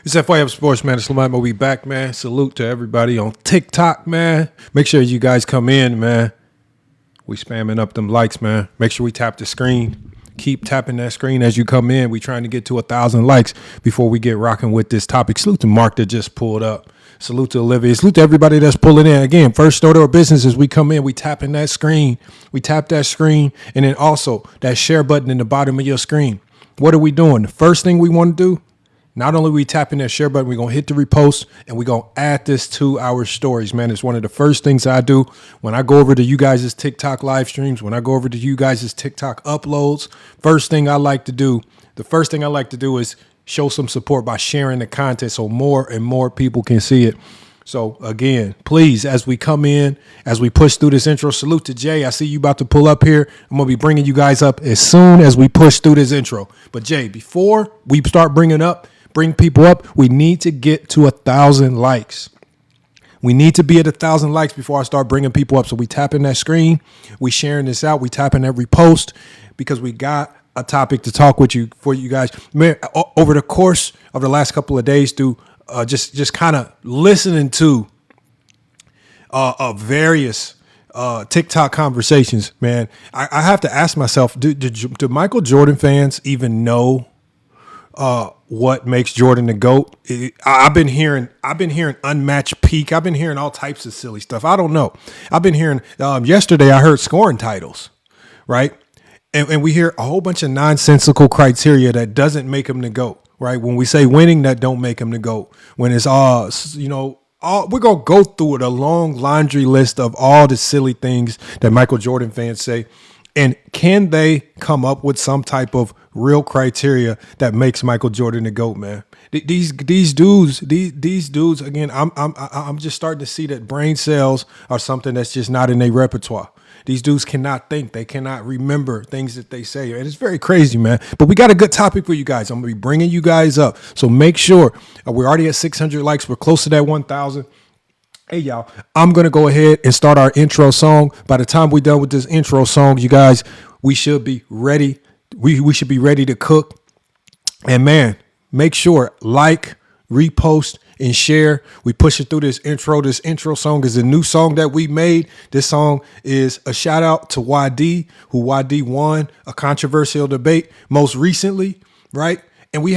It's FYF Sports, man. It's Lamont. We'll be back, man. Salute to everybody on TikTok, man. Make sure you guys come in, man. We spamming up them likes, man. Make sure we tap the screen. Keep tapping that screen as you come in. We trying to get to 1,000 likes before we get rocking with this topic. Salute to Mark that just pulled up. Salute to Olivia. Salute to everybody that's pulling in. Again, first order of business as we come in, we tapping that screen. We tap that screen, and then also that share button in the bottom of your screen. What are we doing? The first thing we want to do, not only are we tapping that share button, we're going to hit the repost, and we're going to add this to our stories, man. It's one of the first things I do when I go over to you guys' TikTok live streams, when I go over to you guys' TikTok uploads. The first thing I like to do is show some support by sharing the content so more and more people can see it. So, again, please, as we come in, as we push through this intro, salute to Jay. I see you about to pull up here. I'm going to be bringing you guys up as soon as we push through this intro. But, Jay, before we start bring people up, we need to get to 1,000 likes. We need to be at 1,000 likes before I start bringing people up. So we tapping that screen, we sharing this out, we tapping every post because we got a topic to talk with you for you guys. Man, over the course of the last couple of days, through just kind of listening to various TikTok conversations, man, I have to ask myself: do Michael Jordan fans even know what makes Jordan the GOAT? I've been hearing unmatched peak. I've been hearing all types of silly stuff. I don't know. I've been hearing yesterday I heard scoring titles, right? And we hear a whole bunch of nonsensical criteria that doesn't make him the GOAT, right? When we say winning, that don't make him the GOAT. When it's we're going to go through a long laundry list of all the silly things that Michael Jordan fans say. And can they come up with some type of real criteria that makes Michael Jordan the GOAT, man? These dudes, again, I'm just starting to see that brain cells are something that's just not in their repertoire. These dudes cannot think. They cannot remember things that they say. And it's very crazy, man. But we got a good topic for you guys. I'm going to be bringing you guys up. So make sure we're already at 600 likes. We're close to that 1,000. Hey, y'all, I'm going to go ahead and start our intro song. By the time we're done with this intro song, you guys, we should be ready. We should be ready to cook. And, man, make sure like, repost, and share. We push it through this intro. This intro song is a new song that we made. This song is a shout out to YD, who YD won a controversial debate most recently, right? And we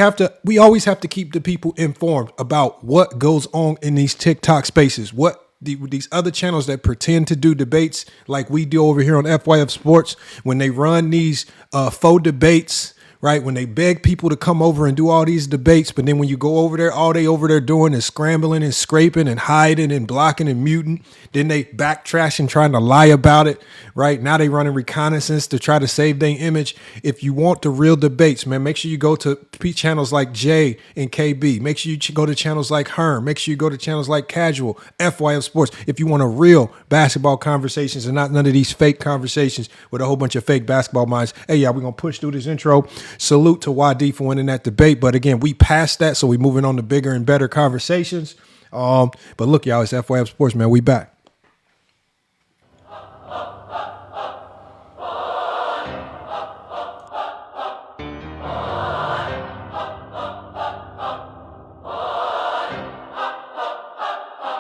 always have to keep the people informed about what goes on in these TikTok spaces, these other channels that pretend to do debates like we do over here on FYF Sports, when they run these faux debates, right? When they beg people to come over and do all these debates, but then when you go over there, all they over there doing is scrambling and scraping and hiding and blocking and muting. Then they backtrash and trying to lie about it, right? Now they running reconnaissance to try to save their image. If you want the real debates, man, make sure you go to channels like Jay and KB. Make sure you go to channels like Herm. Make sure you go to channels like Casual, FYF Sports. If you want a real basketball conversations and not none of these fake conversations with a whole bunch of fake basketball minds. Hey, yeah, we're going to push through this intro. Salute to YD for winning that debate. But again, we passed that, so we're moving on to bigger and better conversations. But look, y'all, it's FYF Sports, man. We back.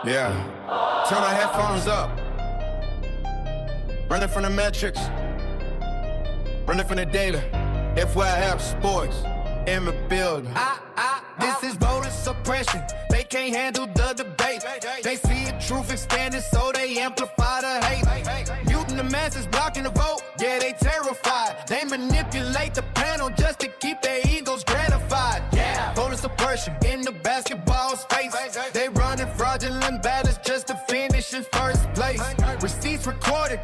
Yeah. Turn my headphones up. Running from the metrics. Running from the data. FYF Sports in the building. This is voter suppression. They can't handle the debate. They see the truth expanding, so they amplify the hate. Muting the masses, blocking the vote. Yeah, they terrified. They manipulate the panel just to keep their egos gratified. Yeah, voter suppression in the basketball space. They running fraudulent ballots just to finish in first place. Receipts recorded,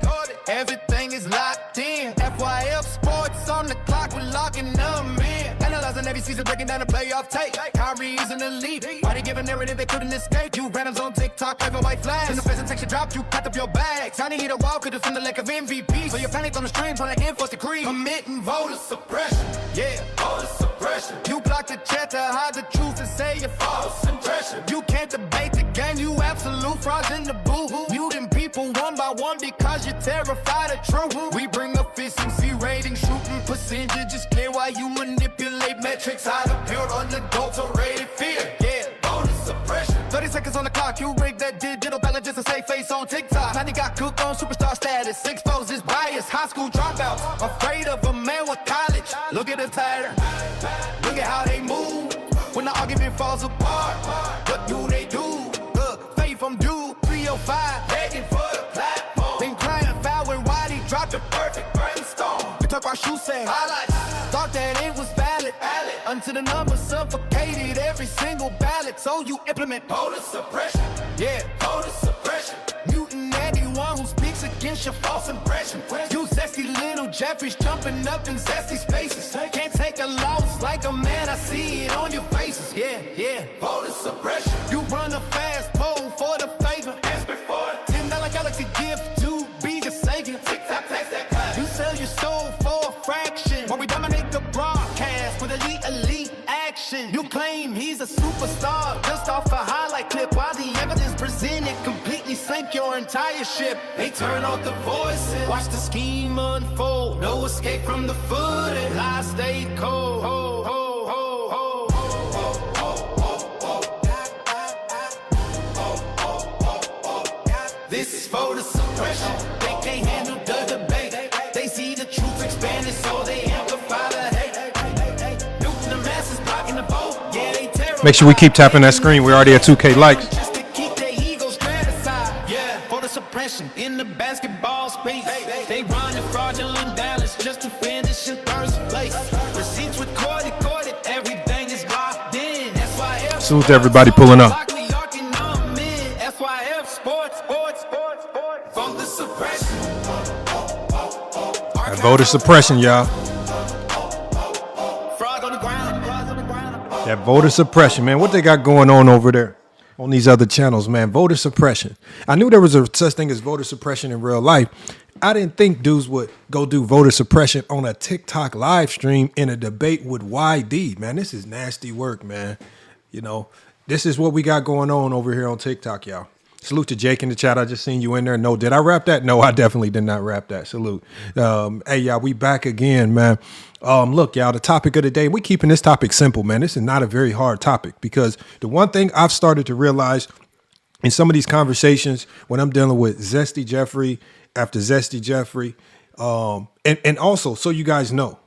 everything is locked in. FYF Sports on the clock, we're locking them in. Analyzing every season, breaking down the playoff tape. Kyrie is an elite. Why they give a narrative they couldn't escape? You randoms on TikTok, wave a white flag. Send the presentation drop, you packed up your bag. Trying to hit a wall, could defend the lack of MVP. So you panicked on the stream, trying to enforce the creed. Committing voter suppression. Yeah, voter suppression. You block the chat to hide the truth and say you're false impression. You can't debate the game, you absolute frauds in the booth. Muting people one by one because you're terrified of truth. We bring efficiency rating, shooting percentages clear while you manipulate metrics. How to build on adulterated fear. Yeah. Johnny got cooked on superstar status. Expose his bias, high school dropouts. Afraid of a man with college. Look at the pattern. Look at how they move. When the argument falls apart, what do they do? Faith from Dude, 305. Begging for the platform. Been crying foul when Waddy dropped the perfect brainstorm. We talk about shoe sales. Highlights. Thought that it was valid. Until the numbers suffocated every single ballot. So you implement voter suppression. Yeah, voter suppression. Mutant anyone who speaks against your false impression. You zesty little Jeffries jumping up in zesty spaces. Can't take a loss like a man, I see it on your faces. Yeah, voter suppression. You run a fast poll for the favor. As before, $10 Galaxy gift to be the savior. TikTok, tax that class. You sell your soul for a fraction. While we dominate the broadcast with elite action. You claim he's a superstar just off a highlight clip. While the evidence presented completely sank your entire ship. They turn off the voices. Watch the scheme unfold. No escape from the footage. Lies stayed cold. Ho, ho, ho, ho, ho. This is voter suppression. They can't handle the debate. They see the truth expanded, so they amplify the hate. Nuking the masses, blocking the vote. Yeah, they terrible. Make sure we keep tapping that screen. We're already at 2K likes. Just to keep their egos stratified. Yeah, voter suppression in the basketball space. They run the fraudulent balance just to finish in first place. Receipts recorded, everything is locked in. SYF. Salute to everybody pulling up. SYF sports. Voter suppression. That voter suppression, y'all. Frog on the ground. That voter suppression, man. What they got going on over there on these other channels, man? Voter suppression. I knew there was a such thing as voter suppression in real life. I didn't think dudes would go do voter suppression on a TikTok live stream in a debate with YD, man. This is nasty work, man. You know, this is what we got going on over here on TikTok, y'all. Salute to Jake in the chat. I just seen you in there. No, did I rap that? No, I definitely did not rap that. Salute. Hey, y'all, we back again, man. Look, y'all, the topic of the day, we keeping this topic simple, man. This is not a very hard topic because the one thing I've started to realize in some of these conversations when I'm dealing with Zesty Jeffrey after Zesty Jeffrey, and also, so you guys know,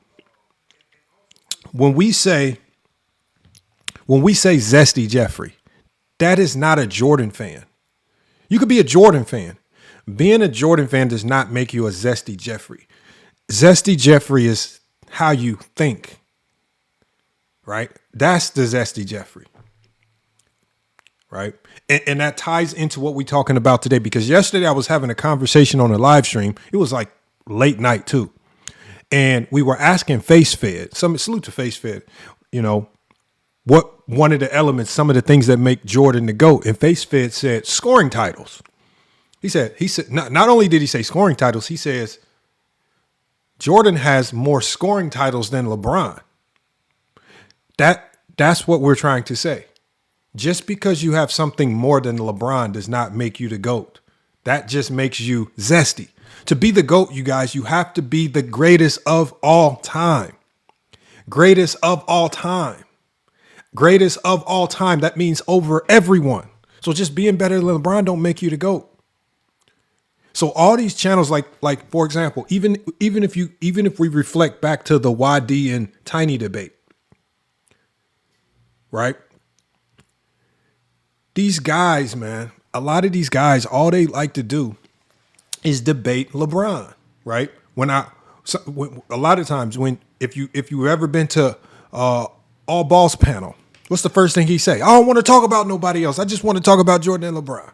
when we say Zesty Jeffrey, that is not a Jordan fan. You could be a Jordan fan. Being a Jordan fan does not make you a Zesty Jeffrey. Zesty Jeffrey is how you think, right? That's the Zesty Jeffrey, right? And that ties into what we're talking about today because yesterday I was having a conversation on a live stream. It was like late night too. And we were asking FaceFed, salute to FaceFed, you know, what one of the elements, some of the things that make Jordan the GOAT. And FaceFed said scoring titles. He said, not only did he say scoring titles, he says Jordan has more scoring titles than LeBron. That's what we're trying to say. Just because you have something more than LeBron does not make you the GOAT. That just makes you zesty. To be the GOAT, you guys, you have to be the greatest of all time. Greatest of all time. Greatest of all time. That means over everyone. So just being better than LeBron don't make you the GOAT. So all these channels, like for example, even if we reflect back to the YD and Tiny debate, right? These guys, man, a lot of these guys, all they like to do is debate LeBron, right? A lot of times if you've ever been to All Balls panel, what's the first thing he say? I don't want to talk about nobody else. I just want to talk about Jordan and LeBron.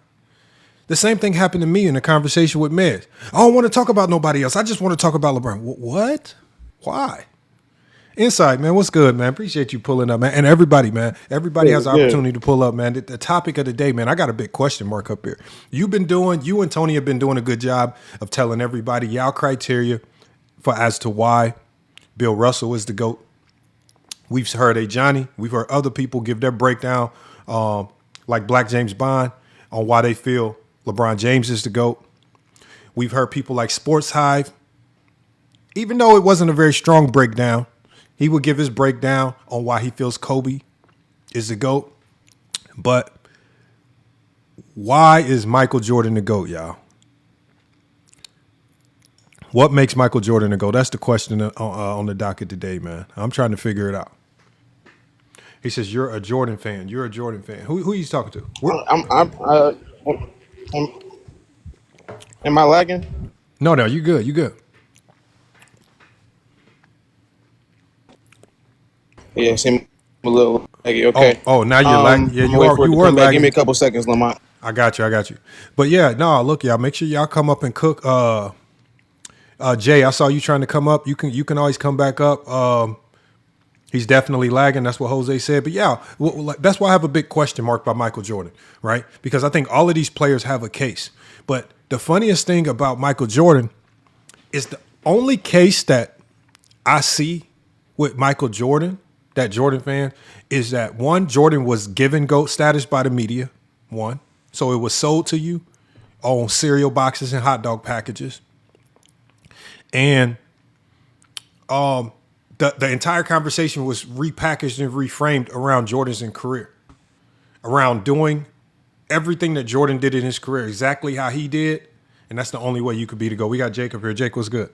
The same thing happened to me in a conversation with Mez. I don't want to talk about nobody else. I just want to talk about LeBron. What? Why? Insight, man. What's good, man? Appreciate you pulling up, man. And everybody, man. Everybody has the opportunity to pull up, man. The topic of the day, man. I got a big question mark up here. You and Tony have been doing a good job of telling everybody y'all criteria as to why Bill Russell is the GOAT. We've heard a Johnny. We've heard other people give their breakdown, like Black James Bond, on why they feel LeBron James is the GOAT. We've heard people like Sports Hive. Even though it wasn't a very strong breakdown, he would give his breakdown on why he feels Kobe is the GOAT. But why is Michael Jordan the GOAT, y'all? What makes Michael Jordan a GOAT? That's the question on the docket today, man. I'm trying to figure it out. He says, you're a Jordan fan. You're a Jordan fan. Who are you talking to? Am I lagging? No, you good. You good. Yeah, seem a little laggy. Okay. Now you're lagging. Yeah, I'm wait for it you to were come back. lagging. Give me a couple seconds, Lamont. I got you. But yeah, no, look, y'all, make sure y'all come up and cook. Jay, I saw you trying to come up. You can always come back up. He's definitely lagging. That's what Jose said. But yeah, that's why I have a big question mark by Michael Jordan, right? Because I think all of these players have a case. But the funniest thing about Michael Jordan is the only case that I see with Michael Jordan, that Jordan fan, is that one, Jordan was given GOAT status by the media, one. So it was sold to you on cereal boxes and hot dog packages. And the entire conversation was repackaged and reframed around Jordan's career, around doing everything that Jordan did in his career, exactly how he did. And that's the only way you could be to go. We got Jacob here. Jake, what's good?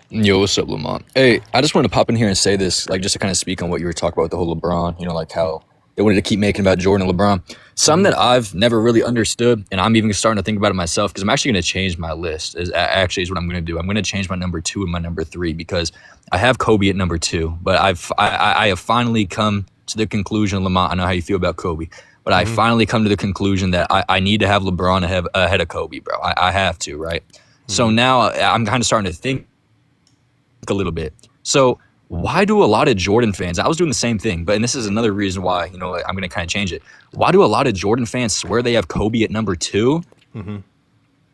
Yo, what's up, Lamont? Hey, I just wanted to pop in here and say this, like, just to kind of speak on what you were talking about with the whole LeBron, like how they wanted to keep making about Jordan and LeBron. Something that I've never really understood, and I'm even starting to think about it myself, because I'm actually going to change my list, is what I'm going to do. I'm going to change my number 2 and my number 3, because I have Kobe at number 2, but I have finally come to the conclusion, Lamont, I know how you feel about Kobe, but I finally come to the conclusion that I need to have LeBron ahead of Kobe, bro. I have to, right? So now I'm kind of starting to think a little bit. So why do a lot of Jordan fans, I was doing the same thing, and this is another reason why, I'm going to kind of change it. Why do a lot of Jordan fans swear they have Kobe at number 2,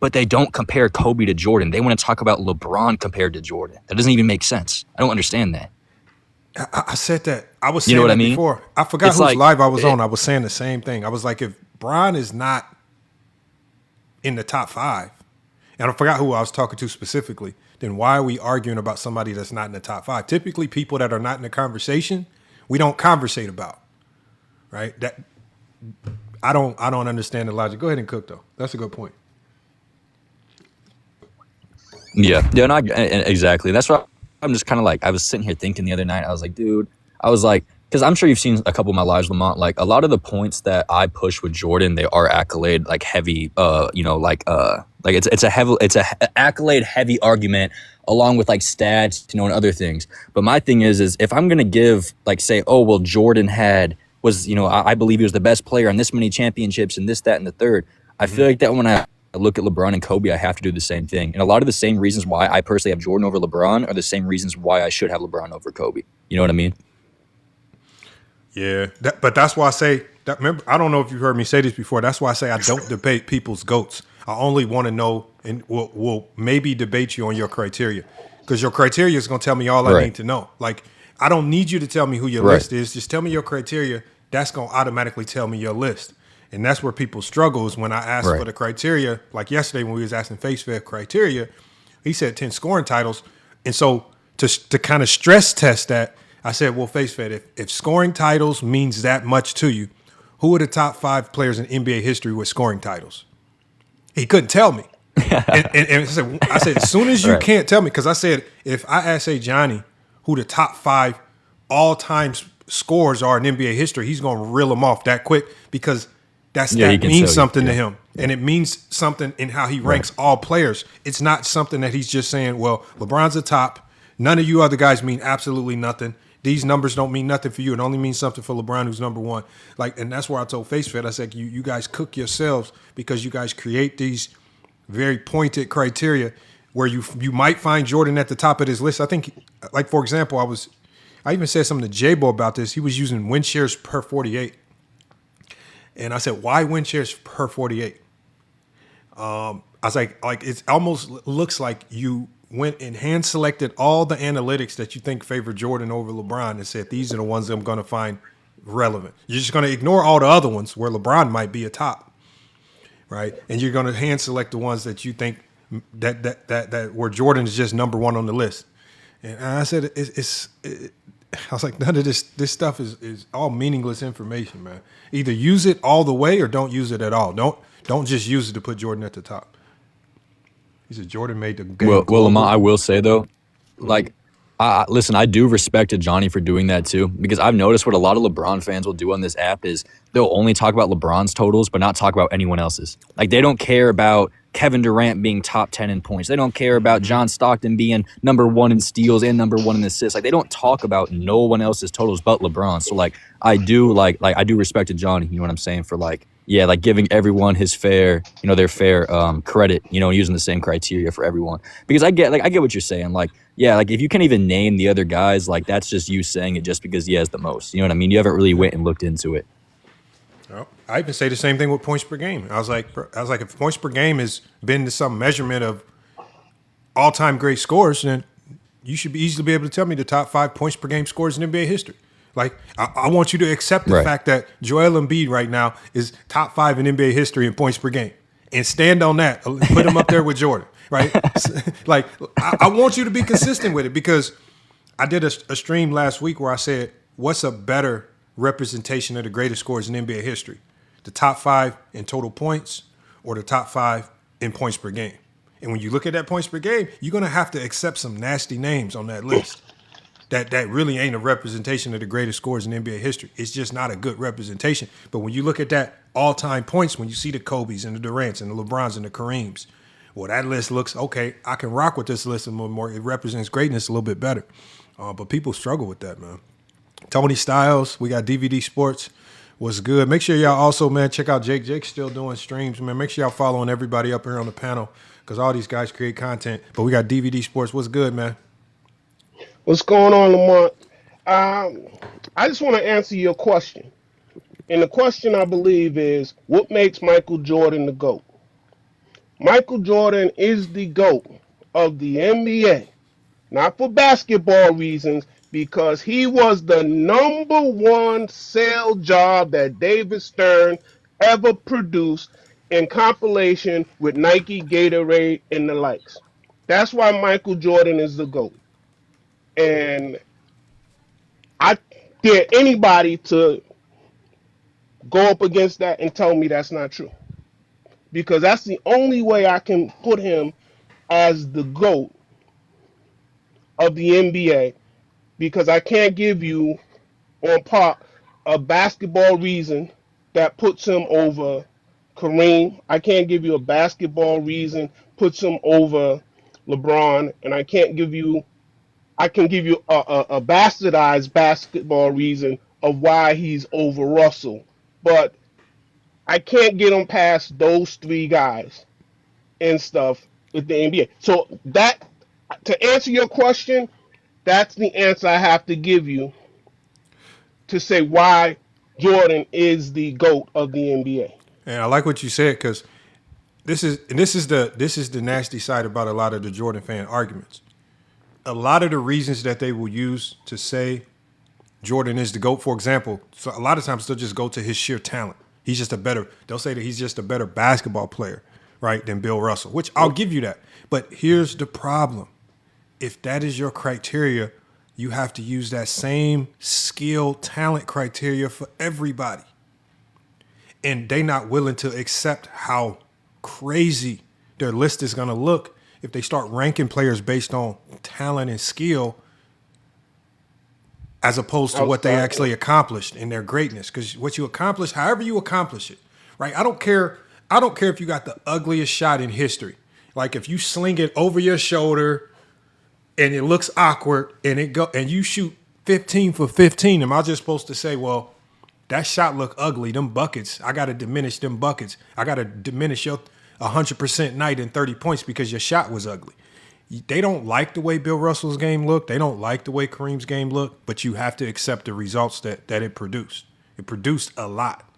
but they don't compare Kobe to Jordan? They want to talk about LeBron compared to Jordan. That doesn't even make sense. I don't understand that. I said that. I was saying that before. I forgot whose live I was on. I was saying the same thing. I was like, if Bron is not in the top 5, and I forgot who I was talking to specifically, then why are we arguing about somebody that's not in the top 5? Typically, people that are not in the conversation, we don't conversate about, right? That I don't understand the logic. Go ahead and cook, though. That's a good point. Yeah, no, exactly. That's what I'm just kind of like, I was sitting here thinking the other night, I was like, dude, because I'm sure you've seen a couple of my lives, Lamont, like a lot of the points that I push with Jordan, they are accolade, like heavy, it's a accolade heavy argument along with like stats, and other things. But my thing is if I'm going to give, like, say, oh, well, Jordan was, I believe he was the best player on this many championships and this, that, and the third. I feel like that when I look at LeBron and Kobe, I have to do the same thing. And a lot of the same reasons why I personally have Jordan over LeBron are the same reasons why I should have LeBron over Kobe. You know what I mean? Yeah, but that's why I say that. Remember, I don't know if you've heard me say this before. That's why I say I don't debate people's GOATs. I only want to know, and we'll maybe debate you on your criteria, because your criteria is going to tell me all I need to know. Like, I don't need you to tell me who your list is. Just tell me your criteria. That's going to automatically tell me your list. And that's where people struggle, is when I ask for the criteria. Like yesterday when we was asking FaceFed criteria, he said 10 scoring titles. And so to kind of stress test that, I said, well, FaceFed, if scoring titles means that much to you, who are the top 5 players in NBA history with scoring titles? He couldn't tell me. and I said, as soon as you can't tell me, because I said, if I ask, say, Johnny, who the top 5 all-time scores are in NBA history, he's going to reel them off that quick, because that means something to him. And it means something in how he ranks all players. It's not something that he's just saying, well, LeBron's the top. None of you other guys mean absolutely nothing. These numbers don't mean nothing for you. It only means something for LeBron, who's number 1. Like, and that's where I told FaceFed, I said, you guys cook yourselves, because you guys create these very pointed criteria where you might find Jordan at the top of this list. I think, like, for example, I even said something to J-Bo about this. He was using win shares per 48. And I said, why win shares per 48? I was like it almost looks like you went and hand selected all the analytics that you think favor Jordan over LeBron and said, these are the ones that I'm going to find relevant. You're just going to ignore all the other ones where LeBron might be a top, right? And you're going to hand select the ones that you think that where Jordan is just number 1 on the list. And I said, I was like, none of this stuff is all meaningless information, man. Either use it all the way or don't use it at all. Don't just use it to put Jordan at the top. He said Jordan made the game Well, global. Lamont, I will say though, like, listen, I do respect to Johnny for doing that too, because I've noticed what a lot of LeBron fans will do on this app is they'll only talk about LeBron's totals, but not talk about anyone else's. Like, they don't care about Kevin Durant being top 10 in points. They don't care about John Stockton being number 1 in steals and number 1 in assists. Like, they don't talk about no one else's totals but LeBron. So I do respect to Johnny, you know what I'm saying, for like giving everyone his fair, their fair credit, using the same criteria for everyone. Because I get what you're saying. Like, yeah, like if you can't even name the other guys, like that's just you saying it just because he has the most. You know what I mean? You haven't really went and looked into it. Well, I even say the same thing with points per game. I was like, if points per game has been some measurement of all-time great scores, then you should be easily be able to tell me the top 5 points per game scores in NBA history. Like, I want you to accept the fact that Joel Embiid right now is top 5 in NBA history in points per game, and stand on that. Put him up there with Jordan, right? Like, I want you to be consistent with it, because I did a stream last week where I said, what's a better representation of the greatest scores in NBA history? The top 5 in total points or the top 5 in points per game? And when you look at that points per game, you're going to have to accept some nasty names on that list. That really ain't a representation of the greatest scores in NBA history. It's just not a good representation. But when you look at that all-time points, when you see the Kobes and the Durants and the LeBrons and the Kareems, well, that list looks, okay, I can rock with this list a little more. It represents greatness a little bit better. But people struggle with that, man. Tony Styles, we got DVD Sports. What's good? Make sure y'all also, man, check out Jake. Jake's still doing streams, man. Make sure y'all following everybody up here on the panel, because all these guys create content. But we got DVD Sports. What's good, man? What's going on, Lamont? I just want to answer your question. And the question, I believe, is what makes Michael Jordan the GOAT? Michael Jordan is the GOAT of the NBA, not for basketball reasons, because he was the #1 sale job that David Stern ever produced in compilation with Nike, Gatorade, and the likes. That's why Michael Jordan is the GOAT. And I dare anybody to go up against that and tell me that's not true. Because that's the only way I can put him as the GOAT of the NBA. Because I can't give you on par a basketball reason that puts him over Kareem. I can't give you a basketball reason puts him over LeBron. And I can give you a bastardized basketball reason of why he's over Russell. But I can't get him past those 3 guys and stuff with the NBA. So that, to answer your question, that's the answer I have to give you to say why Jordan is the GOAT of the NBA. And I like what you said, because this is the nasty side about a lot of the Jordan fan arguments. A lot of the reasons that they will use to say Jordan is the GOAT, for example, so a lot of times they'll just go to his sheer talent. They'll say that he's just a better basketball player, right, than Bill Russell, which I'll give you that. But here's the problem. If that is your criteria, you have to use that same skill, talent criteria for everybody. And they not willing to accept how crazy their list is going to look if they start ranking players based on talent and skill as opposed to what they actually accomplished in their greatness. Because what you accomplish, however you accomplish it, right? I don't care if you got the ugliest shot in history. Like if you sling it over your shoulder and it looks awkward and you shoot 15 for 15, am I just supposed to say, well, that shot look ugly, them buckets, I got to diminish them buckets. I got to diminish your 100% night and 30 points because your shot was ugly. They don't like the way Bill Russell's game looked. They don't like the way Kareem's game looked, but you have to accept the results that it produced. It produced a lot.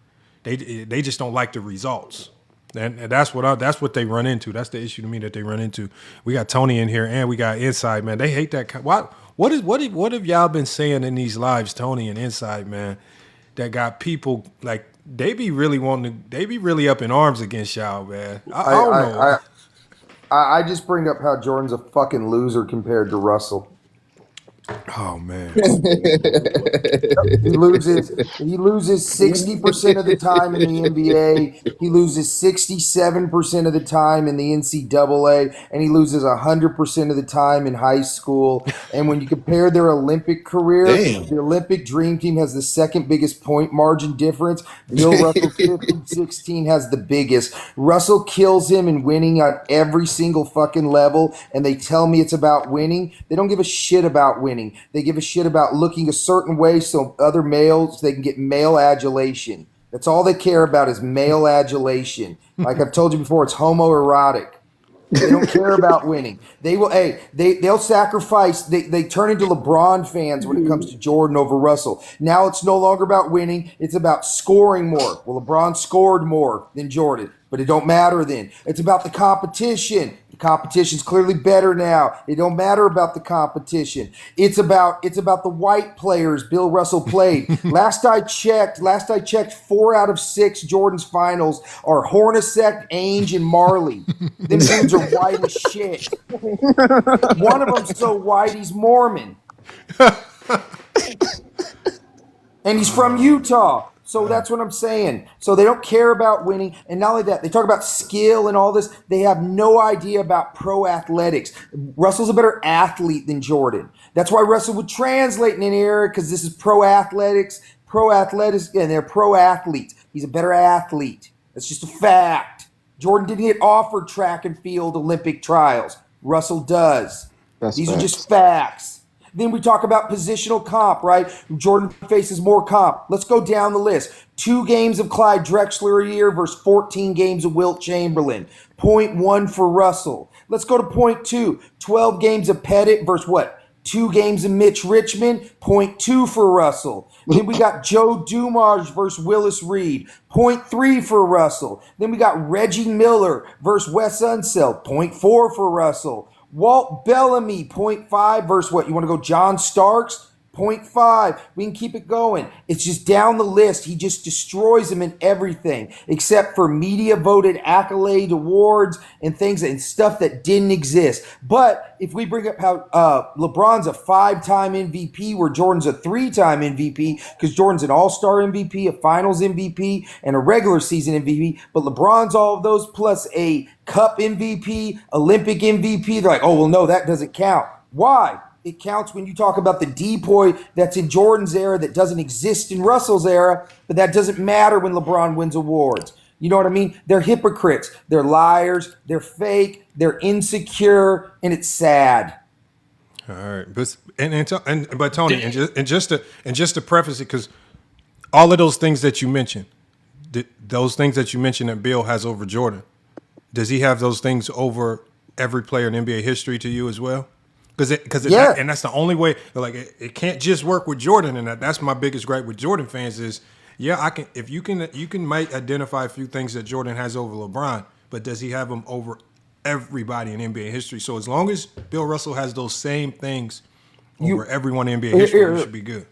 They just don't like the results. And that's what they run into. That's the issue to me that they run into. We got Tony in here and we got Inside, man. They hate that. What have y'all been saying in these lives, Tony and Inside, man, that got people like they be really up in arms against y'all, man. I don't know. I just bring up how Jordan's a fucking loser compared to Russell. Oh man. He loses 60% of the time in the NBA. He loses 67% of the time in the NCAA, and he loses 100% of the time in high school. And when you compare their Olympic career, Damn. the Olympic Dream Team has the second biggest point margin difference. Bill Russell's 15-16 has the biggest. Russell kills him in winning on every single fucking level, and they tell me it's about winning. They don't give a shit about winning. They give a shit about looking a certain way so other males, they can get male adulation. That's all they care about is male adulation. Like I've told you before, it's homoerotic. They don't care about winning. They will. Hey, they'll sacrifice. They turn into LeBron fans when it comes to Jordan over Russell. Now it's no longer about winning. It's about scoring more. Well, LeBron scored more than Jordan, but it don't matter then. It's about the competition. The competition's clearly better now. It don't matter about the competition. It's about the white players Bill Russell played. Last I checked, 4 out of 6 Jordan's finals are Hornacek, Ainge, and Marley. Them dudes are white as shit. One of them's so white he's Mormon. And he's from Utah. So that's what I'm saying. So they don't care about winning. And not only that, they talk about skill and all this. They have no idea about pro athletics. Russell's a better athlete than Jordan. That's why Russell would translate in an era, because this is pro athletics, and they're pro athletes. He's a better athlete. That's just a fact. Jordan didn't get offered track and field Olympic trials. Russell does. These are just facts. Then we talk about positional comp, right? Jordan faces more comp. Let's go down the list. 2 games of Clyde Drexler a year versus 14 games of Wilt Chamberlain. 0.1 for Russell. Let's go to 0.2. 12 games of Pettit versus what? 2 games of Mitch Richmond. 0.2 for Russell. Then we got Joe Dumars versus Willis Reed. 0.3 for Russell. Then we got Reggie Miller versus Wes Unseld. 0.4 for Russell. Walt Bellamy, 0.5 versus what? You want to go John Starks? 0.5. We can keep it going. It's just down the list. He just destroys them in everything except for media voted accolade awards and things and stuff that didn't exist. But if we bring up how LeBron's a 5-time MVP where Jordan's a 3-time MVP, because Jordan's an all-star MVP, a finals MVP, and a regular season MVP, but LeBron's all of those plus a cup MVP, Olympic MVP. They're like, oh, well, no, that doesn't count. Why? It counts when you talk about the depoy that's in Jordan's era that doesn't exist in Russell's era, but that doesn't matter when LeBron wins awards. You know what I mean? They're hypocrites. They're liars. They're fake. They're insecure, and it's sad. All right, but Tony, and just to preface it, because all of those things that you mentioned, that Bill has over Jordan, does he have those things over every player in NBA history to you as well? And that's the only way. Like it can't just work with Jordan, and that's my biggest gripe with Jordan fans is, I can. If you can might identify a few things that Jordan has over LeBron, but does he have them over everybody in NBA history? So as long as Bill Russell has those same things over everyone in NBA history, it should be good.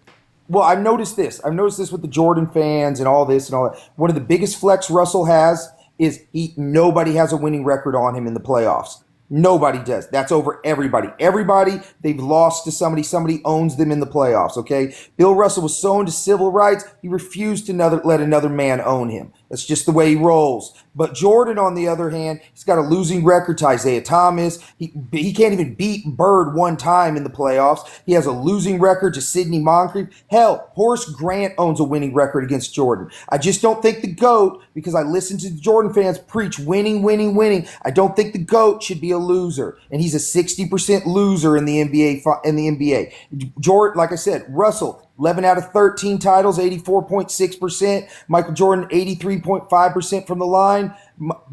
Well, I've noticed this. With the Jordan fans and all this and all that. One of the biggest flex Russell has is nobody has a winning record on him in the playoffs. Nobody does. That's over everybody. Everybody, they've lost to somebody. Somebody owns them in the playoffs, okay? Bill Russell was so into civil rights, he refused to let another man own him. That's just the way he rolls. But Jordan, on the other hand, he's got a losing record to Isaiah Thomas. He can't even beat Bird one time in the playoffs. He has a losing record to Sidney Moncrief. Hell, Horace Grant owns a winning record against Jordan. I just don't think the GOAT, because I listen to the Jordan fans preach winning, winning, winning. I don't think the GOAT should be a loser, and he's a 60% loser in the NBA. Jordan, like I said, Russell, 11 out of 13 titles, 84.6%. Michael Jordan, 83.5% from the line.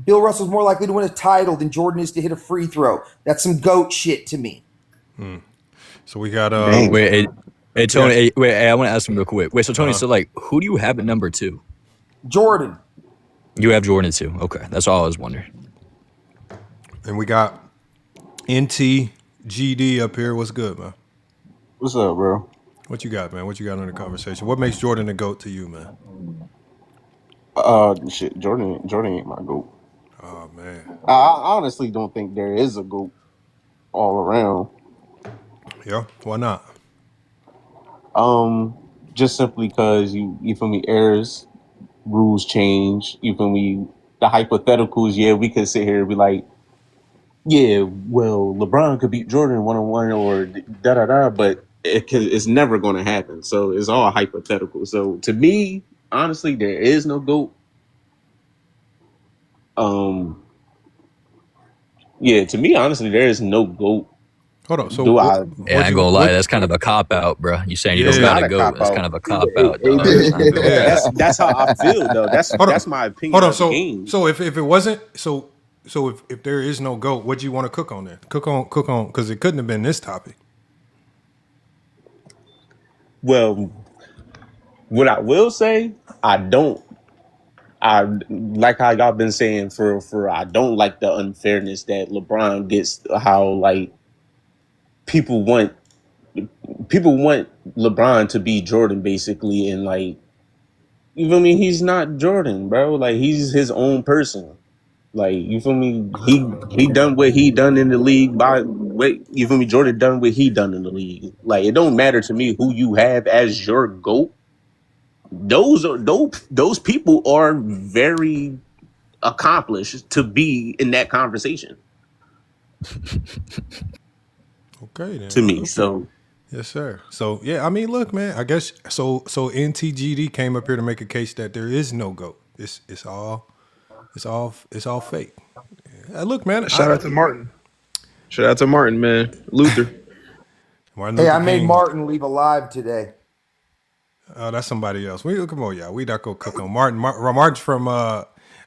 Bill Russell's more likely to win a title than Jordan is to hit a free throw. That's some GOAT shit to me. So we got wait, hey Tony, I want to ask him real quick. Wait, so Tony, so like, who do you have at number 2? Jordan. You have Jordan at 2. Okay, that's all I was wondering. And we got NTGD up here. What's good, man? What's up, bro? What you got, man? What you got on the conversation? What makes Jordan a GOAT to you, man? Shit, Jordan ain't my GOAT. Oh, man. I honestly don't think there is a GOAT all around. Yeah, why not? just simply because you feel me, errors, rules change. You feel me? The hypotheticals, yeah, we could sit here and be like, yeah, well, LeBron could beat Jordan 1-on-1 or da da da, but it's never going to happen. So it's all hypothetical. So to me, honestly, there is no GOAT. Um, yeah, to me, honestly, there is no GOAT. Hold on. So Do I? Yeah, I what ain't you gonna lie, what? that's kind of a cop out, bro. You saying you It's don't Yeah. not gotta a go? cop That's out. kind of a cop out, dog. That's not But Yeah. that's how I feel though. Hold on. That's my Hold opinion on. of the So game. so if it wasn't so if there is no GOAT, what do you want to cook on there? Cook on because it couldn't have been this topic. Well, what I will say, I don't. I like how y'all been saying for I don't like the unfairness that LeBron gets. How like people want people want LeBron to be Jordan basically, and like you feel me? He's not Jordan, bro. Like he's his own person. Like you feel me? He done what he done in the league by wait. You feel me? Jordan done what he done in the league. Like it don't matter to me who you have as your GOAT. Those people are very accomplished to be in that conversation Okay then. to me. Okay. So Yes, sir. So yeah, I mean, look, man. I guess so. NTGD came up here to make a case that there is no GOAT. It's all fake. Look, man. Shout out to Martin. Shout out to Martin, man. Luther. Martin Hey, Luther I made King. Martin leave alive today. Oh, that's somebody else. We come on, y'all. We not go cook on Martin. Martin's from. I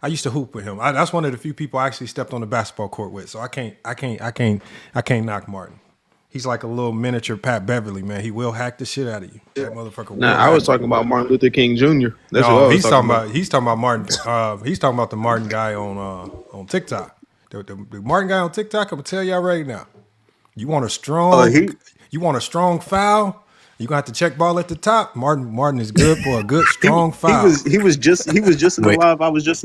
used to hoop with him. That's one of the few people I actually stepped on the basketball court with. So I can't knock Martin. He's like a little miniature Pat Beverly, man. He will hack the shit out of you. That motherfucker Nah, will I hack was you. talking about Martin Luther King Jr. That's what No, I was talking about. he's talking about Martin. He's talking about the Martin guy on TikTok. The Martin guy on TikTok. I'm gonna tell y'all right now. You want a he strong foul? You gonna have to check ball at the top. Martin is good for a good he strong he foul. was he was just in the Wait, live.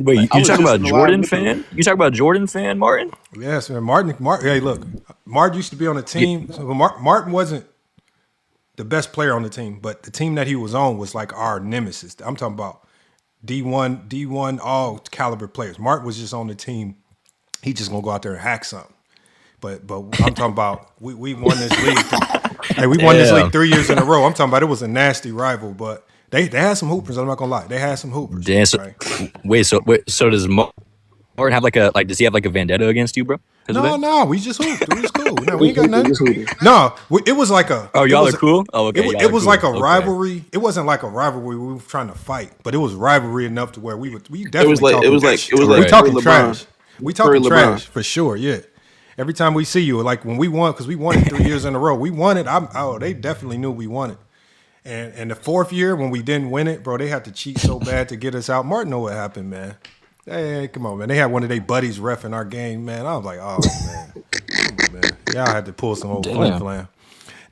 wait, I you was talk just about in the live Jordan with him. fan? You talk about Jordan fan, Martin? Yes, man. Martin. Hey, look. Martin used to be on the Yeah, team. So Martin wasn't the best player on the team, but the team that he was on was like our nemesis. I'm talking about D1 all caliber players. Martin was just on the team. He just gonna go out there and hack something. But I'm talking about we won this league. Hey, we won this league damn, 3 years in a row. I'm talking about it was a nasty rival, but they had some hoopers. I'm not gonna lie, they had some hoopers, damn. So, right? so does Martin have like does he have like a vendetta against you, bro? Because of that? No, we just hooped. We was cool. No, we We ain't got we nothing. just hooping. No, it was like Oh, y'all are cool. Oh, okay, y'all it are was like cool. a Okay. rivalry. It wasn't like a rivalry we were trying to fight, but it was rivalry enough to where we It was definitely like it talking. was like it was We like Right. Curry talking LeBron. trash. We Curry talking LeBron. trash for sure. Yeah. Every time we see you, like when we won, because we won it 3 years in a row. We won it. They definitely knew we won it. And the fourth year when we didn't win it, bro, they had to cheat so bad to get us out. Martin know what happened, man. Hey, come on, man. They had one of their buddies reffing our game, man. I was like, oh man, come on, man. Y'all had to pull some old flim Damn. flam.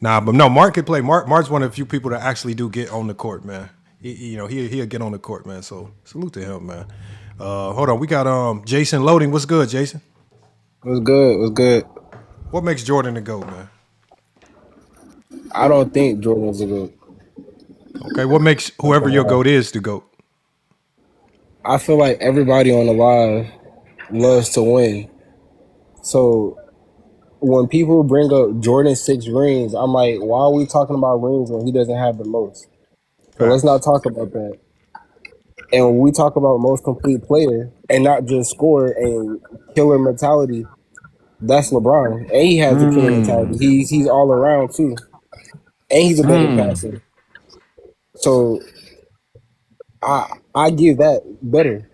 Nah, but no, Mark can play. Mark's one of the few people that actually do get on the court, man. He'll get on the court, man. So salute to him, man. Hold on, we got Jason loading. What's good, Jason? What's good? What's good? What makes Jordan the GOAT, man? I don't think Jordan's a good. Okay, what makes whoever your GOAT is the GOAT? I feel like everybody on the live loves to win. So when people bring up Jordan's 6 rings, I'm like, why are we talking about rings when he doesn't have the most? So let's Facts. not talk about that. And when we talk about most complete player and not just score and killer mentality, that's LeBron. And he has the killer mentality. He's all around too. And he's a better passer. So I give that better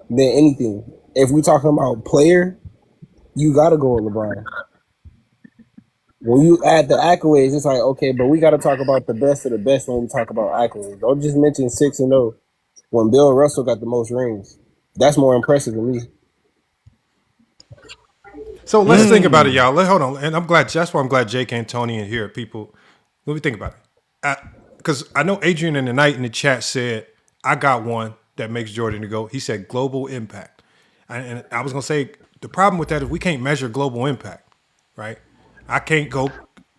than anything. If we talking about player, you gotta go with LeBron. When you add the accolades, it's like okay, but we gotta talk about the best of the best when we talk about accolades. Don't just mention 6-0 when Bill Russell got the most rings. That's more impressive to me. So let's think about it, y'all. Hold on, and I'm glad. That's why I'm glad Jake and Tony in here. People, let me think about it. Because I know Adrian in the night in the chat said I got one that makes Jordan to go. He said global impact, and I was gonna say the problem with that is we can't measure global impact, right? I can't go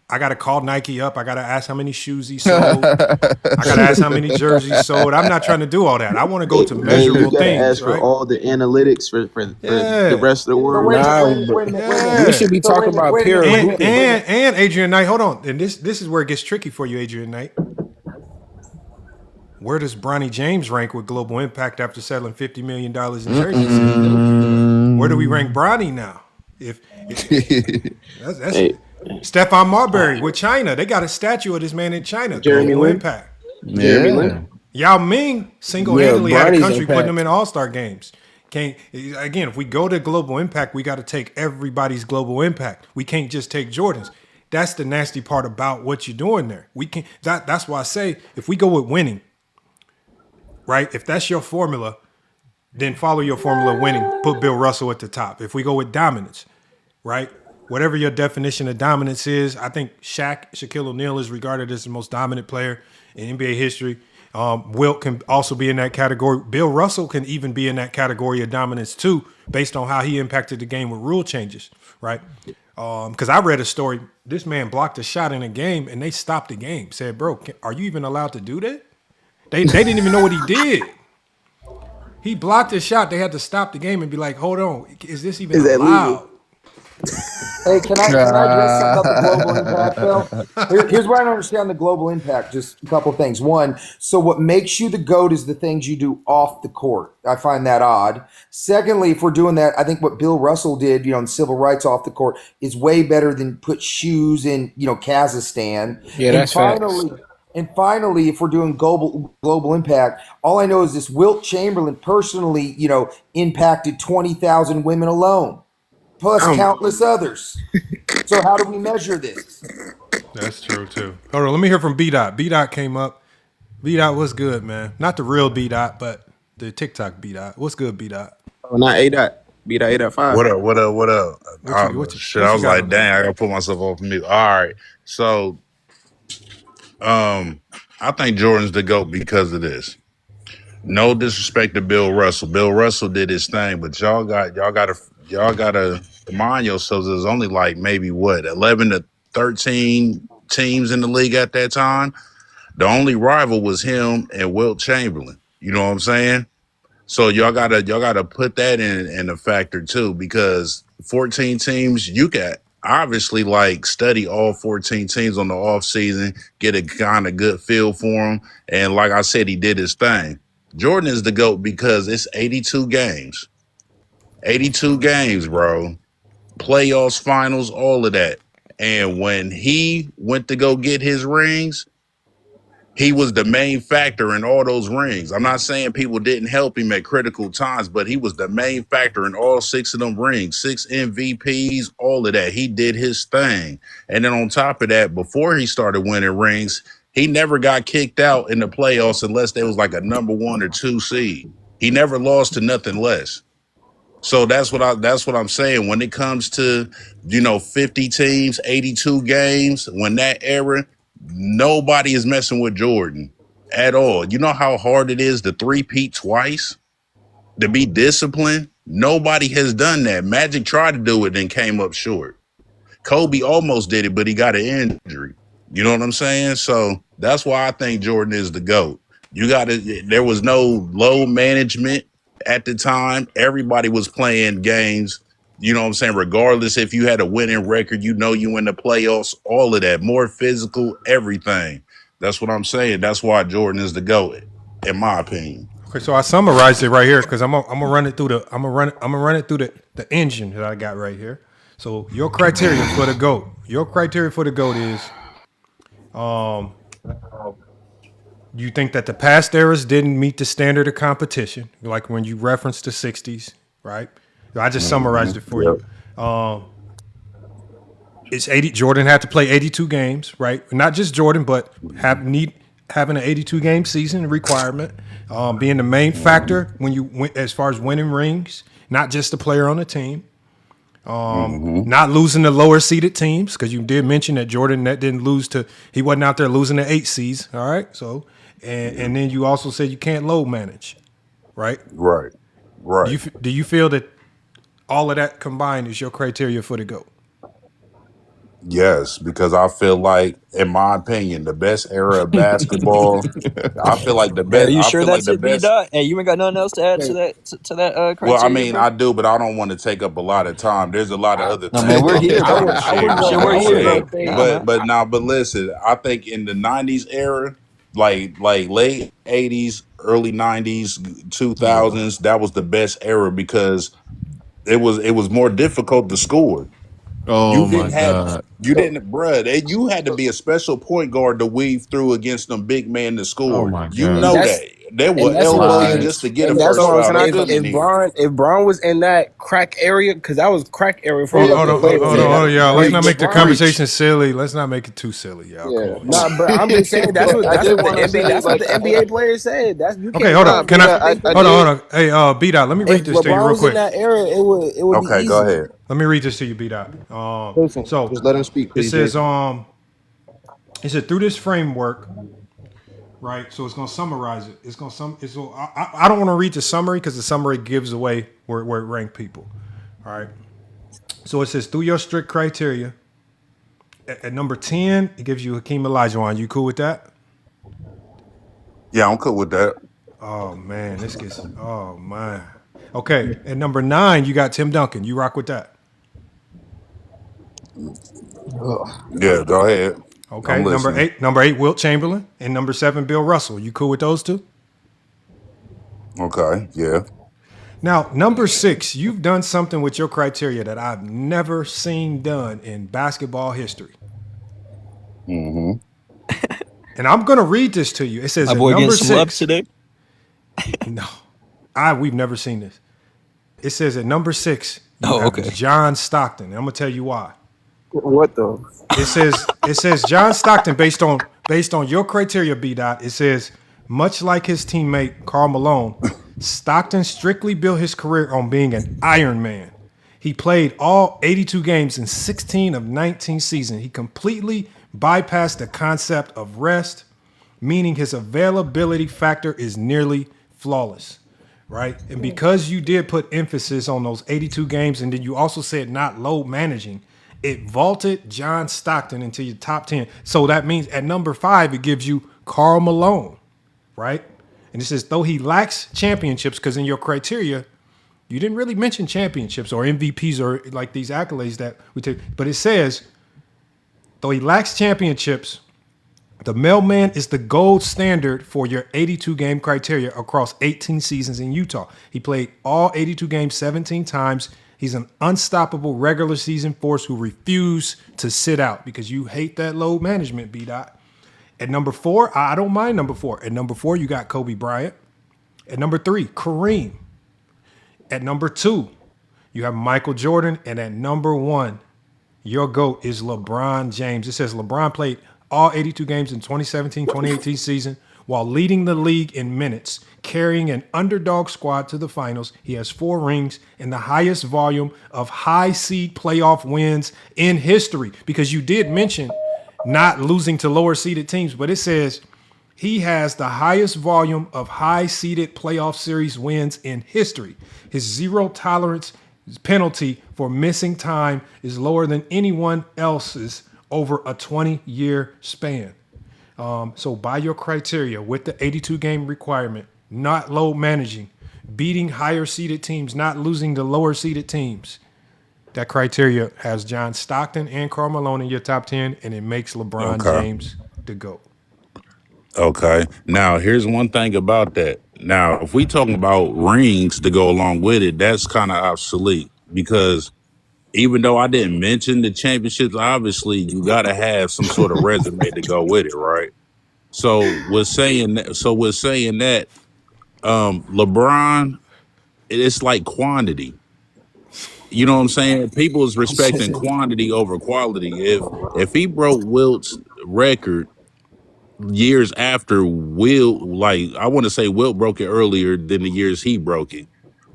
I got to call Nike up. I got to ask how many shoes he sold. I got to ask how many jerseys sold. I'm not trying to do all that. I want to go to And you measurable gotta things, ask for right? all the analytics for the Yeah. rest of the So world. wait a minute, Nah, wait a minute, but wait a minute, wait a minute. we Yeah. should be So talking about wait a pure minute, And wait a minute, wait a hooping. minute. and Adrian Knight, hold on. And this is where it gets tricky for you, Adrian Knight. Where does Bronny James rank with global impact after settling $50 million in jersey sales? Where do we rank Bronny now? If that's Hey, Stephon Marbury with China. They got a statue of this man in China. Jeremy Global Lin. impact. Jeremy Yeah. Lin. Yao Ming Yeah, single-handedly had a Bronny's country putting them impact. in all-star games. Can't again, if we go to global impact, we got to take everybody's global impact. We can't just take Jordan's. That's the nasty part about what you're doing there. We can that's why I say if we go with winning, right? If that's your formula, then follow your formula of winning. Put Bill Russell at the top. If we go with dominance, right? Whatever your definition of dominance is, I think Shaquille O'Neal is regarded as the most dominant player in NBA history. Wilt can also be in that category. Bill Russell can even be in that category of dominance too, based on how he impacted the game with rule changes, right? Because I read a story. This man blocked a shot in a game, and they stopped the game. Said, "Bro, are you even allowed to do that?" They didn't even know what he did. He blocked a shot. They had to stop the game and be like, "Hold on, is this even Is that legal? allowed?" Hey, can I address something about the global impact though? Here's where I don't understand the global impact. Just a couple of things. One, so what makes you the GOAT is the things you do off the court. I find that odd. Secondly, if we're doing that, I think what Bill Russell did, in civil rights off the court is way better than put shoes in, Kazakhstan. Yeah, And that's facts. finally, if we're doing global impact, all I know is this Wilt Chamberlain personally, impacted 20,000 women alone, plus countless others. So how do we measure this? That's true too. Hold on, let me hear from B Dot. B Dot came up. B Dot, what's good, man? Not the real B Dot, but the TikTok B Dot. What's good, B Dot? Oh, not A dot. B dot 8.5. What up? What up? What up? Shit, What I you was got like, on that? dang, I gotta put myself off mute. All right, so I think Jordan's the GOAT because of this. No disrespect to Bill Russell. Bill Russell did his thing, but y'all gotta remind yourselves there's only like maybe what 11 to 13 teams in the league at that time. The only rival was him and Wilt Chamberlain. You know what I'm saying? So y'all gotta put that in a factor too, because 14 teams, you can obviously like study all 14 teams on the off season, get a kind of good feel for them. And like I said, he did his thing. Jordan is the GOAT because it's 82 games. 82 games, bro. Playoffs, finals, all of that. And when he went to go get his rings, he was the main factor in all those rings. I'm not saying people didn't help him at critical times, but he was the main factor in all 6 of them rings, 6 MVPs, all of that. He did his thing. And then on top of that, before he started winning rings, he never got kicked out in the playoffs unless there was like a number 1 or 2 seed. He never lost to nothing less. So that's what I'm saying. When it comes to 50 teams, 82 games, when that era, nobody is messing with Jordan at all. You know how hard it is to three-peat twice, to be disciplined? Nobody has done that. Magic tried to do it and came up short. Kobe almost did it, but he got an injury. You know what I'm saying? So that's why I think Jordan is the GOAT. There was no low management at the time. Everybody was playing games, you know what I'm saying? Regardless if you had a winning record, you in the playoffs, all of that, more physical, everything. That's what I'm saying. That's why Jordan is the GOAT, in my opinion. Okay, so I summarized it right here because I'm gonna run it through the engine that I got right here. So your criteria for the GOAT. Your criteria for the GOAT is you think that the past eras didn't meet the standard of competition, like when you referenced the 60s, right? I just summarized it for Yep. you. It's 80. Jordan had to play 82 games, right? Not just Jordan, but having an 82 game season requirement, being the main factor when you went as far as winning rings, not just the player on the team. Not losing to lower seeded teams, because you did mention that Jordan didn't lose to, he wasn't out there losing to 8 seeds. All right. So, and then you also said you can't load manage, right? Right. Right. Do you feel that all of that combined is your criteria for the GOAT? Yes, because I feel like, in my opinion, the best era of basketball. I feel like the Hey, are best. you I sure feel like that's the it, B best. dot? Hey, you ain't got nothing else to add to Okay. that Well, I criteria, mean, bro? I do, but I don't want to take up a lot of time. There's a lot of I, other No, man, things we're I'm here, just I bro. trying to would. I share. was You Shit, gonna. know what we're I'm I was here. gonna saying? say. Nah, man. But listen. I think in the '90s era, like late '80s, early '90s, Yeah. 2000s, that was the best era because it was more difficult to score. Oh You my didn't have god. you So, didn't, bruh. You had to be a special point guard to weave through against them big men to Oh score. my You and god. know that that's they will and that's what elbow you and just to get a and that's first So what can foul. I They just coming here. If Braun was in that crack area, because that was crack area for Hold, him hold to on, play hold with. on, yeah, hold on, y'all. Let's Like not make the LeBron, conversation silly. Let's not make it too silly, y'all. Come yeah. on, nah, y'all. but I'm just saying But I that's did what the want to NBA say that's what like the NBA players said. That's you Okay, can't hold really nah, on. Can B I? that's what dot they I Hold said. on, did. hold on. Hey, B Dot, let me read If this to you LeBron real was in quick. that era, it would be Okay, go easy. ahead. Let me read this to you, B Dot. Listen, So just let him speak, it please, says, Jason. it said through this framework, right? So it's gonna summarize it. It's gonna I don't want to read the summary because the summary gives away where it ranked people. All right. So it says through your strict criteria, at number 10, it gives you Hakeem Olajuwon. You cool with that? Yeah, I'm cool with that. Oh man, this gets oh man. Okay, at number 9, you got Tim Duncan. You rock with that? Ugh. Yeah, go ahead. I'm Okay, listening. number 8, Wilt Chamberlain, and number 7, Bill Russell. You cool with those two? Okay, yeah. Now, number 6, you've done something with your criteria that I've never seen done in basketball history. Mm-hmm. And I'm gonna read this to you. It says My at boy getting number some love 6, today. no, we've never seen this. It says at number 6, you Oh, have okay. John Stockton. And I'm gonna tell you why. What the? It says John Stockton based on your criteria, B dot. It says much like his teammate Karl Malone, Stockton strictly built his career on being an Iron Man. He played all 82 games in 16 of 19 seasons. He completely bypassed the concept of rest, meaning his availability factor is nearly flawless, right? And because you did put emphasis on those 82 games, and then you also said not load managing, it vaulted John Stockton into your top 10. So that means at number 5, it gives you Karl Malone, right? And it says, though he lacks championships, because in your criteria, you didn't really mention championships or MVPs or like these accolades that we take, but it says, though he lacks championships, the mailman is the gold standard for your 82 game criteria across 18 seasons in Utah. He played all 82 games 17 times. He's an unstoppable regular season force who refused to sit out because you hate that load management, B dot. At number 4, I don't mind number 4. At number 4, you got Kobe Bryant. At number 3, Kareem. At number 2, you have Michael Jordan. And at number 1, your GOAT is LeBron James. It says LeBron played all 82 games in 2017-2018 season while leading the league in minutes, carrying an underdog squad to the finals. He has 4 rings and the highest volume of high seed playoff wins in history. Because you did mention not losing to lower seeded teams, but it says he has the highest volume of high seeded playoff series wins in history. His zero tolerance penalty for missing time is lower than anyone else's over a 20-year span. So, by your criteria, with the 82 game requirement, not load managing, beating higher seeded teams, not losing to lower seeded teams, that criteria has John Stockton and Karl Malone in your top 10, and it makes LeBron Okay. James the GOAT. Okay. Now, here's one thing about that. Now, if we talking about rings to go along with it, that's kind of obsolete because even though I didn't mention the championships, obviously you got to have some sort of resume to go with it, right? So with saying that, LeBron, it's like quantity. You know what I'm saying? People is respecting quantity over quality. If he broke Wilt's record years after Wilt, like I want to say Wilt broke it earlier than the years he broke it.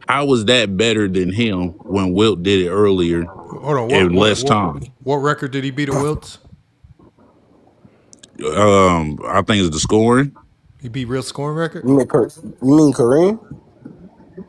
How was that better than him when Wilt did it earlier Hold on, in less time? what record did he beat at Wilts? I think it's the scoring. He beat real scoring record. You mean Kareem?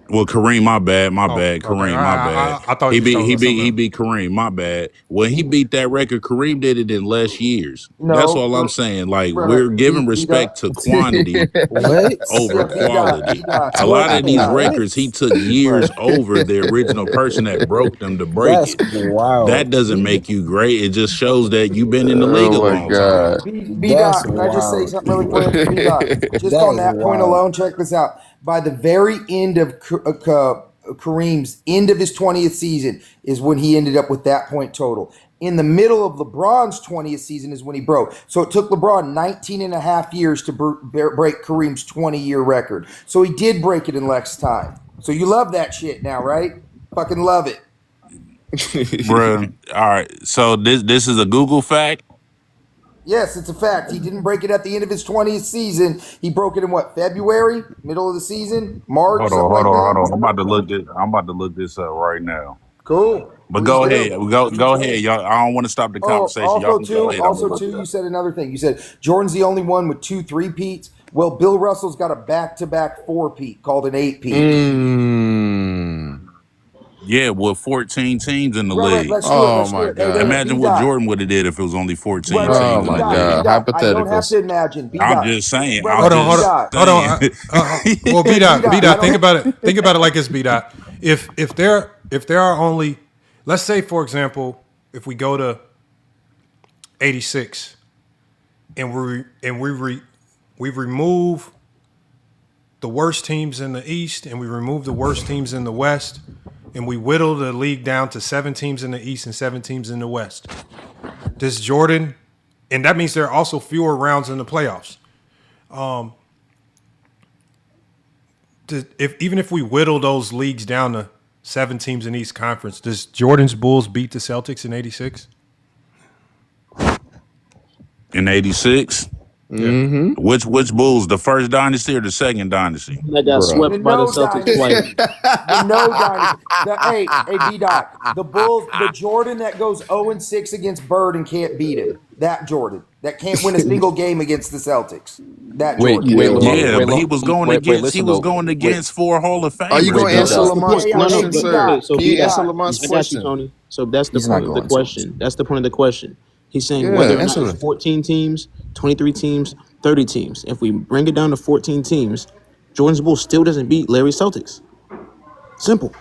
Well, Kareem, my bad, my Oh, bad. okay. Kareem, my bad. I thought He you was beat talking he about beat something he else. beat Kareem, my bad. When he beat that record, Kareem did it in less years. That's No, all I'm saying. Like right. we're giving B dot. respect to quantity What? over Yeah, B dot. B quality. dot. A Look, lot of B these dot. records he took Right. years over the original person that broke them to break That's it. wild. That doesn't B make you great. It just shows that you've been in the league a Oh my long time. god. B That's dot. Can I just say wild. something really quick? B dot. Just That on is that point wild. alone, check this out. By the very end of Kareem's end of his 20th season is when he ended up with that point total. In the middle of LeBron's 20th season is when he broke. So it took LeBron 19 and a half years to break Kareem's 20-year record. So he did break it in less time. So you love that shit now, right? Fucking love it. Bruh. All right. So this is a Google fact. Yes, it's a fact. He didn't break it at the end of his 20th season. He broke it in what, February? Middle of the season? March? Hold on, Something hold like on, hold that? on. I'm about to look this up right now. Cool. But Please go do. ahead. Go ahead. Y'all, I don't want to stop the Oh, conversation. Y'all can go ahead. I'm gonna look it you up. said another thing. You said Jordan's the only one with 2 3-peats. Well, Bill Russell's got a back-to-back 4-peat called an 8-peat. Mm. Yeah, with 14 teams in the Right. league. Let's do it. Oh Let's do my it. Hey, wait, god. Imagine what B-Dot. Jordan would have did if it was only 14 Oh teams in my the god. league. B-Dot. I don't have Hypotheticals. to imagine. I'm B-Dot. just saying. Right, I'm Hold on, just B-Dot. hold saying. on. Well, B dot, B-Dot, I don't think about it like this, B dot. If there are only, let's say for example, if we go to 86 and we remove the worst teams in the East and we remove the worst teams in the West and we whittle the league down to 7 teams in the East and 7 teams in the West. Does Jordan, and that means there are also fewer rounds in the playoffs. Even if we whittle those leagues down to 7 teams in each conference, does Jordan's Bulls beat the Celtics in '86? In 86, Yeah. Mm-hmm. which Bulls, the first dynasty or the second dynasty? That got Bruh. The swept by the no Celtics twice. dynasty. The no dynasty. Hey, B Dot. The Bulls, the Jordan that goes 0-6 against Bird and can't beat him. That Jordan. That can't win a single game against the Celtics. That Wait, Jordan. wait, Yo. Lamar. Yeah, Wait, but he was going wait. against Listen though. Wait, 4 Hall of Are you Famers, gonna wait, answer though. Bill. Lamont's No, Hey, question, but sir? so Can you B answer dot. Lamont's I got you, question? Tony. So that's the He's not point of the going to. question. That's the point of the question. He's saying Yeah, whether or not answer it's it. 14 teams, 23 teams, 30 teams. If we bring it down to 14 teams, Jordan's Bulls still doesn't beat Larry Celtics. Simple.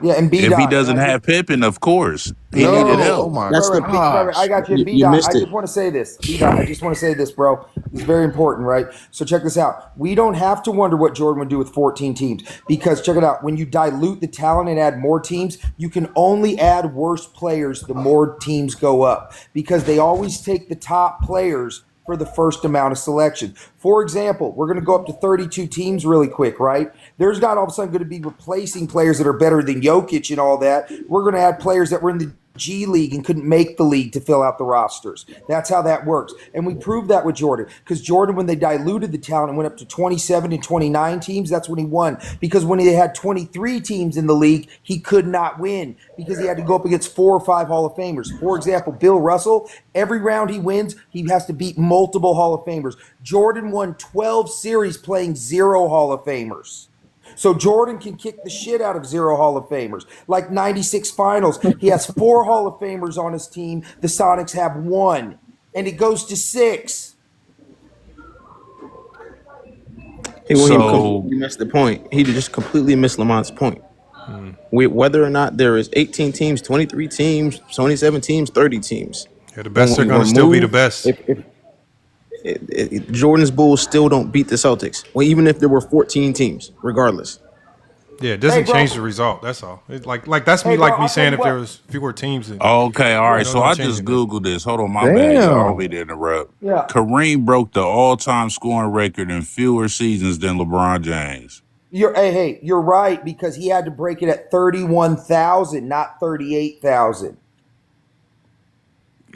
Yeah, and B If he Dot. doesn't have Pippen, of course, he No, needed No. Oh help. my that's the Right. I gosh. got you. And B you Dot, I missed it. just want to say this. B Dot, I just want to say this, bro. It's very important, right? So check this out. We don't have to wonder what Jordan would do with 14 teams because check it out. When you dilute the talent and add more teams, you can only add worse players the more teams go up because they always take the top players for the first amount of selection. For example, we're going to go up to 32 teams really quick, right? There's not all of a sudden going to be replacing players that are better than Jokic and all that. We're going to add players that were in the G League and couldn't make the league to fill out the rosters. That's how that works. And we proved that with Jordan because Jordan, when they diluted the talent and went up to 27 and 29 teams, that's when he won. Because when they had 23 teams in the league, he could not win because he had to go up against 4 or 5 Hall of Famers. For example, Bill Russell, every round he wins, he has to beat multiple Hall of Famers. Jordan won 12 series playing 0 Hall of Famers. So Jordan can kick the shit out of 0 Hall of Famers. Like 96 finals, he has 4 Hall of Famers on his team. The Sonics have 1. And it goes to 6. So He missed the point. He just completely missed Lamont's point. Whether or not there is 18 teams, 23 teams, 27 teams, 30 teams. Yeah, the best When are we going to still be the remove- best. Jordan's Bulls still don't beat the Celtics. Well, even if there were 14 teams, regardless. Yeah, it doesn't Hey, bro. change the result. That's all. Like that's me Hey, bro, like me I'll saying tell if you there what. was fewer teams. And okay, all right. Don't- So don't I change just anything. Googled this. Hold on, my bad. Y'all. I Damn. don't mean to interrupt. Yeah. Kareem broke the all-time scoring record in fewer seasons than LeBron James. You're right because he had to break it at 31,000, not 38,000.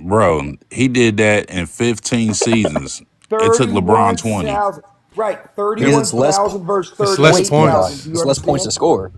Bro, he did that in 15 seasons. It took LeBron 20. 31,000. Right, Because it's less 31,000 versus it's less 38,000. points. Do you It's less points to understand? score.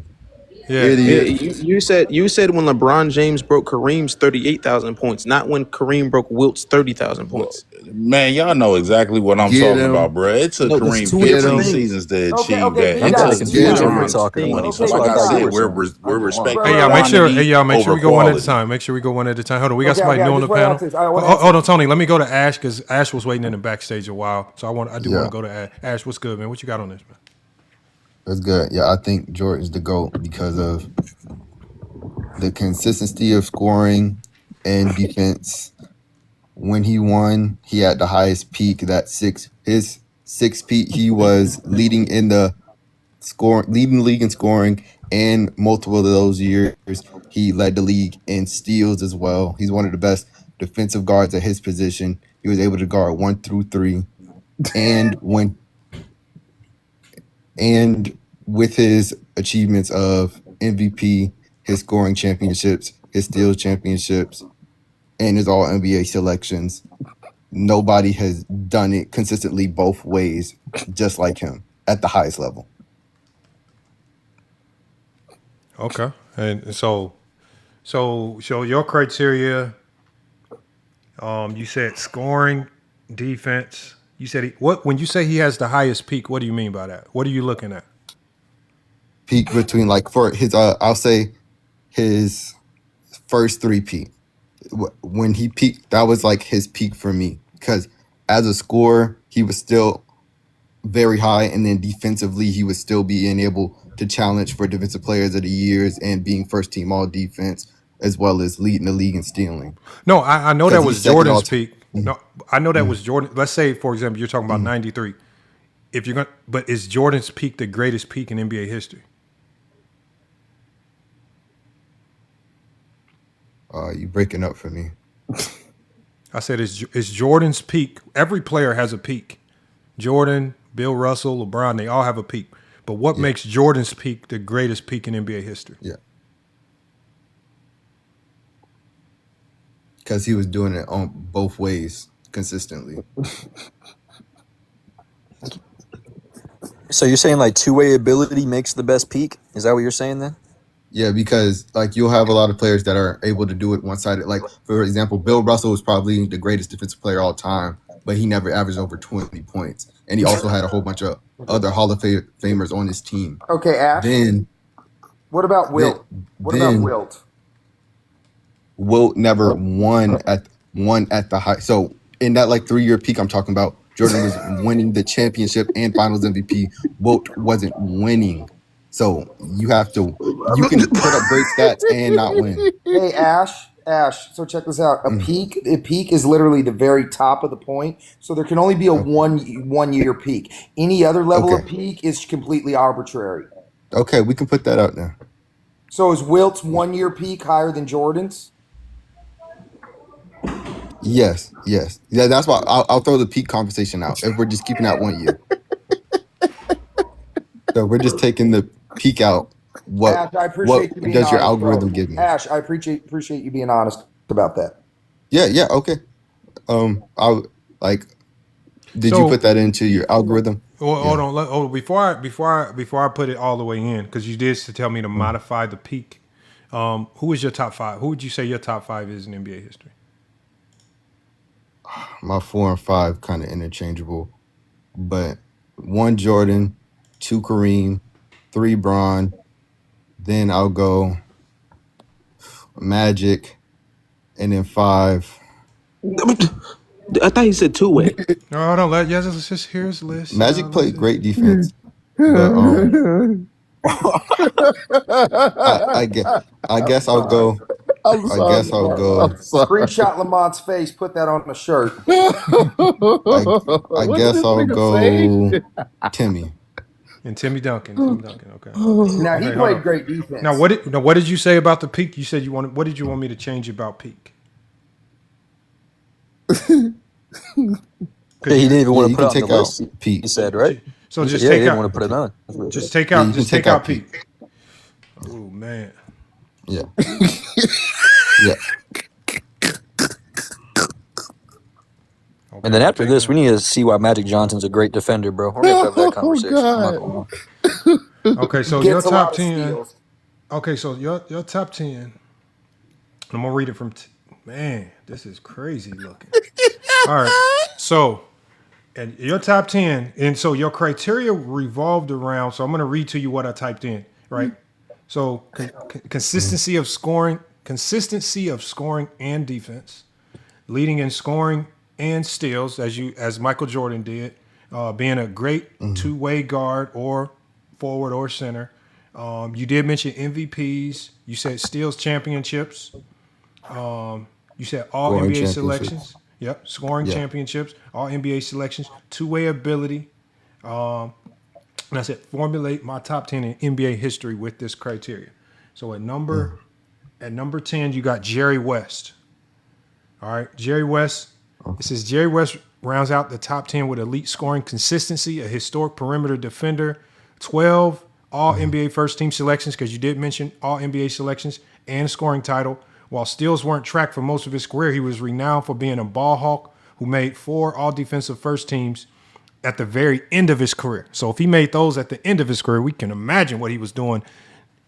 Yeah, Idiot. You said when LeBron James broke Kareem's 38,000 points, not when Kareem broke Wilt's 30,000 points. Man, y'all know exactly what I'm Get talking him. about, bro. It took No, this is Kareem two Get different 15 him. things. seasons to Okay, achieve okay, that. B I'm It kind dot, of took B confused Get on what dot, we're him. different talking about. things. That's okay, Like why I B I thought you said, were dot. we're saying we're, that. I we're ain't gonna lie. respecting Hey, Bro, y'all, make sure. Hey, quantity y'all, make sure over we go one at a quality. time. Make sure we go one at a time. Hold on, we got Okay, somebody okay, I new on just the want to panel. ask this. I want to Hold, ask hold this. on, Tony. Let me go to Ash because Ash was waiting in the backstage a while. So I do want Yeah, to go to Ash. Ash, what's good, man? What you got on this, man? that's good. Yeah, I think Jordan's the GOAT because of the consistency of scoring and defense. When he won, he had the highest peak. His six peak. He was leading the league in scoring, and multiple of those years he led the league in steals as well. He's one of the best defensive guards at his position. He was able to guard 1 through 3, and when and with his achievements of MVP, his scoring championships, his steals championships, and his All NBA selections, nobody has done it consistently both ways, just like him at the highest level. Okay, and so your criteria. You said scoring, defense. You said what? When you say he has the highest peak, what do you mean by that? What are you looking at? Peak between like for his, I'll say his first 3 peak. When he peaked, that was like his peak for me because as a scorer, he was still very high, and then defensively, he was still being able to challenge for defensive players of the years and being first team all defense as well as leading the league in stealing No, I know because that he's was second Jordan's all time. peak. No, I know that was Jordan. Let's say, for example, you're talking about '93. If you're going, but is Jordan's peak the greatest peak in NBA history? You breaking up for me. I said, is Jordan's peak? Every player has a peak. Jordan, Bill Russell, LeBron, they all have a peak. But what Yeah, makes Jordan's peak the greatest peak in NBA history? yeah, because he was doing it on both ways consistently. So you're saying like two-way ability makes the best peak? Is that what you're saying then? Yeah, because like you'll have a lot of players that are able to do it one sided. Like for example, Bill Russell was probably the greatest defensive player all time, but he never averaged over 20 points, and he also had a whole bunch of other Hall of Famers on his team. Okay, Ash. Then, What about then, Wilt? What about then Wilt? Wilt never won at the high. So in that like 3 year peak I'm talking about, Jordan was winning the championship and Finals MVP. Wilt wasn't winning. So you can put up great stats and not win. Hey, Ash. So check this out. Mm, A peak is literally the very top of the point. So there can only be a o- 1 year peak. Any other level Okay. of peak is completely arbitrary. Okay, we can put that out there. So is Wilt's 1 year peak higher than Jordan's? Yes, yes. Yeah, that's why I'll throw the peak conversation out if we're just keeping that 1 year. So we're just taking the peak out. What Ash, I what appreciate you being does your honest, bro. algorithm give me? Ash, I appreciate you being honest about that. Yeah, okay. I like. Did you put So, that into your algorithm? well, hold Yeah. on. Before I put it all the way in, because you did tell me to Mm. modify the peak. Who is your top five? Who would you say your top five is in NBA history? My 4 and 5 kind of interchangeable, but 1 Jordan, 2 Kareem, 3 Bron. Then I'll go Magic, and then 5. I thought he said two-way. No, hold on. Let's just hear his list. Magic played Listen. great defense, but I guess I I'm guess I'll sorry. go. I'm I sorry, guess I'll Lamar. go. I'm sorry. Screenshot Lamont's face. Put that on a shirt. I What did guess this I'll nigga say? go Timmy. And Timmy Duncan. Timmy Duncan. Okay. Now he Okay. Hold played on. great defense. Now, what did you say about the peak? You said you wanted. What did you want me to change about peak? Yeah, he didn't even Yeah, want to you put it can on the take out list. He Pete. said, right? So just Yeah, he take didn't want out. to put it on. That's what he Just said. take Yeah, out. you can Just take take out out Pete. Pete. Oh man. Yeah, yeah. Okay, And then I'm after this, taking. we need to see why Magic Johnson's a great defender, bro. We're gonna have to have that Oh conversation. I'm not God. gonna lie. Okay, so your Gets a top lot of 10. steals. Okay, so your top 10. I'm gonna read it from Man, this is crazy looking. All right. So, and your top 10, and so your criteria revolved around, so I'm going to read to you what I typed in, right? So, consistency of scoring and defense, leading in scoring and steals, as Michael Jordan did, being a great two-way guard or forward or center. You did mention MVPs. You said steals championships. You said all Scoring NBA championships. selections. Yep, scoring Yeah. championships, all NBA selections, two-way ability. And I said formulate my top 10 in NBA history with this criteria. So at number 10, you got Jerry West. All right, Jerry West. It says Jerry West rounds out the top 10 with elite scoring consistency, a historic perimeter defender, 12 all NBA first team selections, because you did mention all NBA selections, and a scoring title. While steals weren't tracked for most of his career, he was renowned for being a ball hawk who made 4 all defensive first teams at the very end of his career. So if he made those at the end of his career, we can imagine what he was doing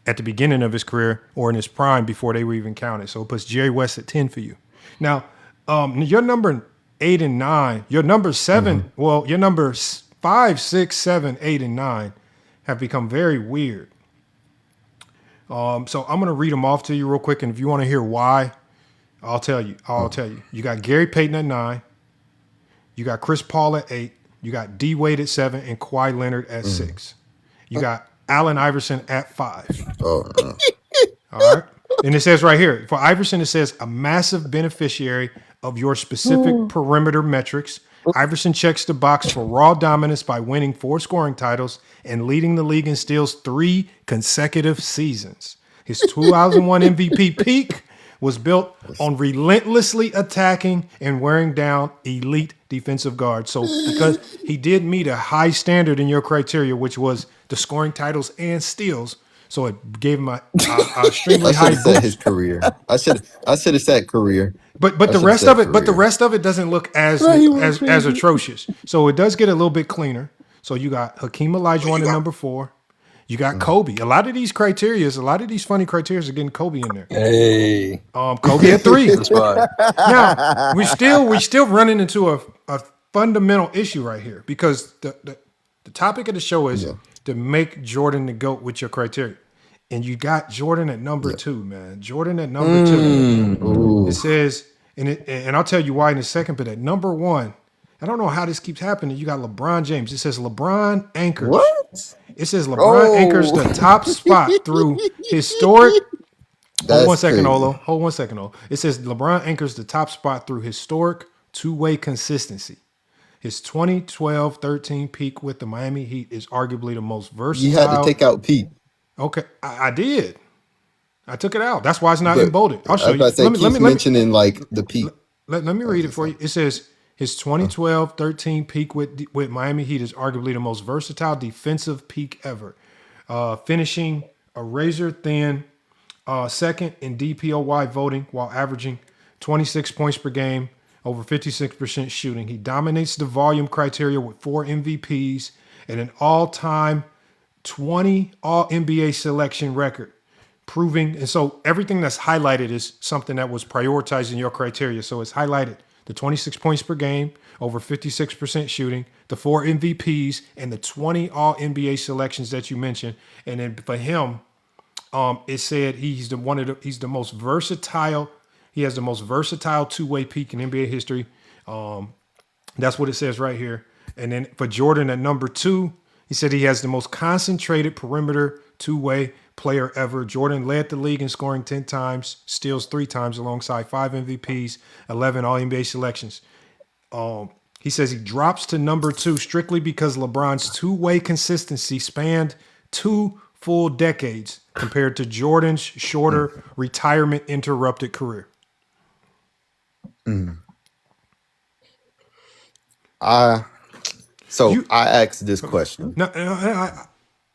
at the beginning of his career or in his prime before they were even counted. So it puts Jerry West at 10 for you. Now, your number 8 and 9, your number 7, well, your numbers 5, 6, 7, 8, and 9 have become very weird. So I'm going to read them off to you real quick, and if you want to hear why, I'll tell you. You got Gary Payton at 9. You got Chris Paul at 8. You got D Wade at 7 and Kawhi Leonard at 6. You got Allen Iverson at 5. Oh, All right. And it says right here, for Iverson, it says a massive beneficiary of your specific perimeter metrics. Iverson checks the box for raw dominance by winning 4 scoring titles and leading the league in steals 3 consecutive seasons. His 2001 MVP peak was built on relentlessly attacking and wearing down elite defensive guards. So because he did meet a high standard in your criteria, which was the scoring titles and steals, so it gave him a extremely I high should have said boost. his career. I should have said career. But I the should've rest said of it, but the career. rest of it doesn't look as atrocious. So it does get a little bit cleaner. So you got Hakeem Olajuwon at number 4. You got Kobe. A lot of these funny criterias are getting Kobe in there. Hey, Kobe at 3. that's why. Now we're still running into a fundamental issue right here, because the topic of the show is to make Jordan the GOAT with your criteria. And you got Jordan at number 2, man. Jordan at number 2. It says, and I'll tell you why in a second, but at number 1, I don't know how this keeps happening. You got LeBron James. It says LeBron anchors. What? It says LeBron anchors the top spot through historic. Hold one second, Olo. It says LeBron anchors the top spot through historic two-way consistency. His 2012-13 peak with the Miami Heat is arguably the most versatile. You had to take out Pete. Okay, I did. I took it out. That's why it's not But emboldened. I'll show I you. was about to say, keeps mentioning like the Pete. Let me read it for you. It says his 2012-13 peak with Miami Heat is arguably the most versatile defensive peak ever, finishing a razor thin second in DPOY voting while averaging 26 points per game, over 56% shooting. He dominates the volume criteria with 4 MVPs and an all-time 20 All-NBA selection record, proving, and so everything that's highlighted is something that was prioritized in your criteria. So it's highlighted the 26 points per game, over 56% shooting, the 4 MVPs, and the 20 All-NBA selections that you mentioned. And then for him, it said he's the most versatile. He has the most versatile two-way peak in NBA history. That's what it says right here. And then for Jordan at number 2, he said he has the most concentrated perimeter two-way player ever. Jordan led the league in scoring 10 times, steals 3 times alongside 5 MVPs, 11 All-NBA selections. He says he drops to number 2 strictly because LeBron's two-way consistency spanned 2 full decades compared to Jordan's shorter retirement interrupted career. I asked this question. No,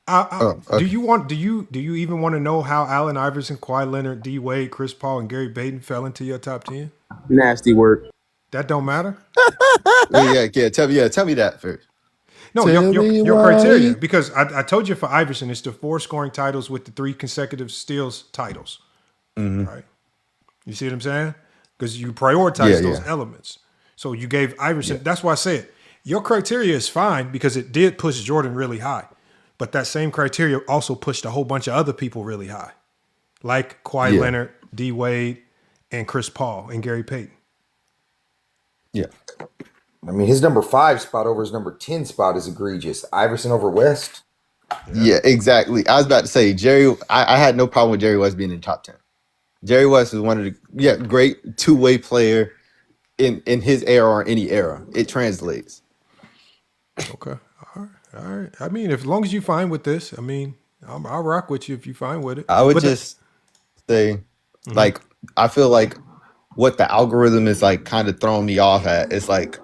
Okay. do you even want to know how Allen Iverson, Kawhi Leonard, D Wade, Chris Paul, and Gary Payton fell into your top 10? Nasty work. That don't matter. Yeah. Tell me that first. No, your criteria, because I told you for Iverson, it's the 4 scoring titles with the 3 consecutive steals titles. Right? You see what I'm saying? because you Yeah, prioritize those yeah, elements. So you gave yeah, Iverson. That's why I said your criteria is fine because it did push Jordan really high, but that same criteria also pushed a whole bunch of other people really high, like Kawhi yeah, Leonard, D Wade, and Chris Paul and Gary Payton. yeah. I mean, his number 5 spot over his number 10 spot is egregious. Iverson over West. Yeah, exactly. I was about to say Jerry. I had no problem with Jerry West being in the top 10. Jerry West is one of the great two-way player in his era or any era. It translates. Okay, all right. I mean, as long as you fine with this, I mean, I'll rock with you if you fine with it. I would But just say, like, I feel like what the algorithm is like kind of throwing me off at is like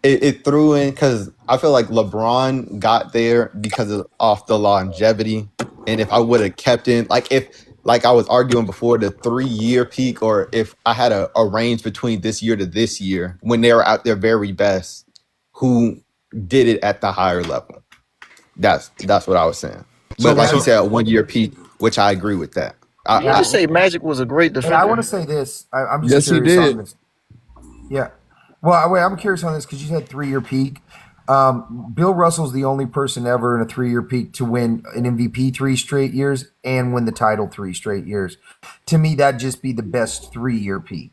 it threw in because I feel like LeBron got there because of off the longevity. And if I would have kept in, like if like I was arguing before the 3-year peak, or if I had a range between this year to this year when they were at their very best, who did it at the higher level? That's what I was saying. so But like you so said, a 1-year peak, which I agree with that. You Yeah. just say Magic was a great Hey, I want to defender. say this. I'm just Yes, he curious on did. this. Yeah. Well, wait, I'm curious on this because you said 3-year peak. Bill Russell's the only person ever in a 3-year peak to win an MVP 3 straight years and win the title 3 straight years. To me, that'd just be the best 3-year peak.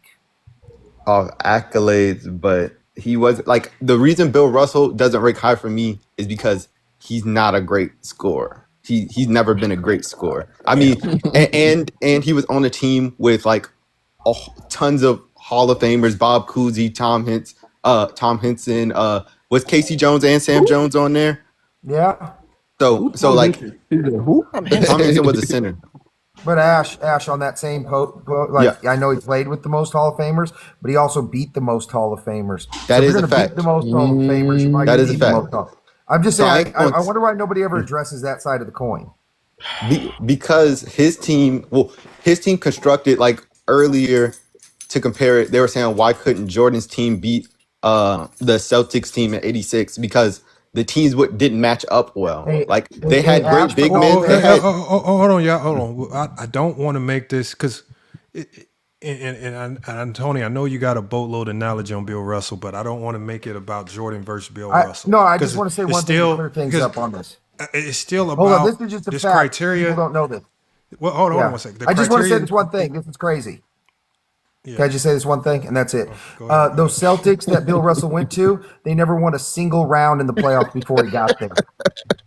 Of accolades, but he wasn't like the reason Bill Russell doesn't rank high for me is because he's not a great scorer. He's never been a great scorer. I mean, and he was on a team with like tons of Hall of Famers, Bob Cousy, Tom Henson, was Casey Jones and Sam Jones on there? Yeah. So like Who? Tom Henson was a center. But Ash on that same like Yeah. I know he played with the most Hall of Famers, but he also beat the most Hall of Famers. So That if is you're a going to beat fact. the most Hall of Famers, you might That is a beat the fact. most Hall. I'm just So I saying, ain't I going wonder why nobody ever addresses that side of the coin. because his team constructed like earlier to compare it, they were saying why couldn't Jordan's team beat the Celtics team at 86 because the teams didn't match up well. Hey, Like hey, they hey, had great Ash, big for men. all They this, had hold on, y'all. Hold on. I don't want to make this because, and Tony, I know you got a boatload of knowledge on Bill Russell, but I don't want to make it about Jordan versus Bill Russell. no, I 'Cause just want to say it's one thing to still clear things because up on this. it's still Hold on, about this is just a this fact. People criteria. don't know this. Well, hold on Yeah. one second. The I just want to say criteria. this one thing. This is crazy. Yeah. Can I just say this one thing, and that's it? Go ahead. Those Celtics that Bill Russell went to, they never won a single round in the playoffs before he got there.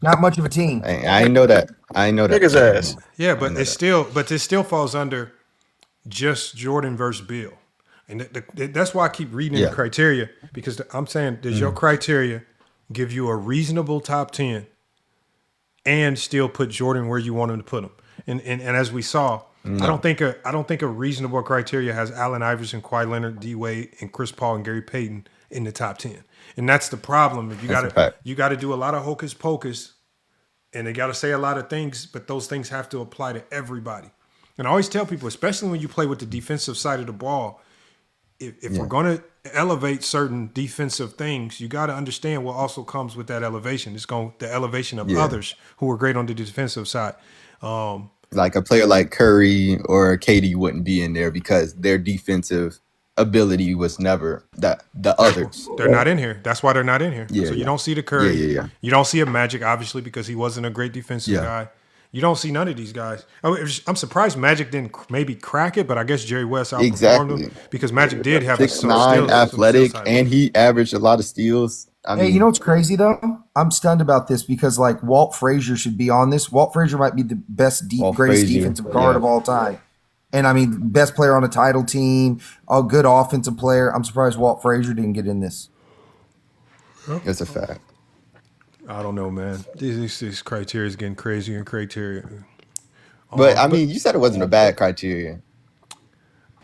Not much of a team. I ain't know that. I ain't know Kick his that. ass. Yeah, but it still falls under just Jordan versus Bill, and that's why I keep reading Yeah. the criteria because I'm saying, does your criteria give you a reasonable top 10 and still put Jordan where you want him to put him? And as we saw, I don't think a reasonable criteria has Allen Iverson, Kawhi Leonard, D Wade, and Chris Paul and Gary Payton in the top 10. And that's the problem. If That's a fact. you got to do a lot of hocus pocus, and they got to say a lot of things, but those things have to apply to everybody. And I always tell people, especially when you play with the defensive side of the ball, if we're going to elevate certain defensive things, you got to understand what also comes with that elevation. It's the elevation of others who are great on the defensive side. Like a player like Curry or KD wouldn't be in there because their defensive ability was never the others. They're not in here. That's why they're not in here. Yeah, so you yeah. don't see the Curry. Yeah. You don't see a Magic, obviously, because he wasn't a great defensive guy. You don't see none of these guys. I'm surprised Magic didn't maybe crack it, but I guess Jerry West outperformed him because Magic did have 6'9", athletic, and he averaged a lot of steals. I mean, Hey, you know what's crazy though? I'm stunned about this because like Walt Frazier should be on this. Walt Frazier might be the best, greatest Frazier, defensive guard of all time, and I mean best player on a title team, a good offensive player. I'm surprised Walt Frazier didn't get in this. it's a fact. I don't know, man. These criteria is getting crazier and criteria. But I mean, you said it wasn't a bad criteria.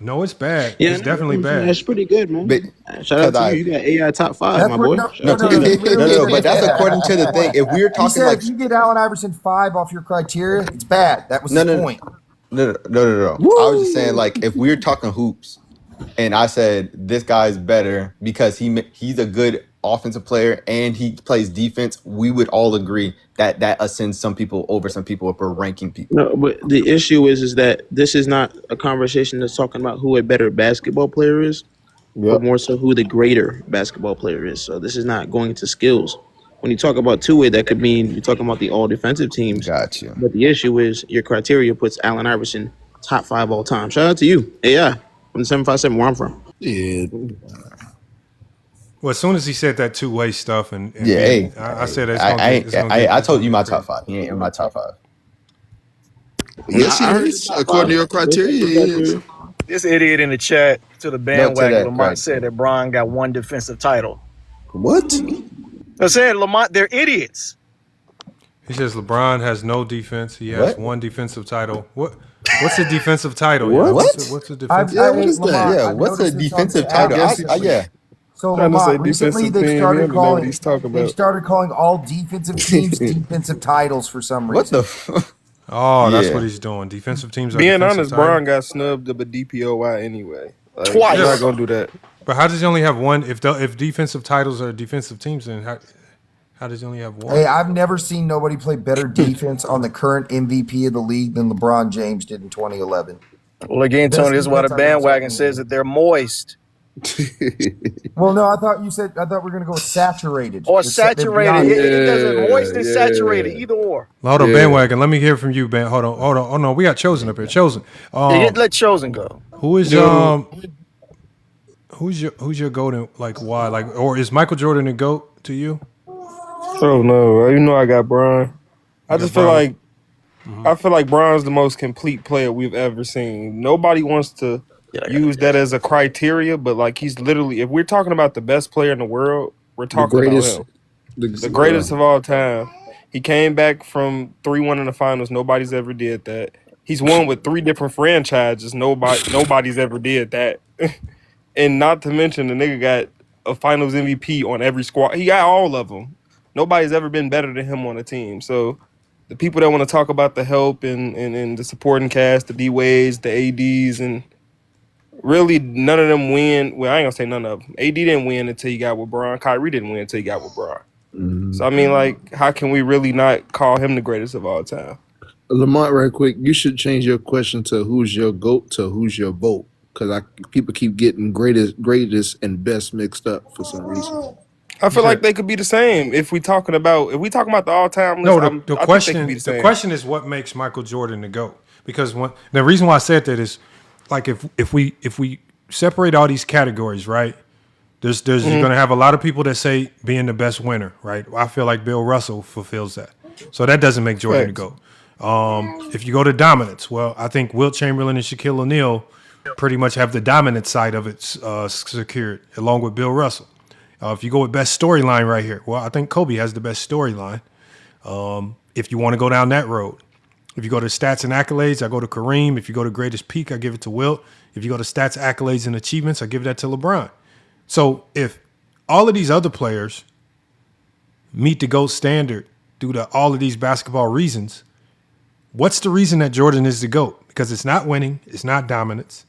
No, it's bad. Yeah, It's definitely bad. That's pretty good, man. But Shout out to you. You got AI top 5, That's my what- boy. no, Shout out to no, you. no, but that's according to the thing. If we're He talking said like if you get Allen Iverson 5 off your criteria, it's bad. That was his point. No. I was just saying, like, if we're talking hoops, and I said this guy's better because he's a good offensive player and he plays defense, we would all agree that that ascends some people over some people if we're ranking people. No, but the issue is that this is not a conversation that's talking about who a better basketball player is, but more so who the greater basketball player is. So this is not going to skills. When you talk about two-way, that could mean you're talking about the all defensive teams. Got you. But the issue is your criteria puts Allen Iverson top 5 all time. Shout out to you, AI, from the 757 where I'm from. Yeah. Well, as soon as he said that two-way stuff, and Yeah, hey, I said it's I told you my top 5. He ain't in my top 5. Yes, he I heard is. the top According to five. your criteria, he is. This idiot in the chat to the No, to bandwagon, that, Lamont right. said that Bron got 1 defensive title. What? I said, Lamont, they're idiots. He says LeBron has no defense. He has What? 1 defensive title. What's a defensive title? What? Yeah, What? what's a I've, defensive? Yeah, I, what is that? Lamont, Yeah, I've what's a noticed this on defensive the app. title? Yeah. So Trying to say Lamont, recently defensive they've team. started You don't know what calling he's talking they've about. started calling all defensive teams defensive titles for some What reason. the? Oh, that's Yeah. what he's doing. Defensive teams are Being defensive honest, title. Bron got snubbed of a DPOY anyway. Like, Twice. You're not gonna do that. But how does he only have 1? If defensive titles are defensive teams, then how does he only have 1? Hey, I've never seen nobody play better defense on the current MVP of the league than LeBron James did in 2011. Well, again, Best Tony, this is why the defense I've ever bandwagon seen. says that they're moist Well, no, I thought we were going to go with saturated. or It's they're saturated. beyond- It doesn't moist and Yeah. saturated, either or. Hold on, Yeah. bandwagon. Let me hear from you, Ben. Hold on. Oh no, we got Chosen up here. Chosen. Let Chosen go. Who is who's your GOAT and like why? Like, or is Michael Jordan a GOAT to you? Oh no, you know I got Bron. I just feel Bron. like I feel like Bron's the most complete player we've ever seen. Nobody wants to use that as a criteria, but like he's literally, if we're talking about the best player in the world, we're talking greatest- about him. The greatest of all time. He came back from 3-1 in the finals. Nobody's ever did that. He's won with 3 different franchises. Nobody's ever did that. And not to mention, the nigga got a Finals MVP on every squad. He got all of them. Nobody's ever been better than him on a team. So the people that want to talk about the help and the supporting cast, the D-Wades, the ADs, and really none of them win. Well, I ain't gonna say none of them. AD didn't win until he got with Bron. Kyrie didn't win until he got with Bron. So I mean, like, how can we really not call him the greatest of all time? Lamont, right quick, you should change your question to who's your GOAT to who's your vote. Because people keep getting greatest and best mixed up for some reason. I feel like they could be the same if we talking about the all time list. No, I think they question could be the same. question is what makes Michael Jordan the GOAT? Because the reason why I said that is like if we separate all these categories, right? There's you're gonna have a lot of people that say being the best winner, right? I feel like Bill Russell fulfills that. So that doesn't make Jordan the GOAT. If you go to dominance, well, I think Wilt Chamberlain and Shaquille O'Neal pretty much have the dominant side of it secured, along with Bill Russell. If you go with best storyline right here, well, I think Kobe has the best storyline. If you want to go down that road. If you go to stats and accolades, I go to Kareem. If you go to greatest peak, I give it to Wilt. If you go to stats, accolades, and achievements, I give that to LeBron. So if all of these other players meet the GOAT standard due to all of these basketball reasons, what's the reason that Jordan is the GOAT? Because it's not winning, it's not dominance,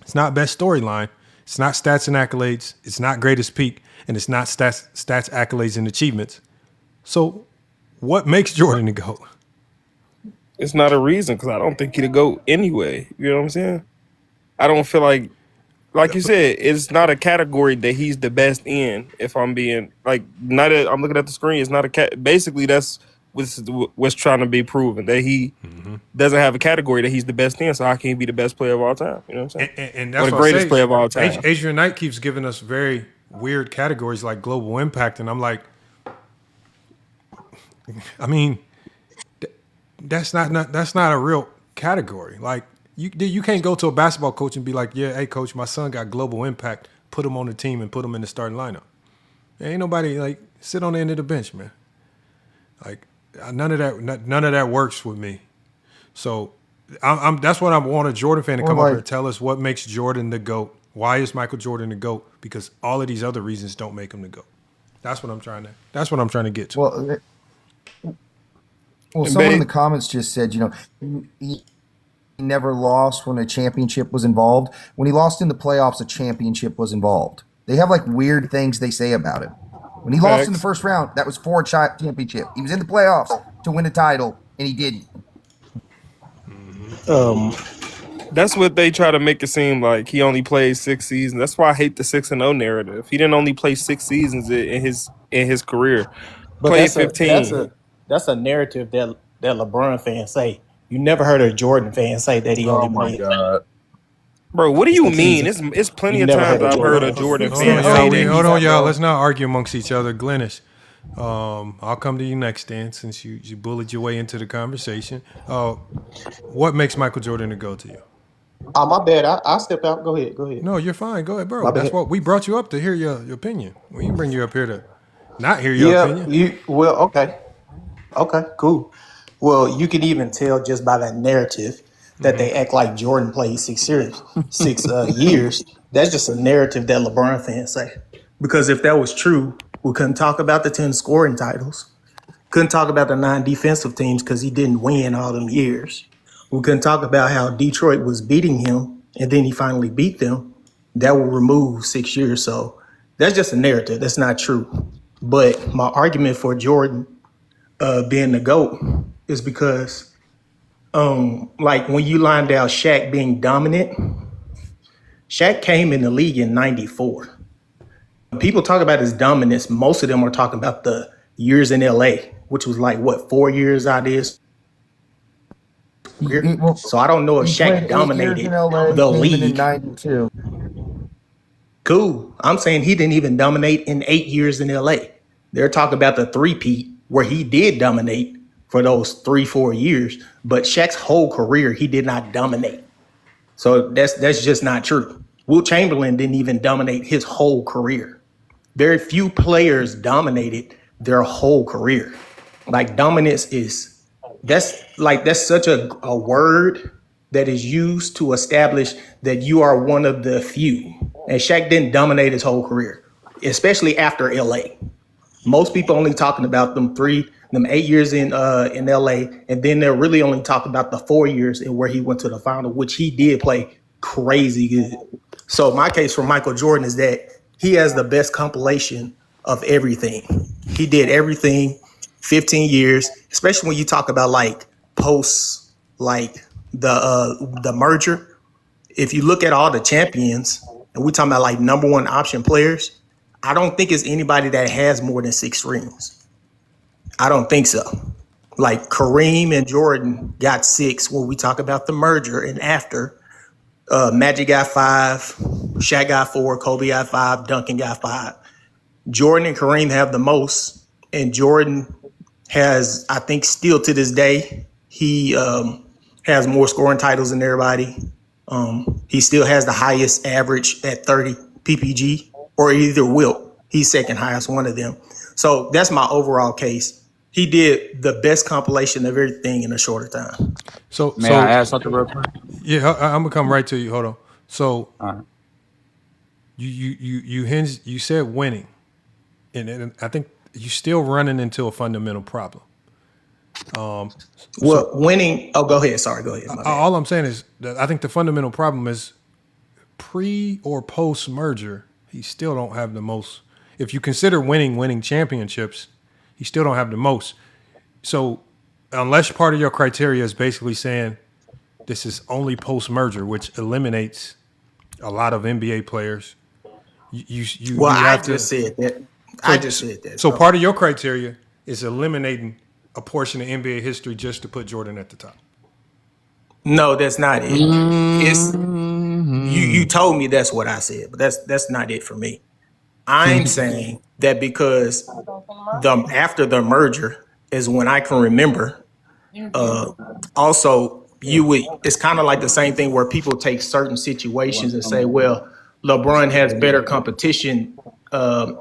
it's not best storyline, it's not stats and accolades, it's not greatest peak, and it's not stats, accolades, and achievements. So what makes Jordan the GOAT? It's not a reason because I don't think he'd go anyway. You know what I'm saying? I don't feel like you said, it's not a category that he's the best in. If I'm being like, I'm looking at the screen. It's not a basically that's what's trying to be proven, that he doesn't have a category that he's the best in. So how can he be the best player of all time? You know what I'm saying? And that's or the what greatest player of all time. Adrian Knight keeps giving us very weird categories like global impact, and I'm like, I mean, that's not a real category. Like you can't go to a basketball coach and be like, yeah, hey coach, my son got global impact. Put him on the team and put him in the starting lineup. Ain't nobody like sit on the end of the bench, man. Like none of that works with me. So that's what I want a Jordan fan to come up here and tell us what makes Jordan the GOAT. Why is Michael Jordan the GOAT? Because all of these other reasons don't make him the GOAT. That's what I'm trying to get to. Well, someone in the comments just said, he never lost when a championship was involved. When he lost in the playoffs, a championship was involved. They have like weird things they say about him. When he lost in the Facts. first round, that was for a championship. He was in the playoffs to win a title, and he didn't. That's what they try to make it seem like. He only played 6 seasons. That's why I hate the 6-0 narrative. He didn't only play 6 seasons in his career. But Played that's 15. a narrative that LeBron fans say. You never heard a Jordan fan say that he only Oh my played. God. Bro, what do you mean? seasons. It's plenty You of never times heard a I've heard a Jordan- Jordan Hold fan on, say y'all. that Hold he's on, y'all. Let's not argue amongst each other. Glennis, I'll come to you next, Dan, since you bullied your way into the conversation. What makes Michael Jordan a GOAT to you? Oh, my bad. I step out. Go ahead. No, you're fine. Go ahead, bro. My That's bad. what we brought you up to hear your opinion. We didn't bring you up here to not hear your Yeah, opinion. okay. Okay, cool. Well, you can even tell just by that narrative that they act like Jordan played 6 years. That's just a narrative that LeBron fans say. Because if that was true, we couldn't talk about the 10 scoring titles. Couldn't talk about the 9 defensive teams because he didn't win all them years. We couldn't talk about how Detroit was beating him and then he finally beat them. That will remove 6 years. So that's just a narrative. That's not true. But my argument for Jordan being the GOAT is because like when you lined out Shaq being dominant, Shaq came in the league in 94. When people talk about his dominance, most of them are talking about the years in LA, which was like what, 4 years out of his career? So I don't know if Shaq dominated the league. 92. Cool. I'm saying he didn't even dominate in 8 years in LA. They're talking about the three-peat where he did dominate for those 3-4 years, but Shaq's whole career he did not dominate. So that's just not true. Wilt Chamberlain didn't even dominate his whole career. Very few players dominated their whole career. Like dominance that's such a word that is used to establish that you are one of the few. And Shaq didn't dominate his whole career, especially after LA. Most people only talking about them 8 years in LA, and then they're really only talking about the 4 years in where he went to the final, which he did play crazy good. So my case for Michael Jordan is that he has the best compilation of everything. He did everything 15 years, especially when you talk about like post like the merger. If you look at all the champions, and we're talking about like number one option players, I don't think it's anybody that has more than 6 rings. I don't think so. Like Kareem and Jordan got 6 when we talk about the merger, and after Magic got 5, Shaq got 4, Kobe got 5, Duncan got 5. Jordan and Kareem have the most, and Jordan has, I think, still to this day, he has more scoring titles than everybody. He still has the highest average at 30 PPG, or either Wilt. He's second highest, one of them. So that's my overall case. He did the best compilation of everything in a shorter time. May I add something real quick? Yeah, I'm gonna come right to you. Hold on. So you said winning, and I think you're still running into a fundamental problem. Winning. Oh, go ahead. Sorry, go ahead. All I'm saying is that I think the fundamental problem is pre or post merger, he still don't have the most. If you consider winning championships, he still don't have the most. So unless part of your criteria is basically saying this is only post merger, which eliminates a lot of NBA players, I just said that. So part of your criteria is eliminating a portion of NBA history just to put Jordan at the top. No, that's not it. It's you told me that's what I said, but that's not it for me. I'm saying that because after the merger is when I can remember. Also, it's kind of like the same thing where people take certain situations and say, well, LeBron has better competition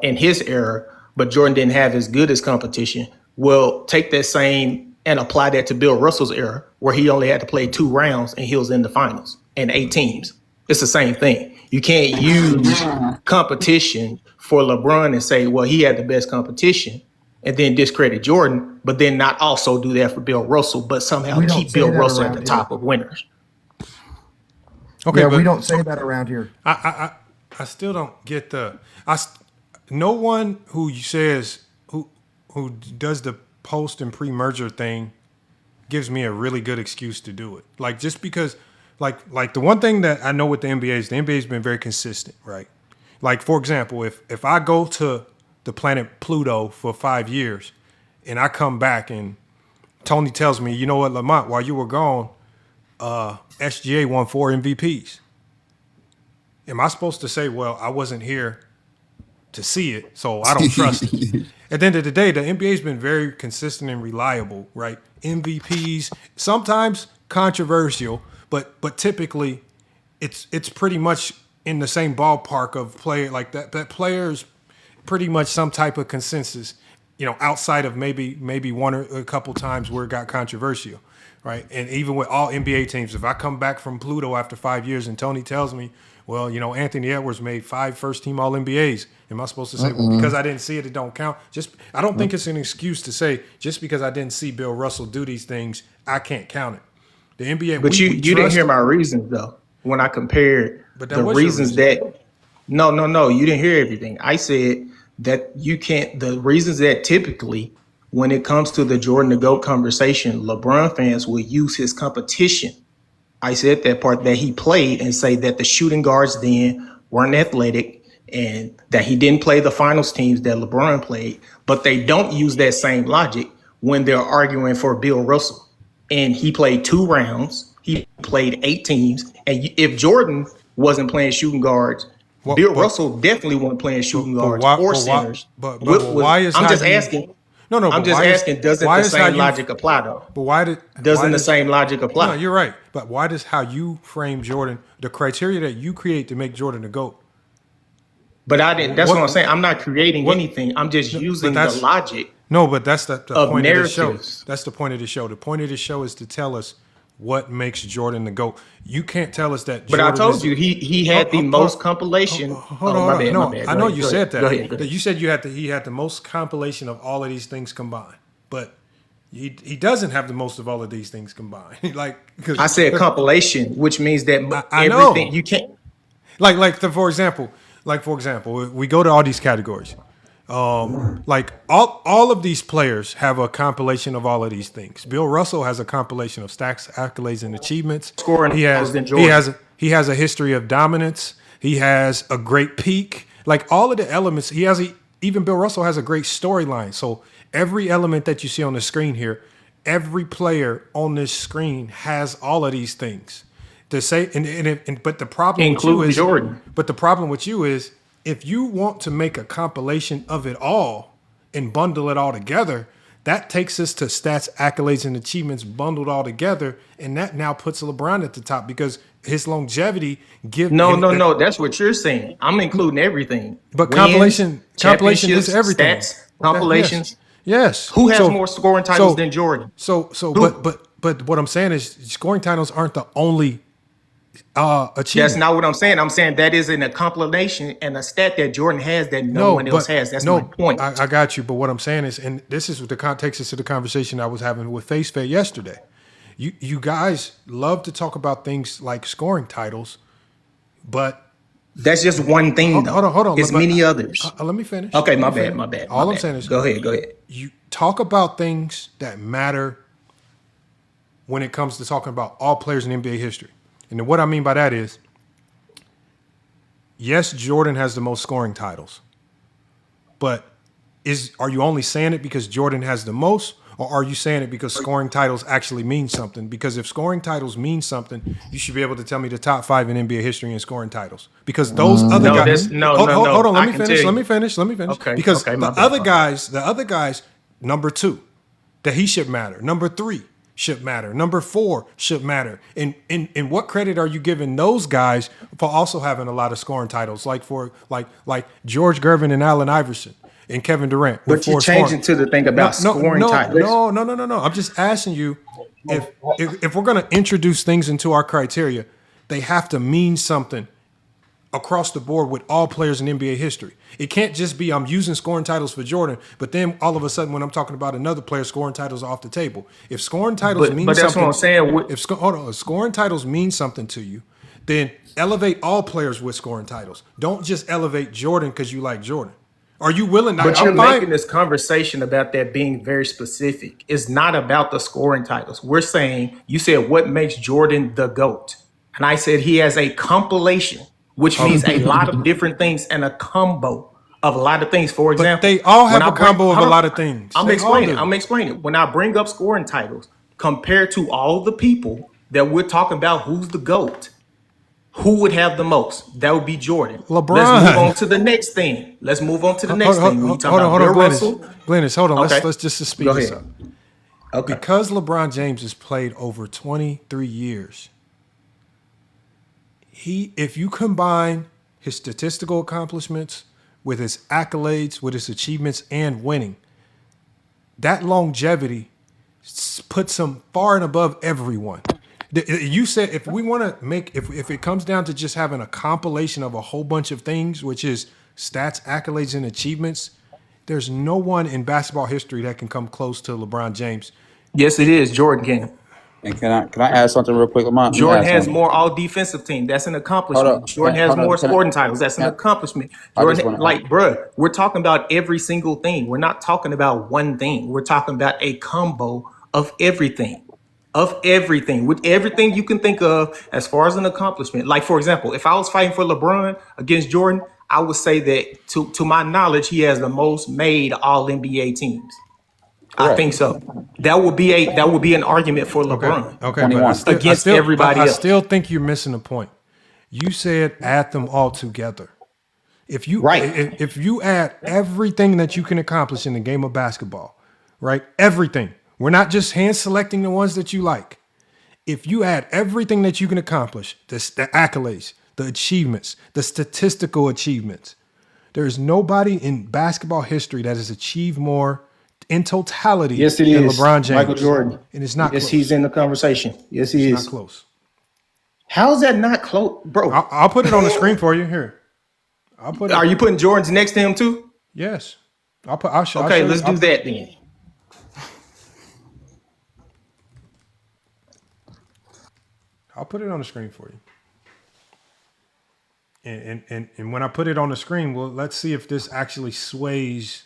in his era, but Jordan didn't have as good as competition. Well, take that same and apply that to Bill Russell's era, where he only had to play 2 rounds and he was in the finals and 8 teams. It's the same thing. You can't use competition for LeBron and say, well, he had the best competition, and then discredit Jordan, but then not also do that for Bill Russell, but somehow keep Bill Russell at the top of winners. Okay, yeah, but we don't say that around here. I still don't get the. no one who says who does the post and pre-merger thing gives me a really good excuse to do it. Like just because, like the one thing that I know with the NBA is the NBA's been very consistent, right? Like for example, if I go to the planet Pluto for 5 years and I come back and Tony tells me, you know what, Lamont, while you were gone, SGA won 4 MVPs. Am I supposed to say, well, I wasn't here to see it, so I don't trust it? At the end of the day, the NBA's been very consistent and reliable, right? MVPs, sometimes controversial, but typically it's pretty much in the same ballpark of player like that. That players pretty much some type of consensus, outside of maybe one or a couple times where it got controversial, right? And even with all NBA teams, if I come back from Pluto after 5 years and Tony tells me, well, Anthony Edwards made 5 first-team All-NBAs, am I supposed to say, well, because I didn't see it, it don't count? I don't think it's an excuse to say just because I didn't see Bill Russell do these things, I can't count it. The NBA, But you didn't hear my reasons though when I compared the reasons that. No, you didn't hear everything. I said that you can't. The reasons that typically, when it comes to the Jordan the GOAT conversation, LeBron fans will use his competition. I said that part that he played and say that the shooting guards then weren't athletic and that he didn't play the finals teams that LeBron played, but they don't use that same logic when they're arguing for Bill Russell. And he played 2 rounds. He played 8 teams. And if Jordan wasn't playing shooting guards, Bill Russell definitely wasn't playing shooting guards or centers. But why is I'm just asking. No. I'm just asking. Doesn't the same logic apply though? But doesn't the same logic apply? No, you're right. But why does how you frame Jordan, the criteria that you create to make Jordan the GOAT? But I didn't. That's what I'm saying. I'm not creating anything. I'm just using the logic. No, but that's the point of the show. narratives. That's the point of the show. The point of the show is to tell us what makes Jordan the GOAT. You can't tell us that. But Jordan I told you he had the most compilation. Hold on. My bad. I know you said that. Go ahead. That you said he had the most compilation of all of these things combined. But he doesn't have the most of all of these things combined. I said compilation, which means that I everything know. you can't. For example, we go to all these categories. Like all of these players have a compilation of all of these things. Bill Russell has a compilation of stats, accolades, and achievements. Scoring He has a history of dominance. He has a great peak. Like all of the elements, even Bill Russell has a great storyline. So every element that you see on the screen here, every player on this screen has all of these things. To say, but the problem with you is Jordan. But the problem with you is if you want to make a compilation of it all and bundle it all together, that takes us to stats, accolades, and achievements bundled all together, and that now puts LeBron at the top because his longevity No. That's what you're saying. I'm including everything. But Wins, compilation is everything. Stats, compilations. Yes. Who has more scoring titles than Jordan? But what I'm saying is scoring titles aren't the only achievement. That's not what I'm saying. I'm saying that is a compilation and a stat that Jordan has that no one else has. That's my point. I got you. But what I'm saying is, and this is what the context is to the conversation I was having with Face Fed yesterday. You guys love to talk about things like scoring titles, but that's just one thing. Hold on. It's many others. Let me finish. Okay, my bad. All I'm saying is, go ahead. You talk about things that matter when it comes to talking about all players in NBA history. And then what I mean by that is, yes, Jordan has the most scoring titles, but are you only saying it because Jordan has the most, or are you saying it because scoring titles actually mean something? Because if scoring titles mean something, you should be able to tell me the top 5 in NBA history in scoring titles. Because those other guys, hold on, let me finish. Okay. Because the other guys, number 2, that he should matter. Number 3. Should matter. Number 4 should matter. And what credit are you giving those guys for also having a lot of scoring titles, like George Gervin and Allen Iverson and Kevin Durant? But you're changing to the thing about scoring titles. No. I'm just asking you if we're going to introduce things into our criteria, they have to mean something across the board with all players in NBA history. It can't just be I'm using scoring titles for Jordan, but then all of a sudden when I'm talking about another player, scoring titles are off the table. If scoring titles mean but that's something, what I'm saying. If scoring titles mean something to you, then elevate all players with scoring titles. Don't just elevate Jordan because you like Jordan. Are you willing? But I'm you're fine. making this conversation about that being very specific. It's not about the scoring titles. We're saying, you said, what makes Jordan the GOAT? And I said he has a compilation, which means a lot of different things and a combo of a lot of things. For But example, they all when have I a bring, combo of a hold lot of on, things. I'm They all explaining. do. I'm explaining. When I bring up scoring titles, compared to all the people that we're talking about, who's the GOAT? Who would have the most? That would be Jordan. Let's move LeBron. on to the next thing. Let's move on to the Hold, next thing. When you hold, talk hold on, about hold on, Bill Glennis. Russell, Glennis, hold on. okay, Let's just to speed go this ahead. up. Okay. Because LeBron James has played over 23 years, if you combine his statistical accomplishments with his accolades, with his achievements and winning, that longevity puts him far and above everyone. You said if we want to make, if it comes down to just having a compilation of a whole bunch of things, which is stats, accolades, and achievements, there's no one in basketball history that can come close to LeBron James. Yes, it is. Jordan can. And can I add something real quick, Lamont? Let me Jordan add has something. more all defensive team. That's an Hold accomplishment. up. Jordan has Hold more up. scoring titles. That's an Can accomplishment. I just Jordan, want to like, bruh, we're talking about every single thing. We're not talking about one thing. We're talking about a combo of everything. Of everything. With everything you can think of as far as an accomplishment. Like, for example, if I was fighting for LeBron against Jordan, I would say that to my knowledge, he has the most made all NBA teams. I correct. think so. That would be an argument for LeBron Okay, but 21. against everybody I else. still think you're missing a point. You said add them all together. If you Right. if you add everything that you can accomplish in the game of basketball, right? Everything. We're not just hand selecting the ones that you like. If you add everything that you can accomplish, the accolades, the achievements, the statistical achievements, there is nobody in basketball history that has achieved more in totality Yes, it than is. LeBron Michael James. Jordan. And it's not Yes, close. he's in the conversation. Yes, he It's is. not close. How is that not close, bro? I'll put it on the screen for you here. I'll put it. Are you putting Jordans next to him too? Yes. I'll show Okay, you. let's do that then. I'll put it on the screen for you. And when I put it on the screen, well, let's see if this actually sways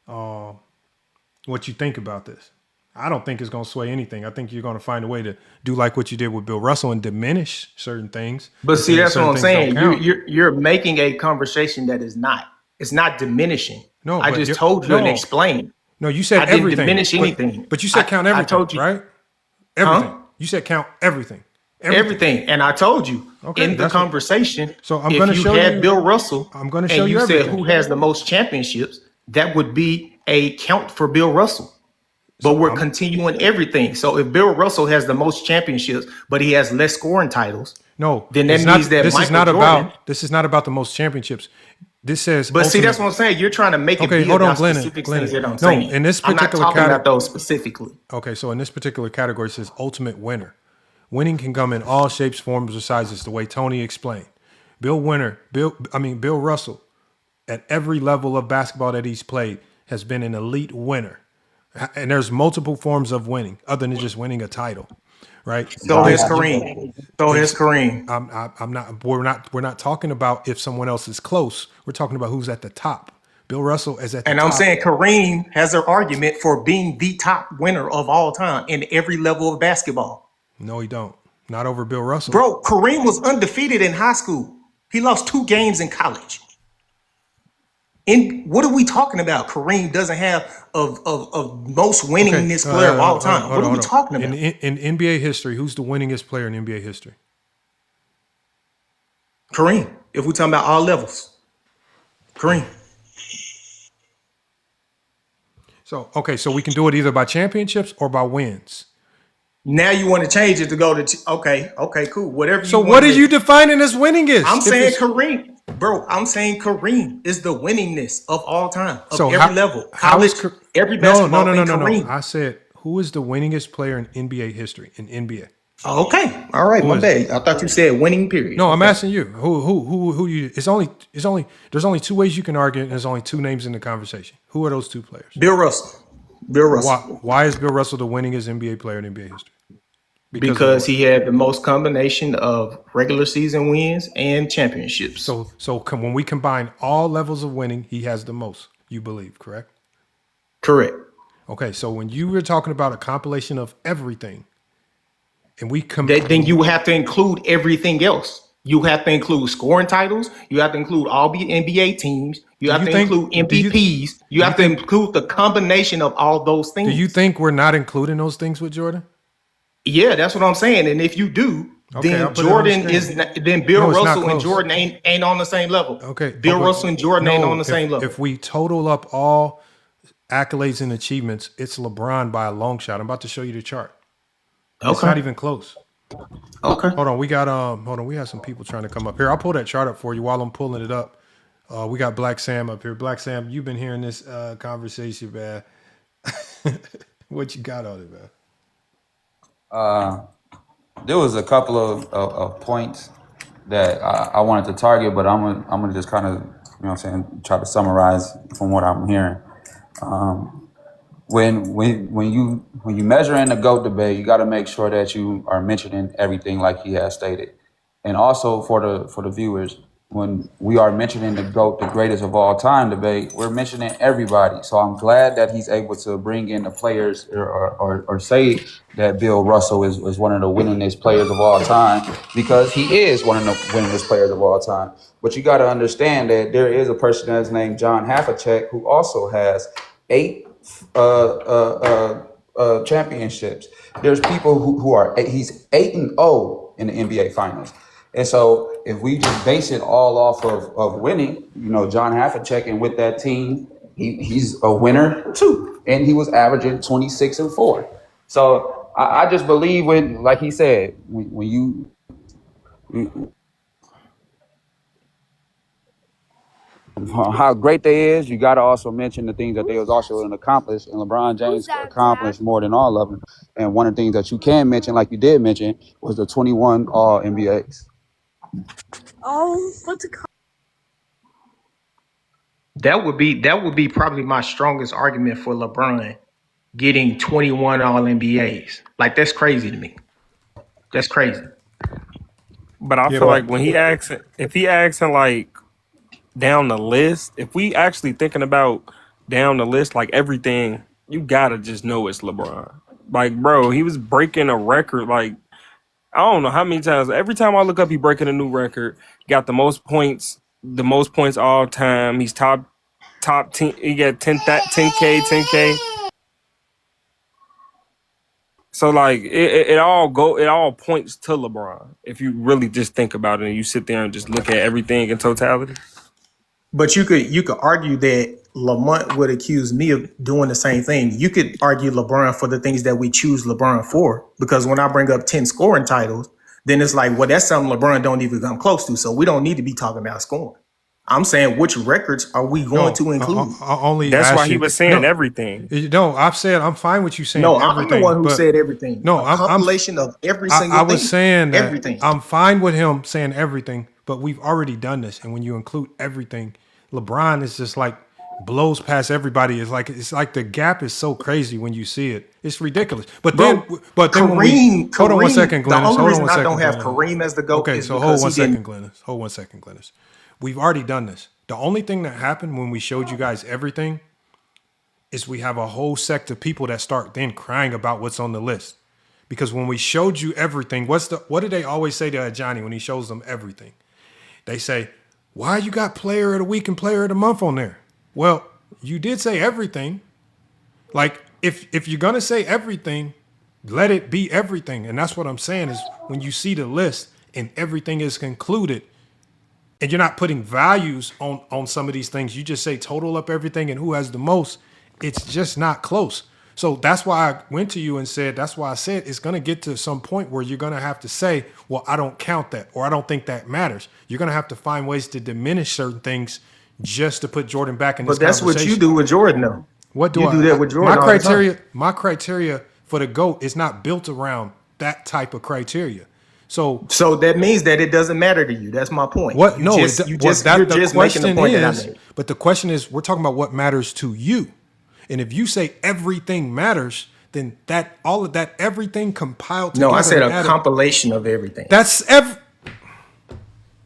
what you think about this. I don't think it's going to sway anything. I think you're going to find a way to do like what you did with Bill Russell and diminish certain things. But see, that's what I'm saying. Count. You're making a conversation that is not. It's not diminishing. No, I just told you and explained. No, you said I didn't everything. diminish anything. But you said count everything, I told you, right? Everything. Huh? You said count everything. Everything. And I told you in the conversation. So I'm going to show you. you. Bill Russell. I'm going to show you and you everything. said who has the most championships. That would be a count for Bill Russell. But we're continuing everything. So if Bill Russell has the most championships, but he has less scoring titles, no, then that means that this Michael is not Jordan, about. This is not about the most championships. This says. But see, that's what I'm saying. You're trying to make it be about specific things that I'm saying. In this I'm particular not talking about those specifically. Okay, so in this particular category, it says ultimate winner. Winning can come in all shapes, forms, or sizes. The way Tony explained. Bill Russell, at every level of basketball that he's played, has been an elite winner. And there's multiple forms of winning other than just winning a title, right? So has Kareem. So has Kareem. I'm not. We're not talking about if someone else is close. We're talking about who's at the top. Bill Russell is at the top. And I'm saying Kareem has an argument for being the top winner of all time in every level of basketball. No, he don't. Not over Bill Russell. Bro, Kareem was undefeated in high school. He lost 2 games in college. What are we talking about? Kareem doesn't have of most winningest player of all time. What are we talking about? In NBA history, who's the winningest player in NBA history? Kareem. If we're talking about all levels, Kareem. So we can do it either by championships or by wins. Now you want to change it to go to okay, cool. Whatever. So what are you defining as winningest? I'm saying Kareem, bro. I'm saying Kareem is the winningest of all time of every level. College, every basketball. No. I said who is the winningest player in NBA history in NBA? Okay, all right, my bad. I thought you said winning period. No, I'm asking you. Who you? There's only 2 ways you can argue, and there's only 2 names in the conversation. Who are those 2 players? Bill Russell. Why is Bill Russell the winningest NBA player in NBA history? Because of because what? he had the most combination of regular season wins and championships. When we combine all levels of winning, he has the most. You believe, correct? Correct. Okay, so when you were talking about a compilation of everything, and Then you have to include everything else. You have to include scoring titles. You have to include all NBA teams. You do have you to think include do you MVPs. You do you have to think include the combination of all those do you things. think we're not including those things with Jordan? Yeah, that's what I'm saying. And if you do, Okay, I'll then put it on the Jordan screen. is not, then Bill No, it's not Russell and close. Jordan ain't on the same level. Okay, Bill Russell and Jordan ain't on no. the same If level. we total up all accolades and achievements, it's LeBron by a long shot. I'm about to show you the chart. It's Okay. not even close. Okay. Hold on, we have some people trying to come up here. I'll pull that chart up for you while I'm pulling it up. We got Black Sam up here. Black Sam, you've been hearing this conversation, man. What you got on it, man? There was a couple of points that I wanted to target, but I'm gonna just kind of, you know what I'm saying, try to summarize from what I'm hearing. When you measure in the GOAT debate, you got to make sure that you are mentioning everything like he has stated, and also for the viewers, when we are mentioning the GOAT, the greatest of all time debate, we're mentioning everybody. So I'm glad that he's able to bring in the players or say that Bill Russell is one of the winningest players of all time, because he is one of the winningest players of all time. But you got to understand that there is a person that's named John Havlicek who also has 8 championships. There's people who are he's 8-0 in the NBA Finals. And so if we just base it all off of winning, John Havlicek and with that team, he's a winner too. And he was averaging 26-4. So I just believe when, like he said, when you how great they is, you got to also mention the things that they was also an accomplished, and LeBron James accomplished more than all of them. And one of the things that you can mention, like you did mention, was the 21 All NBAs. That would be probably my strongest argument for LeBron getting 21 All NBAs. Like, that's crazy to me. That's crazy. But I feel like when if he asking like down the list, if we actually thinking about down the list, like everything, you gotta just know it's LeBron. Like, bro, he was breaking a record. Like, I don't know how many times. Every time I look up, he breaking a new record. Got the most points all time. He's top 10. He got 10K. So like it all points to LeBron if you really just think about it and you sit there and just look at everything in totality. But you could argue that Lamont would accuse me of doing the same thing. You could argue LeBron for the things that we choose LeBron for, because when I bring up 10 scoring titles, then it's like, well, that's something LeBron don't even come close to. So we don't need to be talking about scoring. I'm saying, which records are we going to include? I only That's asked why he you- was saying no, everything. No, I've said I'm fine with you saying No, everything. I'm the one who but- said everything. No, A compilation of every single I thing. was saying that everything. I'm fine with him saying everything, but we've already done this, and when you include everything, LeBron is just like blows past everybody. It's like the gap is so crazy when you see it. It's ridiculous. But then when we hold on one second, Glennis. The only Hold on reason one I second, don't have Glennis. Kareem as the GOAT Okay, is so because hold one he didn't. second, Glennis. Hold 1 second, Glennis. We've already done this. The only thing that happened when we showed you guys everything is we have a whole sect of people that start then crying about what's on the list. Because when we showed you everything, what do they always say to Johnny when he shows them everything? They say, why you got player of the week and player of the month on there? Well, you did say everything. Like, if you're going to say everything, let it be everything. And that's what I'm saying is when you see the list and everything is concluded and you're not putting values on some of these things, you just say total up everything and who has the most, it's just not close. So that's why I went to you and said, that's why I said it's going to get to some point where you're going to have to say, well, I don't count that, or I don't think that matters. You're going to have to find ways to diminish certain things just to put Jordan back in this But that's conversation. what you do with Jordan, though. What do you I do that with Jordan? My criteria for the GOAT is not built around that type of criteria. So that means that it doesn't matter to you. That's my point. What? You No, just, it, you what just, that, you're the just question making the point that I is, made. but the question is, we're talking about what matters to you. And if you say everything matters, then that all of that everything compiled No, I together said and a added. compilation of everything. That's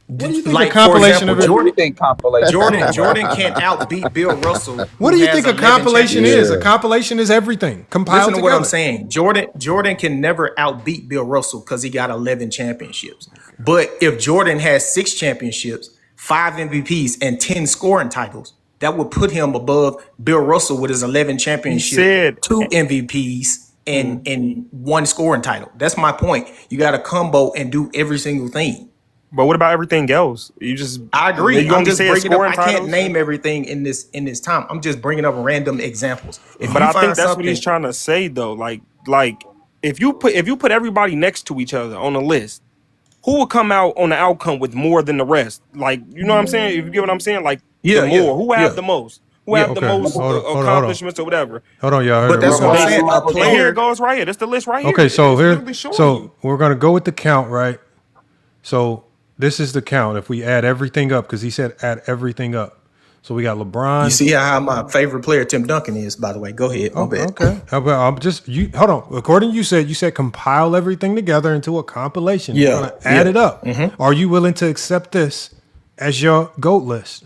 What do you think a Like for compilation example, of it? What do you think compilation Jordan mean, bro? Jordan can't outbeat Bill Russell, What who do you has think a 11 compilation is? A Yeah. championships. compilation is everything Listen compiled to what I'm together. saying. Jordan can never outbeat Bill Russell because he got 11 championships. But if Jordan has 6 championships, 5 MVPs, and 10 scoring titles, that would put him above Bill Russell with his 11 He championships, said, 2 MVPs, and 1 scoring title. That's my point. You got to combo and do every single thing. but what about everything else? I agree. You I'm only just said bringing up. scoring I can't titles. name everything in this time. I'm just bringing up random examples. If But you I think find that's what he's something, trying to say though. Like if you put everybody next to each other on a list, who will come out on the outcome with more than the rest? Like, you know what I'm saying? If you get what I'm saying, like the yeah, yeah, more, who have yeah, the most? Who yeah. have the Okay, most hold on, accomplishments or whatever? hold on, y'all. But We're that's what I'm gonna. LeBron saying. and A Michael And here Jordan. it player, goes right here. That's the list right here. Okay, so It's here, literally showing you. so we're gonna go with the count, right? So this is the count. If we add everything up, because he said add everything up. So we got you LeBron. see how my favorite player Tim Duncan is. By the way, go ahead. My Oh, bad. okay. I'm just you. Hold on. According to you said compile everything together into a compilation. We're Yeah, gonna add yeah. it up. Are you willing to accept this as your GOAT list?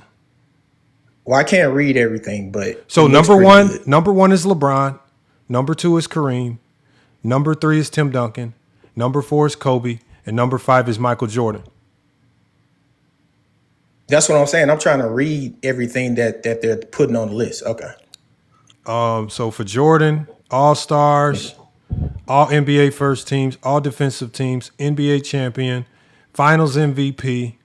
Well, I can't read everything, but it So looks pretty good. number one is LeBron. Number two is Kareem. Number three is Tim Duncan. Number four is Kobe. And number five is Michael Jordan. That's what I'm saying. I'm trying to read everything that they're putting on the list. Okay. So for Jordan, All Stars, All NBA first teams, All defensive teams, NBA champion, Finals MVP,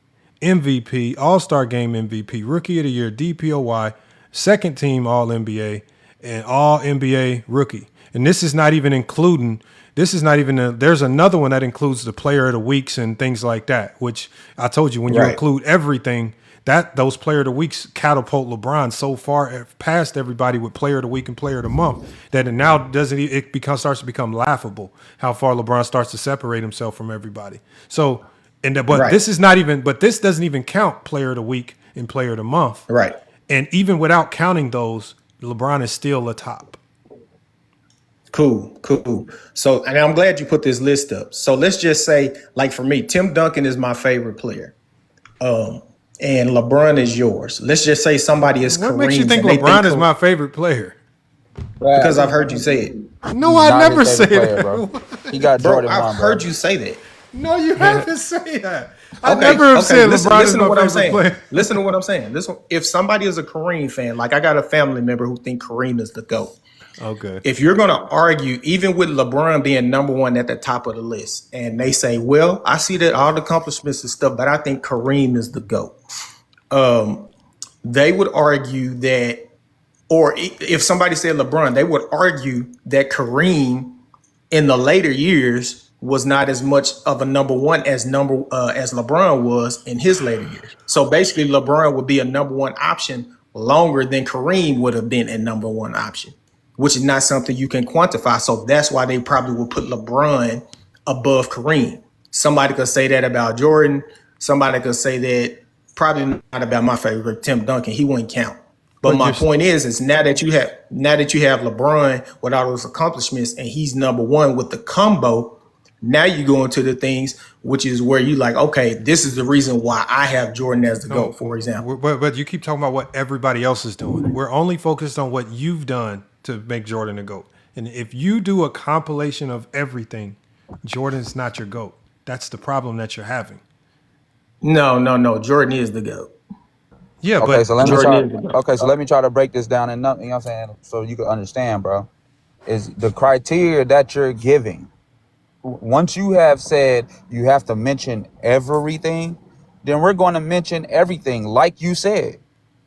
All Star Game MVP, Rookie of the Year, DPOY, second team All NBA, and All NBA rookie. And this is not even including. This is not even. There's another one that includes the Player of the Weeks and things like that. Which I told you when you Right. include everything. That those Player of the Weeks catapult LeBron so far past everybody with Player of the Week and Player of the Month that it now doesn't it becomes starts to become laughable how far LeBron starts to separate himself from everybody. So but Right. this is not even but this doesn't even count Player of the Week and Player of the Month. Right. And even without counting those, LeBron is still atop. Cool. So, and I'm glad you put this list up. So let's just say, like for me, Tim Duncan is my favorite player. And LeBron is yours. Let's just say somebody is What makes you Kareem's think and they think LeBron is my favorite player? because I've heard you say it. No, I Not his never say favorite player, that. bro. He got Bro, Jordan I've 1, heard bro. you say that. No, you haven't said that. I Okay, never have said listen, LeBron is listen to my what I'm favorite saying. player. Listen to what I'm saying. Listen, if somebody is a Kareem fan, like I got a family member who think Kareem is the GOAT. Okay. If you're going to argue, even with LeBron being number one at the top of the list, and they say, well, I see that all the accomplishments and stuff, but I think Kareem is the GOAT. They would argue that, or if somebody said LeBron, they would argue that Kareem in the later years was not as much of a number one as LeBron was in his later years. So basically, LeBron would be a number one option longer than Kareem would have been a number one option, which is not something you can quantify. So that's why they probably would put LeBron above Kareem. Somebody could say that about Jordan. Somebody could say that probably not about my favorite Tim Duncan. He wouldn't count. But But my you're point is now that you have LeBron with all those accomplishments and he's number one with the combo, now you go into the things which is where you like, okay, this is the reason why I have Jordan as the no, GOAT, for example. but you keep talking about what everybody else is doing. We're only focused on what you've done to make Jordan a GOAT. And if you do a compilation of everything, Jordan's not your GOAT. That's the problem that you're having. No. Jordan is the GOAT. Yeah, Okay, but so let me Jordan try. is the GOAT. Okay, so let me try to break this down and you know what I'm saying, so you can understand, bro. Is the criteria that you're giving. Once you have said you have to mention everything, then we're going to mention everything, like you said.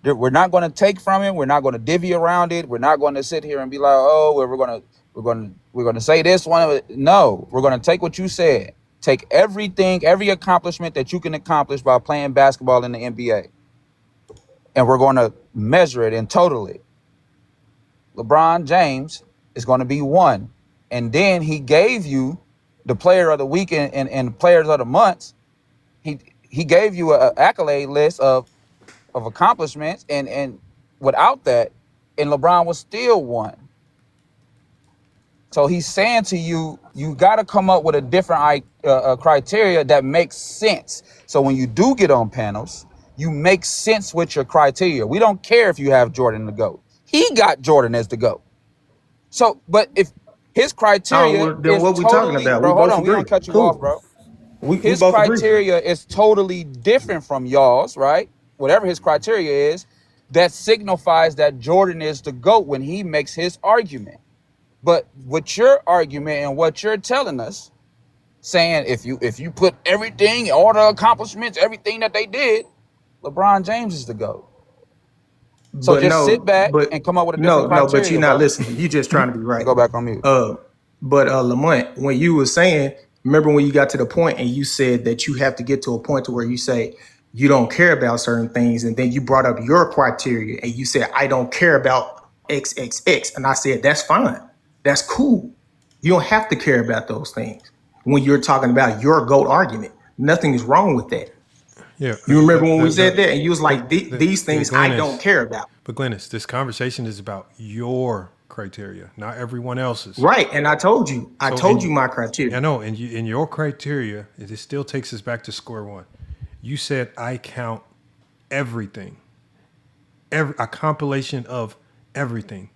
We're not going to take from it. We're not going to divvy around it. We're not going to sit here and be like, oh, well, we're going to say this one. No, we're going to take what you said. Take everything, every accomplishment that you can accomplish by playing basketball in the NBA, and we're going to measure it and total it. LeBron James is going to be one, and then he gave you the player of the week and players of the months. He gave you an accolade list of accomplishments, and without that, and LeBron was still one. So he's saying to you, you got to come up with a different criteria that makes sense. So when you do get on panels, you make sense with your criteria. We don't care if you have Jordan the GOAT. He got Jordan as the GOAT. So, but if his Oh, criteria well, then is what we talking totally, about? We bro, hold both on, we agree. don't cut you off, Cool. bro. We His both agree. criteria is totally different from y'all's, right? Whatever his criteria is, that signifies that Jordan is the GOAT when he makes his argument. But with your argument and what you're telling us, saying if you put everything, all the accomplishments, everything that they did, LeBron James is the GOAT. So But just sit no, back but and come up with a different no, but you're criteria, not bro. listening. You just trying to be And right. go back on mute. But Lamont, when you were saying, remember when you got to the point and you said that you have to get to a point to where you say you don't care about certain things, and then you brought up your criteria and you said I don't care about XXX, and I said that's fine, that's cool. You don't have to care about those things when you're talking about your GOAT argument. Nothing is wrong with that. Yeah. You remember when we said that, and you was like, these things I don't Glennis, care about. but Glennis, this conversation is about your criteria, not everyone else's. Right, and I told you my criteria. I know, and in your criteria, it still takes us back to square one. You said I count everything, a compilation of everything.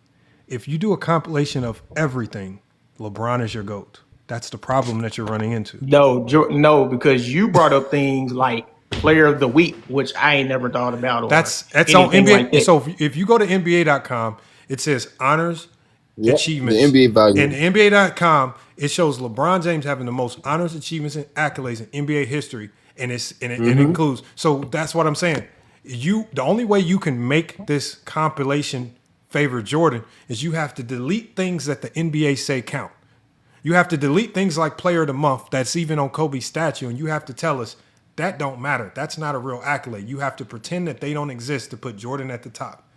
If you do a compilation of everything, LeBron is your GOAT. That's the problem that you're running into. No, because you brought up things like player of the week, which I ain't never thought about, or That's on anything NBA. like that. So if you go to NBA.com, it says honors, Yep, the achievements. NBA value. And NBA.com, it shows LeBron James having the most honors, achievements, and accolades in NBA history. And it includes. So that's what I'm saying. The only way you can make this compilation favor Jordan is you have to delete things that the NBA say count. You have to delete things like player of the month that's even on Kobe's statue, and you have to tell us that don't matter. That's not a real accolade. You have to pretend that they don't exist to put Jordan at the top.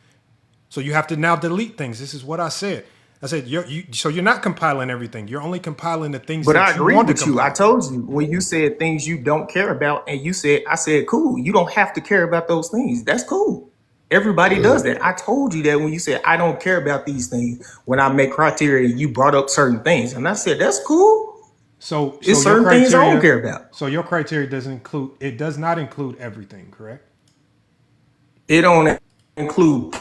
So you have to now delete things. This is what I said. I said, so you're not compiling everything. You're only compiling the things But I that you agree want to with you. I compile. told you when you said things you don't care about, and I said, cool. You don't have to care about those things. That's cool. Everybody does that. I told you that when you said I don't care about these things when I make criteria. You brought up certain things, and I said that's cool. So It's your certain things I don't care criteria, about. so your criteria does not include everything, correct? It don't include.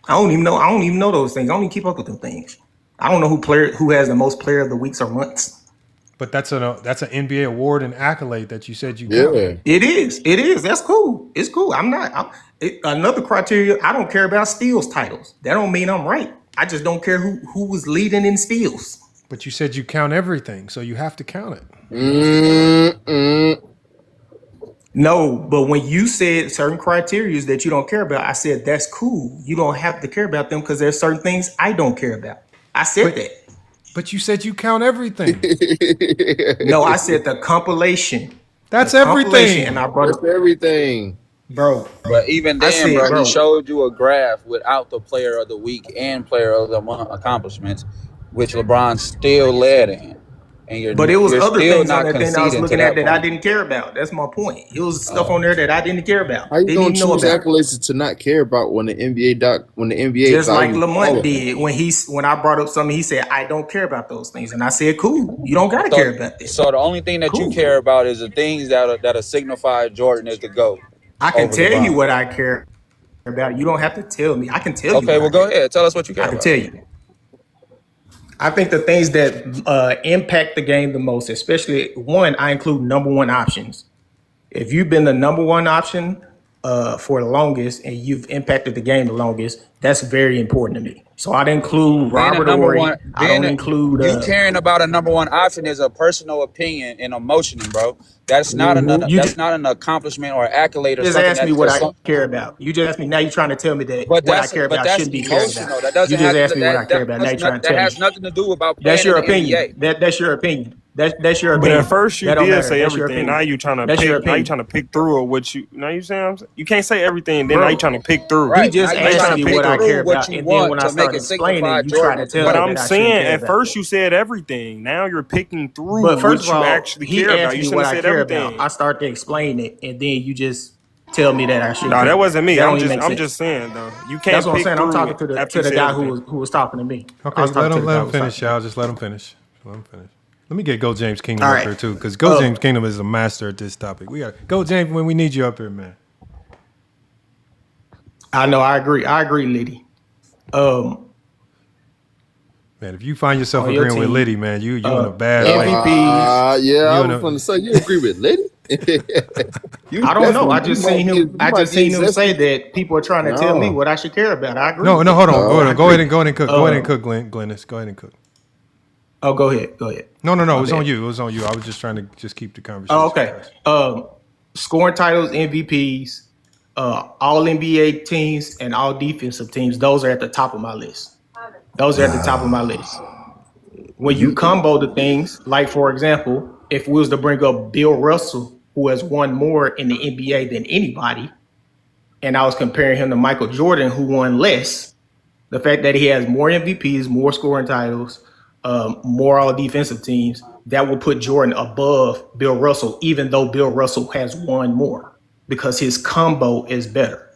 I don't even know those things. I don't even keep up with them things. I don't know who has the most player of the weeks or months. But that's an NBA award and accolade that you said you Yeah. counted. It is. That's cool. It's cool. Another criteria. I don't care about steals titles. That don't mean I'm right. I just don't care who was leading in steals. But you said you count everything, so you have to count it. No, but when you said certain criteria that you don't care about, I said that's cool. You don't have to care about them because there's certain things I don't care about. I said that. But you said you count everything. No, I said the compilation. That's everything. And I brought That's everything. bro. But even then, he showed you a graph without the player of the week and player of the month accomplishments, which LeBron still led in. And But it was other things on that thing I was conceding looking to at that I point. didn't care about. That's my point. It was stuff on there that I didn't care about. How you Didn't gonna even know choose about. accolades to not care about when the NBA Just like values all Lamont of them? did when I brought up something, he said I don't care about those things, and I said cool. You don't gotta care about that. So the only thing that you care about is the things that signify Jordan is the GOAT. I can over tell LeBron. you what I care about. You don't have to tell me. I can tell you. Okay, well go ahead. Tell us what you care I can about. tell you. I think the things that impact the game the most, especially one, I include number one options. If you've been the number one option for the longest and you've impacted the game the longest, that's very important to me. So I'd include Robert Ory. I don't include you caring about a number one option is a personal opinion and emotion, bro. That's not that's not an accomplishment or accolade or just something. ask me what I care about. You just asked me. Now you're trying to tell me that what I care about shouldn't be cared about. That doesn't you just asked me what I care about. Now you're trying to tell me. That has nothing to do about playing that's your in the opinion. NBA. That's your opinion. That's your But opinion. at first you That don't did matter. say That's your everything. opinion. Now you trying to That's your pick. Now you opinion. trying to pick through or what you. Now you saying you can't say everything. Then Bro, now you trying to pick through. He just Now you asked trying to me pick what I through care what about, you and then want when I to make started it explaining, signify you try to Jordan. tell But me I'm that I saying shouldn't care at about first that. you said everything. Now you're picking through But first what of all, you actually he care about. asked You me shouldn't what have I said care everything. about. I started to explain it, and then you just tell me that I should No, care that about. wasn't me. That I'm don't even just make I'm sense. just saying though. You That's can't what I'm pick saying. I'm through talking it to after you the say guy everything. who was talking to me. I Okay, was talking let to him the guy who was finish, talking to me. y'all. Just let him finish. Let him finish. Let me get Go James Kingdom All up right. here too, because Go James Kingdom is a master at this topic. We got Go James when we need you up here, man. I know. I agree, Liddy. Man, if you find yourself On your agreeing with team, Liddy, man, you in a bad way. MVPs. Yeah, I You in was a going to say you agree with Liddy. You I don't know. definitely I just might seen be him. you I might just be seen him say zesty. that people are trying to tell me No, what I should care about. I agree no, with no. that. Hold on, I go agree. ahead and cook. Go ahead and cook, Glennis. Go ahead and cook. Oh, go ahead. Go ahead. No. It My was on bad. you. It was on you. I was just trying to just keep the Oh, conversation okay. fresh. Scoring titles, MVPs, all NBA teams, and all defensive teams. Those are at the top of my list. Those are at the top of my list. When you combo the things, like for example, if we was to bring up Bill Russell, who has won more in the NBA than anybody, and I was comparing him to Michael Jordan, who won less, the fact that he has more MVPs, more scoring titles, more all defensive teams, that will put Jordan above Bill Russell, even though Bill Russell has won more because his combo is better.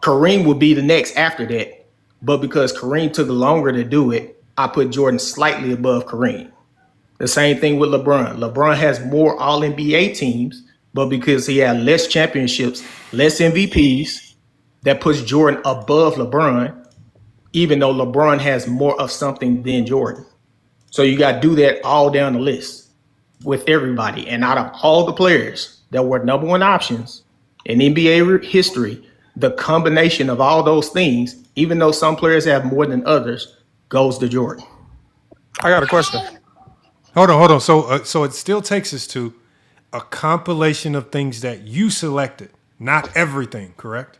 Kareem would be the next after that, but because Kareem took longer to do it, I put Jordan slightly above Kareem. The same thing with LeBron. LeBron has more All NBA teams, but because he had less championships, less MVPs, that puts Jordan above LeBron, even though LeBron has more of something than Jordan. So you got to do that all down the list with everybody. And out of all the players that were number one options in NBA history, the combination of all those things, even though some players have more than others, goes to Jordan. I got a question. Hold on. So it still takes us to a compilation of things that you selected, not everything, correct?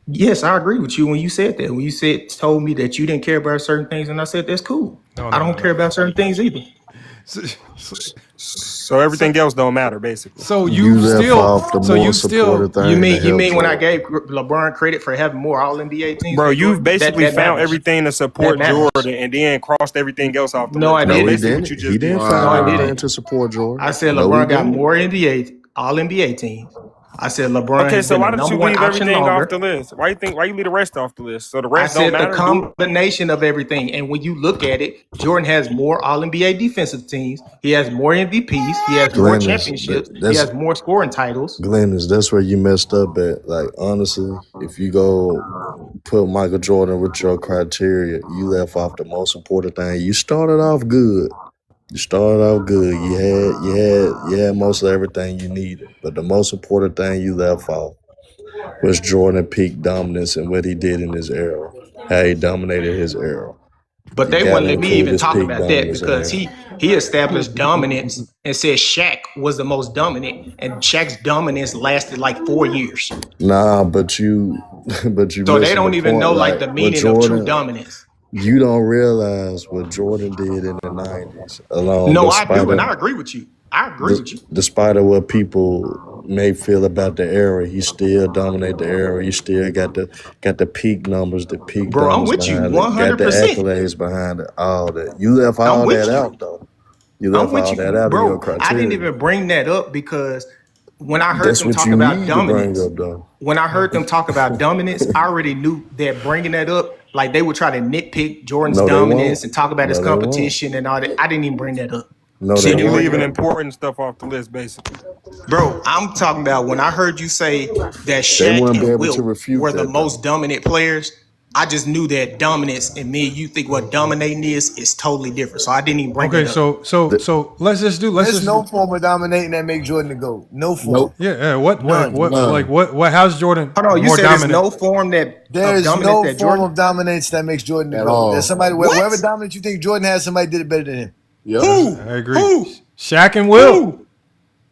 Yes, I agree with you when you said that. When you told me that you didn't care about certain things, and I said that's cool. No. I don't care about certain things either. So everything else don't matter, basically. So you you left still, off the most supportive You thing to help mean when I Jordan. gave LeBron credit for having more All NBA teams Bro, than you've Jordan? basically That found matters. everything to That support matters. Jordan and then crossed everything else off the No, list. I That's No, he didn't. basically what didn't. you He just didn't did. No, find I everything didn't. to support Jordan. I said No, he LeBron got didn't. more NBA All NBA teams. I said LeBron Okay, has so been the why did number you one leave option everything off the longer. list? Why you leave the rest off the list? So the I rest don't said the matter? Do combination of everything. And when you look at it, Jordan has more All NBA defensive teams. He has more MVPs. He has more championships. He has more scoring titles. Glennis, that's where you messed up at. Like, honestly, if you go put Michael Jordan with your criteria, you left off the most important thing. You started off good. You had most of everything you needed. But the most important thing you left off was Jordan peak dominance and what he did in his era. How he dominated his era. But You they gotta wouldn't let me include even his talk peak about that dominance in because there. he established dominance and said Shaq was the most dominant, and Shaq's dominance lasted like 4 years. Nah, but you So they missing the don't even point. know like Like the with meaning of true Jordan, dominance. you don't realize what Jordan did in the '90s alone, No, I do, and I agree with you. I agree with you. despite of what people may feel about the era, he still dominated the era. He still got the peak numbers, the peak Bro, I'm dominance with you behind it, got the 100%. accolades behind it, all that. You left I'm all that with you. out though. You I'm left with all you, that out of your bro. I didn't criteria. even bring that up because when I heard That's them what talk you about need to bring dominance, up though. I already knew that bringing that up, like they would try to nitpick Jordan's No, they dominance won't. and talk about his No, they won't. competition and all that. I didn't even bring that up. No, so they you Didn't bring it leaving won't. up. important stuff off the list, basically. Bro, I'm talking about when I heard you say that They Shaq wouldn't be and able to Wilt refute were the that most though. dominant players, I just knew that dominance and me, you think what dominating is totally different. So I didn't even bring Okay, that up. so There's no form of dominating that make Jordan the GOAT. No form. Nope. yeah. What None. what? How's Jordan Hold on, you more said there's dominant? no form of There's dominance no that form Jordan. of dominance that makes Jordan the At GOAT. There's all. somebody, What? wherever dominance you think Jordan has, somebody did it better than him. Yep. Who? I agree. Who? Shaq and Will. Who?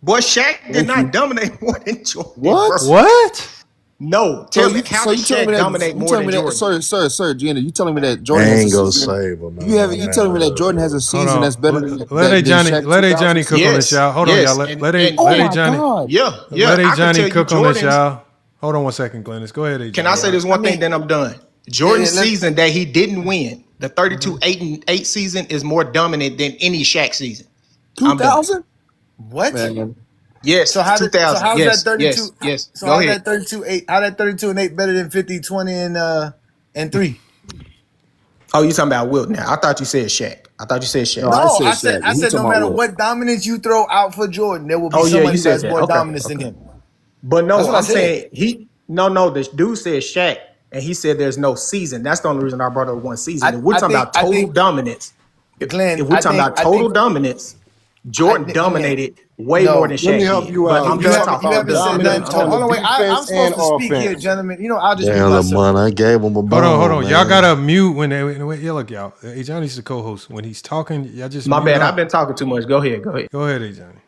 Boy, Shaq did Thank not you. dominate more than Jordan, What? bro. What? No, So tell me, how you did telling me Shaq that dominate more than Jordan? sir, Gina, you telling me that I Jordan has a ain't gonna season? save him, man. You telling me that Jordan has a Hold season on. that's better than Let A Johnny Shaq let A 2000 Johnny cook season? on this, Yes, y'all. Hold on, y'all. yes, Let Oh A my Johnny God. yeah. let A I could Johnny tell you cook on this, Jordan's. y'all. Hold on one second, Glennis. Go ahead, A Can I Johnny. say this I one thing? mean, Then I'm done. yeah, Jordan's season that he didn't win, the 32-8 season, is more dominant than any Shaq season. I'm done. 2000? what? Man, Yes, So how did so 2000. how's that Yes, 32? yes, yes. So Go how's ahead. that 32-8? How that 32-8 better than 50, 20, and 3? Oh, you talking about Wilt now? I thought you said Shaq. I thought you said No, Shaq. I No, said Shaq. I He said talking no about matter Wilt. what dominance you throw out for Jordan, there will be Oh yeah, somebody you who said has that. more Okay, dominance than okay. him. But That's no, what I I'm said. saying no. The dude said Shaq, and he said there's no season. That's the only reason I brought up one season. If we're talking about I total think dominance, Glenn, if we're talking about I total think dominance, Jordan Glenn. dominated way more than No, Let me Shaq help did. you But out. I'm you just You talking haven't talking. about I'm just I'm just said nothing. dominance I'm on Hold the on, wait. I'm defense supposed and to speak here, offense. gentlemen. You know, I'll just mute Damn, myself. Lamont, I gave him a Hold bone, on. Y'all man. gotta mute when yeah, look, y'all. Johnny's the co-host. When he's talking, y'all just my mute bad. I've up. been talking too much. Go ahead. Go ahead. Go ahead, Johnny.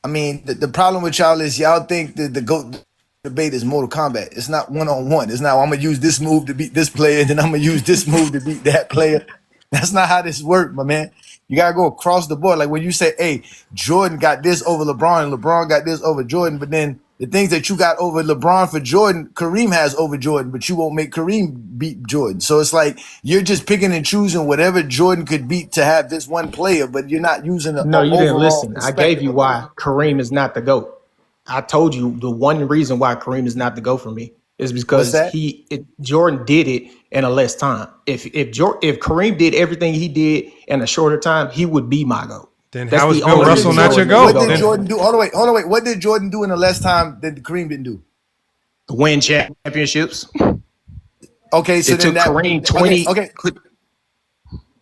I mean, the problem with y'all is y'all think that the GOAT debate is Mortal Kombat. It's not one-on-one. It's not, I'm going to use this move to beat this player, and then I'm going to use this move to beat that player. That's not how this works, my man. You got to go across the board. Like when you say, hey, Jordan got this over LeBron, and LeBron got this over Jordan, but then the things that you got over LeBron for Jordan, Kareem has over Jordan, but you won't make Kareem beat Jordan. So it's like you're just picking and choosing whatever Jordan could beat to have this one player, but you're not using an No, you didn't overall listen. I gave perspective you of the why Kareem is not the GOAT. I told you the one reason why Kareem is not the GOAT for me is what's because that? Jordan did it in a less time. If Kareem did everything he did in a shorter time, he would be my GOAT. Then That's how is the Bill only What did Russell reason not your Jordan? Jordan is the What GOAT? did GOAT for Then me. Jordan do? Hold on, wait. What did Jordan do in the last time that Kareem didn't do? Win championships. Okay, so It then took that. Kareem Okay, 20. okay,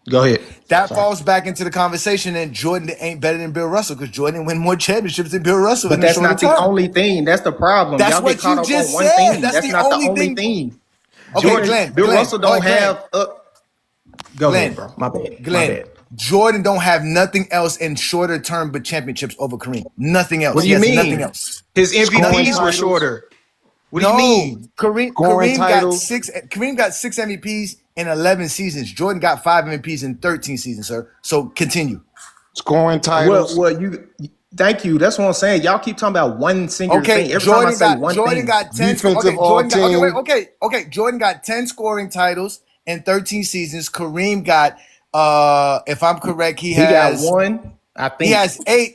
Go ahead. that Sorry. falls back into the conversation. And Jordan ain't better than Bill Russell because Jordan win more championships than Bill Russell But in a that's shorter not the time. only thing. That's the problem. That's Y'all get what caught you up on just one said. thing. That's That's the not the only only thing. thing. Okay, Bill Russell All don't right, have. Go ahead, Glenn, bro. My bad. My Glenn. bad. Jordan don't have nothing else in shorter term but championships over Kareem. Nothing What else. do He you has nothing mean? else. His Nothing Scoring MVPs were else. titles. shorter. What do you No, mean? Scoring titles. Kareem got 6 MVPs in 11 seasons. Jordan got 5 MVPs in 13 seasons, sir. So continue. Scoring Well, titles. you. Thank you. That's what I'm saying. Y'all keep talking about one singular Okay, thing. Every time I say one Jordan thing, got 10 Defensive okay, all Jordan got okay, wait, team. okay. Jordan got 10 scoring titles in 13 seasons. Kareem got if I'm correct, he got one. I think.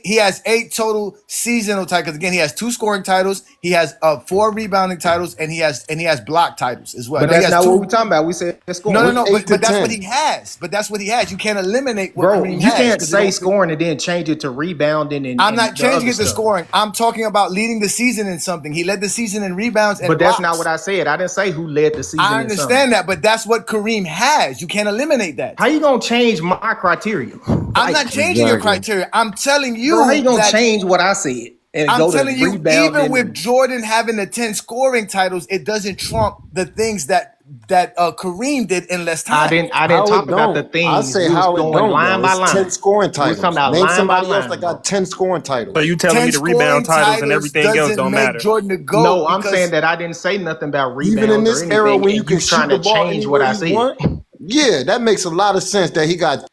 he has eight total seasonal titles. Because again, he has 2 scoring titles, he has 4 rebounding titles, and he has block titles as well. But No, he that's has not what we're two. talking about. We said No, no, scoring. What's no, 8 to but that's what 10? he has. But that's what he has. You can't eliminate what Bro, Kareem you has can't because it say don't. scoring and then change it to rebounding I'm and not the changing other it to stuff. scoring. I'm talking about leading the season in something. He led the season in rebounds and But that's not what blocks. I said. I didn't say who led the I season in something. understand that, but that's what Kareem has. You can't eliminate How that. you gonna change my criteria? I'm not Like, changing your Exactly. criteria. I'm telling bro, how you you gonna that change what I said and I'm go to telling you, even rebounding? with Jordan having the 10 scoring titles, it doesn't trump the things that Kareem did in less time. I didn't How talk it about the don't? I things. say We was how it going don't, line bro. by It's 10 line. scoring We was talking titles. about Name line by somebody else line, that bro. got 10 scoring So titles. you telling 10 me the rebound scoring titles and titles everything else doesn't don't make matter? Jordan the GOAT No, I'm saying because that I didn't say nothing about Even in rebounds or this era anything, when you and you can shoot trying the to ball change what anywhere I you said. want, yeah, that makes a lot of sense that he got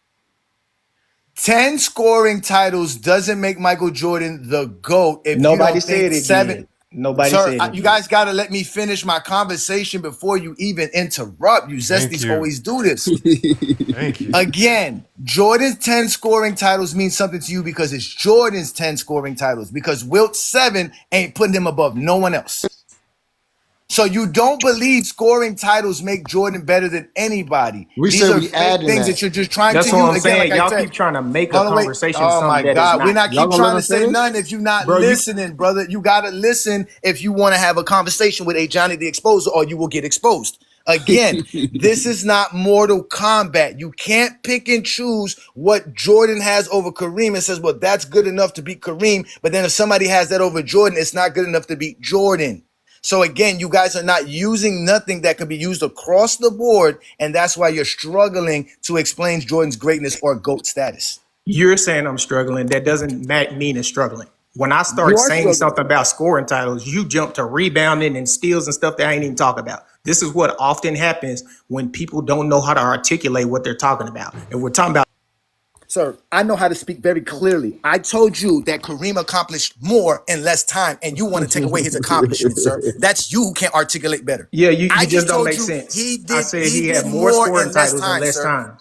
10 scoring titles doesn't make Michael Jordan the GOAT if you Nobody don't think said it did. 7. Nobody Sir, said it you did. guys got to let me finish my conversation before you even interrupt. You thank Zesties you. always do this. Thank you. Again, Jordan's 10 scoring titles mean something to you because it's Jordan's 10 scoring titles because Wilt's 7 ain't putting him above no one else. So you don't believe scoring titles make Jordan better than anybody. we These said are we fake adding things that. that you're just trying That's to what use. I'm Again, like saying. I Y'all said, keep trying to make a hold on, wait. conversation Oh something my that is God. We're not. not Y'all keep gonna let trying him to say finish? none if you're not Bro, you listening, brother. You got to listen if you want to have a conversation with a Johnny the Exposer or you will get exposed. Again, this is not Mortal Kombat. You can't pick and choose what Jordan has over Kareem and says, well, that's good enough to beat Kareem. But then if somebody has that over Jordan, it's not good enough to beat Jordan. So again, you guys are not using nothing that can be used across the board, and that's why you're struggling to explain Jordan's greatness or GOAT status. You're saying I'm struggling. That doesn't mean it's struggling. When I You start are saying struggling. something about scoring titles, you jump to rebounding and steals and stuff that I ain't even talking about. This is what often happens when people don't know how to articulate what they're talking about. If we're talking about, Sir, I know how to speak very clearly. I told you that Kareem accomplished more in less time, and you want to take away his accomplishments, sir. That's you who can't articulate better. yeah, you I just just don't told make you sense. I said he he did had more more scoring in less titles in time, less sir. time.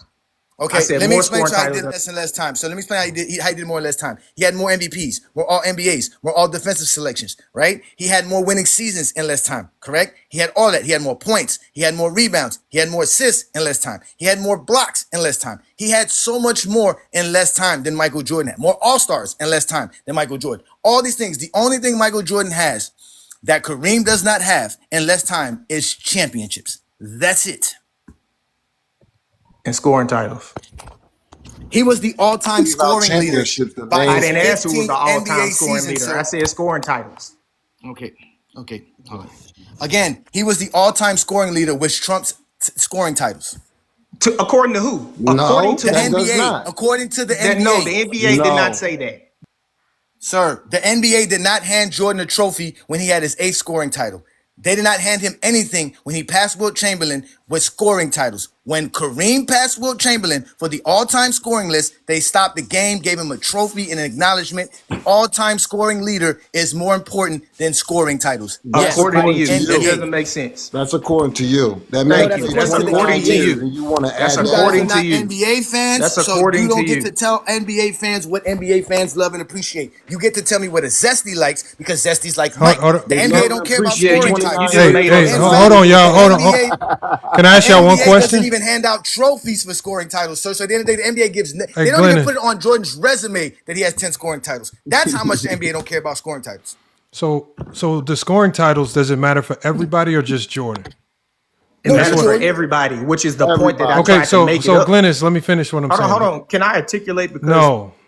Okay, I said let me more explain scoring to you how he titles did than less in less time. So let me explain how he did more in less time. He had more MVPs, more all NBAs, more all defensive selections, right? He had more winning seasons in less time, correct? He had all that. He had more points. He had more rebounds. He had more assists in less time. He had more blocks in less time. He had so much more in less time than Michael Jordan had. More All-Stars in less time than Michael Jordan. All these things. The only thing Michael Jordan has that Kareem does not have in less time is championships. That's it. and scoring titles. He was the all-time Leave out scoring leader championships and by I his didn't names. ask who was the 15th all-time NBA scoring season, leader. I sir. said scoring titles. Okay. Hold on. Again, he was the all-time scoring leader, which trumps scoring titles. According to who? According No, to The that who? does NBA, not. according to the That no, the NBA. NBA did not No. say that. Sir, the NBA did not hand Jordan a trophy when he had his 8th scoring title. They did not hand him anything when he passed Wilt Chamberlain with scoring titles. When Kareem passed Wilt Chamberlain for the all-time scoring list, they stopped the game, gave him a trophy and an acknowledgement. The all-time scoring leader is more important than scoring titles. That's Yes, According to according to you, that you. doesn't NBA. make sense. That's according to you. That No, may Thank that's you. be according That's to the 29 according to NBA. years, you. and you want to That's add You that guys are according up. to not you. NBA fans, That's so you according to don't get you. to tell NBA fans what NBA fans love and appreciate. You get to tell me what a Zesty likes because Zesty's like Hold, Mike. hold on. The They NBA love and don't care about Yeah, appreciate scoring you 29 just titles. Hey, made years. up hey, In something. hold fact, on, the y'all. Hold on. NBA Can I the ask y'all one NBA doesn't question? even hand out trophies for scoring titles. So at the end of the day, the NBA gives Hey, they don't even Glennon. put it on Jordan's resume that he has 10 scoring titles. That's how much the NBA don't care about scoring titles. So the scoring titles, does it matter for everybody or just Jordan? It No, That's matters just what. for Jordan. everybody, which is the point that I Everybody. Okay, tried to so make it so up. Glennis, let me finish what I'm Hold on, saying. hold on. Can I articulate? Because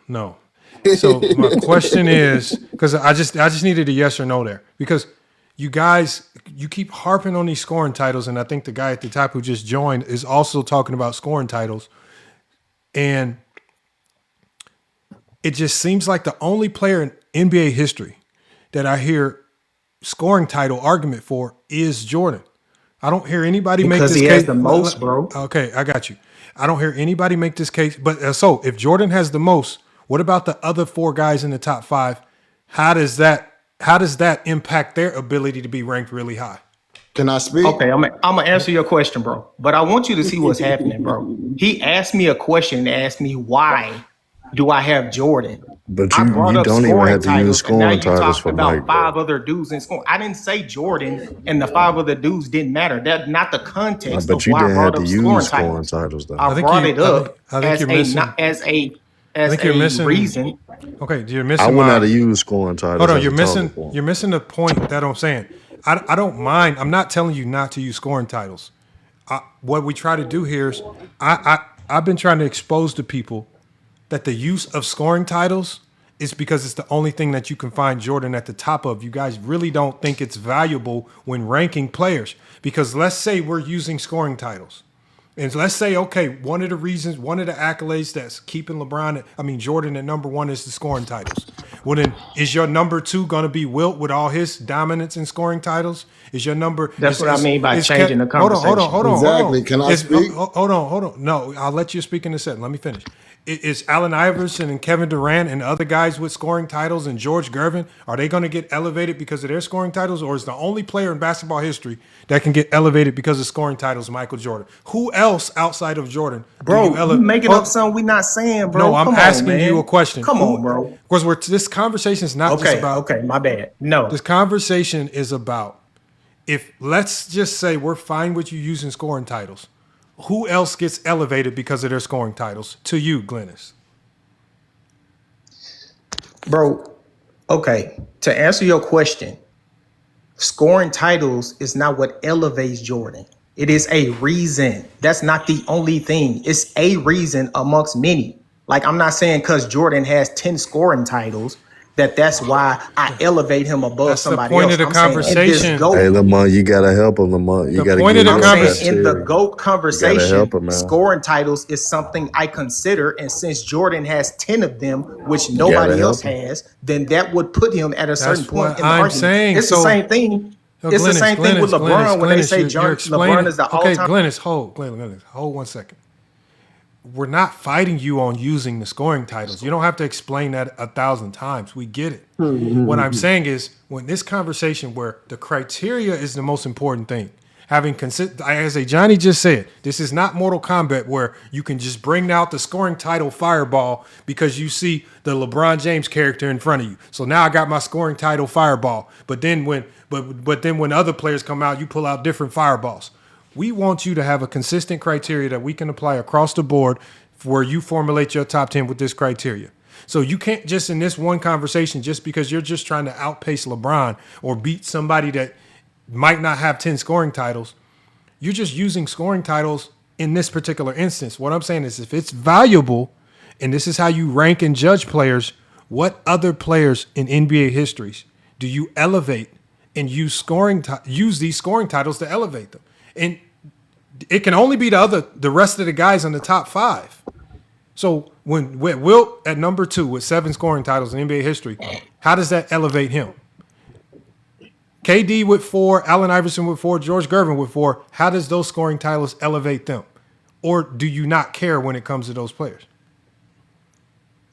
No. So my question is, because I just needed a yes or no there, because you guys you keep harping on these scoring titles, and I think the guy at the top who just joined is also talking about scoring titles, and it just seems like the only player in NBA history that I hear scoring title argument for is Jordan. I don't hear anybody make because this he has case. the most, bro. Okay, I got you. I don't hear anybody make this case. But so if Jordan has the most, what about the other 4 guys in the top 5? How does that impact their ability to be ranked really high? Can I speak? Okay, I'm gonna answer your question, bro. But I want you to see what's happening, bro. He asked me a question and asked me why do I have Jordan? But I brought you up don't even scoring have to use titles, and now scoring you titles talking for about Mike, 5 bro. other dudes in scoring. I didn't say Jordan and the 5 other dudes didn't matter. That's not the context But of you why I didn't have brought to up use scoring scoring titles. titles though. I I think brought you. it I think. up I think as you're a missing. not as a I as think you're a missing. reason. Okay, you're I missing wouldn't have my. to use scoring Hold titles on, as you're a talking missing. point. You're missing the point that I'm saying. I don't mind. I'm not telling you not to use scoring titles. What we try to do here is I've been trying to expose to people that the use of scoring titles is because it's the only thing that you can find Jordan at the top of. You guys really don't think it's valuable when ranking players, because let's say we're using scoring titles. And let's say, okay, one of the accolades that's keeping Jordan at number 1 is the scoring titles. Well, then is your number 2 going to be Wilt with all his dominance in scoring titles? Is your number That's what I mean by is changing the conversation. hold on. Exactly. Can I Is speak? hold on. No, I'll let you speak in a second. Let me finish. Is Allen Iverson and Kevin Durant and other guys with scoring titles and George Gervin, are they going to get elevated because of their scoring titles, or is the only player in basketball history that can get elevated because of scoring titles Michael Jordan? Who else outside of Jordan do you Bro, you elevate? making up something we not saying, bro. No, I'm Come on, asking you a man. question. Come on, Who? bro. Because this conversation is not just about. Okay, my bad. No. This conversation is about, if let's just say we're fine with you using scoring titles, who else gets elevated because of their scoring titles to you, Glennis? Bro, okay. To answer your question, scoring titles is not what elevates Jordan. It is a reason. That's not the only thing. It's a reason amongst many. Like, I'm not saying because Jordan has 10 scoring titles that's why I elevate him above That's the somebody point else. of the I'm saying in this conversation. Hey GOAT. Lamont, you gotta help him, Lamont. You The gotta point of give the him I'm the saying best conversation. in the theory. GOAT You gotta help conversation, him, man. scoring titles is something I consider. And since Jordan has 10 of them, which You gotta nobody else help him. has, then that would put him at a certain That's point what in the I'm argument. saying. It's the So, same thing. no, It's the same thing with LeBron when they say You're LeBron explaining. is the Okay, all-time. Glennis, hold 1 second. We're not fighting you on using the scoring titles. You don't have to explain that 1,000 times. We get it. What I'm saying is, when this conversation where the criteria is the most important thing, having as Johnny just said, this is not Mortal Kombat where you can just bring out the scoring title Fireball because you see the LeBron James character in front of you. So now I got my scoring title Fireball. But then when other players come out, you pull out different Fireballs. We want you to have a consistent criteria that we can apply across the board where you formulate your top 10 with this criteria. So you can't just in this one conversation, just because you're just trying to outpace LeBron or beat somebody that might not have 10 scoring titles, you're just using scoring titles in this particular instance. What I'm saying is if it's valuable, and this is how you rank and judge players, what other players in NBA histories do you elevate and use these scoring titles to elevate them? And it can only be the rest of the guys in the top 5. So when Wilt at number 2 with 7 scoring titles in NBA history, how does that elevate him? KD with 4, Allen Iverson with 4, George Gervin with 4. How does those scoring titles elevate them? Or do you not care when it comes to those players?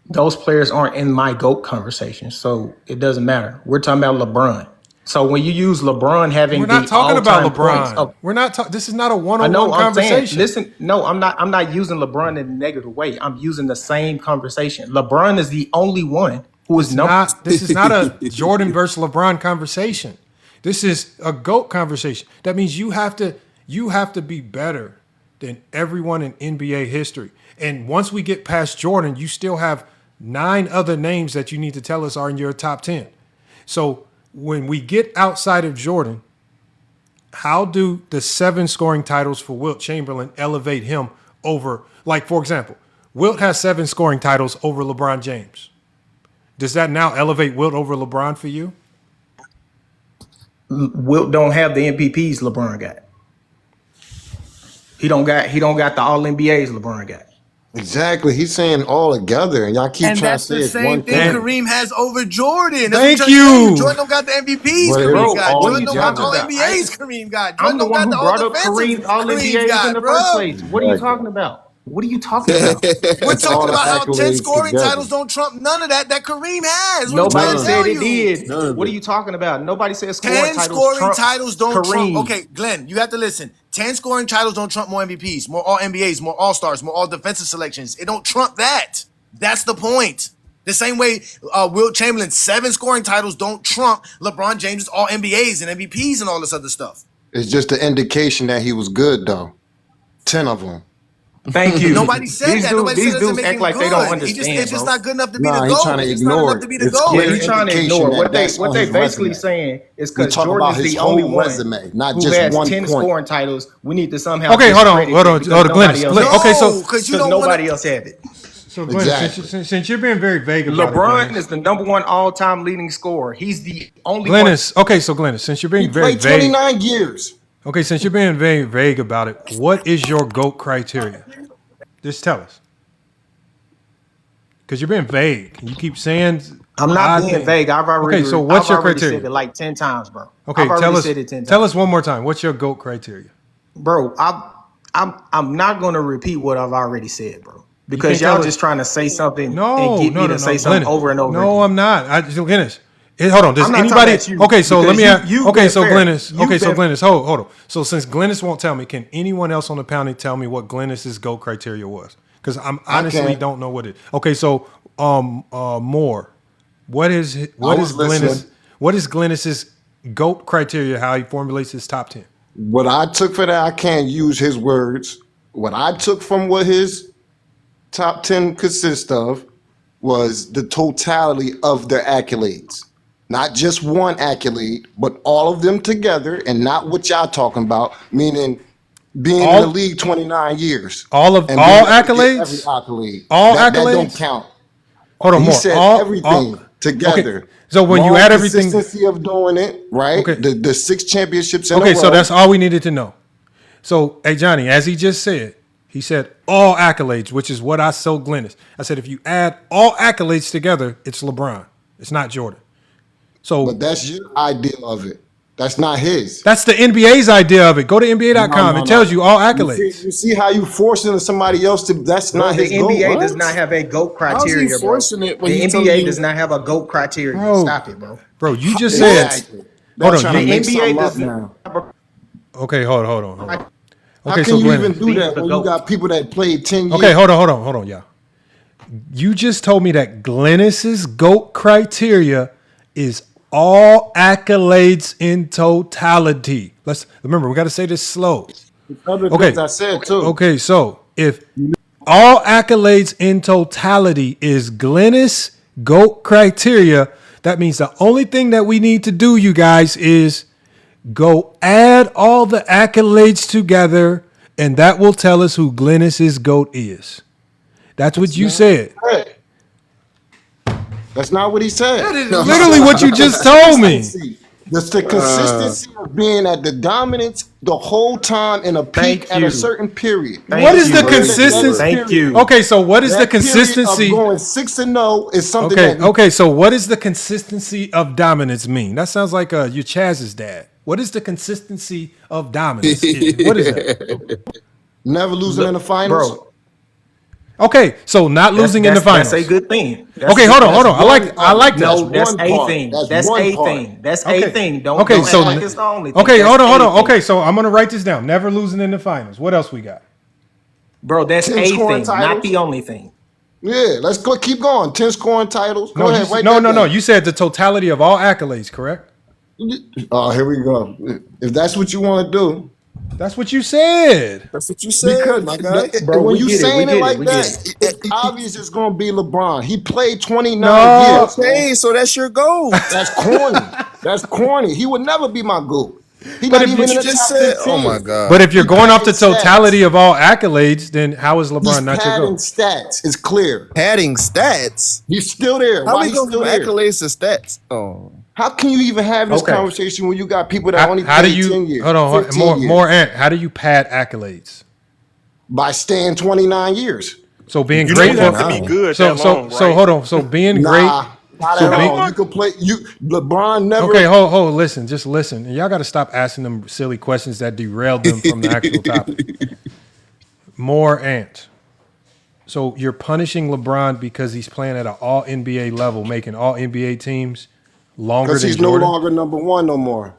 Those players aren't in my GOAT conversation, so it doesn't matter. We're talking about LeBron. So when you use LeBron having we're not talking about LeBron. Of, we're not talking. This is not a one-on-one conversation. Saying, listen, no, I'm not using LeBron in a negative way. I'm using the same conversation. LeBron is the only one who is not. This is not a Jordan versus LeBron conversation. This is a GOAT conversation. That means you have to be better than everyone in NBA history. And once we get past Jordan, you still have 9 other names that you need to tell us are in your top 10. So when we get outside of Jordan, how do the 7 scoring titles for Wilt Chamberlain elevate him over, like, for example, Wilt has 7 scoring titles over LeBron James. Does that now elevate Wilt over LeBron for you? Wilt don't have the MVPs LeBron got. He don't got the All NBAs LeBron got. Exactly. He's saying all together, and y'all keep and trying that's to say the it's same one thing thing. Kareem has over Jordan. That's Thank what you. saying. Jordan don't got the MVPs But Kareem got. all Jordan don't got all together. NBAs Kareem got. I'm Jordan the don't one got who the brought all up defensive Kareem All Kareem NBAs got, in the bro. first place. What are you talking about? What are you talking about? We're It's all talking the about how 10 accolades scoring together. titles don't trump none of that Kareem has. What Nobody I'm trying to said tell it you. did. None of What are it. you talking about? Nobody said scoring 10 titles scoring trump titles don't trump. Kareem. Okay, Glenn, you have to listen. 10 scoring titles don't trump more MVPs, more All NBAs, more All Stars, more All Defensive selections. It don't trump that. That's the point. The same way Wilt Chamberlain, 7 scoring titles don't trump LeBron James' All NBAs and MVPs and all this other stuff. It's just an indication that he was good, though. 10 of them. Thank you. Nobody said that. Nobody said These that doesn't dudes make act him like good. they don't understand, It's just bro. not good enough to be Nah, the he's GOAT. trying to It's not ignore enough it. to be the It's GOAT. clear Yeah, he's trying to indication ignore that what that's on they his basically resume. saying is We because talk Jordan about is his the only whole one resume, not who just has one 10 point. scoring titles. We need to somehow Okay, hold on, discredit it because Glennis. nobody else has Okay, it. so because you Because don't nobody want else have it. so Glenn, Exactly. since you're being very vague about LeBron it, is the number 1 all-time leading scorer. He's the only Glennis. Okay, so Glennis, since you're He being very played vague, 29 years. okay, since you're being very vague about it, what is your GOAT criteria? Just tell us. Because you're being vague. You keep saying I'm not being things. vague. I've already Okay, so what's your criteria? said it like 10 times, bro. Okay, I've already tell us. said it 10 times. Tell us one more time. What's your GOAT criteria? Bro, I'm not going to repeat what I've already said, bro. Because can't y'all tell just us- trying to say something No, and get me to say something Glennis. over and over No, again. I'm not. Glennis. Hold on. Does I'm not anybody? talking about you, Okay, so let because me. you've Okay, been so fair. Glennis. You've Okay, so been- Glennis. Hold on. So since Glennis won't tell me, can anyone else on the panel tell me what Glennis's GOAT criteria was? Because I'm honestly can. don't know what it. Okay, so more. What is was Glennis? What is Glennis's GOAT criteria? How he formulates his top 10? What I took for that, I can't use his words. What I took from what his top 10 consists of was the totality of their accolades. Not just one accolade, but all of them together, and not what y'all talking about, meaning being in the league 29 years. All and accolades? being able to get every accolade. All that accolades? don't count. Hold on, He more. said everything together. Okay. So when you Long add everything, consistency of doing it, right? Okay. The 6 championships in a okay, row. so that's all we needed to know. So, hey, Johnny, as he just said, he said all accolades, which is what I sold Glennis. I said if you add all accolades together, it's LeBron. It's not Jordan. So, But that's your idea of it. That's not his. that's the NBA's idea of it. Go to NBA.com. No, It tells you all You accolades. see how you forcing somebody else to? That's Bro, not the his NBA goal. does not have a GOAT How's he criteria, bro. forcing it when The he telling NBA you- does not have a GOAT criteria. Bro. Stop it, bro. Bro, you just said. Exactly. Hold They're on. trying to The make NBA something up does now. not. Okay, hold on. How Okay, can so you even Glenn. do that when you got people that played 10 years? Okay, hold on, y'all. You just told me that Glennis's GOAT criteria is all accolades in totality. Let's remember, we got to say this slow. Other things Okay. I said too. Okay, so if all accolades in totality is Glennis GOAT criteria, that means the only thing that we need to do, you guys, is go add all the accolades together, and that will tell us who Glennis's GOAT is. That's what you said. That's not what he said. That is literally what you just told me. That's the consistency of being at the dominance the whole time in a peak at a certain period. What is the consistency? Thank you. Okay, so what is the That period consistency? of going 6-0 is something Okay, that okay. So what does the consistency of dominance mean? That sounds like your Chaz's dad. What is the consistency of dominance? What is that? Never losing in the finals. Bro. Okay, so not losing in the finals. That's a good thing. That's Okay, hold on. I like that. No, that's a thing. That's a thing. That's a thing. Don't act like it's the only thing. Okay, That's hold a on. thing. Okay, so I'm gonna write this down. Never losing in the finals. What else we got? Bro, that's 10 a scoring thing, not titles. the only thing. Yeah, let's go. Keep going. 10 scoring titles. Go ahead. Write No. that down. You said the totality of all accolades, correct? Oh, here we go. If that's what you want to do, that's what you said. That's what you said, because my guy. when you saying it like that, it's obvious it's going to be LeBron. He played 29 years. Okay, so that's your goal. That's corny. That's corny. He would never be my goal. He But not if even you in the just top said, 15. oh my God. But if you're He going off the padding totality stats. of all accolades, then how is He's LeBron not your padding GOAT? stats. It's clear. Padding stats. He's still there. How Why we he's go still from there? accolades to stats? Oh. How can you even have this Okay. conversation when you got people that only How do played you 10 years? hold on 15 years, more Ant? How do you pad accolades? by staying 29 years. So being You great don't have to be good So that long, so right? hold on. So being great. Not So at being, all. You can play. LeBron never. okay, hold, listen, just listen. And y'all got to stop asking them silly questions that derail them from the actual topic. More Ant. So you're punishing LeBron because he's playing at an all NBA level, making all NBA teams longer Because than he's Jordan. no longer number one no more.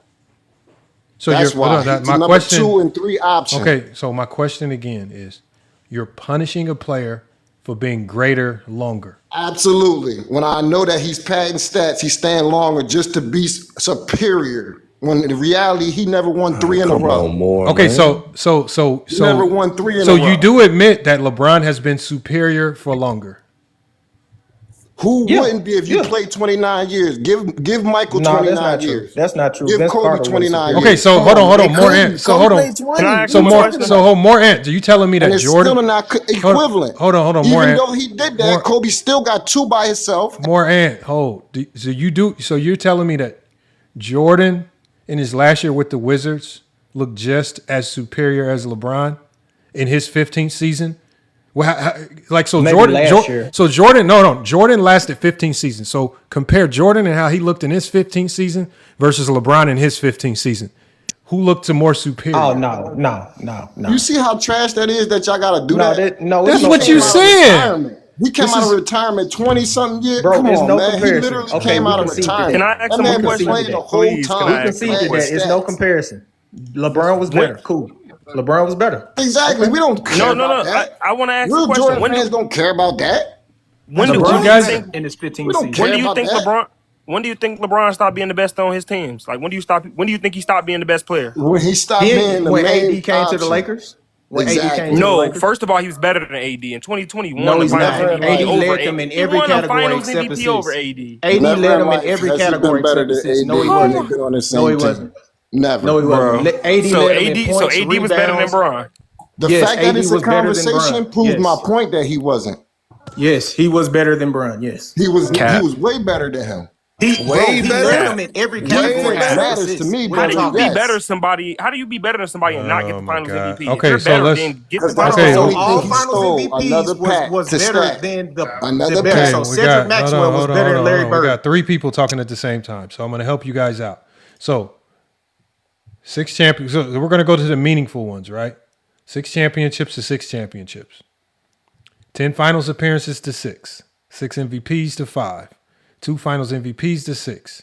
So that's why hold on, he's my the question, number 2 and 3 option. Okay, so my question again is, you're punishing a player for being greater longer. Absolutely. When I know that he's padding stats, he's staying longer just to be superior. When in reality, he never won 3 in a row. Okay, so He never won 3 in a so row. you do admit that LeBron has been superior for longer. Who wouldn't be if you played 29 years? Give Michael No, 29 that's not true. years. That's not true. Give Vince Kobe Carter was 29 superior. years. Okay, so hold on, more Ant. So hold on. Can I ask So you a more, question? so more Ant. Are you telling me that And it's Jordan? still not equivalent. Hold on, Even more Ant. though he did that, Kobe still got 2 by himself. More Ant. So you do. So you're telling me that Jordan in his last year with the Wizards looked just as superior as LeBron in his 15th season? Well, so Maybe Jordan, last year. so Jordan, Jordan lasted 15 seasons. So compare Jordan and how he looked in his 15th season versus LeBron in his 15th season. Who looked to more superior? Oh no. You see how trash that is that y'all got to do that? That's what you saying. He came This out is- of retirement 20-something years. Bro, Come it's on, no man. comparison. He literally Okay, came we out of conceded retirement. that. Can I ask That him a man been question? playing the whole Please, can time. I We ask him a conceded that. question? It's no comparison. LeBron was better. Cool. LeBron was better. Exactly. We don't care No. about that. I want to ask Real a question. Jordan When fans do don't care about that. when do LeBron you was think better in his 15 We don't season. care when do you about think that. LeBron? When do you think LeBron stopped being the best on his teams? Like when do you think he stopped being the best player? When he stopped being the When main AD came to the option. Lakers? When AD Exactly. came to the No, Lakers? first of all, he was better than AD. In 2021, No, the he's Finals not. MVP AD over led them in He every won a category Finals except MVP over assists. AD. AD Never led in them in life every has he category been better except than assists. AD No, he when wasn't. they've been on the No, same he team. wasn't. Never. No, he wasn't. Bro. AD So led them in AD, points, AD was better than rebounds. Bron. The Yes, fact that AD it's a was better than conversation Bron. proves my Yes. point that he wasn't. Yes, he was better than Bron. Yes. He was Cap. way better than him. He Way he better? led them in every category Defense except matters to assists. me, What How are do you you talking be about? better than somebody? How do you be better than somebody and not get Oh the my Finals God. MVP? Okay, if you're so better, let's- then get Because the that's Finals Okay, the So only MVP. all thing he finals stole. MVPs Another was pack to better stack. than the Another better. pack. So we Cedric got, Maxwell was better than Larry We Bird. got 3 people talking at the same time, so I'm going to help you guys out. So 6 champions. So we're going to go to the meaningful ones, right? 6 championships to 6 championships. 10 finals appearances to 6. 6 MVPs to 5. 2 finals MVPs to 6.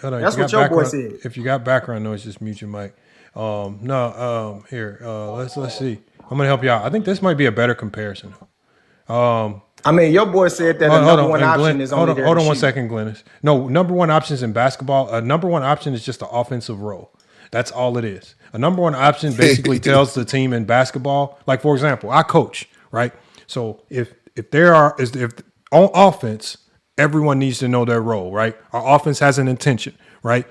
Hold on, That's what your boy said. if you got background noise, just mute your mic. Here, let's see. I'm gonna help you out. I think this might be a better comparison. I mean, your boy said that a number one option is only there hold to on one shoot. second, Glennis. No, number one options in basketball. A number one option is just the offensive role. That's all it is. A number one option basically tells the team in basketball. Like for example, I coach, right? So if on offense, everyone needs to know their role, right? Our offense has an intention, right?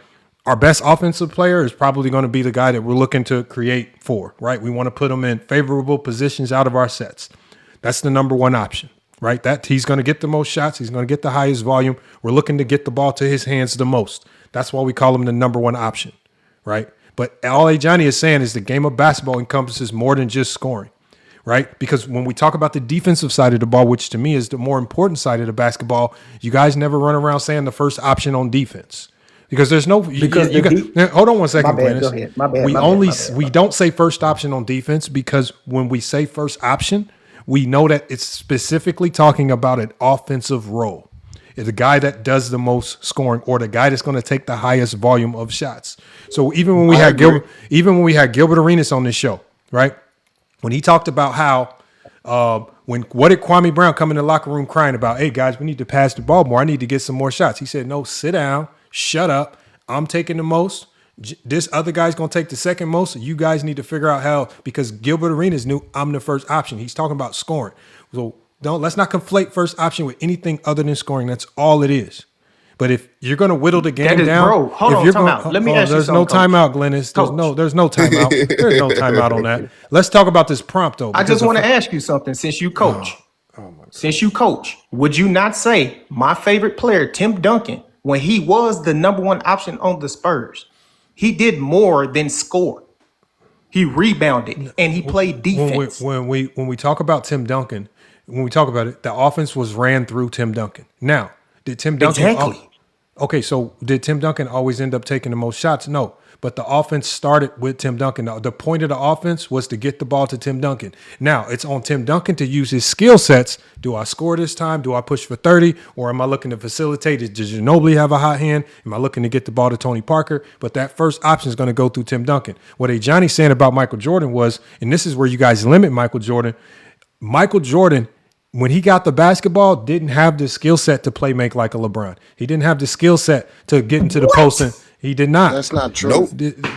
Our best offensive player is probably going to be the guy that we're looking to create for, right? We want to put him in favorable positions out of our sets. That's the number one option, right? That he's going to get the most shots. He's going to get the highest volume. We're looking to get the ball to his hands the most. That's why we call him the number one option, right? But all Johnny is saying is the game of basketball encompasses more than just scoring, right? Because when we talk about the defensive side of the ball, which to me is the more important side of the basketball, you guys never run around saying the first option on defense. Because there's no hold on one second, Glennis. My bad. We don't say first option on defense because when we say first option, we know that it's specifically talking about an offensive role. It's the guy that does the most scoring or the guy that's going to take the highest volume of shots. So even when we had Gilbert Arenas on this show, right? When he talked about how what did Kwame Brown come in the locker room crying about? Hey guys, we need to pass the ball more. I need to get some more shots. He said, no, sit down. Shut up. I'm taking the most. This other guy's going to take the second most. So you guys need to figure out how, because Gilbert Arenas knew I'm the first option. He's talking about scoring. So let's not conflate first option with anything other than scoring. That's all it is. But if you're going to whittle the game down, bro, hold on, time out. Let me ask you there's something, no timeout, Glennis. There's no timeout. There's no timeout on that. Let's talk about this prompt though. I just want to ask you something since you coach. Since you coach, would you not say my favorite player, Tim Duncan, when he was the number one option on the Spurs, he did more than score. He rebounded and he played defense. When we talk about Tim Duncan, when we talk about it, the offense was ran through Tim Duncan. Now, did Tim Duncan Okay, so did Tim Duncan always end up taking the most shots? No. But the offense started with Tim Duncan. The point of the offense was to get the ball to Tim Duncan. Now, it's on Tim Duncan to use his skill sets. Do I score this time? Do I push for 30? Or am I looking to facilitate? Does Ginobili have a hot hand? Am I looking to get the ball to Tony Parker? But that first option is going to go through Tim Duncan. What Johnny's saying about Michael Jordan was, and this is where you guys limit Michael Jordan, when he got the basketball, didn't have the skill set to play make like a LeBron. He didn't have the skill set to get into the post. And he did not. That's not true. Nope.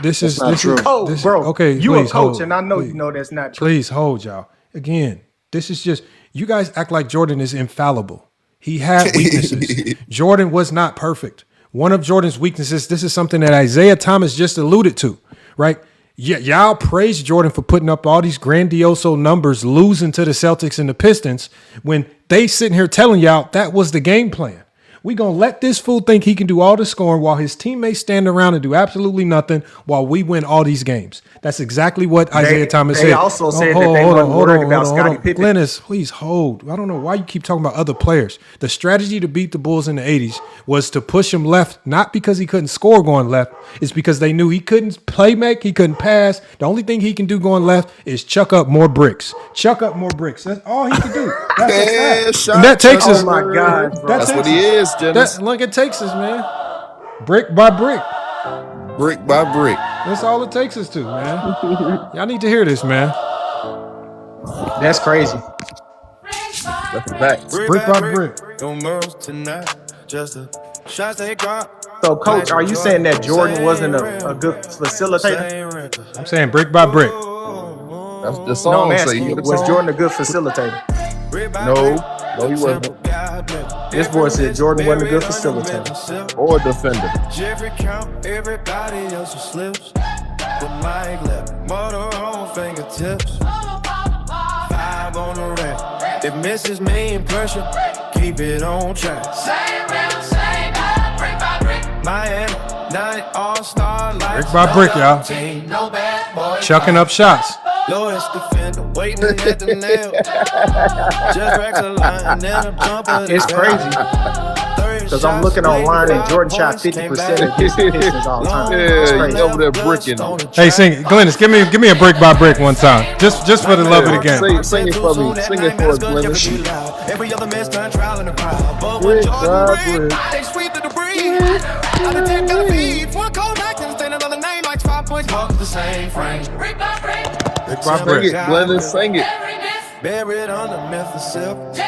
This is true. Bro, okay, you please, a coach, hold, and I know please, you know that's not true. Please hold, y'all. Again, this is just, you guys act like Jordan is infallible. He had weaknesses. Jordan was not perfect. One of Jordan's weaknesses, this is something that Isaiah Thomas just alluded to, right? Yeah, y'all praise Jordan for putting up all these grandioso numbers, losing to the Celtics and the Pistons, when they sitting here telling y'all that was the game plan. We gonna let this fool think he can do all the scoring while his teammates stand around and do absolutely nothing while we win all these games. That's exactly what Isaiah Thomas said. They also said that they weren't worried about Scottie Pippen. Glennis, please hold. I don't know why you keep talking about other players. The strategy to beat the Bulls in the 80s was to push him left, not because he couldn't score going left. It's because they knew he couldn't play make, he couldn't pass. The only thing he can do going left is chuck up more bricks. Chuck up more bricks. That's all he can do. That's and that takes us. Oh my God, bro. That's what he is, Dennis. Look, it takes us, man. Brick by brick. Brick by brick. That's all it takes us to, man. Y'all need to hear this, man. That's crazy. That's a fact. Brick by brick. So, Coach, are you saying that Jordan wasn't a good facilitator? I'm saying brick by brick. That's the song. No, I'm asking you, was Jordan a good facilitator? No, he wasn't. This boy said Jordan wasn't a good facilitator. Or defender. Jeffrey count everybody else's slips. The mic left, motor on fingertips. 5 on the rack. It misses me in pressure. Keep it on track. Same real, same bad, brick by brick. Miami, 9 all-star life. Brick by brick, y'all. No bad boy. Chucking up shots. Lowest defender, waiting at the nail. Just cracks a line, then a jumper. It's crazy. Because I'm looking online and Jordan shot 50% of his Pistons all the time. Yeah, he's over there bricking them. Hey, sing it. Glennis, give me a brick by brick one time. Just for the love of the game. Sing it for me. Sing it for us, Glennis. Every other man's done trial in the crowd. But Brick when by Jordan brick. they sweep the debris. Out of 10 got a feed. One cold back and stand another name like 5 points. Walk the same frame. Brick by brick. Sing it, Glennis. Sing it. Buried under Memphis sip. The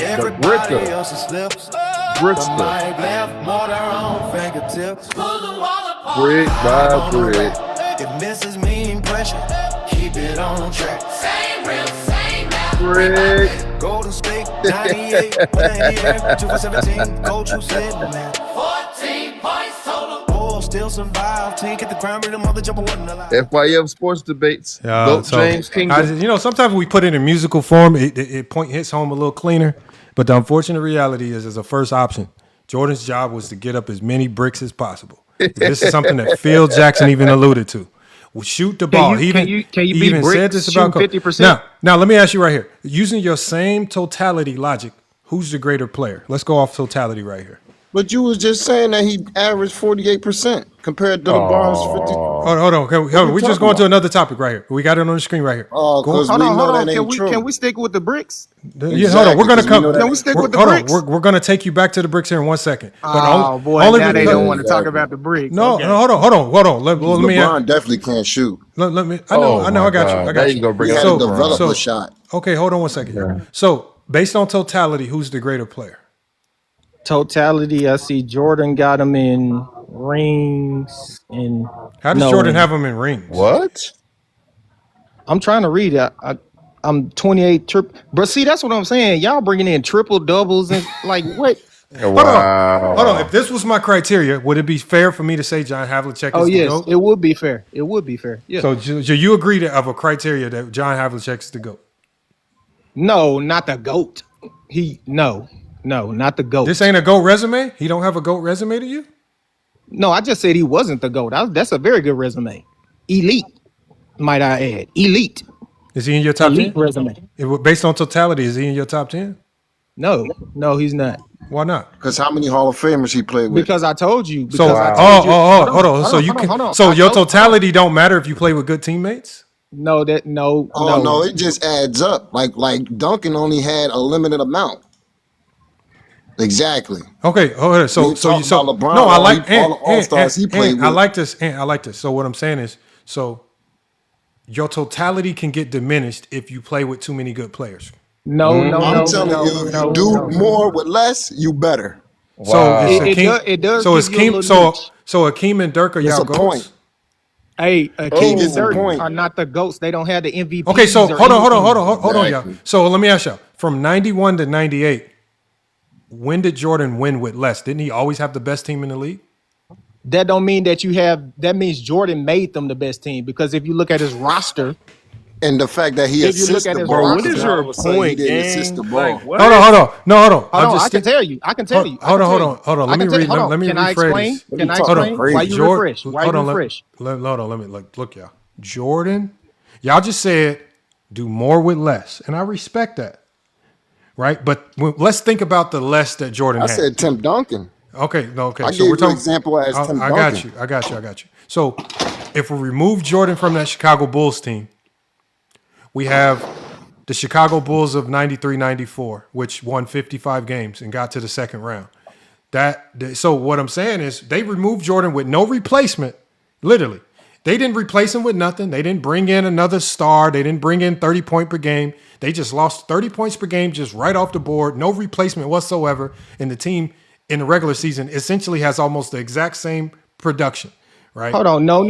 Everybody bricker. else's slips. Brickster. Mic left, motor on fingertips. Brick by brick. It misses me in pressure. Keep it on track. Same real, same bad. Brick. Golden State, 98. When I hit here, 2 for 17. Coach who said, man. 14 points total. Bulls still survive. Team get the crown, bring the mother jumper wasn't alive. FYF sports debates. Goat James Kingdom. Sometimes we put it in musical form. It hits home a little cleaner. But the unfortunate reality is, as a first option, Jordan's job was to get up as many bricks as possible. This is something that Phil Jackson even alluded to. We'll shoot the ball. Can you be bricks shooting 50%? Now, let me ask you right here. Using your same totality logic, who's the greater player? Let's go off totality right here. But you was just saying that he averaged 48% compared to LeBron's 50. Hold on. We're just going to another topic right here. We got it on the screen right here. Oh, because we know that ain't true. Can we stick with the bricks? Yeah, hold on. We're going to come. Can we stick with the bricks? We're going to take you back to the bricks here in 1 second. But now they don't want to talk about the bricks. No, hold on. Let me. LeBron definitely can't shoot. Let me. I know. I got you. There you go. He had to develop a shot. Okay, hold on 1 second. Yeah. So, based on totality, who's the greater player? Totality, I see Jordan got him in rings. And how does Jordan have him in rings? What? I'm trying to read it. I'm 28 triple, but see, that's what I'm saying. Y'all bringing in triple doubles and like what? Wow. Hold on. If this was my criteria, would it be fair for me to say John Havlicek is the GOAT? It would be fair. It would be fair. Yeah. So you agree to have a criteria that John Havlicek is the GOAT? No, not the GOAT. No, not the GOAT. This ain't a GOAT resume? He don't have a GOAT resume to you? No, I just said he wasn't the GOAT. That's a very good resume. Elite, might I add. Elite. Is he in your top 10? Resume. Based on totality, is he in your top 10? No, he's not. Why not? Because how many Hall of Famers he played with? Because I told you. Hold on. So your totality don't matter if you play with good teammates? No. No, it just adds up. Like Duncan only had a limited amount. Exactly. Okay. So LeBron, no, I like all the All-Stars he played with. I like this. I like this. So what I'm saying is, your totality can get diminished if you play with too many good players. I'm telling you, if you do more with less, you better. Wow. So it does. So Akeem and Dirk are y'all goats. Hey, Akeem and Dirk are not the GOATs. They don't have the MVP. Okay, so hold on, y'all. So let me ask y'all. From 91 to 98, when did Jordan win with less? Didn't he always have the best team in the league? That don't mean that that means Jordan made them the best team, because if you look at his roster and the fact that he assists the ball, what is your point? He didn't assist the ball. Hold on. No. I can tell you. Hold on. Let me read. Let me rephrase. Can I explain? Why you refresh? Hold on. Let me look, y'all. Jordan, y'all just said do more with less, and I respect that. Right, but let's think about the less that Jordan had. I said Tim Duncan. Okay. I gave you an example as Tim Duncan. I got you. So if we remove Jordan from that Chicago Bulls team, we have the Chicago Bulls of 93-94, which won 55 games and got to the second round. So what I'm saying is they removed Jordan with no replacement, literally. They didn't replace him with nothing. They didn't bring in another star. They didn't bring in 30 points per game. They just lost 30 points per game just right off the board. No replacement whatsoever. And the team in the regular season essentially has almost the exact same production, right? Hold on. No,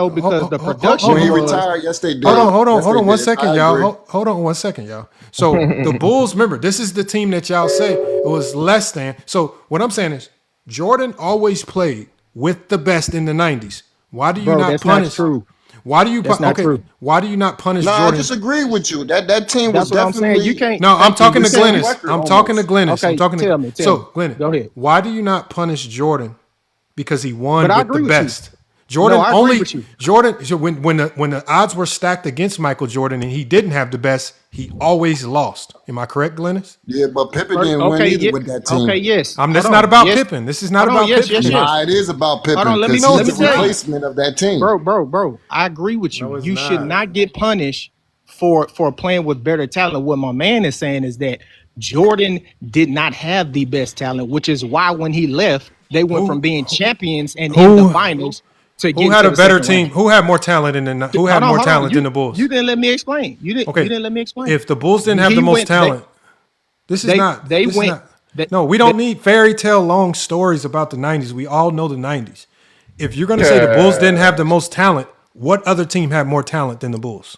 because the production when he retired, yes, they did. Hold on 1 second, y'all. Hold on 1 second, y'all. So the Bulls, remember, this is the team that y'all say it was less than. So what I'm saying is Jordan always played with the best in the 90s. Why do you not punish? Not true. Why do you? True. Why do you not punish Jordan? I disagree with you. That team was That's definitely. What I'm saying. You can't. No, I'm talking to Glennis. I'm talking to Glennis. Okay, I'm talking tell me. Glennis, go ahead. Why do you not punish Jordan because he won But with the best? Jordan I agree with you. Jordan. So when the odds were stacked against Michael Jordan and he didn't have the best, he always lost. Am I correct, Glennis? Yeah, but Pippen didn't win either with that team. Okay, yes. That's not about Pippen. This is not about Pippen. Yes. Nah, it is about Pippen. Hold on, let me he's the replacement of that team. Bro. I agree with you. You should not get punished for playing with better talent. What my man is saying is that Jordan did not have the best talent, which is why when he left, they went from being champions and in the finals. Who had a better team? Who had more talent than the Bulls? You didn't let me explain. You didn't let me explain. If the Bulls didn't have the most talent, No, we don't need fairy tale long stories about the 90s. We all know the 90s. If you're going to say the Bulls didn't have the most talent, what other team had more talent than the Bulls?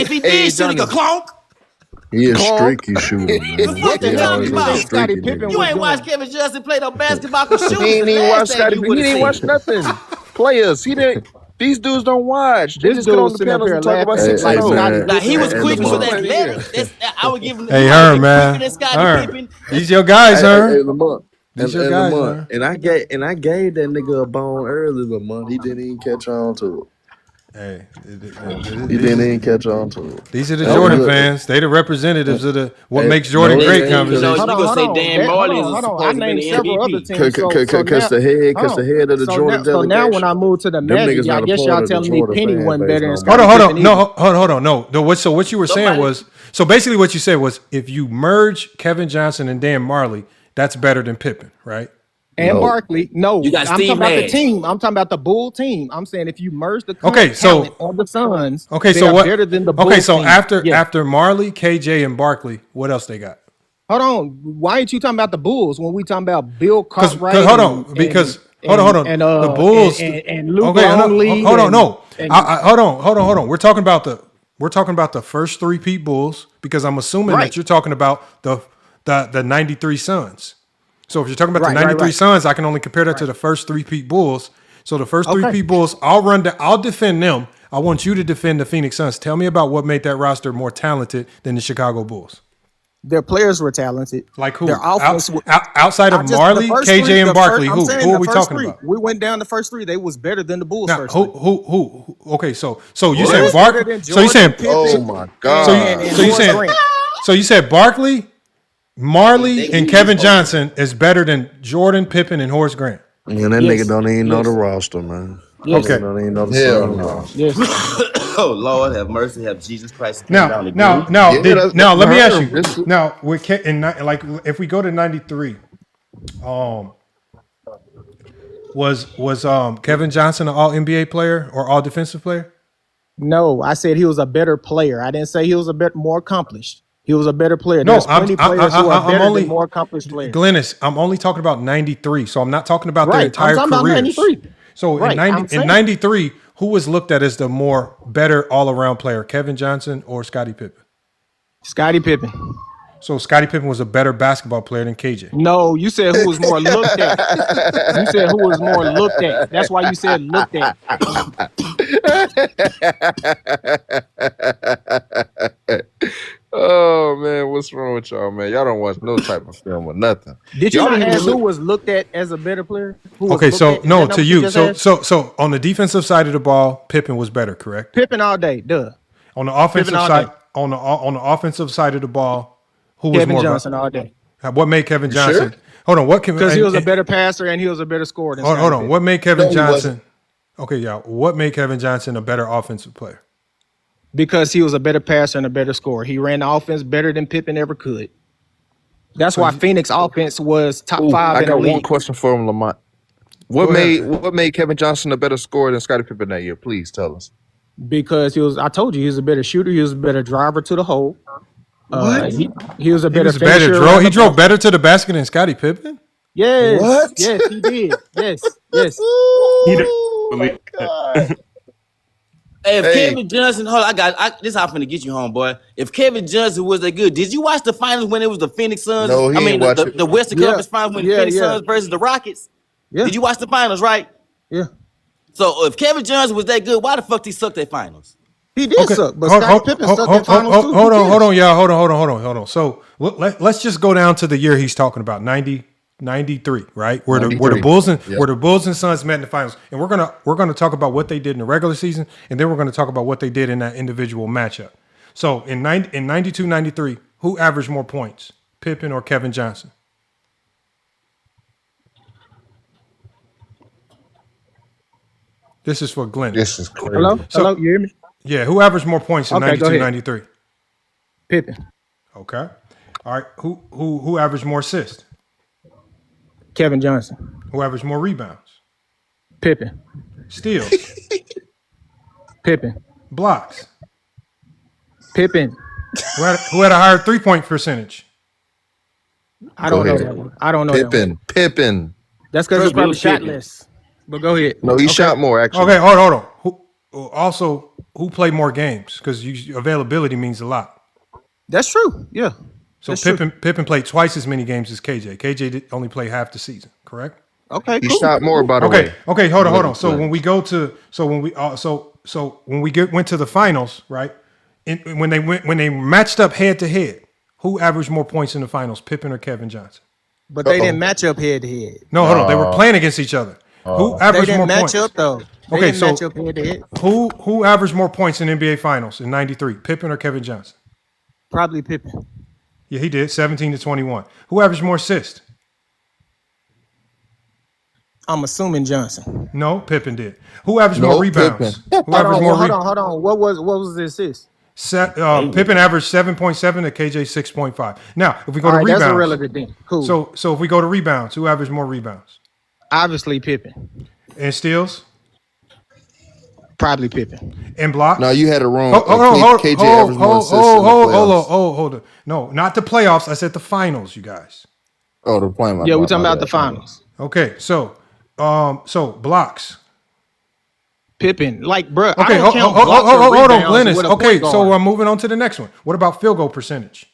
if he did shoot, he could clonk. He a Clonk. streaky shooter, The man. fuck He you talking always was a about? streaky nigga. You ain't watched Kevin Justin play no basketball. Cause shooters He the ain't even last watch thing Scotty. you He would have didn't watch seen. nothing. Players. He didn't. These dudes don't watch. They This just get dude on the sitting up panels here and talk about laughing six and like Hey, zero. Scottie man. Now he Pippen was Hey, ain't quick. He shit was Lamar. nowhere athletic. near. I would give him. He Hey, might have Herm, been quicker man. than Scottie Herm. Pippen. These your guys, Hey, Herm. Lamar. These your And guys, Lamont, man. and I gave that nigga a bone early, Lamont. He didn't even catch on to Hey, it. He didn't even catch on to it. these are the That was Jordan good. fans. They the representatives of the what Hey, makes Jordan no, great they ain't, You know, conversation. you gonna Hold say on. Dan Marley is Hold on. I supposed to be named the several other MVP. teams. So now, cause hold the on. head of the Jordan So now when I delegation, move to the them Magic, niggas I not a guess part y'all of the telling me Jordan Penny fan wasn't base better than no Hold more. Scottie on, hold Pippen on. either. Hold on. No. So what you were saying Somebody, was basically what you said was if you merge Kevin Johnson and Dan Marley, that's better than Pippen, right? And No. Barkley. you No, got I'm talking Steve about the Nash. team. I'm talking about the Bull team. I'm saying if you merge the Okay, current talent so on the Suns, okay, they so are what? better than the Okay, Bulls so team. Yes. after Marley, KJ, and Barkley, what else they got? Hold on. Why ain't you talking about the Bulls when we talking about Bill Because Cartwright hold on, hold on. The Bulls. and Luke Okay, no, Longley hold on, no. and Hold on. We're talking about the first three-peat Bulls because I'm assuming right, that you're talking about the '93 Suns. So if you're talking about the right, '93 right, Suns, I can only compare that to right. the first three-peat Bulls. So the first Okay. three-peat Bulls, I'll defend them. I want you to defend the Phoenix Suns. Tell me about what made that roster more talented than the Chicago Bulls. Their players were talented. Like Their who? offense. Outside of I just the Marley, first three. KJ, and The first. Barkley, I'm who? saying Who are the we first talking three. about? We went down the first three. They was better than the Bulls' Now, first three. okay, so you They said was better Barkley. than So you Jordan, saying Pippen, Oh my so you God. and so you Horace saying Grant. so you said Barkley, They Marley, give and you these Kevin folks. Johnson is better than Jordan, Pippen, and Horace Grant. Man, that nigga Yes. don't even know the Yes. roster, man. That Yes. nigga Okay. don't even know the Hell Sun no. roster. Yes. Oh Lord, have mercy, have Jesus Christ came down again. Yeah, that's Let what I me ask heard. you. Now with like if we go to '93, um, was Kevin Johnson an All NBA player or All Defensive player? No, I said he was a better player. I didn't say he was a bit more accomplished. He was a better player. No, There's plenty of players who are I'm better than only more accomplished players. Glennis. I'm only talking about '93, so I'm not talking about their Right. I'm entire talking about careers. 93. So Right. I'm in saying '93, who was looked at as the more better all around player, Kevin Johnson or Scottie Pippen? Scottie Pippen. So Scottie Pippen was a better basketball player than KJ. No, you said who was more looked at. You said who was more looked at. That's why you said looked at. Oh man, what's wrong with y'all, man? Y'all don't watch no type of film or nothing. Did you Y'all not didn't even ask who look. was looked at as a better player? Who was Okay, looked so at? Is no, that not to what you you. just asked? So on the defensive side of the ball, Pippen was better, correct? Pippen all day. Duh. On the Pippen offensive all side, day. on the offensive side of the ball, who was Kevin more? Johnson all day. What made Kevin You sure? Johnson? Hold on. What can? Because he was a better passer and he was a better scorer than Hold Scottie on. Pippen. What made Kevin No, he wasn't. Johnson? Okay, yeah. What made Kevin Johnson a better offensive player? Because he was a better passer and a better scorer. He ran the offense better than Pippen ever could. That's So why you Phoenix offense was top Ooh, 5 I in the got one league. question for him, Lamont. go ahead. What made Kevin Johnson a better scorer than Scottie Pippen that year? Please tell us. Because I told you, he was a better shooter. He was a better driver to the hole. What? He was a He better was better. finisher around He the drove basket. better to the basket than Scottie Pippen. Yes, What? yes, he did. Yes, yes. He don't Oh believe my that. God. Hey, if Hey, Kevin Johnson, hold on, this how I'm finna get you home, boy. If Kevin Johnson was that good, did you watch the finals when it was the Phoenix Suns? no, he I mean, ain't watch it. the Western Yeah, Conference finals when the yeah, Phoenix yeah, Suns versus the Rockets? yeah, Did you watch the finals, right? yeah. So if Kevin Johnson was that good, why the fuck he sucked at finals? He did Okay, suck, but Scottie Pippen sucked at finals too. Who hold cares? on, y'all. Hold on. So let's just go down to the year he's talking about, 93, right? Where the 93. Bulls and Yep. where the Bulls and Suns met in the finals, and we're gonna talk about what they did in the regular season, and then we're gonna talk about what they did in that individual matchup. So in 92, 93, who averaged more points, Pippen or Kevin Johnson? This is for Glennis. This is Hello, crazy. hello, So you hear me? yeah, who averaged more points in Okay, go 92, ahead. 93? Pippen, Okay. All right. Who averaged more assists? Kevin Johnson, Who averaged more rebounds? Pippen, Steals, Pippen, blocks. Pippen. Who had a higher 3-point percentage? I Go don't know ahead. that one. I don't know that one. Pippen. That's because he Trust me, it probably was shot Pippen. less. But go ahead. No, he Okay. shot more actually. Okay. Hold on. Who played more games? Because availability means a lot. That's true. Yeah, So that's true. Pippen played twice as many games as KJ. KJ only played half the season. Correct. Okay, He cool. shot more, by the Okay. way. Okay. Hold on. So Glenn. when we go to when we went to the finals, right? When they matched up head to head, who averaged more points in the finals, Pippen or Kevin Johnson? But they didn't match up head to head. No, hold on. They were playing against each other. Who They averaged didn't more match points? up though. They Okay, didn't so match up head to head. who averaged more points in NBA Finals in '93? Pippen or Kevin Johnson? Probably Pippen. Yeah, he did 17 to 21. Who averaged more assists? I'm assuming Johnson. No, Pippen did. Who averaged more rebounds? Who Hold averaged on, more? hold on. What was the assist? Pippen averaged 7.7 and KJ 6.5. Now, if we go All to right, rebounds, that's irrelevant then. Cool. So if we go to rebounds, who averaged more rebounds? Obviously Pippen. And steals? Probably Pippen. And blocks? No, you had it wrong. KJ averaged more assists in the playoffs. Hold on. No, not the playoffs. I said the finals, you guys. Oh, the playing. Yeah, we're talking about the finals. Okay, so blocks. Pippen, like, bro. Okay, hold on, Glennis. Okay, so I'm moving on to the next one. What about field goal percentage?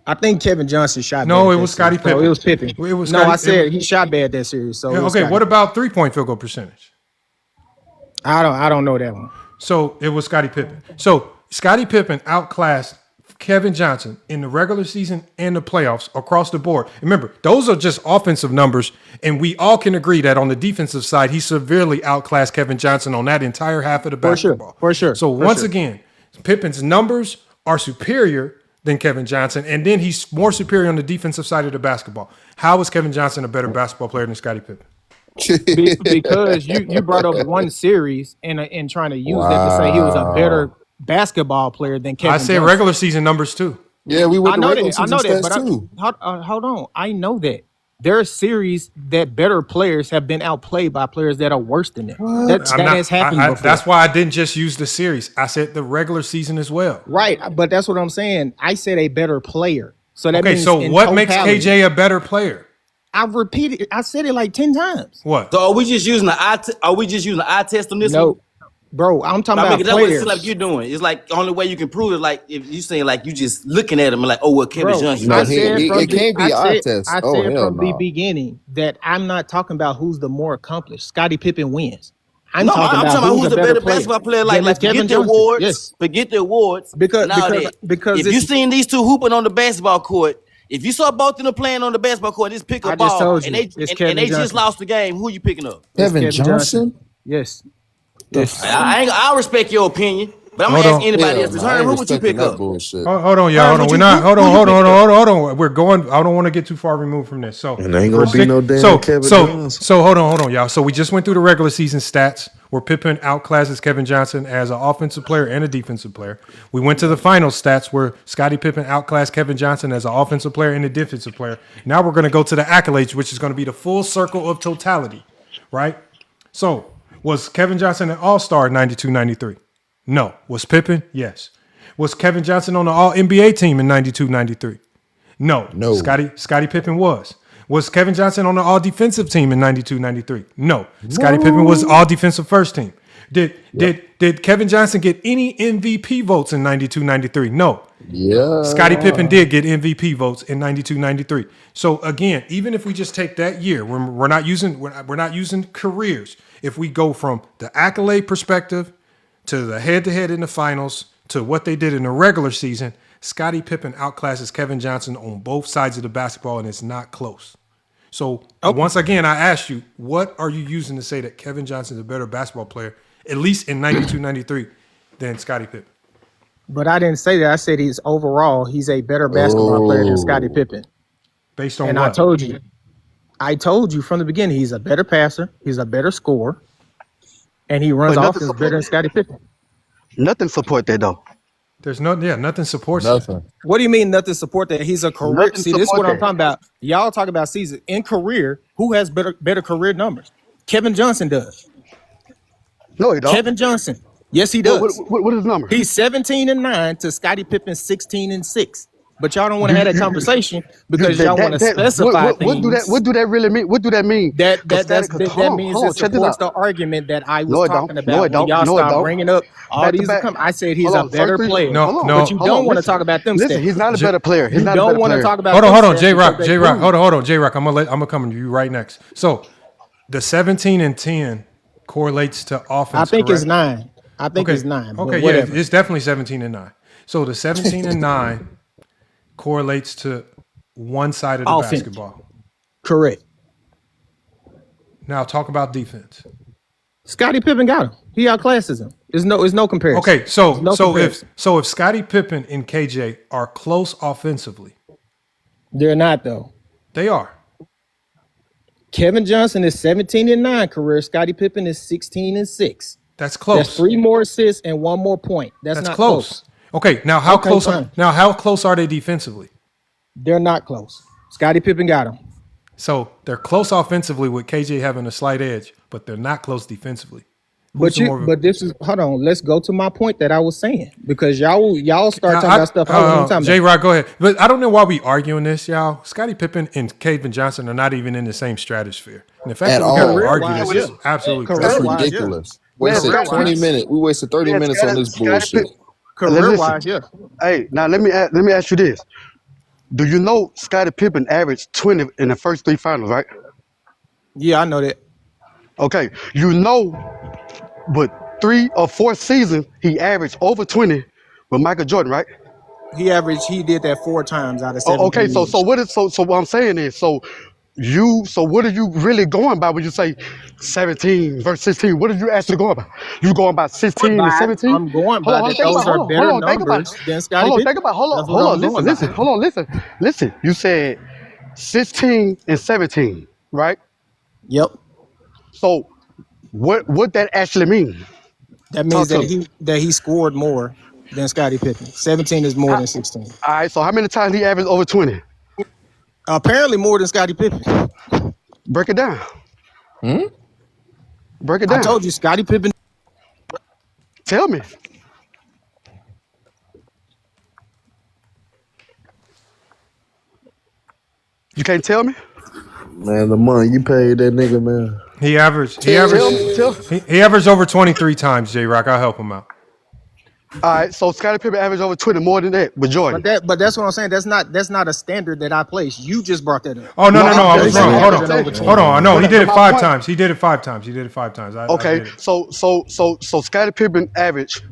I think Kevin Johnson shot. No, bad it was Scottie Pippen. No, it was Pippen. It was no, Scottie, I said he shot bad that series. So okay, what about 3-point field goal percentage? I don't know that one. So it was Scottie Pippen. So Scottie Pippen outclassed Kevin Johnson in the regular season and the playoffs across the board. Remember, those are just offensive numbers, and we all can agree that on the defensive side, he severely outclassed Kevin Johnson on that entire half of the basketball. For sure. So once again, Pippen's numbers are superior than Kevin Johnson, and then he's more superior on the defensive side of the basketball. How is Kevin Johnson a better basketball player than Scottie Pippen? Because you brought up one series and trying to use that to say he was a better basketball player than Kevin I said Johnson. regular season numbers too. Yeah, we went I know regular that. I season know that. stats But too. hold on. I know that there are series that better players have been outplayed by players that are worse than them. That has happened before. That's why I didn't just use the series. I said the regular season as well. Right, but that's what I'm saying. I said a better player. So that means so what totality, makes KJ a better player? I've repeated it. I said it like 10 times. What? So are we just using the eye test on this one? No, bro. I'm talking about that's what it players. seems like you're doing. It's like the only way you can prove it. Like if you saying like you just looking at him and like, oh well, Kevin Johnson. No, it can't be eye test. I said from the beginning that I'm not talking about who's the more accomplished. Scottie Pippen wins. I'm talking about who's a better basketball player. Like Kevin forget the Johnson. awards. Yes. Forget the awards. Because if you seen these two hooping on the basketball court, if you saw both of them playing on the basketball court, just pick a ball and they just lost the game. Who you picking up? Kevin Johnson? Yes. I respect your opinion, but I'm gonna ask anybody else. Who would you pick up? Hold on, y'all. Hold on. We're not. Hold on. We're going. I don't want to get too far removed from this. So and there ain't gonna be no damn Kevin Johnson. So hold on, y'all. So we just went through the regular season stats where Pippen outclasses Kevin Johnson as an offensive player and a defensive player. We went to the final stats where Scottie Pippen outclassed Kevin Johnson as an offensive player and a defensive player. Now we're going to go to the accolades, which is going to be the full circle of totality, right? So was Kevin Johnson an all-star in 92-93? No. Was Pippen? Yes. Was Kevin Johnson on the all-NBA team in 92-93? No. Scottie Pippen was. Was Kevin Johnson on the all-defensive team in 92-93? No. Scottie Pippen was all-defensive first team. Did Kevin Johnson get any MVP votes in 92-93? No. Yeah. Scottie Pippen did get MVP votes in 92-93. So again, even if we just take that year, we're not using careers. If we go from the accolade perspective to the head-to-head in the finals to what they did in the regular season, Scottie Pippen outclasses Kevin Johnson on both sides of the basketball, and it's not close. So once again, I asked you, what are you using to say that Kevin Johnson is a better basketball player, at least in 92-93, than Scottie Pippen? But I didn't say that. I said he's a better basketball player than Scottie Pippen. Based on and what? I told you from the beginning, he's a better passer, he's a better scorer, and he runs offense better than Scottie Pippen. Nothing support that though. There's nothing supports nothing. That. What do you mean nothing support that? He's a career. See, this is what I'm talking about. Y'all talk about season in career. Who has better career numbers? Kevin Johnson does. No, he don't. Kevin Johnson. Yes, he does. What is his number? He's 17-9 to Scottie Pippen 16-6. But y'all don't want to have that conversation because y'all want to specify things. What do that really mean? What do that mean? That means it supports the argument that I was talking about. No, it don't. Y'all No, it start don't. bringing up all these. I said he's a better player. But you don't want to talk about them. Listen, he's not a better player. You don't want to talk about. Hold on, J-Rock. Hold on, J-Rock. I'm gonna come to you right next. So, the 17-10 correlates to offense. I think it's 9. I think it's 9. Okay, yeah, it's definitely 17-9. So the 17-9 correlates to one side of the Offense. basketball. Correct. Now talk about defense. Scottie Pippen got him. He outclasses him. There's no comparison. Okay, so if Scottie Pippen and KJ are close offensively, they're not though. They are. Kevin Johnson is 17-9 career. Scottie Pippen is 16-6. That's close. That's 3 more assists and 1 more point. That's not close. Okay, now how close? Fine. How close are they defensively? They're not close. Scottie Pippen got him. So they're close offensively with KJ having a slight edge, but they're not close defensively. But this is hold on. Let's go to my point that I was saying because y'all start talking about stuff. J-Rock, go ahead. But I don't know why we arguing this, y'all. Scottie Pippen and Kevin Johnson are not even in the same stratosphere. And the fact that we got to argue this is absolutely crazy. That's ridiculous. Wasted 20 minutes. We wasted 30 minutes on this bullshit. Career-wise, yeah. Hey, now let me ask you this. Do you know Scottie Pippen averaged 20 in the first 3 finals, right? Yeah, I know that. Okay, you know, but 3 or 4 seasons he averaged over 20 with Michael Jordan, right? He did that 4 times out of 7. Okay, so what I'm saying is what are you really going by when you say 17 versus 16? What are you actually going by? You going by 16 and 17? I'm going by that those are better numbers than Scottie Pippen. Hold on, listen. You said 16 and 17, right? Yep. So what that actually mean? That means that he scored more than Scottie Pippen. 17 is more than 16. All right, so how many times he averaged over 20? Apparently more than Scottie Pippen. Break it down. Break it down. I told you Scottie Pippen. Tell me. You can't tell me? Man, the money you paid that nigga, man. He averaged over 23 times, J-Rock. I'll help him out. All right, so Scottie Pippen averaged over 20 more than that with Jordan. But that's what I'm saying. That's not a standard that I place. You just brought that up. Oh no, I was wrong. Hold on. No, he did it 5 times. He did it 5 times. Okay, so Scottie Pippen averaged.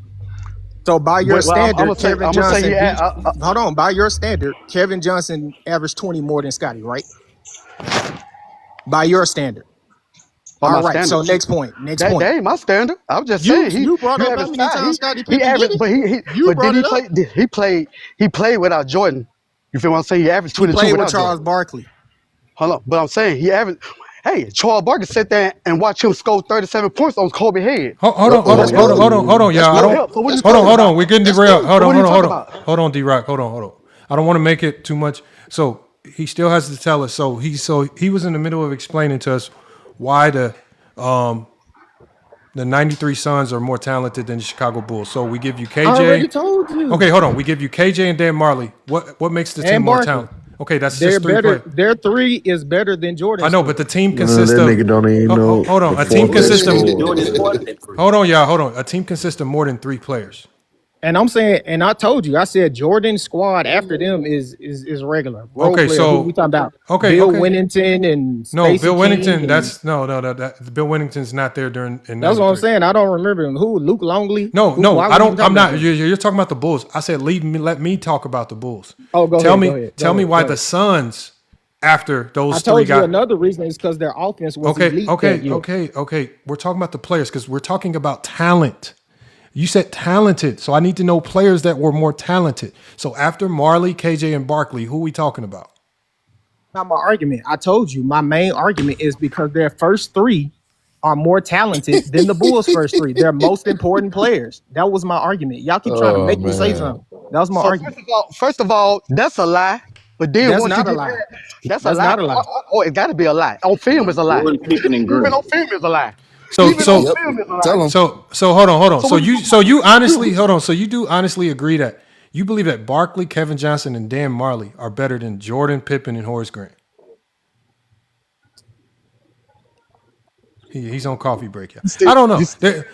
So by your standard, Kevin Johnson. Hold on. By your standard, Kevin Johnson averaged 20 more than Scottie, right? By your standard. All right. Standard. So next point. That ain't my standard. I was just saying you brought up how many times Scottie Pippen averaged, he played without Jordan. You feel what I'm saying? He averaged 22 without with Charles Barkley. Hold on, but I'm saying he averaged. Hey, Charles Barkley sat there and watch him score 37 points on Kobe head. Hold on, y'all. Hold on. We're getting derailed. Hold on, D-Rock. Hold on. I don't want to make it too much. So he still has to tell us. So he was in the middle of explaining to us why the 93 Suns are more talented than the Chicago Bulls. So we give you KJ. I already told you. Okay, hold on. We give you KJ and Dan Marley. What makes the team more talented? Okay, that's just 3 players. Their 3 is better than Jordan's. I know, but the team consists of. That nigga don't even know. Hold on. A team consists of. Hold on, y'all. Hold on. A team consists of more than 3 players. And I'm saying, and I told you, I said Jordan's squad after them is regular. Okay, so who we talking about? Okay, Bill Winnington and Stacey Bill Winnington. King That's Bill Winnington's not there during. That's what I'm saying. I don't remember him. Who? Luke Longley? No, I don't. I'm not. You're talking about the Bulls. I said let me talk about the Bulls. Oh, go ahead. Tell me why the Suns after those 3 I told you another reason is because their offense was elite. Okay. We're talking about the players because we're talking about talent. You said talented, so I need to know players that were more talented. So after Marley, KJ, and Barkley, who are we talking about? Not my argument. I told you my main argument is because their first 3 are more talented than the Bulls' first 3. They're most important players. That was my argument. Y'all keep trying to make me say something. That was my argument. First of all, that's a lie. But then that's not a lie. That's not a lie. Oh, it got to be a lie. On film is a lie. Even on film is a lie. So hold on. So you honestly hold on. So you do honestly agree that you believe that Barkley, Kevin Johnson, and Dan Marley are better than Jordan, Pippen, and Horace Grant? He's on coffee break. Yeah. I don't know.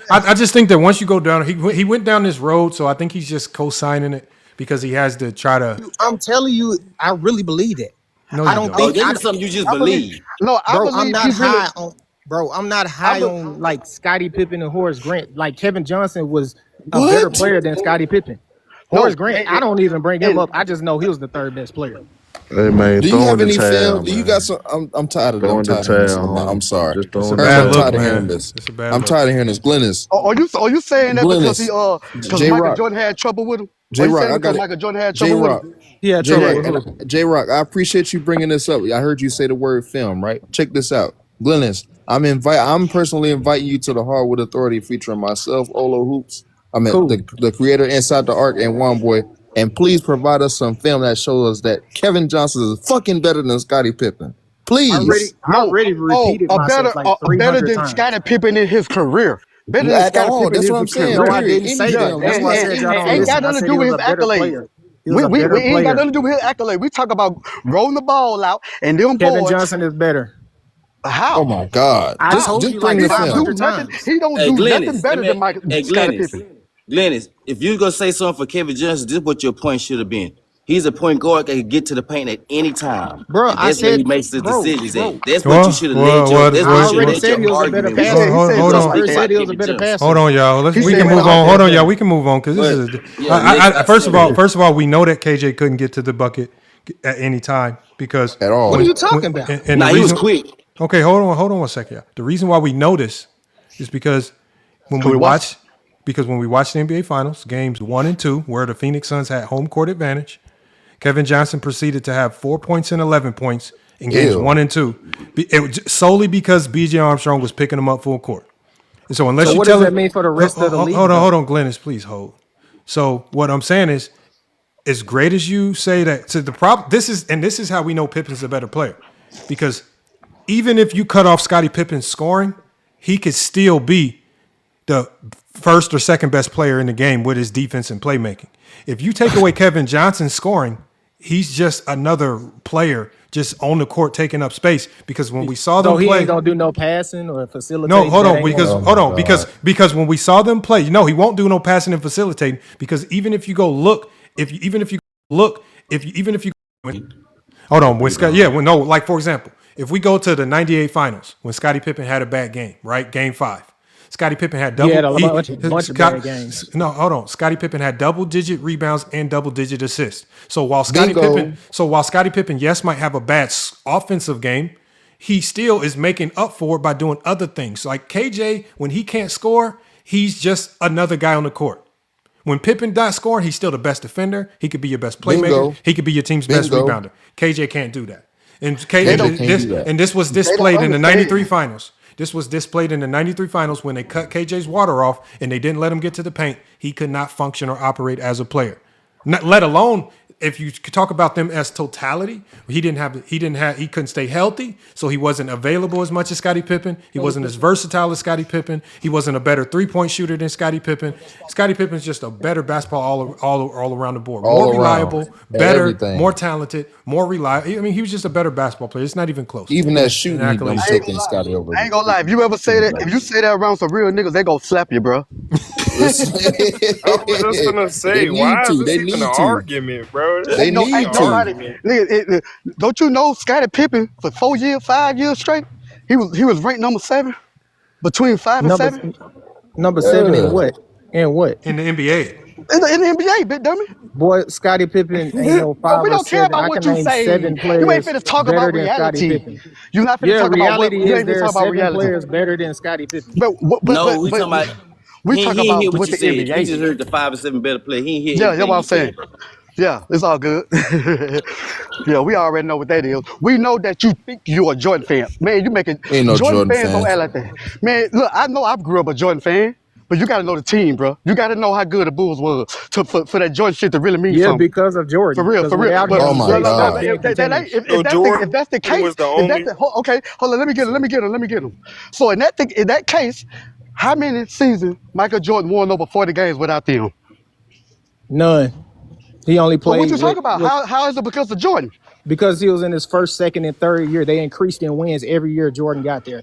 I just think that once you go down, he went down this road. So I think he's just co-signing it because he has to try to. I'm telling you, I really believe it. No, I don't think that's something you just believe. No, I'm not high on. Bro, I'm not high on like Scottie Pippen and Horace Grant. Like Kevin Johnson was a better player than Scottie Pippen. Horace Grant, I don't even bring him up. I just know he was the 3rd best player. Hey man, Do you throw in have the any film? towel, Do you got man. some? I'm tired of. Throw I'm in the tired of hearing this. towel, I'm homie. sorry. Just throw It's a in the bad I'm towel, look, tired of man. hearing man. this. It's a bad I'm look. tired of hearing this. Glennis. Are you saying that because Glennis. because J Michael Rock. Jordan had trouble with him? Are J you Rock. saying I got because it. Michael Jordan had J trouble with Rock. him? He had J trouble Rock. with who? J Rock. I appreciate you bringing this up. I heard you say the word film. Right. Check this out, Glennis. I'm personally inviting you to the Hardwood Authority featuring myself, Olo Hoops. I mean Cool. the creator inside the arc and One Boy. And please provide us some film that shows us that Kevin Johnson is fucking better than Scottie Pippen. Please. I already repeated myself like Better 300 than times. Scottie Pippen in his career. Better than At Scottie all. Pippen That's in what I'm his saying. No, career. I Period. didn't Any say Yeah, that. film, That's why I man. said y'all don't ain't listen. got I nothing to said do he with was his a better accolades. player. He was a We better ain't got player. nothing to do with his accolades. We talk about rolling the ball out and them Kevin boards. Johnson is better. Oh How? my God. I How? told Just you bring like the He don't film. do 500 nothing. times. He don't Hey, do nothing Glennis, better than Scottie Glennis, Pippen. Glennis, if you gonna say something for Kevin Johnson, this is what your point should have been. He's a point guard that can get to the paint at any time, Bro, and I that's where he said, makes the decisions at. bro. That's what you Well, should have led well, your. what, That's I what you should have already led said your he was a better argument with. passer. He hold You said on. speak First said about he was a Kevin better Johnson. Hold passer. on, y'all. he We said can when move I on. Hold on, But y'all. We can move on because this is. Nick, First of all, we know that KJ couldn't get to the bucket at any time because At all. What are when, you talking about? and the he was reason. quick. Okay, hold on 1 second. Yeah. The reason why we know this is because when Can we we watch? watch the NBA Finals games 1 and 2, where the Phoenix Suns had home court advantage, Kevin Johnson proceeded to have 4 points and 11 points in games Ew. 1 and 2, solely because B.J. Armstrong was picking them up full court. And so unless So you what does tell that him, mean for the rest of the league, hold though? on, Glennis, please hold. So what I'm saying is, as great as you say that, so the problem, this is how we know Pippen's a better player, because even if you cut off Scottie Pippen's scoring, he could still be the first or second best player in the game with his defense and playmaking. If you take away Kevin Johnson's scoring, he's just another player just on the court taking up space. Because when we saw So them he ain't play, gonna do no passing or no, facilitating. hold That on, ain't because one. Oh my God. because when we saw them play, he won't do no passing and facilitating. Because even if you go look, even if you hold on, when Scott, like for example, if we go to the '98 Finals when Scottie Pippen had a bad game, right, Game 5, Scottie Pippen had He had double. a bunch of bad games. No, hold on. Scottie Pippen had double-digit rebounds and double-digit assists. So while Bingo. Scottie Pippen, yes, might have a bad offensive game, he still is making up for it by doing other things. Like KJ, when he can't score, he's just another guy on the court. When Pippen not scoring, he's still the best defender. He could be your best playmaker. Bingo. He could be your team's best Bingo. rebounder. KJ can't do that. And KJ can't do that. this was They don't displayed in the understand. '93 Finals. This was displayed in the '93 Finals when they cut KJ's water off and they didn't let him get to the paint. He could not function or operate as a player. Not, let alone if you talk about them as totality, he couldn't stay healthy, so he wasn't available as much as Scottie Pippen. He wasn't as versatile as Scottie Pippen. He wasn't a better three-point shooter than Scottie Pippen. Scottie Pippen's just a better basketball all around the board. All More around. reliable, At better, everything. more talented, more reliable. I mean, he was just a better basketball player. It's not even close. Even that In shooting, he done accolades. taking Scotty over. I ain't gonna lie. If you ever say that, if you say that around some real niggas, they gonna slap you, bro. I was just gonna They say, need why is to. this They even an need to. argument, bro? This They ain't even need an to. argument. Nigga, don't you know Scottie Pippen for 4 years, 5 years straight? He was ranked number 7 between 5 and Number 7 number 7 in Yeah. what? In what? In the NBA. in the NBA, big dummy. Boy, Scottie Pippen ain't no But 5 we or don't care 7. about I what can you name say. 7 You ain't players finna talk better about than Scottie reality. Pippen. You're not finna Yeah, talk about what. reality You is ain't finna there are talk about 7 reality. players better than Scottie Pippen. No, we talking about. We talk He ain't hear about what with you the said. He NBA. just heard the 5 or 7 better play. He ain't hear Yeah, that's everything what you I'm saying. said, bro. Yeah, it's all good. Yeah, we already know what that is. We know that you think you're a Jordan fan. Man, you make it. Ain't no Jordan Jordan fans don't fan. act like that. Man, look, I know I grew up a Jordan fan, but you got to know the team, bro. You got to know how good the Bulls was for that Jordan shit to really mean Yeah, something. because of For Jordan. real, Because for real. without But Oh him, my they look, stop God. being contenders. if So that's the case, Jordan was the only. okay, hold on, let me get him. So in that case, how many seasons Michael Jordan won over 40 games without them? None. He only So what played you talking about? with How is it because of Jordan? because he was in his first, second, and third year. They increased in wins every year Jordan got there.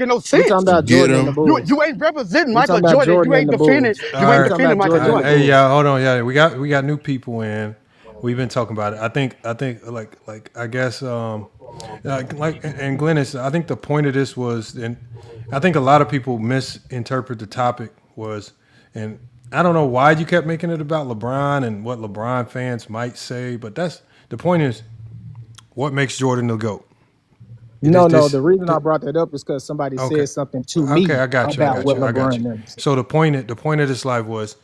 making no We talking sense. about Get Jordan and the him. Bulls. You ain't representing We Michael talking about Jordan. Jordan and the Bulls. You All ain't We right. talking defending about Michael Jordan and the Jordan. Hey, Bulls. yeah, hold on. Yeah, we got new people in. We've been talking about it. I think like I guess like and Glennis, I think the point of this was, and I think a lot of people misinterpret the topic was, and I don't know why you kept making it about LeBron and what LeBron fans might say, but that's the point is what makes Jordan the GOAT. No. The reason I brought that up is because somebody Okay. said something to Okay, me I got you. about what LeBron never said. So the point of this live was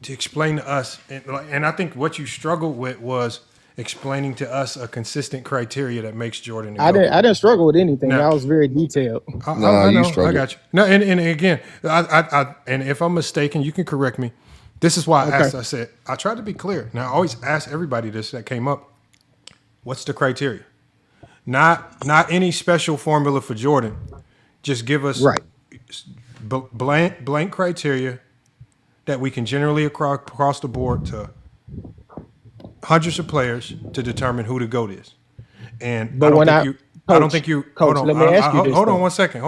to explain to us, and I think what you struggled with was explaining to us a consistent criteria that makes Jordan a GOAT. I didn't struggle with anything. Now, I was very detailed. I know. I got you. No, and again, and if I'm mistaken, you can correct me. This is why I asked. I said I tried to be clear. Now I always ask everybody this that came up. What's the criteria? Not any special formula for Jordan. Just give us blank criteria that we can generally across the board to hundreds of players to determine who the GOAT is. And I don't think you. Coach, hold on. let me ask you this. Hold on one second.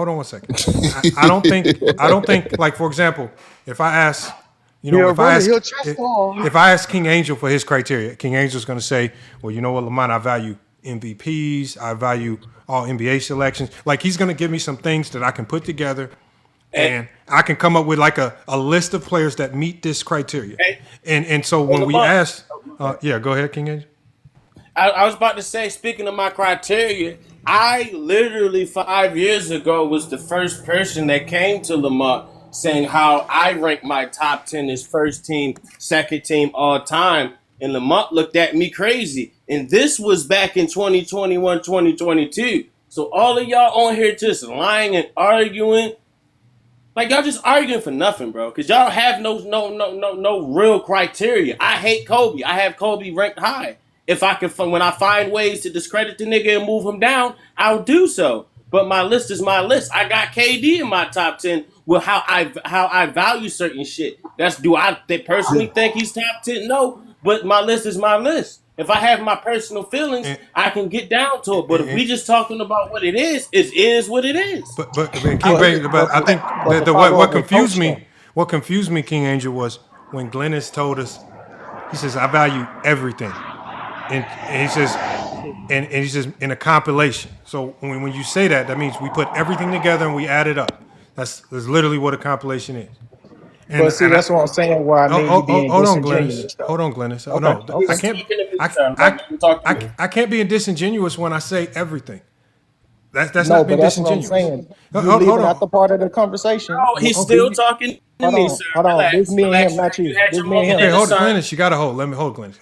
I don't think. Like for example, if I ask, if I ask King Angel for his criteria, King Angel's going to say, well, you know what, Lamont, I value MVPs, I value all NBA selections. Like he's going to give me some things that I can put together. And I can come up with like a list of players that meet this criteria. And so when we asked, go ahead, King Angel. I was about to say, speaking of my criteria, I literally 5 years ago was the first person that came to Lamont saying how I rank my top 10 as first team, second team all time. And Lamont looked at me crazy. And this was back in 2021, 2022. So all of y'all on here just lying and arguing. Like y'all just arguing for nothing, bro. Cause y'all have no real criteria. I hate Kobe. I have Kobe ranked high. If I can, when I find ways to discredit the nigga and move him down, I'll do so. But my list is my list. I got KD in my top 10 with how I value certain shit. Do I personally think he's top 10? No. But my list is my list. If I have my personal feelings, I can get down to it. But if we just talking about what it is what it is. But I think what confused me, King Angel, was when Glennis told us, he says, I value everything. And he says, and he says in a compilation. So when you say that, that means we put everything together and we add it up. That's literally what a compilation is. But see, that's what I'm saying. Why I mean you being disingenuous. Hold on, Glennis. Oh no, I can't be disingenuous when I say everything. That's not being disingenuous. What I'm saying. You leaving out the part of the conversation. Oh, he's still talking to me, sir. Hold on. This me and him, not you. This me and him. Okay, hold on, Glennis. You gotta hold. Let me hold, Glennis.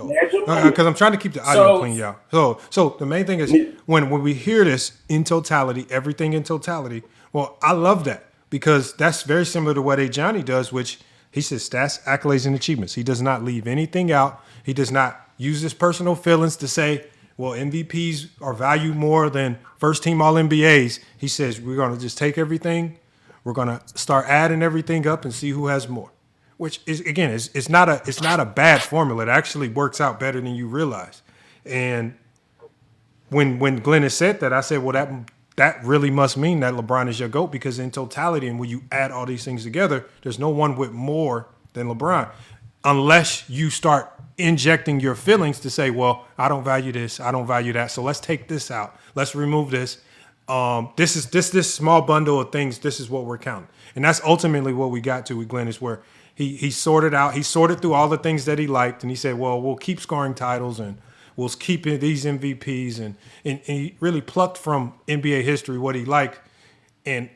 Because I'm trying to keep the audio clean, y'all. So the main thing is when we hear this in totality, everything in totality. Well, I love that because that's very similar to what Johnny does, which he says stats, accolades, and achievements. He does not leave anything out. He does not use his personal feelings to say, well, MVPs are valued more than first team All NBAs. He says we're going to just take everything. We're going to start adding everything up and see who has more. Which is again, it's not a bad formula. It actually works out better than you realize. And when Glennis said that, I said, well, that really must mean that LeBron is your GOAT because in totality, and when you add all these things together, there's no one with more than LeBron, unless you start injecting your feelings to say, well, I don't value this, I don't value that, so let's take this out, let's remove this. This small bundle of things. This is what we're counting, and that's ultimately what we got to with Glenn is where he sorted through all the things that he liked, and he said, well, we'll keep scoring titles and we'll keep these MVPs, and he really plucked from NBA history what he liked, and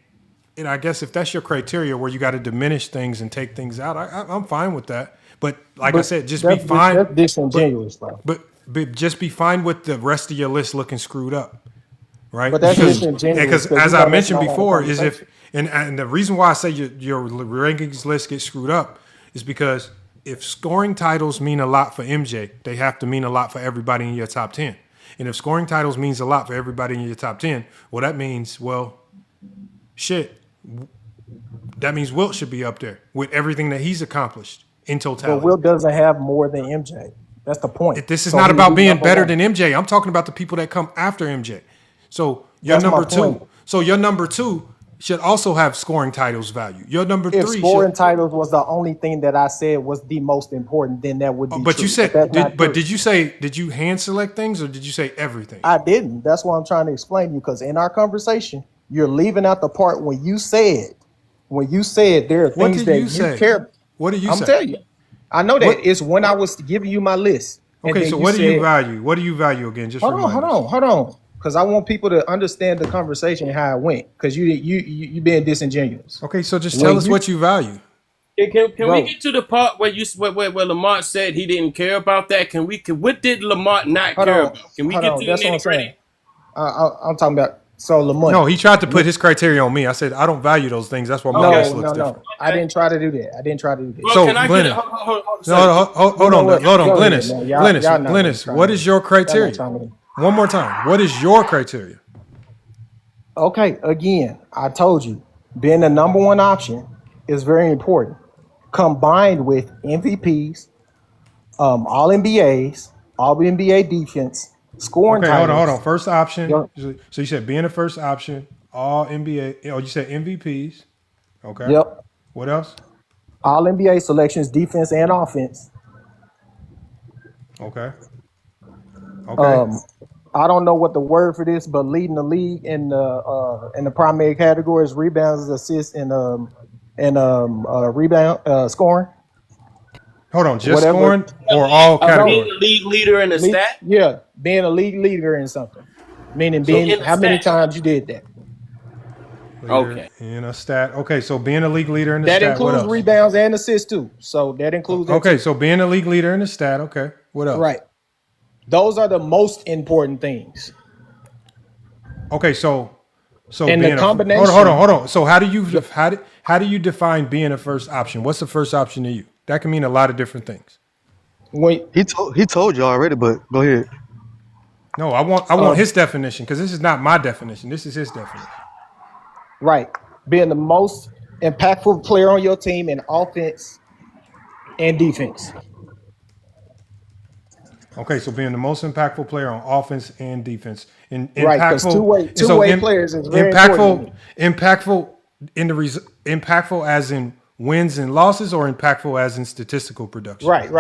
I guess if that's your criteria where you got to diminish things and take things out, I'm fine with that. But I said, just be fine. That's disingenuous, but just be fine with the rest of your list looking screwed up, right? But that's disingenuous. Because as I mentioned before, is and the reason why I say your rankings list gets screwed up is because if scoring titles mean a lot for MJ, they have to mean a lot for everybody in your top 10. And if scoring titles means a lot for everybody in your top 10, well, that means, shit, that means Wilt should be up there with everything that he's accomplished in totality. But Wilt doesn't have more than MJ. That's the point. This is not about being better than MJ. I'm talking about the people that come after MJ. So your number two. So your number two should also have scoring titles value. Your number If 3 scoring should. titles was the only thing that I said was the most important, then that would be But true. you said, that's not true. did you hand select things or did you say everything? I didn't. That's what I'm trying to explain to you. Because in our conversation, you're leaving out the part when you said there are What things did that you you say? care. What did you I'm say? telling you. I know that What? it's when I was giving you my list, and Okay, then so you what do you said, value? What do you value again? Just "Hold on, remind hold us. on, hold on," because I want people to understand the conversation and how it went. Because you being disingenuous. Okay, so just tell When us you, what you value. Can we bro, get to the part where where Lamont said he didn't care about that? What did Lamont not care about? Can we hold get on. to the That's what I'm nitty gritty? saying. I'm talking about Lamont. No, he tried to put his criteria on me. I said I don't value those things. That's why my Okay. list No, looks no, different. no. I didn't try to do that. Well, So can I get it? Glennis, Hold a no, second. You know what? hold on, Go ahead, Glennis, man. Y'all not even Glennis. trying What to. is your Y'all not criteria? trying to. One more time. What is your criteria? Okay, again, I told you, being the number one option is very important. Combined with MVPs, all NBAs, all NBA defense, scoring Okay, hold titles. on. First option. Yep. So you said being the first option, all NBA. Oh, you said MVPs. Okay. Yep. What else? All NBA selections, defense and offense. Okay. Okay. Um, I don't know what the word for this, but leading the league in the primary categories, rebounds, assists, and rebound scoring, Hold on. Just whatever. scoring or all No, Being categories? the league leader in the stat. yeah, being a league leader in something, meaning So being in the how many stat. times you did that. Leader Okay. in a stat. Okay, so being a league leader in the That stat. What includes else? rebounds and assists too. So that includes that Okay, too. so being a league leader in the stat. Okay. What else? Right. Those are the most important things. Okay, so And the being a hold combination, on. So how do you define being a first option? What's the first option to you? That can mean a lot of different things. when He told you already, but go ahead. No, I want his definition because this is not my definition. This is his definition. right, being the most impactful player on your team in offense and defense. Okay, so being the most impactful player on offense and defense. Right, because Impactful. And so two-way players is very important to me. impactful impactful as in wins and losses, or impactful as in statistical production. Right.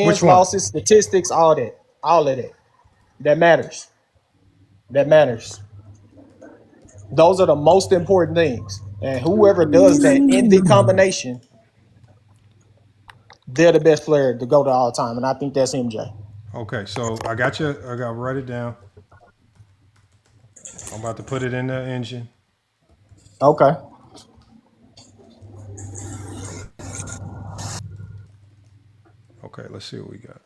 Which Wins, one? losses, statistics, all of that. That matters. That matters. Those are the most important things. And whoever does that in the combination, they're the best player to go to all time. And I think that's MJ. Okay, so I got you. I got to write it down. I'm about to put it in the engine. Okay. Okay, let's see what we got.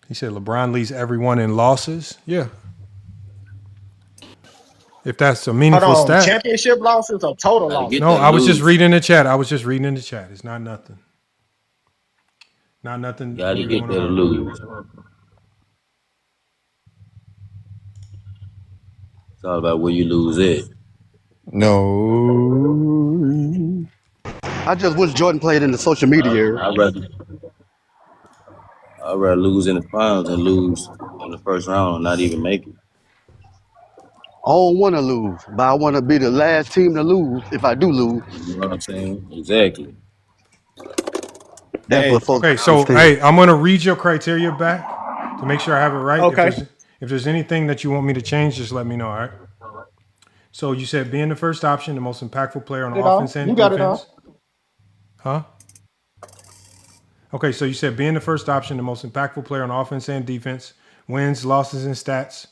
He said LeBron leads everyone in losses. Yeah. If that's a Hold meaningful on. stat. Championship losses or total Gotta losses? get No, that I was just lose. reading the chat. It's not nothing. Not nothing Gotta we get want to that argue about. lose. It's all about where you lose it. No. I just wish Jordan played in the social media era. I'd rather lose in the finals and lose in the first round and not even make it. I don't want to lose, but I want to be the last team to lose if I do lose. You know what I'm saying? Exactly. That's what folks Okay, don't so understand. hey, I'm gonna read your criteria back to make sure I have it right. Okay. If there's anything that you want me to change, just let me know. All right. So you said being the first option, the most impactful player on offense and You got it all. defense. Huh? Okay, so you said being the first option, the most impactful player on offense and defense, wins, losses, and stats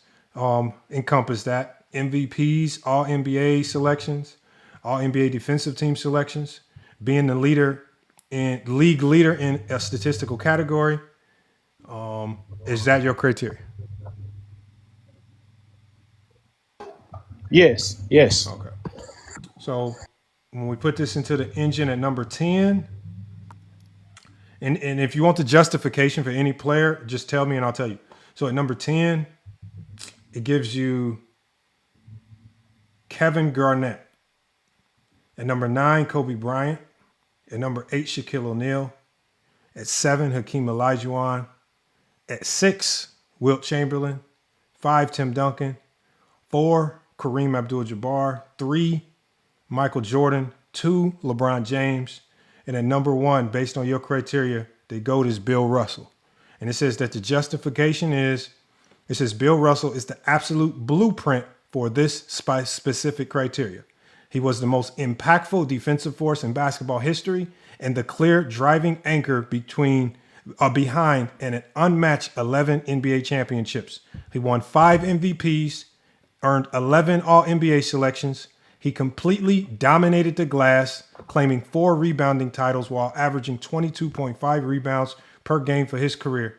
encompass that. MVPs, all NBA selections, all NBA defensive team selections, being the league leader in a statistical category. Is that your criteria? Yes. Okay. So when we put this into the engine at number 10, and if you want the justification for any player, just tell me and I'll tell you. So at number 10, it gives you Kevin Garnett. At number 9, Kobe Bryant. At number 8, Shaquille O'Neal. At 7, Hakeem Olajuwon. At 6, Wilt Chamberlain. 5, Tim Duncan. 4, Kareem Abdul-Jabbar. 3, Michael Jordan. 2, LeBron James. And at number 1, based on your criteria, the GOAT is Bill Russell. And it says that the justification is, it says Bill Russell is the absolute blueprint for this specific criteria. He was the most impactful defensive force in basketball history and the clear driving anchor behind an unmatched 11 NBA championships. He won 5 MVPs, earned 11 All-NBA selections. He completely dominated the glass, claiming 4 rebounding titles while averaging 22.5 rebounds per game for his career.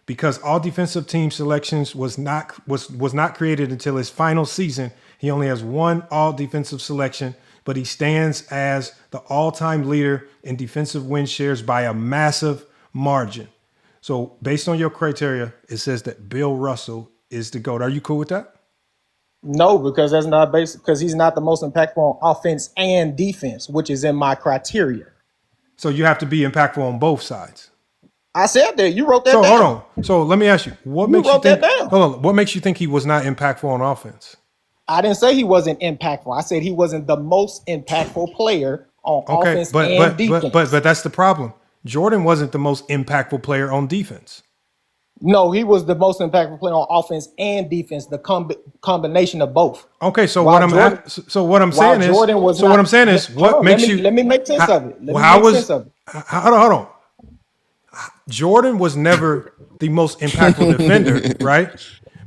Because all defensive team selections was not created until his final season, he only has 1 all defensive selection, but he stands as the all-time leader in defensive win shares by a massive margin. So based on your criteria, it says that Bill Russell is the GOAT. Are you cool with that? No, because that's not basic. Because he's not the most impactful on offense and defense, which is in my criteria. So you have to be impactful on both sides. I said that. You wrote that so down. Hold on. So let me ask you, what makes you think he was not impactful on offense? I didn't say he wasn't impactful. I said he wasn't the most impactful player on offense and defense. But that's the problem. Jordan wasn't the most impactful player on defense. No, he was the most impactful player on offense and defense, the combination of both. Okay, so what I'm saying is, what makes you? Let me make sense of it. Hold on. Jordan was never the most impactful defender, right?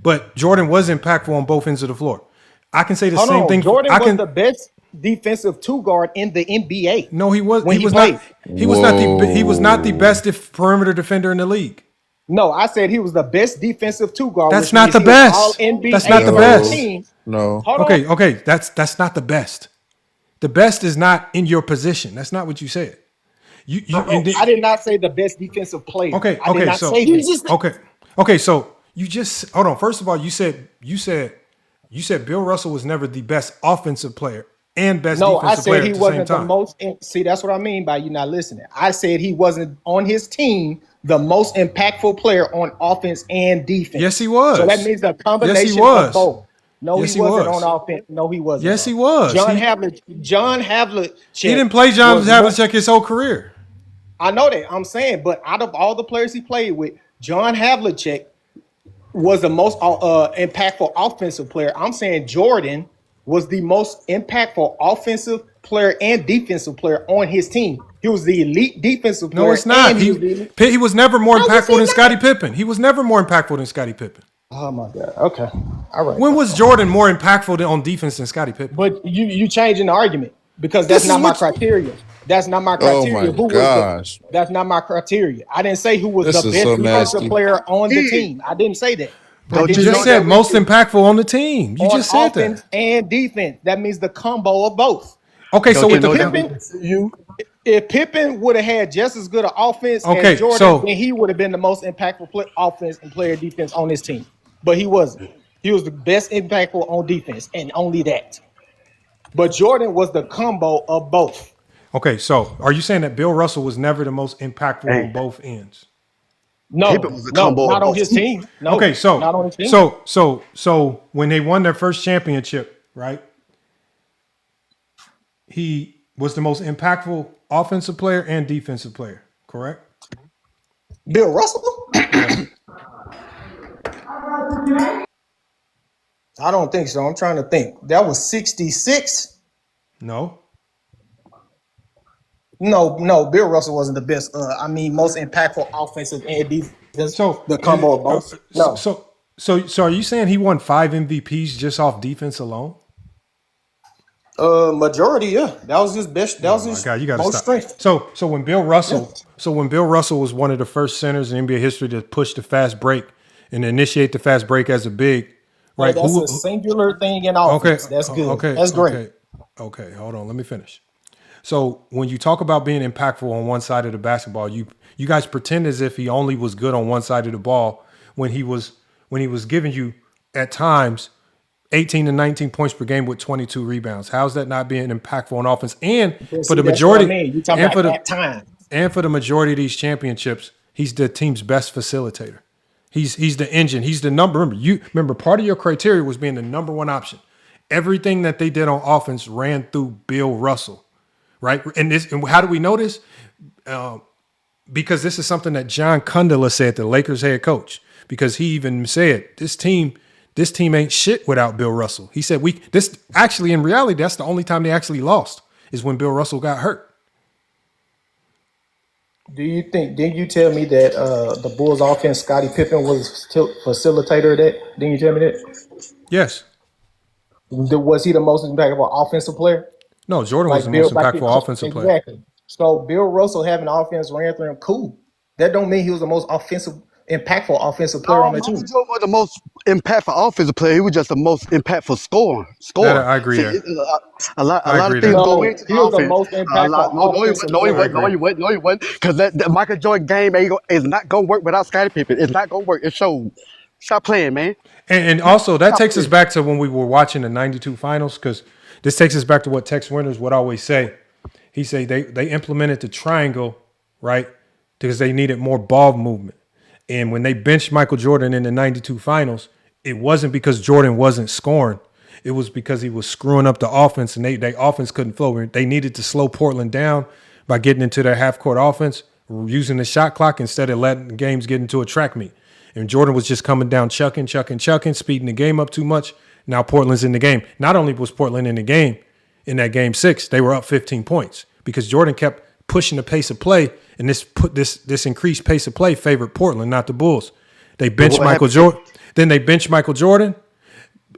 But Jordan was impactful on both ends of the floor. I can say the same thing. Jordan was the best defensive 2 guard in the NBA. No, he was. He was not. He was not the best perimeter defender in the league. No, I said he was the best defensive 2 guard. That's not the best. That's not the best. No. Okay. That's not the best. The best is not in your position. That's not what you said. I did not say the best defensive player. Okay. So you just hold on. First of all, you said Bill Russell was never the best offensive player and best defensive player at the same time. No, I said he wasn't the most. See, that's what I mean by you not listening. I said he wasn't on his team the most impactful player on offense and defense. Yes, he was. So that means the combination of both. No, he wasn't on offense. No, he wasn't. Yes, he was. John Havlicek. He didn't play John Havlicek his whole career. I know that. I'm saying, but out of all the players he played with, John Havlicek was the most impactful offensive player. I'm saying Jordan was the most impactful offensive player and defensive player on his team. He was the elite defensive player. No, it's not. He was never more impactful than Scottie Pippen. He was never more impactful than Scottie Pippen. Oh my God. Okay. All right. When was Jordan more impactful on defense than Scottie Pippen? But you changing the argument because that's not my criteria. That's not my criteria. Oh my gosh. That's not my criteria. I didn't say who was the best defensive player on the team. I didn't say that. You just said most impactful on the team. You just said offense and defense. That means the combo of both. Okay, so with the Pippen, if Pippen would have had just as good an offense as Jordan, then he would have been the most impactful offense and player defense on his team. But he wasn't. He was the best impactful on defense, and only that. But Jordan was the combo of both. Okay, so are you saying that Bill Russell was never the most impactful on both ends? No, not on his team. No, okay, so not on his team. So when they won their first championship, right? He was the most impactful offensive player and defensive player, correct? Bill Russell? I don't think so. I'm trying to think. That was 66? No. No, Bill Russell wasn't the best. Most impactful offensive and defense. So the combo of both. No. So are you saying he won 5 MVPs just off defense alone? Majority, yeah. That was his best. That was his most strength. So when Bill Russell was one of the first centers in NBA history to push the fast break and initiate the fast break as a big, right? That's a singular thing in offense. Okay, that's good. Okay, that's great. Okay, hold on. Let me finish. So when you talk about being impactful on one side of the basketball, you guys pretend as if he only was good on one side of the ball when he was giving you at times 18 to 19 points per game with 22 rebounds. How's that not being impactful on offense? And for the majority, and for the majority of these championships, he's the team's best facilitator. He's the engine. He's the number. Remember, part of your criteria was being the number one option. Everything that they did on offense ran through Bill Russell, right? And how do we know this? Because this is something that John Kundala said, the Lakers head coach, because he even said this team ain't shit without Bill Russell. He said in reality, that's the only time they actually lost is when Bill Russell got hurt. Didn't you tell me that the Bulls offense, Scottie Pippen was facilitator of that? Didn't you tell me that? Yes. Was he the most impactful offensive player? No, Jordan was the most impactful offensive player. Exactly. So Bill Russell having offense ran through him, cool. That don't mean he was the most impactful offensive player on the team. Michael Jordan was the most impactful offensive player. He was just the most impactful scorer. I agree. See, a lot of things go into he was the offense. most impactful No, he wasn't. Because that Michael Jordan game is not gonna work without Scottie Pippen. It's not gonna work. It showed. Stop playing, man. And also that takes us back to when we were watching the '92 finals, because this takes us back to what Tex Winters would always say. He said they implemented the triangle, right, because they needed more ball movement. And when they benched Michael Jordan in the '92 finals, it wasn't because Jordan wasn't scoring. It was because he was screwing up the offense, and their offense couldn't flow. They needed to slow Portland down by getting into their half-court offense, using the shot clock instead of letting games get into a track meet. And Jordan was just coming down, chucking, speeding the game up too much. Now Portland's in the game. Not only was Portland in the game, in that game 6, they were up 15 points because Jordan kept pushing the pace of play, and this increased pace of play favored Portland, not the Bulls. They benched Michael Jordan. Then they benched Michael Jordan,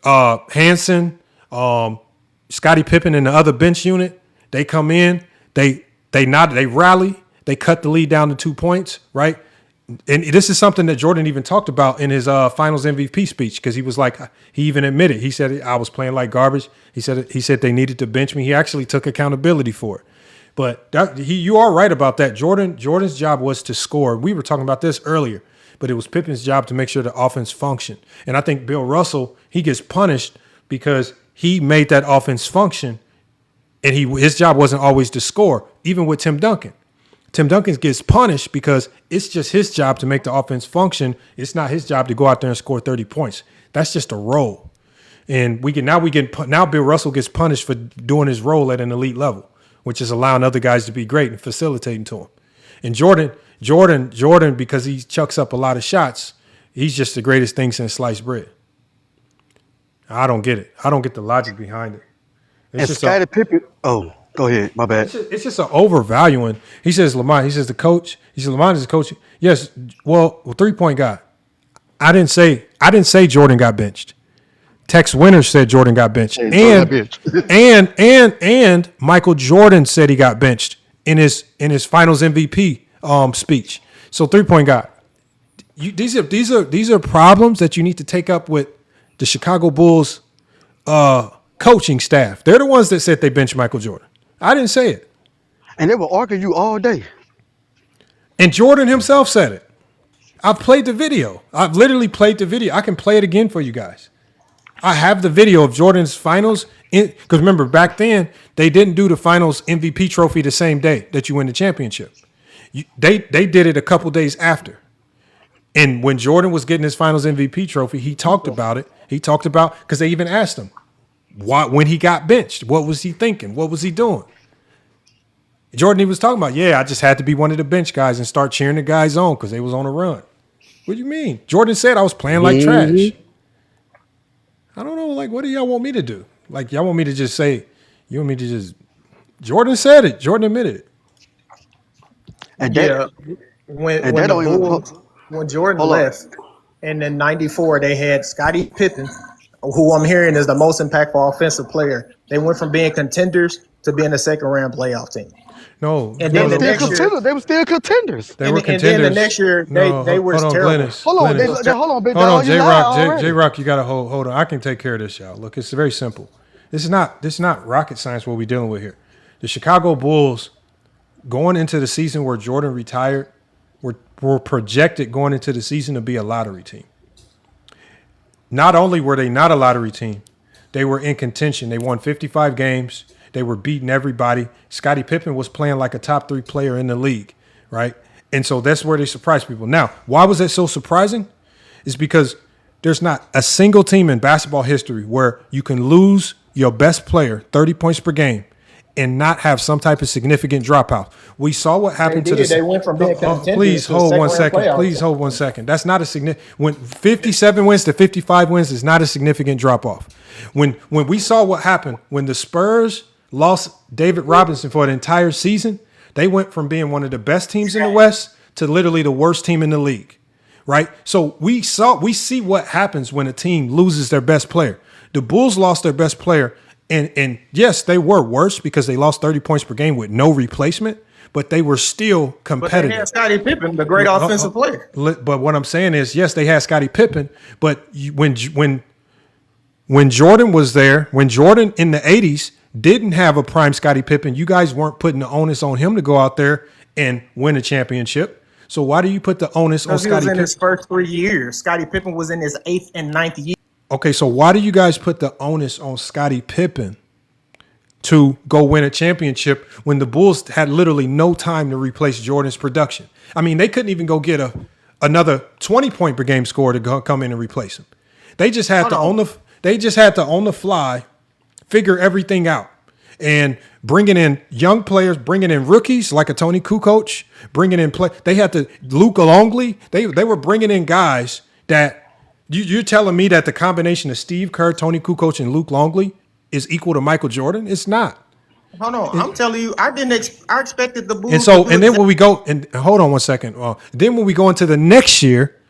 Hanson, Scottie Pippen, and the other bench unit. They come in, they rally, they cut the lead down to 2 points, right? And this is something that Jordan even talked about in his Finals MVP speech, because he was like, he even admitted, he said, I was playing like garbage. He said they needed to bench me. He actually took accountability for it. But you are right about that. Jordan's job was to score. We were talking about this earlier, but it was Pippen's job to make sure the offense functioned. And I think Bill Russell, he gets punished because he made that offense function, and his job wasn't always to score, even with Tim Duncan. Tim Duncan gets punished because it's just his job to make the offense function. It's not his job to go out there and score 30 points. That's just a role. And now Bill Russell gets punished for doing his role at an elite level, which is allowing other guys to be great and facilitating to him. And Jordan, because he chucks up a lot of shots, he's just the greatest thing since sliced bread. I don't get it. I don't get the logic behind it. And Scottie Pippen. Oh, go ahead. My bad. It's just an overvaluing. He says Lamont. He says the coach. He says Lamont is the coach. Yes. Well, 3-point guy. I didn't say Jordan got benched. Tex Winters said Jordan got benched, and Michael Jordan said he got benched in his Finals MVP speech. So 3-point guy. These are problems that you need to take up with the Chicago Bulls coaching staff. They're the ones that said they benched Michael Jordan. I didn't say it. And they will argue you all day. And Jordan himself said it. I've played the video. I've literally played the video. I can play it again for you guys. I have the video of Jordan's finals. Because remember, back then, they didn't do the finals MVP trophy the same day that you win the championship. They did it a couple days after. And when Jordan was getting his finals MVP trophy, he talked about it. He talked about, because they even asked him, when he got benched, what was he thinking? What was he doing? Jordan, he was talking about, I just had to be one of the bench guys and start cheering the guys on because they was on a run. What do you mean? Jordan said I was playing like trash. I don't know, what do y'all want me to do? Y'all want me to just say, Jordan said it. Jordan admitted it. And when Jordan left, and in '94 they had Scottie Pippen, who I'm hearing is the most impactful offensive player. They went from being contenders to being a second-round playoff team. No, and then they were still contenders. They were contenders. And then the next year, they were terrible. Hold on, big dog. J-Rock, you got to hold on. I can take care of this, y'all. Look, it's very simple. This is not rocket science what we're dealing with here. The Chicago Bulls, going into the season where Jordan retired, were projected going into the season to be a lottery team. Not only were they not a lottery team, they were in contention. They won 55 games. They were beating everybody. Scottie Pippen was playing like a top 3 player in the league, right? And so that's where they surprised people. Now, why was that so surprising? is because there's not a single team in basketball history where you can lose your best player 30 points per game and not have some type of significant dropout. We saw what happened to the. They went from being contenders please to hold one second-round second. playoff Please team. hold 1 second. That's not a significant. When 57 wins to 55 wins is not a significant drop off. When we saw what happened when the Spurs lost David Robinson for an entire season, they went from being one of the best teams in the West to literally the worst team in the league. Right? So we see what happens when a team loses their best player. The Bulls lost their best player, and yes, they were worse because they lost 30 points per game with no replacement, but they were still competitive. But they had Scottie Pippen, the great offensive player. But what I'm saying is, yes, they had Scottie Pippen, but when Jordan was there, when Jordan in the 80s didn't have a prime Scottie Pippen, you guys weren't putting the onus on him to go out there and win a championship. So why do you put the onus on Because he Scottie was in Pippen? his first 3 years. Scottie Pippen was in his 8th and 9th year. Okay, so why do you guys put the onus on Scottie Pippen to go win a championship when the Bulls had literally no time to replace Jordan's production? I mean, they couldn't even go get another 20-point per game scorer to come in and replace him. They just had to on the fly figure everything out. And bringing in young players, bringing in rookies like a Tony Kukoc, bringing in they had to Luke Longley. They were bringing in guys that you're telling me that the combination of Steve Kerr, Tony Kukoc, and Luke Longley is equal to Michael Jordan? It's not. Hold on, I'm telling you, I expected the Bulls. And then when we go and hold on 1 second. Then when we go into the next year,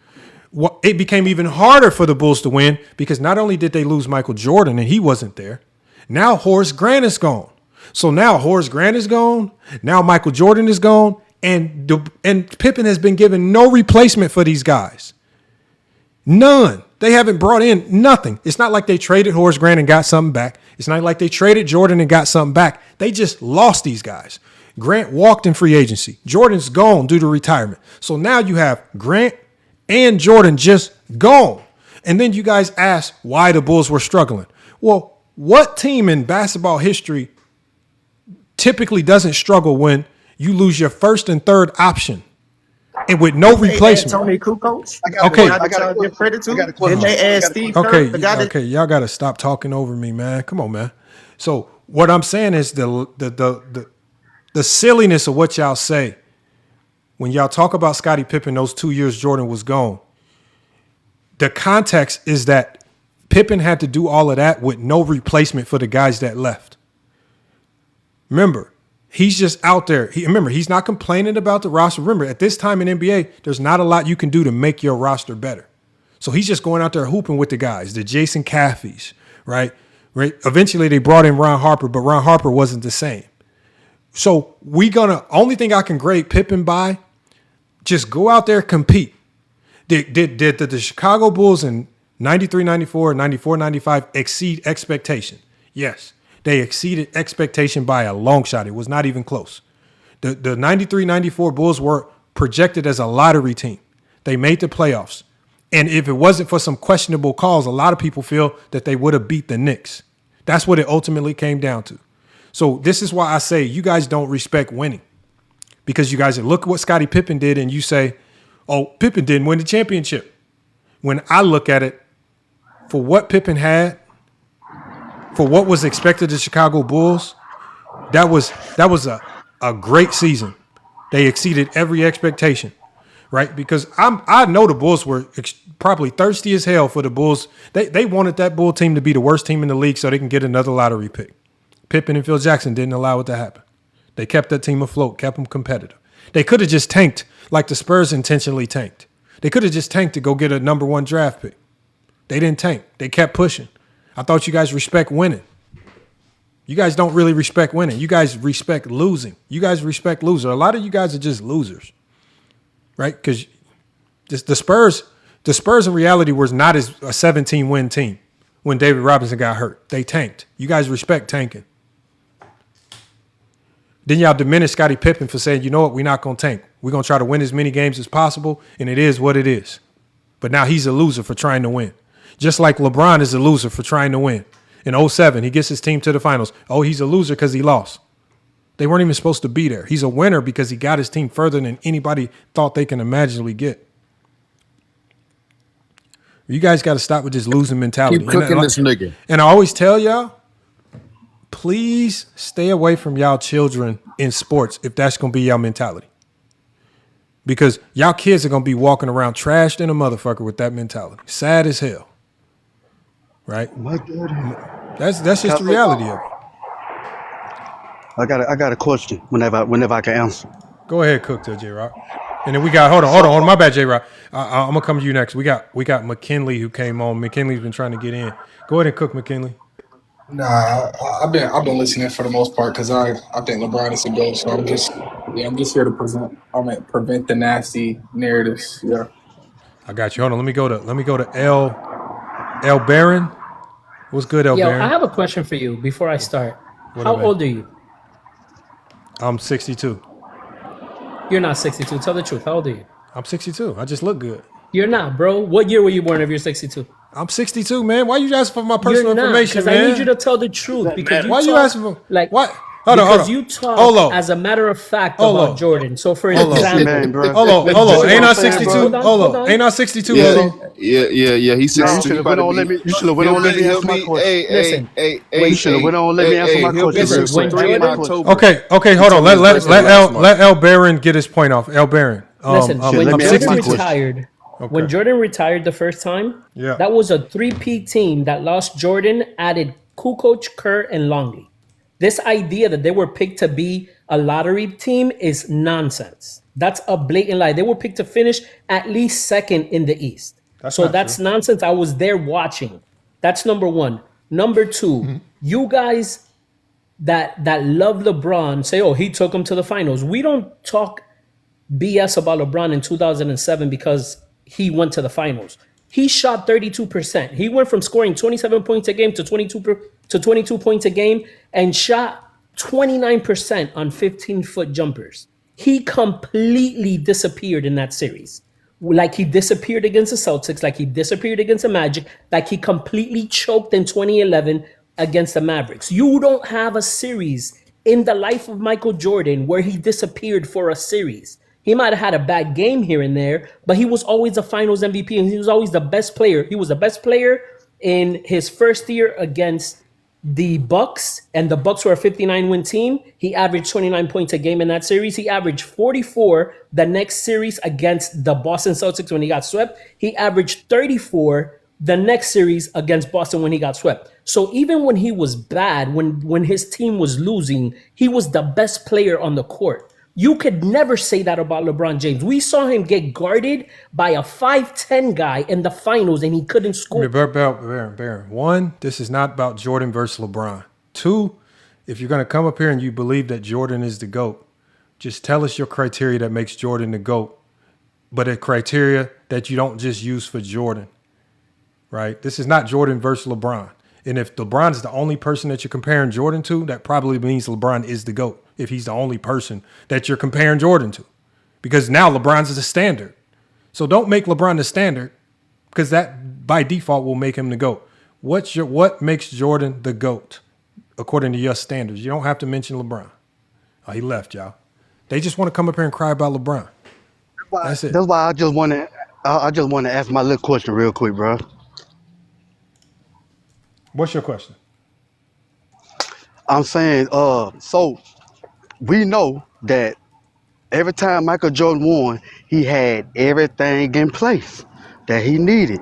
it became even harder for the Bulls to win because not only did they lose Michael Jordan and he wasn't there, now Horace Grant is gone. So now Horace Grant is gone. Now Michael Jordan is gone, and Pippen has been given no replacement for these guys. None. They haven't brought in nothing. It's not like they traded Horace Grant and got something back. It's not like they traded Jordan and got something back. They just lost these guys. Grant walked in free agency. Jordan's gone due to retirement. So now you have Grant and Jordan just gone. And then you guys ask why the Bulls were struggling. Well, what team in basketball history typically doesn't struggle when you lose your first and third option and with no replacement? Tony Kukoc. Okay. I got to give credit to. Then they add Steve Kerr. Okay, y'all got to stop talking over me, man. Come on, man. So what I'm saying is the silliness of what y'all say when y'all talk about Scottie Pippen those 2 years Jordan was gone. The context is that Pippen had to do all of that with no replacement for the guys that left. Remember, he's just out there. He's not complaining about the roster. Remember, at this time in NBA, there's not a lot you can do to make your roster better. So he's just going out there hooping with the guys, the Jason Caffeys, right? Eventually, they brought in Ron Harper, but Ron Harper wasn't the same. So only thing I can grade Pippen by, just go out there, compete. Did the Chicago Bulls in 93, 94, 94, 95 exceed expectation? Yes. They exceeded expectation by a long shot. It was not even close. The 93-94 Bulls were projected as a lottery team. They made the playoffs. And if it wasn't for some questionable calls, a lot of people feel that they would have beat the Knicks. That's what it ultimately came down to. So this is why I say you guys don't respect winning. Because you guys look at what Scottie Pippen did and you say, oh, Pippen didn't win the championship. When I look at it, for what Pippen had, for what was expected of the Chicago Bulls, that was a great season. They exceeded every expectation, right? Because I know the Bulls were probably thirsty as hell for the Bulls. They wanted that Bull team to be the worst team in the league so they can get another lottery pick. Pippen and Phil Jackson didn't allow it to happen. They kept that team afloat, kept them competitive. They could have just tanked like the Spurs intentionally tanked. They could have just tanked to go get a number 1 draft pick. They didn't tank. They kept pushing. I thought you guys respect winning. You guys don't really respect winning. You guys respect losing. You guys respect losers. A lot of you guys are just losers, right? Because the Spurs in reality was not as a 17-win team when David Robinson got hurt. They tanked. You guys respect tanking. Then y'all diminish Scottie Pippen for saying, you know what, we're not going to tank. We're going to try to win as many games as possible, and it is what it is. But now he's a loser for trying to win. Just like LeBron is a loser for trying to win. In 2007, he gets his team to the finals. Oh, he's a loser because he lost. They weren't even supposed to be there. He's a winner because he got his team further than anybody thought they can imaginably get. You guys got to stop with this losing mentality. Keep cooking this nigga. And I always tell y'all, please stay away from y'all children in sports if that's going to be y'all mentality. Because y'all kids are going to be walking around trashed in a motherfucker with that mentality. Sad as hell. Right? My daddy. That's just the reality of it. I got a question whenever I can answer. Go ahead, Cook to J-Rock. And then we got, hold on. My bad, J-Rock. I'm going to come to you next. We got McKinley who came on. McKinley's been trying to get in. Go ahead and Cook, McKinley. Nah, I've been listening for the most part because I think LeBron is a GOAT. So I'm just here to prevent the nasty narratives. Yeah. I got you. Hold on. Let me go to L Barron. What's good, L Barron? I have a question for you before I start. How old are you? I'm 62. You're not 62. Tell the truth. How old are you? I'm 62. I just look good. You're not, bro. What year were you born if you're 62? I'm 62, man. Why you asking for my personal information, man? Because I need you to tell the truth. Because why you asking for what? Hold on. You talk as a matter of fact about Jordan. So for example, hold on. Ain't I 62? Hold on. Ain't I 62? Yeah. He's 62. You should have went on. Let me answer my question. Listen. You should have went on. Let me answer my question. Okay. Hold on. Let L Barron get his point off. L Barron. Listen. When Jordan retired. Okay. When Jordan retired the first time, that was a 3P team that lost Jordan, added Kukoc, Kerr, and Longley. This idea that they were picked to be a lottery team is nonsense. That's a blatant lie. They were picked to finish at least second in the East. That's nonsense. I was there watching. That's number one. Number two, you guys that love LeBron say, oh, he took him to the finals. We don't talk BS about LeBron in 2007 because he went to the finals. He shot 32%. He went from scoring 27 points a game to 22 points a game and shot 29% on 15-foot jumpers. He completely disappeared in that series. Like he disappeared against the Celtics, like he disappeared against the Magic, like he completely choked in 2011 against the Mavericks. You don't have a series in the life of Michael Jordan where he disappeared for a series. He might have had a bad game here and there, but he was always a finals MVP and he was always the best player. He was the best player in his first year against the Bucks, and the Bucks were a 59-win team. He averaged 29 points a game in that series. He averaged 44 the next series against the Boston Celtics when he got swept. He averaged 34 the next series against Boston when he got swept. So even when he was bad, when his team was losing, he was the best player on the court. You could never say that about LeBron James. We saw him get guarded by a 5'10" guy in the finals, and he couldn't score. Baron. One, this is not about Jordan versus LeBron. Two, if you're going to come up here and you believe that Jordan is the GOAT, just tell us your criteria that makes Jordan the GOAT, but a criteria that you don't just use for Jordan, right? This is not Jordan versus LeBron. And if LeBron is the only person that you're comparing Jordan to, that probably means LeBron is the GOAT, if he's the only person that you're comparing Jordan to. Because now LeBron's the standard. So don't make LeBron the standard, because that by default will make him the GOAT. What makes Jordan the GOAT according to your standards? You don't have to mention LeBron. Oh, he left, y'all. They just want to come up here and cry about LeBron. That's it. That's why I just want to ask my little question real quick, bro. What's your question? I'm saying, so we know that every time Michael Jordan won, he had everything in place that he needed,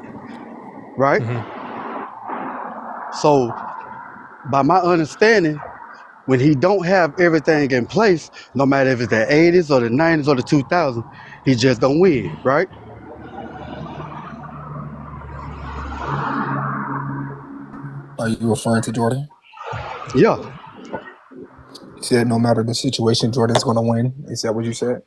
right? Mm-hmm. So, by my understanding, when he don't have everything in place, no matter if it's the 80s or the 90s or the 2000s, he just don't win, right? Are you referring to Jordan? Yeah. You said no matter the situation, Jordan's going to win. Is that what you said?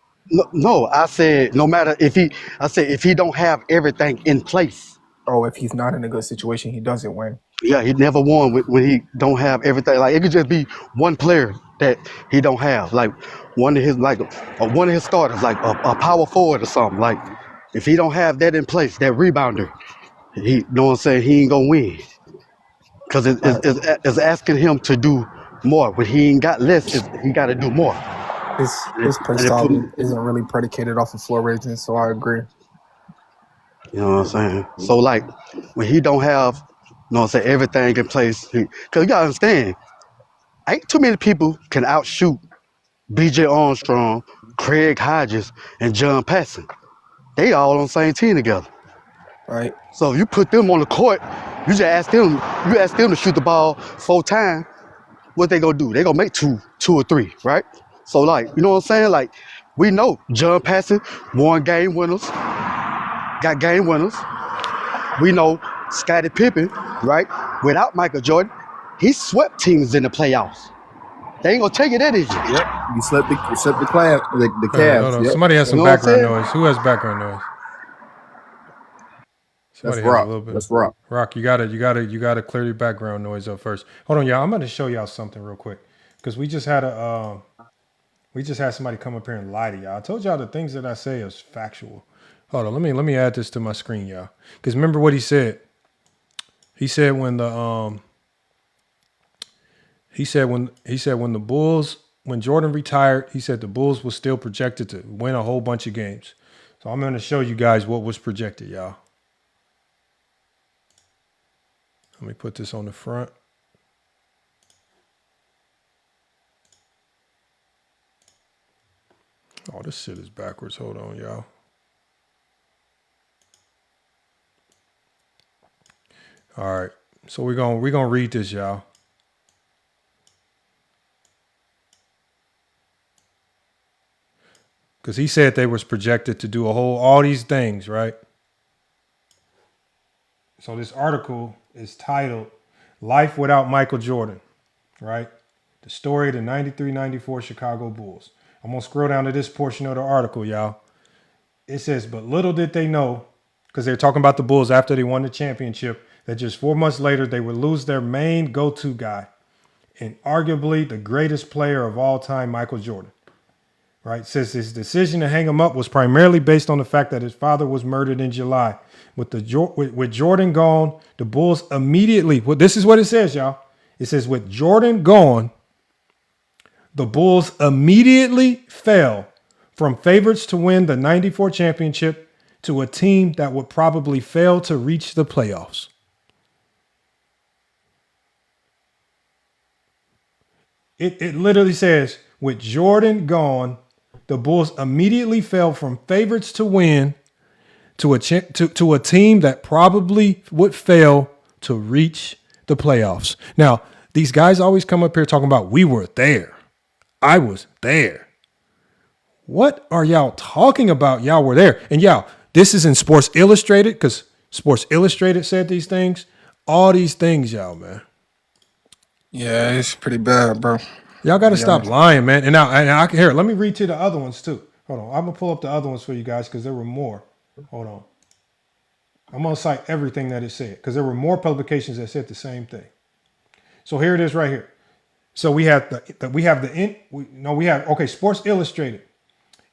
No, I said no matter if he don't have everything in place. Oh, if he's not in a good situation, he doesn't win. Yeah, he never won when he don't have everything. Like it could just be one player that he don't have, like one of his starters, like a power forward or something. Like if he don't have that in place, that rebounder, he know what I'm saying, he ain't gonna win. Because it's asking him to do more. When he ain't got less, he got to do more. His play style isn't really predicated off of floor raising, so I agree. You know what I'm saying? So like when he don't have, you know what I'm saying, everything in place, because you gotta understand, ain't too many people can outshoot B.J. Armstrong, Craig Hodges, and John Passon. They all on the same team together. Right. So if you put them on the court, you just ask them to shoot the ball 4 times, what they gonna do? They gonna make two or three, right? So like, you know what I'm saying? Like, we know John Passon won game winners, got game winners. We know Scottie Pippen, right? Without Michael Jordan, he swept teams in the playoffs. They ain't gonna tell you that, is you? Yep. You swept the Hold Cavs. on. Yep. Somebody has You some know what I'm background saying? noise. Who has background noise? That's Somebody has a Rock. little bit. That's Rock. Rock, you gotta clear your background noise up first. Hold on, y'all. I'm gonna show y'all something real quick because we just had somebody come up here and lie to y'all. I told y'all the things that I say is factual. Hold on, let me add this to my screen, y'all. Because remember what he said. He said when Jordan retired, he said the Bulls was still projected to win a whole bunch of games. So I'm gonna show you guys what was projected, y'all. Let me put this on the front. Oh, this shit is backwards. Hold on, y'all. All right. So we're gonna read this, y'all. Because he said they was projected to do all these things, right? So this article is titled Life Without Michael Jordan, right? The story of the 93-94 Chicago Bulls. I'm going to scroll down to this portion of the article, y'all. It says, but little did they know, because they're talking about the Bulls after they won the championship, that just 4 months later, they would lose their main go-to guy and arguably the greatest player of all time, Michael Jordan. Right? Says his decision to hang him up was primarily based on the fact that his father was murdered in July. With Jordan gone, the Bulls immediately, this is what it says, y'all. It says, with Jordan gone, the Bulls immediately fell from favorites to win the 94 championship to a team that would probably fail to reach the playoffs. It literally says, with Jordan gone, the Bulls immediately fell from favorites to win to a team that probably would fail to reach the playoffs. Now, these guys always come up here talking about we were there. I was there. What are y'all talking about? Y'all were there. And y'all, this is in Sports Illustrated because Sports Illustrated said these things. All these things, y'all, man. Yeah, it's pretty bad, bro. Y'all got to stop lying, man. And now I can hear it. Let me read to the other ones too. Hold on. I'm going to pull up the other ones for you guys because there were more. Hold on. I'm going to cite everything that it said because there were more publications that said the same thing. So here it is right here. So we have Sports Illustrated.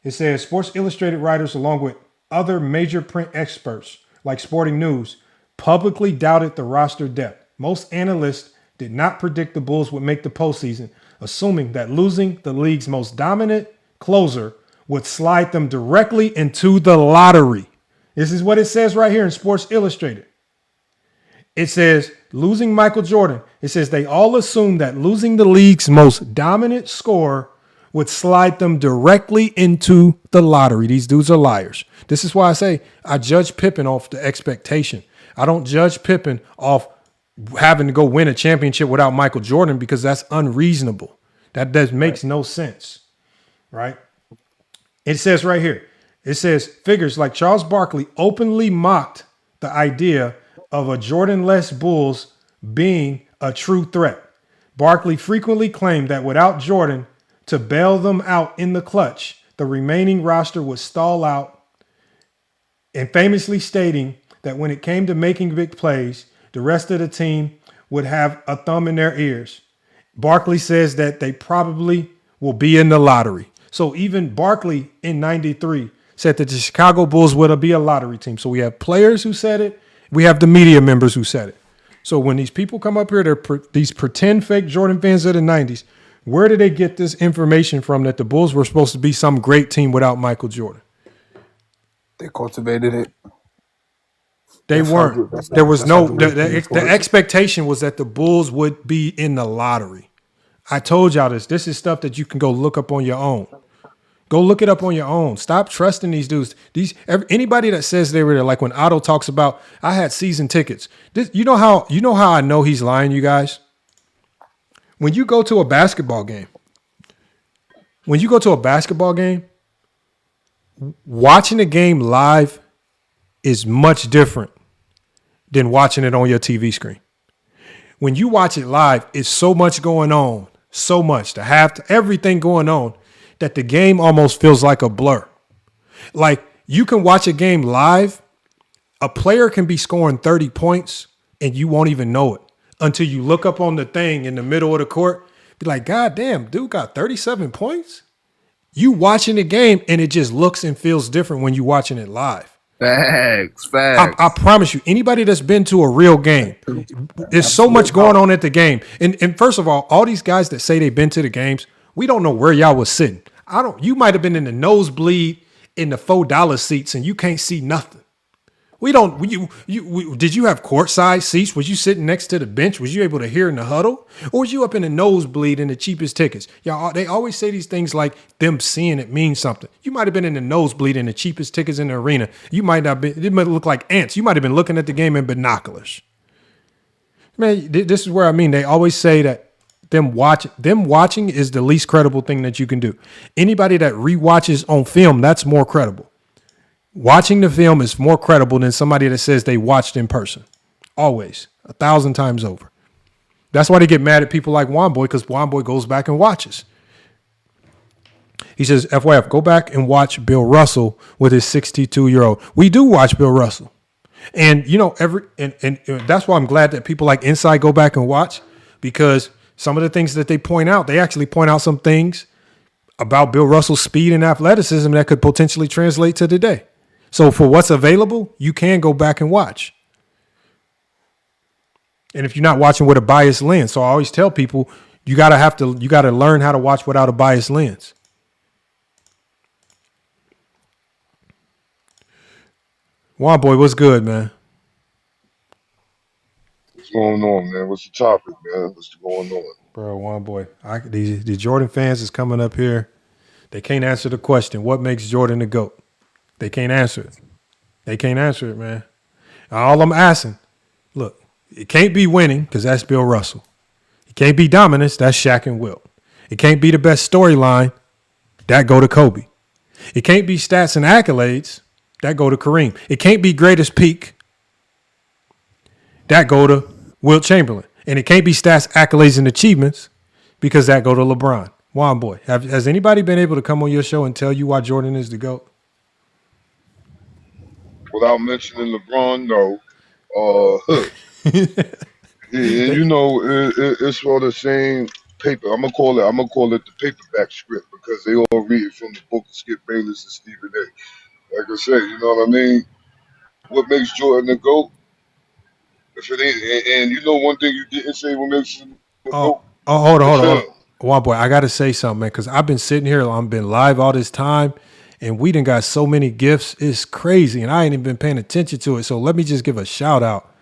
It says Sports Illustrated writers, along with other major print experts like Sporting News, publicly doubted the roster depth. Most analysts did not predict the Bulls would make the postseason, assuming that losing the league's most dominant closer would slide them directly into the lottery. This is what it says right here in Sports Illustrated. It says losing Michael Jordan. It says they all assumed that losing the league's most dominant scorer would slide them directly into the lottery. These dudes are liars. This is why I say I judge Pippen off the expectation. I don't judge Pippen off having to go win a championship without Michael Jordan because that's unreasonable. That makes no sense, right? It says right here, it says figures like Charles Barkley openly mocked the idea of a Jordan-less Bulls being a true threat. Barkley frequently claimed that without Jordan to bail them out in the clutch, the remaining roster would stall out, and famously stating that when it came to making big plays, the rest of the team would have a thumb in their ears. Barkley says that they probably will be in the lottery. So even Barkley in 93 said that the Chicago Bulls would be a lottery team. So we have players who said it. We have the media members who said it. So when these people come up here, these pretend fake Jordan fans of the 90s, where did they get this information from that the Bulls were supposed to be some great team without Michael Jordan? They cultivated it. They That's how weren't. good. There was That's how no good his team the scored. expectation was that the Bulls would be in the lottery. I told y'all this. This is stuff that you can go look up on your own. Go look it up on your own. Stop trusting these dudes. Anybody that says they were there, like when Otto talks about, I had season tickets. You know how I know he's lying, you guys? When you go to a basketball game, watching the game live is much different than watching it on your TV screen. When you watch it live, it's so much going on, so much to have everything going on that the game almost feels like a blur. Like you can watch a game live, a player can be scoring 30 points and you won't even know it until you look up on the thing in the middle of the court. Be like, God damn, dude got 37 points. You watching the game and it just looks and feels different when you watching it live. Facts. I promise you, anybody that's been to a real game, there's so much going on at the game. And first of all these guys that say they've been to the games, we don't know where y'all was sitting. You might have been in the nosebleed in the $4 seats and you can't see nothing. Did you have courtside seats? Was you sitting next to the bench? Was you able to hear in the huddle? Or was you up in the nosebleed in the cheapest tickets? Y'all, they always say these things like them seeing it means something. You might have been in the nosebleed in the cheapest tickets in the arena. You might not be, it might look like ants. You might have been looking at the game in binoculars. Man, this is where I mean, they always say that them watching is the least credible thing that you can do. Anybody that rewatches on film, that's more credible. Watching the film is more credible than somebody that says they watched in person. Always. 1,000 times over. That's why they get mad at people like Juan Boy, because Juan Boy goes back and watches. He says, FYF, go back and watch Bill Russell with his 62-year-old. We do watch Bill Russell. And, you know, and that's why I'm glad that people like Inside go back and watch, because some of the things that they point out, they actually point out some things about Bill Russell's speed and athleticism that could potentially translate to today. So for what's available, you can go back and watch. And if you're not watching with a biased lens, so I always tell people you gotta learn how to watch without a biased lens. Juan Boy, what's good, man? What's going on, man? What's the topic, man? What's going on? Bro, Juan Boy, the Jordan fans is coming up here. They can't answer the question, what makes Jordan the GOAT? They can't answer it. They can't answer it, man. All I'm asking, look, it can't be winning because that's Bill Russell. It can't be dominance. That's Shaq and Wilt. It can't be the best storyline. That go to Kobe. It can't be stats and accolades. That go to Kareem. It can't be greatest peak. That go to Wilt Chamberlain. And it can't be stats, accolades, and achievements because that go to LeBron. Juan Boy, has anybody been able to come on your show and tell you why Jordan is the GOAT? Without mentioning LeBron, no. Yeah, you know, it's for the same paper. I'm gonna call it the paperback script because they all read it from the book of Skip Bayless and Stephen A. Like I said, you know what I mean? What makes Jordan the GOAT? If it ain't, and you know one thing you didn't say what makes him the GOAT? Hold on. Juan Boy, I got to say something, man, because I've been sitting here, I've been live all this time, and we done got so many gifts. It's crazy, and I ain't even been paying attention to it. So let me just give a shout out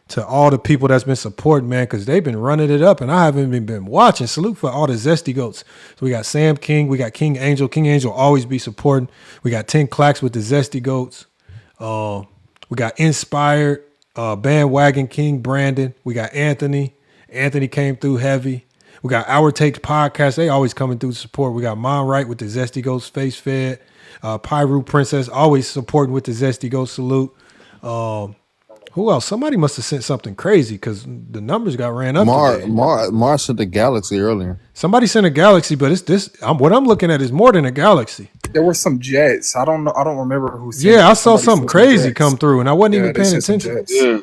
to all the people that's been supporting, man, because they've been running it up, and I haven't even been watching. Salute for all the Zesty Goats. So we got Sam King, we got King Angel. King Angel always be supporting. We got 10 Clacks with the Zesty Goats. We got Inspired, Bandwagon King Brandon. We got Anthony. Anthony came through heavy. We got Our Takes Podcast. They always coming through to support. We got Mom Right with the Zesty Goats Face Fed. Pyru Princess always supporting with the Zesty Goats salute. Who else? Somebody must have sent something crazy because the numbers got ran up today. Mar sent the Galaxy earlier. Somebody sent a Galaxy, but it's this. What I'm looking at is more than a Galaxy. There were some Jets. I don't know. I don't remember who sent Yeah, I saw something crazy come through, and I wasn't even paying attention. Yeah.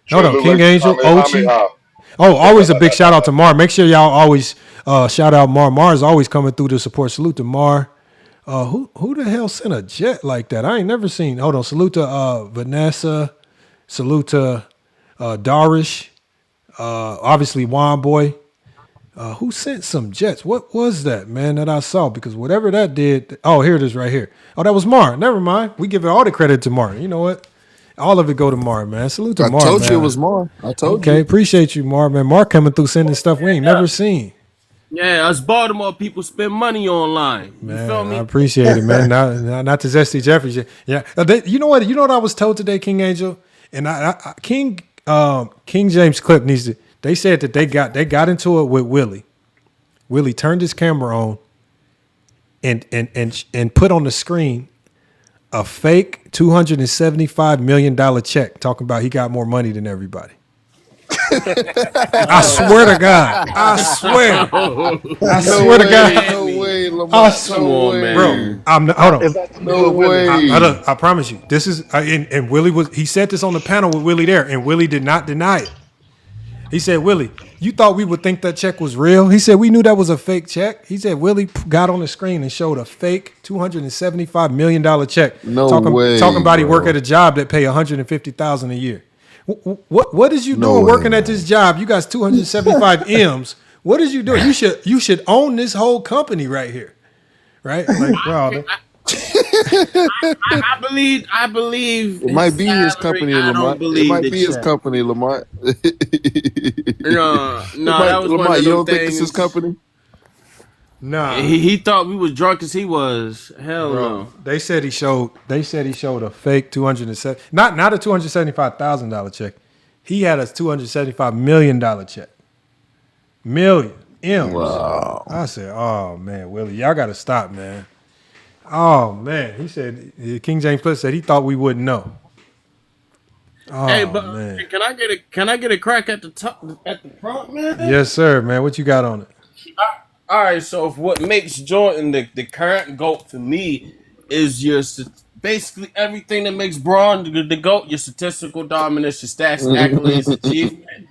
Hold on, King Angel, Ochi. Oh, always a big shout out to Mar. Make sure y'all always shout out Mar. Mar is always coming through to support. Salute to Mar. Who the hell sent a jet like that? I ain't never seen. Hold on. Salute to Vanessa. Salute to Darish. Obviously Juan Boy. Who sent some jets? What was that, man, that I saw? Because whatever that did. Oh, here it is right here. Oh, that was Mar. Never mind. We give it all the credit to Mar. You know what? All of it go to Mark, man. Salute to I Mark, told man. you it was Mar. I told Okay, you. appreciate you, Mark, man. Mark coming through sending stuff we ain't never seen. Yeah, us Baltimore people spend money online. You feel Man, I me? appreciate it, man. Not to Zesty Jeffries. Yeah. You know what? You know what I was told today, King Angel? And King James clip needs to. They said that they got into it with Willie. Willie turned his camera on and put on the screen a fake $275 million check talking about he got more money than everybody. I swear to God. I swear. I swear to God. No way, Lamont. Come No on, way. Bro, man. hold on. Is that to do No with Willie? way. I promise you. This is and Willie he said this on the panel with Willie there, and Willie did not deny it. He said, Willie, you thought we would think that check was real? He said, we knew that was a fake check. He said, Willie got on the screen and showed a fake $275 million check. No talking way, about he bro. work at a job that pay $150,000 a year. What is you No doing way, working at man. this job? You got 275 M's. What is you doing? You should own this whole company right here. Right? Like, bro. I believe It might be his salary. company, I don't Lamont. It believe might the be his check. company, Lamont. No, that was one Lamont, of you them don't think this is things. company? Nah. He thought we was drunk as he was. Hell Bro, no. they said he showed a fake not a $275,000 check. He had a $275 million check. Million M's. Wow. I said, oh man, Willie, y'all gotta stop, man. Oh man. He said King James Cliff said he thought we wouldn't know. Oh, Hey, but man. can I get a crack at the top at the front, man? Yes, sir, man. What you got on it? All right, so if what makes Jordan the current GOAT for me is basically everything that makes Braun the GOAT, your statistical dominance, your stats, accolades, achievement.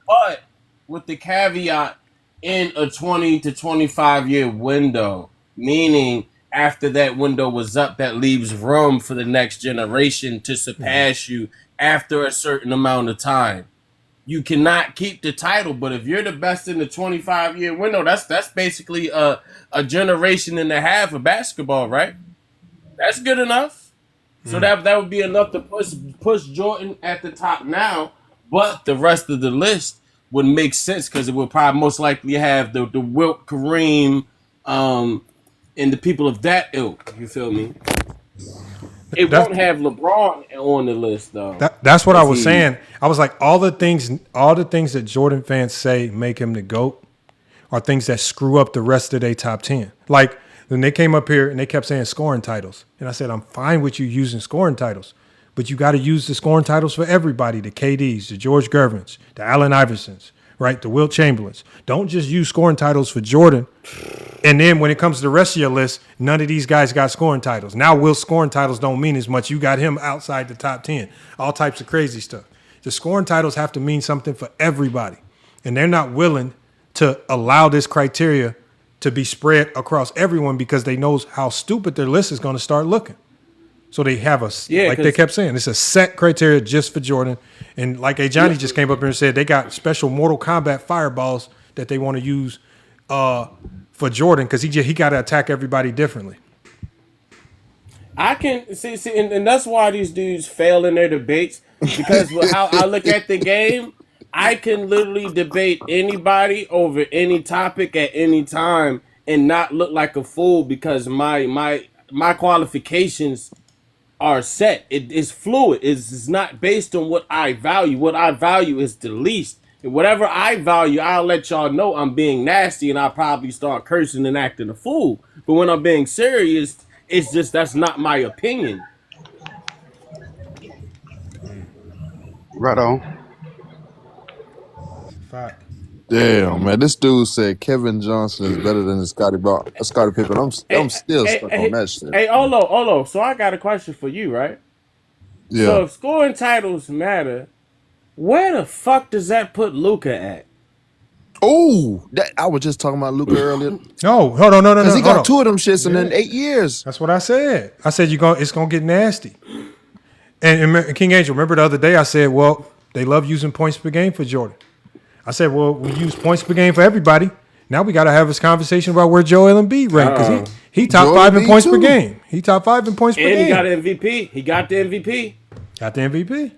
But with the caveat in a 20 to 25 year window, meaning after that window was up, that leaves room for the next generation to surpass you after a certain amount of time. You cannot keep the title, but if you're the best in the 25-year window, that's basically a generation and a half of basketball, right? That's good enough. So that would be enough to push Jordan at the top now, but the rest of the list would make sense because it would probably most likely have the Wilt, Kareem, and the people of that ilk. You feel me? It won't have LeBron on the list though. That's what I was saying. I was like, all the things that Jordan fans say make him the GOAT are things that screw up the rest of their top 10. Like when they came up here and they kept saying scoring titles. And I said, I'm fine with you using scoring titles, but you got to use the scoring titles for everybody, the KDs, the George Gervins, the Allen Iversons, right? The Wilt Chamberlains. Don't just use scoring titles for Jordan. And then when it comes to the rest of your list, none of these guys got scoring titles. Now Wilt's scoring titles don't mean as much. You got him outside the top 10. All types of crazy stuff. The scoring titles have to mean something for everybody. And they're not willing to allow this criteria to be spread across everyone because they know how stupid their list is going to start looking. So they have like they kept saying, it's a set criteria just for Jordan. And like Johnny just came up here and said, they got special Mortal Kombat fireballs that they want to use for Jordan because he got to attack everybody differently. I can see, and that's why these dudes fail in their debates because with how I look at the game, I can literally debate anybody over any topic at any time and not look like a fool because my qualifications are set. It is fluid. It's not based on what I value. What I value is the least. And whatever I value, I'll let y'all know I'm being nasty and I'll probably start cursing and acting a fool. But when I'm being serious, it's just that's not my opinion. Right on. Fact. Damn, man. This dude said Kevin Johnson is better than Scottie Pippen. I'm still stuck on that shit. Hey, Olo. So I got a question for you, right? Yeah. So if scoring titles matter, where the fuck does that put Luka at? Oh, I was just talking about Luka earlier. No, hold on, no. Because he got two of them shits in 8 years. That's what I said. I said it's gonna get nasty. And King Angel, remember the other day I said, well, they love using points per game for Jordan. I said, well, we use points per game for everybody. Now we got to have this conversation about where Joel Embiid ranked because he top 5 in points per game. He top 5 in points per game. And he got an MVP. He got the MVP. Got the MVP.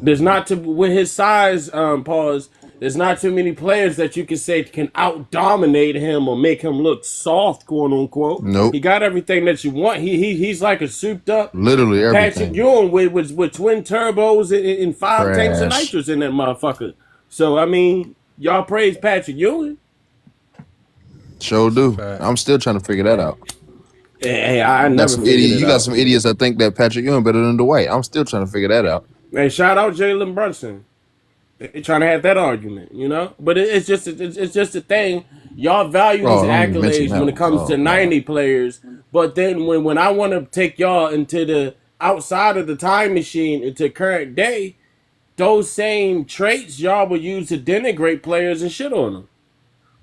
There's not to with his size, pause. There's not too many players that you can say can out dominate him or make him look soft, quote unquote. Nope. He got everything that you want. He's like a souped up Literally Patrick everything. Ewing with twin turbos and 5 tanks of Trash. nitrous in that motherfucker. So I mean, y'all praise Patrick Ewing. Sure do. I'm still trying to figure that out. Hey, I never figured it You out. got some idiots that think that Patrick Ewing better than Dwight. I'm still trying to figure that out. Hey, shout out Jalen Brunson. They're trying to have that argument, you know. But it's just a thing. Y'all value these accolades when it comes to 90 players, but then when I want to take y'all into the outside of the time machine into current day, those same traits y'all would use to denigrate players and shit on them.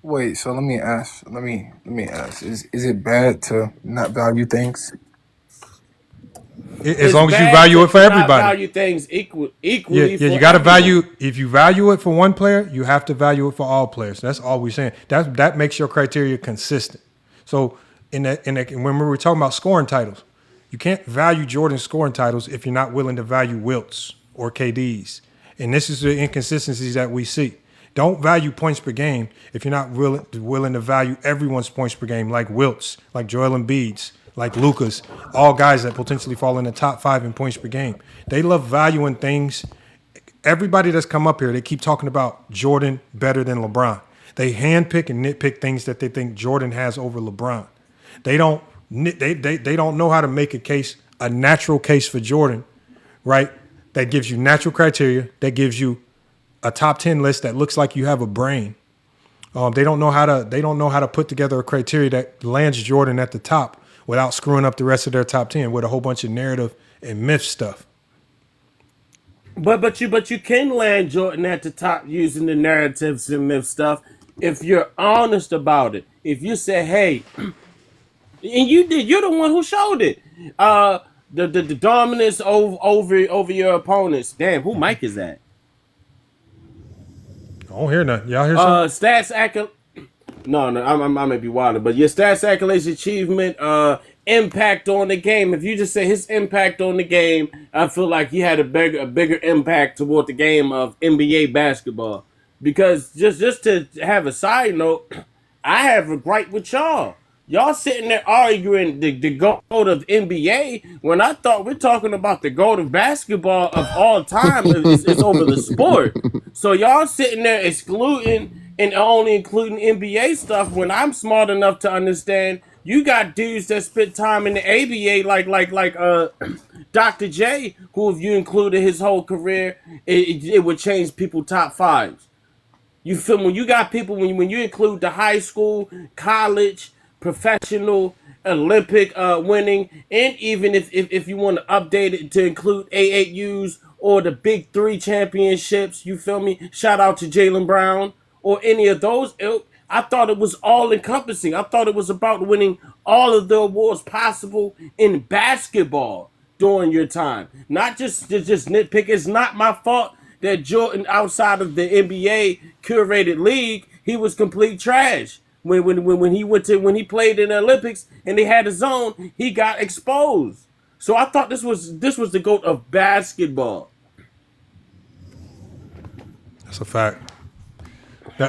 Wait, so let me ask. Let me ask. Is it bad to not value things? As long as you value it for everybody. Not value things equally. Yeah, you got to value. If you value it for one player, you have to value it for all players. That's all we're saying. That makes your criteria consistent. So when we were talking about scoring titles, you can't value Jordan's scoring titles if you're not willing to value Wilt's or KD's. And this is the inconsistencies that we see. Don't value points per game if you're not willing to value everyone's points per game, like Wilt's, like Joel Embiid's, like Luka's, all guys that potentially fall in the top 5 in points per game. They love valuing things. Everybody that's come up here, they keep talking about Jordan better than LeBron. They handpick and nitpick things that they think Jordan has over LeBron. They don't know how to make a natural case for Jordan, right? That gives you natural criteria, that gives you a top 10 list that looks like you have a brain. They don't know how to put together a criteria that lands Jordan at the top without screwing up the rest of their top 10 with a whole bunch of narrative and myth stuff. But you can land Jordan at the top using the narratives and myth stuff if you're honest about it. If you say, hey, and you're the one who showed it. The dominance over your opponents. Damn, who mic is that? I don't hear nothing. Y'all hear something? Stats accolades. No, I may be wilding, but your stats accolades achievement, impact on the game. If you just say his impact on the game, I feel like he had a bigger impact toward the game of NBA basketball. Because just to have a side note, I have a gripe with y'all. Y'all sitting there arguing the GOAT of NBA when I thought we're talking about the GOAT of basketball of all time. It's over the sport. So y'all sitting there excluding and only including NBA stuff when I'm smart enough to understand you got dudes that spent time in the ABA like Dr. J, who if you included his whole career, it would change people top 5s. You feel me? When you got people, when you include the high school, college, professional, Olympic winning, and even if you want to update it to include AAUs or the Big 3 championships, you feel me? Shout out to Jaylen Brown or any of those ilk. I thought it was all encompassing. I thought it was about winning all of the awards possible in basketball during your time. Not just nitpick. It's not my fault that Jordan, outside of the NBA curated league, he was complete trash. When he played in the Olympics and they had a zone, he got exposed. So I thought this was the GOAT of basketball. That's a fact.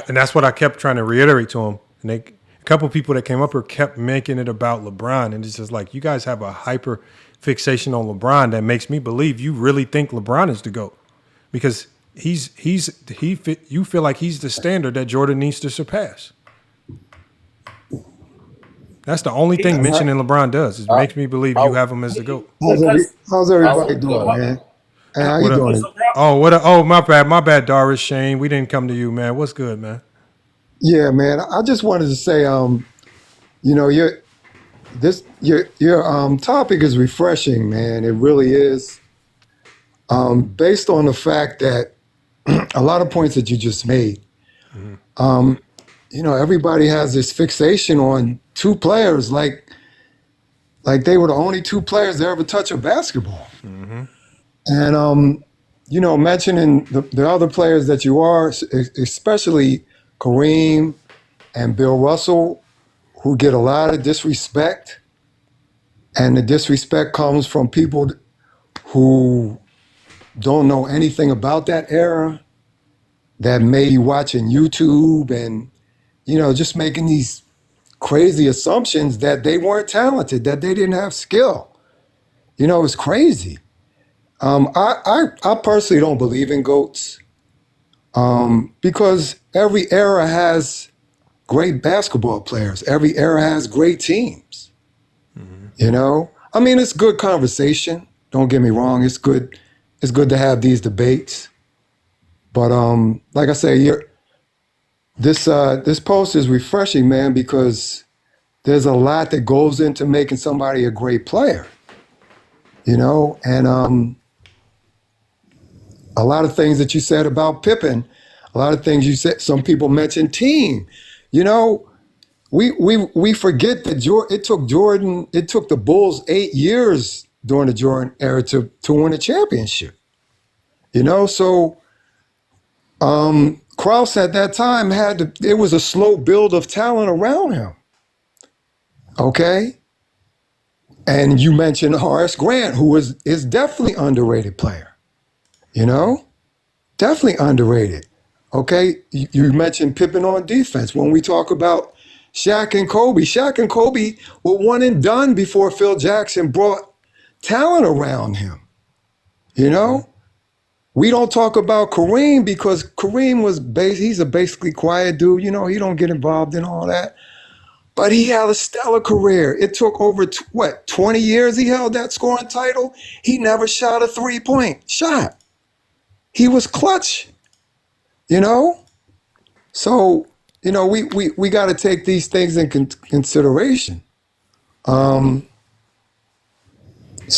And that's what I kept trying to reiterate to him. And a couple people that came up here kept making it about LeBron. And it's just like, you guys have a hyper fixation on LeBron that makes me believe you really think LeBron is the GOAT. Because you feel like he's the standard that Jordan needs to surpass. That's the only thing mentioning LeBron does. It makes me believe you have him as the GOAT. How's everybody doing, man? Hey, how you doing? My bad, Doris, Shane. We didn't come to you, man. What's good, man? Yeah, man. I just wanted to say, your topic is refreshing, man. It really is. Based on the fact that a lot of points that you just made, everybody has this fixation on 2 players, like they were the only 2 players to ever touch a basketball. Mm-hmm. And, mentioning the other players that you are, especially Kareem and Bill Russell, who get a lot of disrespect. And the disrespect comes from people who don't know anything about that era, that may be watching YouTube and, just making these crazy assumptions that they weren't talented, that they didn't have skill. It's crazy. I personally don't believe in GOATs because every era has great basketball players. Every era has great teams. I mean, it's good conversation. Don't get me wrong. It's good. It's good to have these debates. But like I say, this post is refreshing, man, because there's a lot that goes into making somebody a great player. And a lot of things that you said about Pippen, a lot of things you said. Some people mentioned team. We forget that it took the Bulls 8 years during the Jordan era to win a championship. So Krause at that time it was a slow build of talent around him. Okay? And you mentioned Horace Grant, who is definitely underrated player. Definitely underrated. Okay? You mentioned Pippen on defense. When we talk about Shaq and Kobe were one and done before Phil Jackson brought talent around him. We don't talk about Kareem because Kareem he's a basically quiet dude. He don't get involved in all that. But he had a stellar career. It took over 20 years he held that scoring title. He never shot a 3-point shot. He was clutch. So, we got to take these things in consideration. So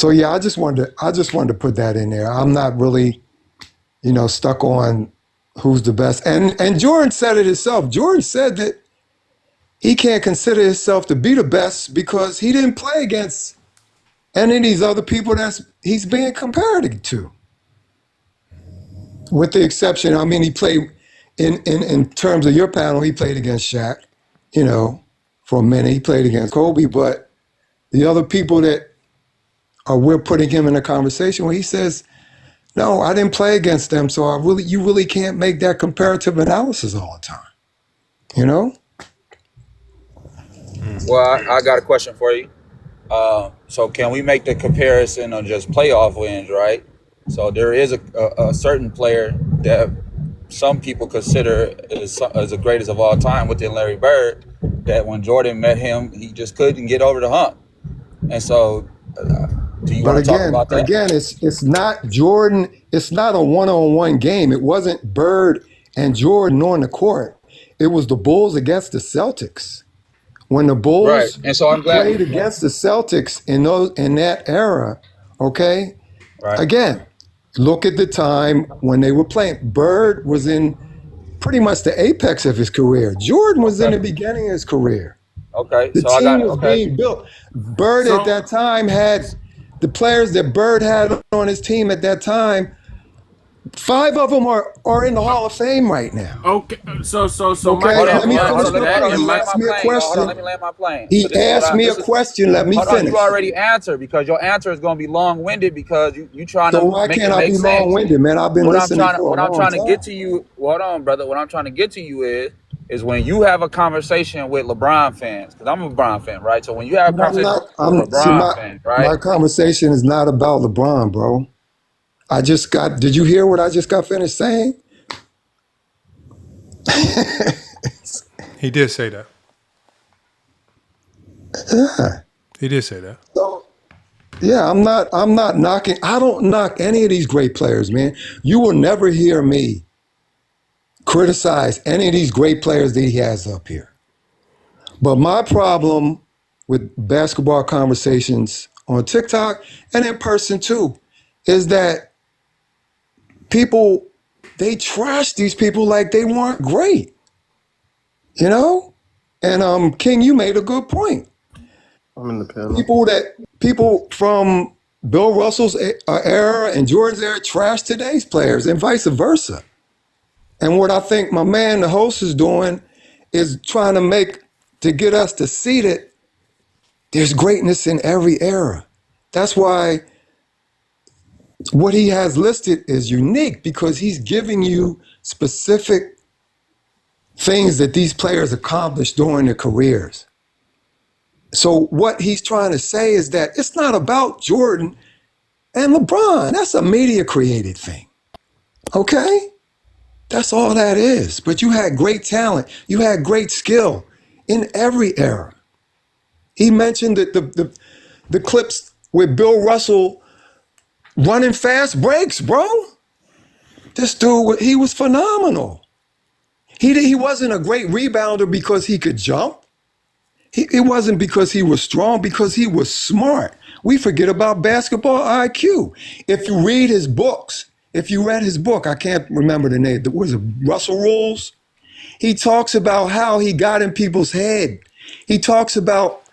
yeah, I just wanted to put that in there. I'm not really, stuck on who's the best. And Jordan said it himself. Jordan said that he can't consider himself to be the best because he didn't play against any of these other people he's being compared to. With the exception, he played in terms of your panel, he played against Shaq, for a minute. He played against Kobe, but the other people that we're putting him in a conversation where he says, no, I didn't play against them, so you really can't make that comparative analysis all the time. Well, I got a question for you. So can we make the comparison on just playoff wins, right? So there is a certain player that some people consider as the greatest of all time within Larry Bird, that when Jordan met him, he just couldn't get over the hump. And so do you want to talk about that? Again, it's not Jordan. It's not a one-on-one game. It wasn't Bird and Jordan on the court. It was the Bulls against the Celtics. When the Bulls right. And so I'm glad played against the Celtics in that era, okay? Right. Again, look at the time when they were playing. Bird was in pretty much the apex of his career. Jordan was in the beginning of his career. Okay. The team was being built. Bird at that time had the players that Bird had on his team at that time. 5 of them are in the Hall of Fame right now. Okay, so okay, let me finish. He asked me a question. Let me land my plane. He asked me a question. Let me finish. You already answered because your answer is going to be long-winded because you trying to. So why can't I be long-winded, man? I've been listening for a long time. What I'm trying to get to you, hold on, brother. What I'm trying to get to you is when you have a conversation with LeBron fans, because I'm a LeBron fan, right? So when you have a conversation with LeBron fans, right? My conversation is not about LeBron, bro. Did you hear what I just got finished saying? He did say that. Yeah. He did say that. So, yeah, I'm not knocking. I don't knock any of these great players, man. You will never hear me criticize any of these great players that he has up here. But my problem with basketball conversations on TikTok and in person too is that people, they trash these people like they weren't great, And King, you made a good point. I'm in the panel. People from Bill Russell's era and Jordan's era trash today's players and vice versa. And what I think my man, the host, is doing is trying to get us to see that there's greatness in every era. That's why what he has listed is unique because he's giving you specific things that these players accomplished during their careers. So what he's trying to say is that it's not about Jordan and LeBron. That's a media created thing. Okay? That's all that is. But you had great talent. You had great skill in every era. He mentioned that the clips with Bill Russell running fast breaks, bro. This dude, he was phenomenal. He wasn't a great rebounder because he could jump. It wasn't because he was strong, because he was smart. We forget about basketball IQ. If you read his books, if you read his book, I can't remember the name. Was it Russell Rules? He talks about how he got in people's head. He talks about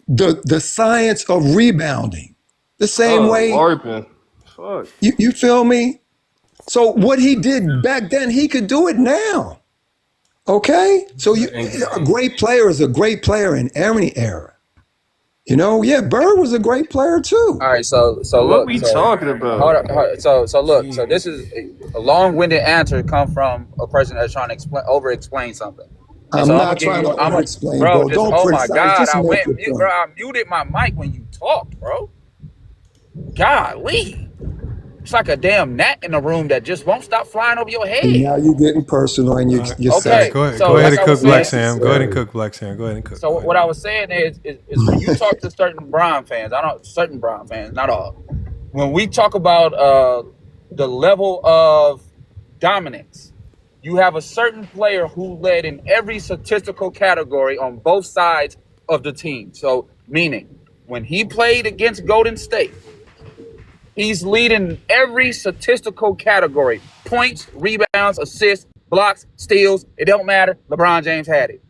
the science of rebounding. The same way. LARPing. Fuck. You feel me? So what he did back then, he could do it now. Okay? So a great player is a great player in any era. You know, yeah, Bird was a great player too. All right, so What look, we so, talking about? hold on, so look, so this is a long-winded answer come from a person that's trying to over-explain something. And I'm so not trying to over-explain, bro. bro. Just Don't oh my criticize. god, Just I make went your mute, point. bro. I muted my mic when you talked, bro. Golly, it's like a damn gnat in the room that just won't stop flying over your See, head. now you're getting personal and you're Okay, saying Go ahead. so Go ahead like and I cook was Black saying, Sam. Go ahead and cook Black Sam. Go ahead and cook. so what I was saying is when you talk to certain Brown fans, I don't certain Brown fans, not all. When we talk about the level of dominance, you have a certain player who led in every statistical category on both sides of the team. So meaning when he played against Golden State, he's leading every statistical category: points, rebounds, assists, blocks, steals. It don't matter. LeBron James had it.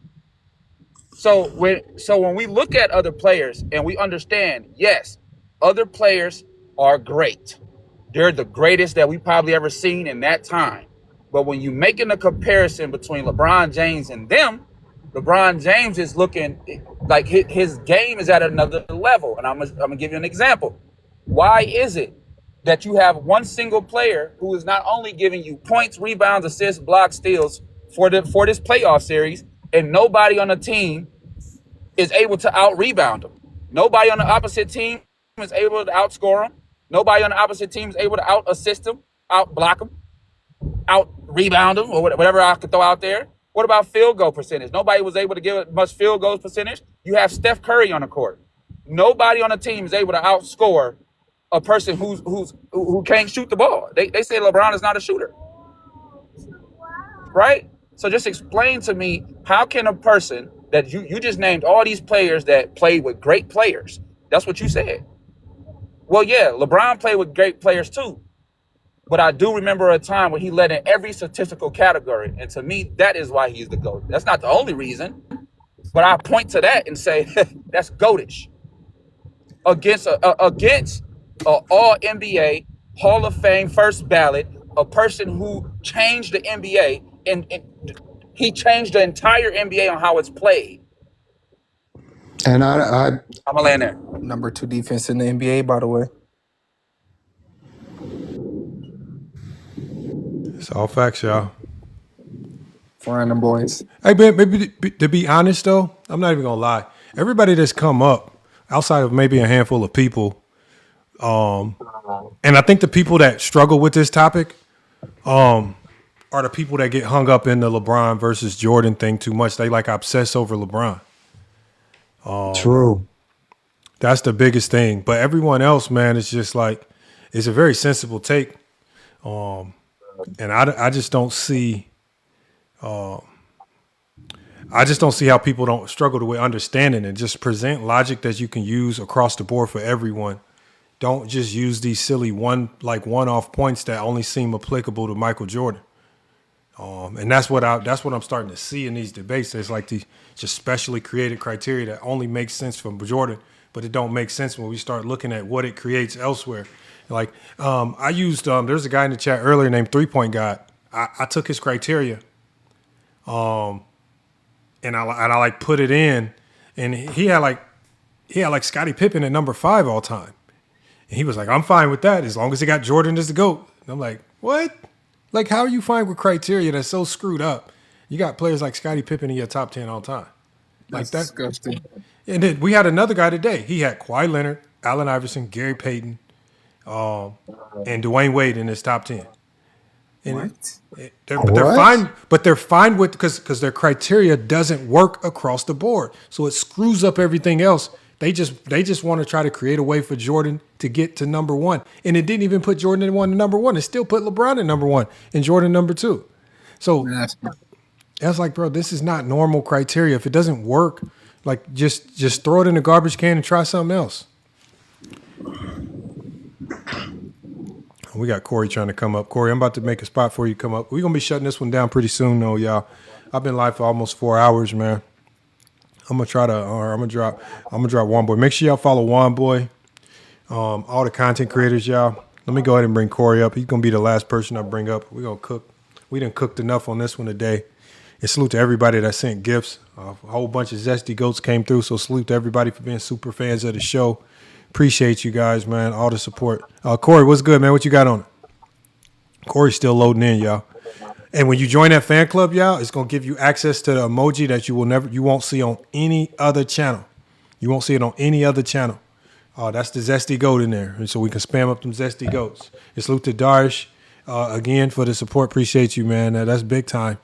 So when we look at other players and we understand, yes, other players are great. They're the greatest that we probably ever seen in that time. But when you're making a comparison between LeBron James and them, LeBron James is looking like his game is at another level. And I'm gonna give you an example. Why is it that you have one single player who is not only giving you points, rebounds, assists, blocks, steals for this playoff series, and nobody on the team is able to out rebound him? Nobody on the opposite team is able to outscore him. Nobody on the opposite team is able to out assist him, out block him, out rebound him, or whatever I could throw out there. What about field goal percentage? Nobody was able to give it much field goal percentage. You have Steph Curry on the court. Nobody on the team is able to outscore a person who can't shoot the ball. They say LeBron is not a shooter, right? So just explain to me, how can a person that you just named all these players that played with great players? That's what you said. Well, yeah, LeBron played with great players too. But I do remember a time when he led in every statistical category. And to me, that is why he's the GOAT. That's not the only reason. But I point to that and say, that's GOATish. Against all NBA, Hall of Fame, first ballot, a person who changed the NBA, and he changed the entire NBA on how it's played. And I'm gonna land there. Number 2 defense in the NBA, by the way. It's all facts, y'all. Frying them boys. Hey, man, maybe to be honest, though, I'm not even going to lie. Everybody that's come up, outside of maybe a handful of people, and I think the people that struggle with this topic are the people that get hung up in the LeBron versus Jordan thing too much. They like obsess over LeBron. True. That's the biggest thing. But everyone else, man, it's just like, it's a very sensible take. And I just don't see, how people don't struggle with understanding and just present logic that you can use across the board for everyone. Don't just use these silly one-off points that only seem applicable to Michael Jordan. And that's what I'm starting to see in these debates. There's like these just specially created criteria that only makes sense from Jordan, but it don't make sense when we start looking at what it creates elsewhere. Like I used there's a guy in the chat earlier named 3-Point God. I took his criteria, and I like put it in, and he had like Scottie Pippen at number 5 all time. And he was like, I'm fine with that as long as they got Jordan as the GOAT. And I'm like, what? Like, how are you fine with criteria that's so screwed up? You got players like Scottie Pippen in your top 10 all time. Like That's that. disgusting. And then we had another guy today. He had Kawhi Leonard, Allen Iverson, Gary Payton, and Dwayne Wade in his top 10. And they're fine, but they're fine with because their criteria doesn't work across the board, so it screws up everything else. They just want to try to create a way for Jordan to get to number one, and it didn't even put Jordan in number one. It still put LeBron in number one and Jordan number two. So that's like, bro, this is not normal criteria. If it doesn't work, like just throw it in the garbage can and try something else. We got Corey trying to come up. Corey, I'm about to make a spot for you to come up. We're going to be shutting this one down pretty soon, though, y'all. I've been live for almost 4 hours, man. I'm going to drop Juan Boy. Make sure y'all follow Juan Boy. All the content creators, y'all. Let me go ahead and bring Corey up. He's going to be the last person I bring up. We're going to cook. We done cooked enough on this one today. And salute to everybody that sent gifts. A whole bunch of Zesty Goats came through, so salute to everybody for being super fans of the show. Appreciate you guys, man. All the support. Corey, what's good, man? What you got on it? Corey's still loading in, y'all. And when you join that fan club, y'all, it's gonna give you access to the emoji that you won't see on any other channel. You won't see it on any other channel. That's the Zesty Goat in there, and so we can spam up them Zesty Goats. And salute to Darish again for the support. Appreciate you, man. That's big time.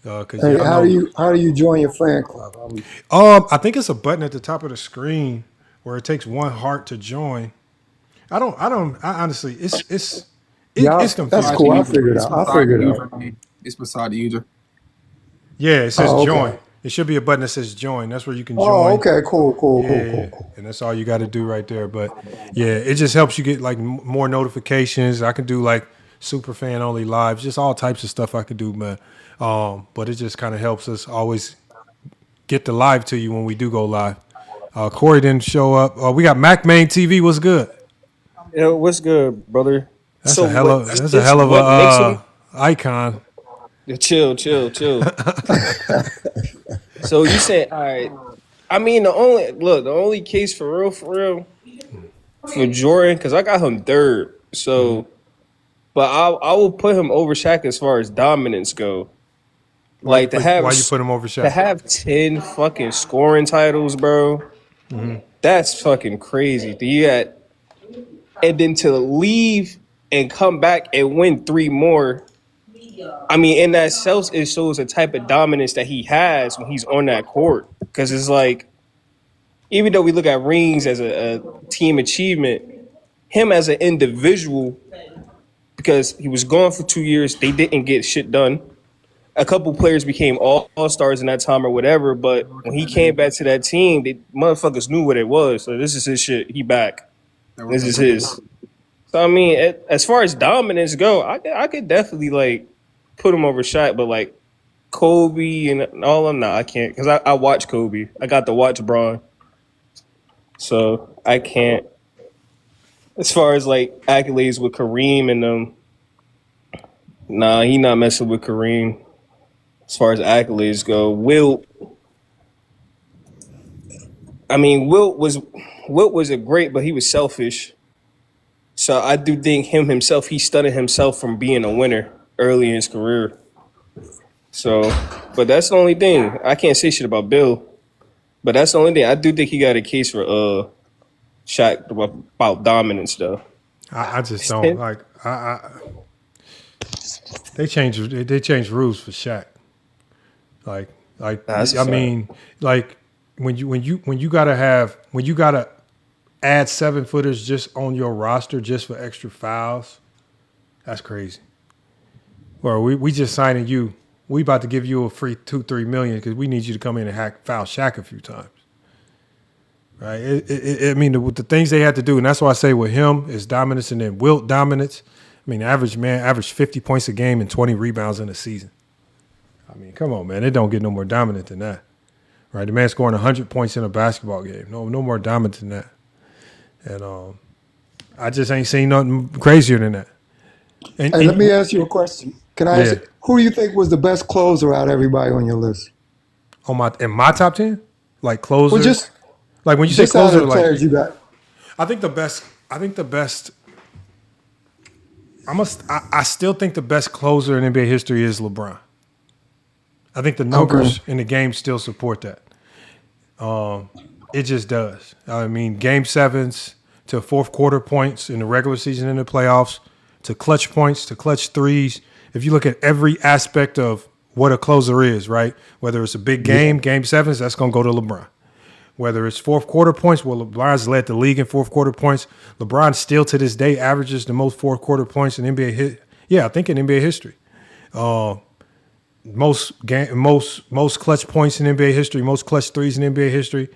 Hey, how do you join your fan club? I think it's a button at the top of the screen where it takes one heart to join. I honestly, it's confusing. That's cool. I figured it out. It's beside the user. Yeah, it says join. It should be a button that says join. That's where you can join. Oh, okay, cool. And that's all you got to do right there. But yeah, it just helps you get like more notifications. I can do like super fan only lives, just all types of stuff I can do, man. But it just kind of helps us always get the live to you when we do go live. Corey didn't show up. We got Mac Main TV. What's good? Yeah, what's good, brother? That's a hell of a icon. Yeah, chill. So you said, all right. I mean, the only case for real, for Jordan, because I got him third. So, but I will put him over Shaq as far as dominance go. Why you put him over Shaq? To have 10 fucking scoring titles, bro. Mm-hmm. That's fucking crazy. And then to leave and come back and win 3 more. I mean, in that sense, it shows the type of dominance that he has when he's on that court. Because it's like, even though we look at rings as a team achievement, him as an individual, because he was gone for 2 years, they didn't get shit done. A couple players became all-stars in that time or whatever, but when he came back to that team, the motherfuckers knew what it was. So this is his shit. He back. This is his. So, I mean, as far as dominance go, I could definitely, like, put him over Shaq, but, like, Kobe and all of them, I can't. Because I watch Kobe. I got to watch Bron. So, I can't. As far as, like, accolades with Kareem and them, nah, he not messing with Kareem. As far as accolades go, Wilt was a great, but he was selfish. So I do think he stunted himself from being a winner early in his career. So, but that's the only thing. I can't say shit about Bill, but that's the only thing. I do think he got a case for Shaq about dominance though. I just don't like. They changed rules for Shaq. Like I mean, like when you gotta add 7-footers just on your roster just for extra fouls, that's crazy. Or we just signing you. We about to give you a free $2-3 million because we need you to come in and foul Shaq a few times. Right? I mean, the things they had to do, and that's why I say with him is dominance, and then Wilt dominance. I mean, average 50 points a game and 20 rebounds in a season. I mean, come on, man. It don't get no more dominant than that. Right? The man scoring 100 points in a basketball game. No more dominant than that. And I just ain't seen nothing crazier than that. And let me ask you a question. Can I ask you, who do you think was the best closer out of everybody on your list? In my top 10? Like closer? Well, just like when you say closer, like players you got. I think the best I think the best. I still think the best closer in NBA history is LeBron. I think the numbers in the game still support that. It just does. I mean, game sevens to fourth quarter points in the regular season and the playoffs, to clutch points, to clutch threes. If you look at every aspect of what a closer is, right? Whether it's a big game, game sevens, that's going to go to LeBron. Whether it's fourth quarter points, well, LeBron's led the league in fourth quarter points. LeBron still to this day averages the most fourth quarter points in NBA I think in NBA history. Most clutch points in NBA history, most clutch threes in NBA history.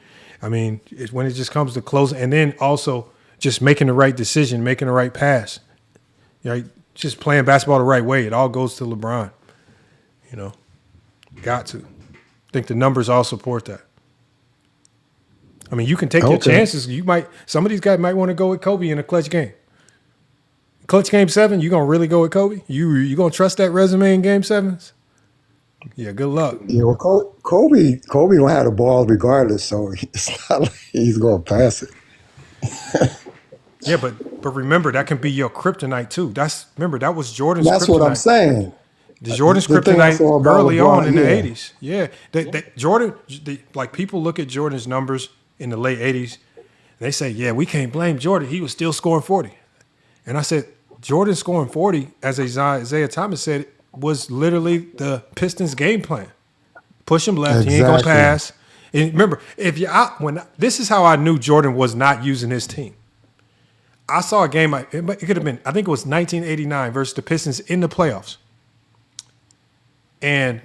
I mean, it's when it just comes to closing, and then also just making the right decision, making the right pass. Right? Just playing basketball the right way. It all goes to LeBron. You know, got to. I think the numbers all support that. I mean, you can take your chances. Some of these guys might want to go with Kobe in a clutch game. Clutch game 7, you gonna really go with Kobe? You gonna trust that resume in game 7s? Yeah, good luck. Yeah, well, Kobe gonna have the ball regardless, so it's not like he's gonna pass it. Yeah, but remember, that can be your kryptonite too. Remember, that was Jordan's kryptonite. That's what I'm saying. The Jordan's kryptonite early on in the 80s. Yeah, Jordan, like people look at Jordan's numbers in the late 80s, and they say, yeah, we can't blame Jordan. He was still scoring 40. And I said, Jordan scoring 40, as Isaiah Thomas said, was literally the Pistons' game plan. Push him left, He ain't gonna pass. And remember, this is how I knew Jordan was not using his team. I saw a game, it could have been, I think it was 1989 versus the Pistons in the playoffs. And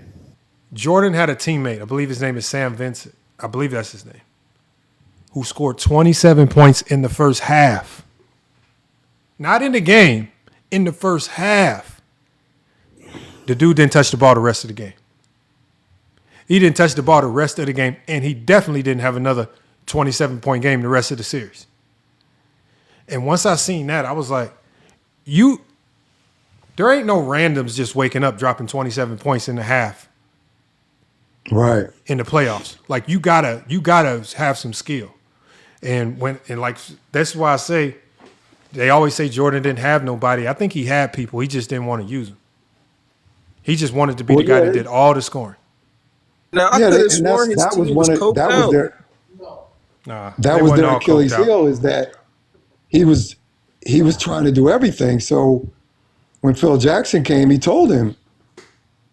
Jordan had a teammate, I believe his name is Sam Vincent. I believe that's his name, who scored 27 points in the first half. Not in the game, in the first half. The dude didn't touch the ball the rest of the game. He didn't touch the ball the rest of the game, and he definitely didn't have another 27-point game the rest of the series. And once I seen that, I was like, there ain't no randoms just waking up dropping 27 points in the half. Right. In the playoffs. Like you gotta have some skill. And that's why I say they always say Jordan didn't have nobody. I think he had people. He just didn't want to use them. He just wanted to be the guy that did all the scoring. Now I could have sworn his team was coked out. That was their Achilles heel, is that he was trying to do everything. So when Phil Jackson came, he told him,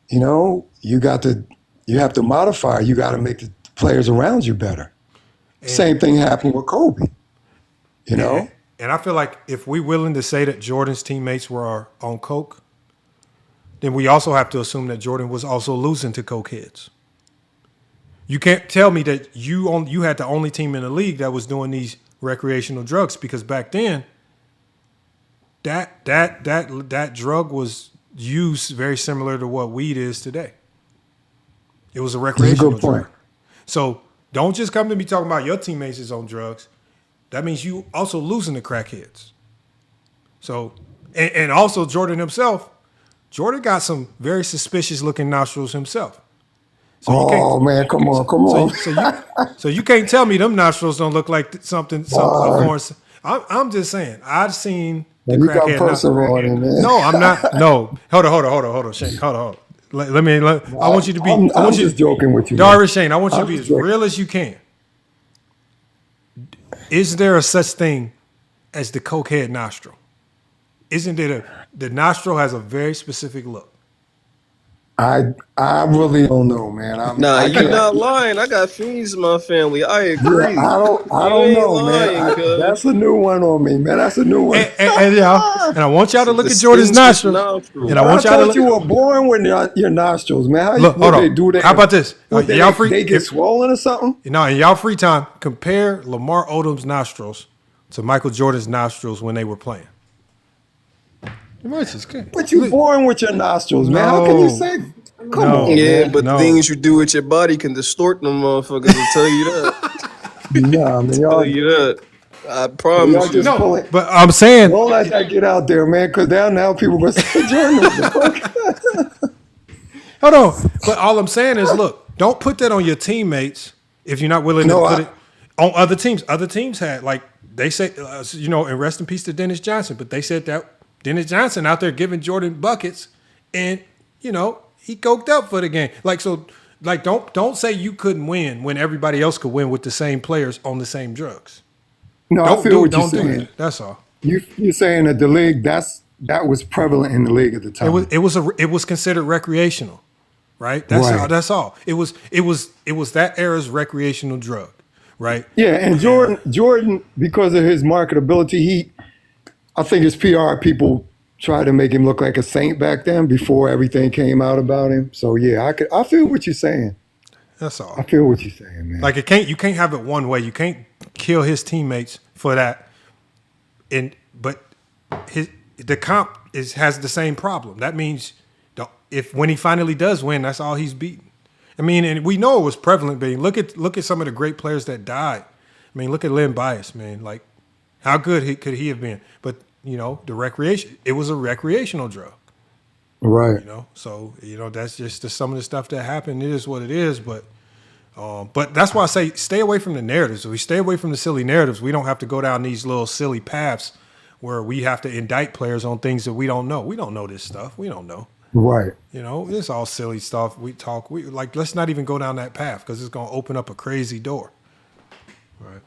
you have to modify. You got to make the players around you better. Same thing happened with Kobe. And I feel like if we're willing to say that Jordan's teammates were on coke, then we also have to assume that Jordan was also losing to cokeheads. You can't tell me that you had the only team in the league that was doing these recreational drugs, because back then that drug was used very similar to what weed is today. It was a recreational drug. So don't just come to me talking about your teammates is on drugs. That means you also losing the crackheads. So, and also Jordan himself, Jordan got some very suspicious looking nostrils himself. So man, come on. So you can't tell me them nostrils don't look like something. I'm just saying. I've seen the crackhead nostrils. No, I'm not. No, hold on, Shane. Hold on. I want you to be. I'm just joking with you, Darius Shane. I want you to be as real as you can. Is there a such thing as the cokehead nostril? Isn't it the nostril has a very specific look? I really don't know, man. You're not lying. I got fiends in my family. I agree. Yeah, I don't know, man. That's a new one on me, man. That's a new one. And I want y'all to look at Jordan's nostrils. And I want y'all to you were born with your nostrils, man. Hold on. They do that? How about this? Y'all free? They get swollen or something? In y'all free time, compare Lamar Odom's nostrils to Michael Jordan's nostrils when they were playing. But you born with your nostrils, man. How can you say? Come on, man. But things you do with your body can distort them motherfuckers. I'll tell you that. Nah, man. I'll tell you that. I promise you. But I'm saying, don't let that get out there, man, because now people going to say Jordan was the Hold on. But all I'm saying is, look, don't put that on your teammates if you're not willing to put it on other teams. Other teams had, like, they say, and rest in peace to Dennis Johnson, but they said that Dennis Johnson out there giving Jordan buckets, and he coked up for the game. Don't say you couldn't win when everybody else could win with the same players on the same drugs. No, I feel what you're saying. That. That's all. You're saying that the league that was prevalent in the league at the time. It was considered recreational, right? That's all. It was that era's recreational drug, right? Yeah, and Jordan, because of his marketability, I think his PR people tried to make him look like a saint back then before everything came out about him. So yeah, I feel what you're saying. That's all. I feel what you're saying, man. Like you can't have it one way. You can't kill his teammates for that. But the comp has the same problem. That means when he finally does win, that's all he's beaten. I mean, and we know it was prevalent. But look at some of the great players that died. I mean, look at Len Bias, man. Like, how good could he have been? But it was a recreational drug. Right. So that's just some of the stuff that happened. It is what it is. But that's why I say stay away from the narratives. If we stay away from the silly narratives, we don't have to go down these little silly paths where we have to indict players on things that we don't know. We don't know this stuff. We don't know. Right. It's all silly stuff. Let's not even go down that path because it's going to open up a crazy door. Right.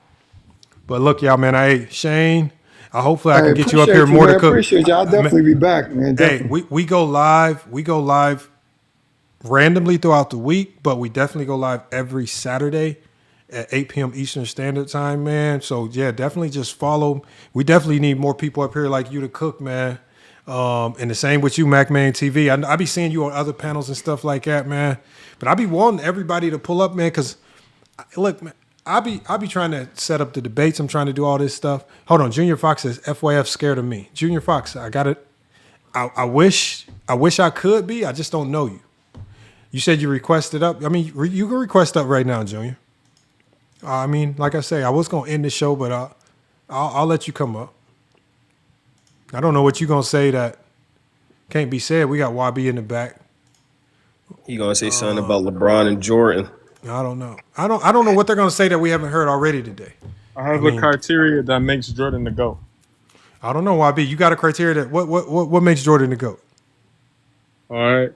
But look, y'all, man, Shane, hopefully I can get you up here more to cook. I appreciate you. I'll definitely be back, man. Definitely. Hey, we go live. We go live randomly throughout the week, but we definitely go live every Saturday at 8 p.m. Eastern Standard Time, man. So, yeah, definitely just follow. We definitely need more people up here like you to cook, man. And the same with you, MacMan TV. I be seeing you on other panels and stuff like that, man. But I be wanting everybody to pull up, man, because, look, man, I be trying to set up the debates. I'm trying to do all this stuff. Hold on. Junior Fox says, FYF scared of me. Junior Fox, I got it. I wish I could be. I just don't know you. You said you requested up. I mean, you can request up right now, Junior. I mean, like I say, I was going to end the show, but I'll let you come up. I don't know what you're going to say that can't be said. We got YB in the back. You going to say something about LeBron and Jordan? I don't know. I don't know what they're going to say that we haven't heard already today. I have a criteria that makes Jordan the GOAT. I don't know, YB. You got a criteria that what makes Jordan the GOAT? All right.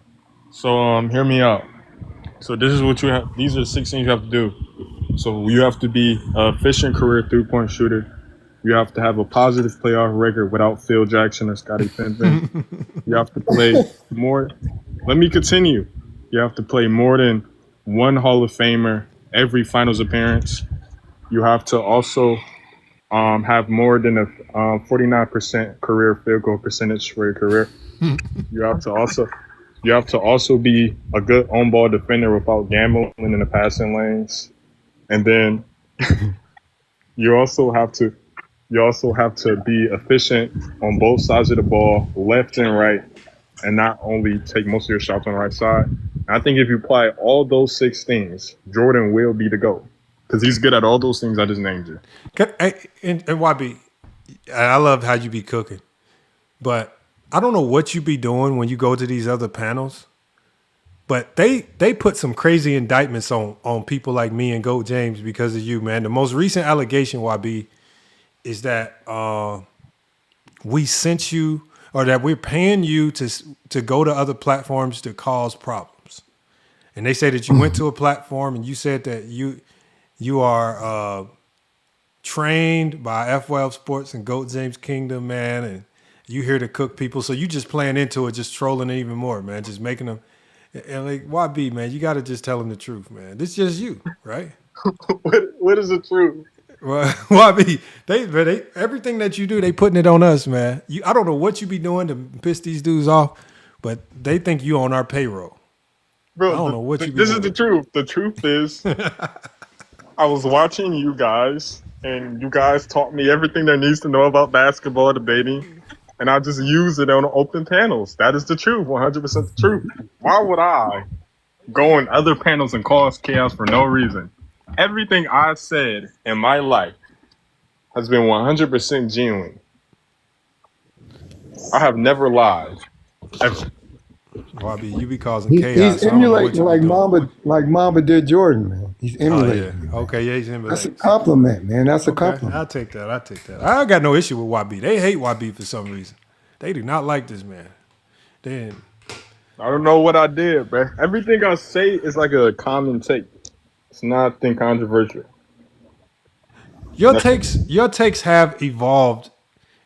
So hear me out. So this is what you have. These are 6 things you have to do. So you have to be an efficient career 3-point shooter. You have to have a positive playoff record without Phil Jackson or Scottie Pippen. You have to play more. Let me continue. You have to play more than one Hall of Famer every finals appearance. You have to also have more than a 49% career field goal percentage for your career. You have to also be a good on-ball defender without gambling in the passing lanes. And then you also have to be efficient on both sides of the ball, left and right, and not only take most of your shots on the right side. And I think if you apply all those 6 things, Jordan will be the GOAT because he's good at all those things I just named you. And YB, I love how you be cooking, but I don't know what you be doing when you go to these other panels. But they put some crazy indictments on people like me and Goat James because of you, man. The most recent allegation, YB, is that we sent you or that we're paying you to go to other platforms to cause problems. And they say that you went to a platform and you said that you are trained by F12 Sports and Goat James Kingdom, man, and you here to cook people. So you just playing into it, just trolling it even more, man, just making them. And like, YB, man, you got to just tell them the truth, man. This is just you, right? What is the truth? Well, YB, they everything that you do, they putting it on us, man. I don't know what you be doing to piss these dudes off, but they think you on our payroll. Bro, I don't know what you be this doing. is the truth. The truth is, I was watching you guys, and you guys taught me everything there needs to know about basketball debating. And I just use it on open panels. That is the truth, 100% the truth. Why would I go on other panels and cause chaos for no reason? Everything I said in my life has been 100% genuine. I have never lied, ever. YB, you be causing chaos. He's So I don't know what emulating you be doing. like Mamba did Jordan, man. He's Oh yeah. emulating. Okay, yeah, he's That's a emulating. compliment, man. That's a Okay, compliment. I'll take that. I got no issue with YB. They hate YB for some reason. They do not like this man. Then I don't know what I did, man. Everything I say is like a common take. It's nothing controversial. your takes have evolved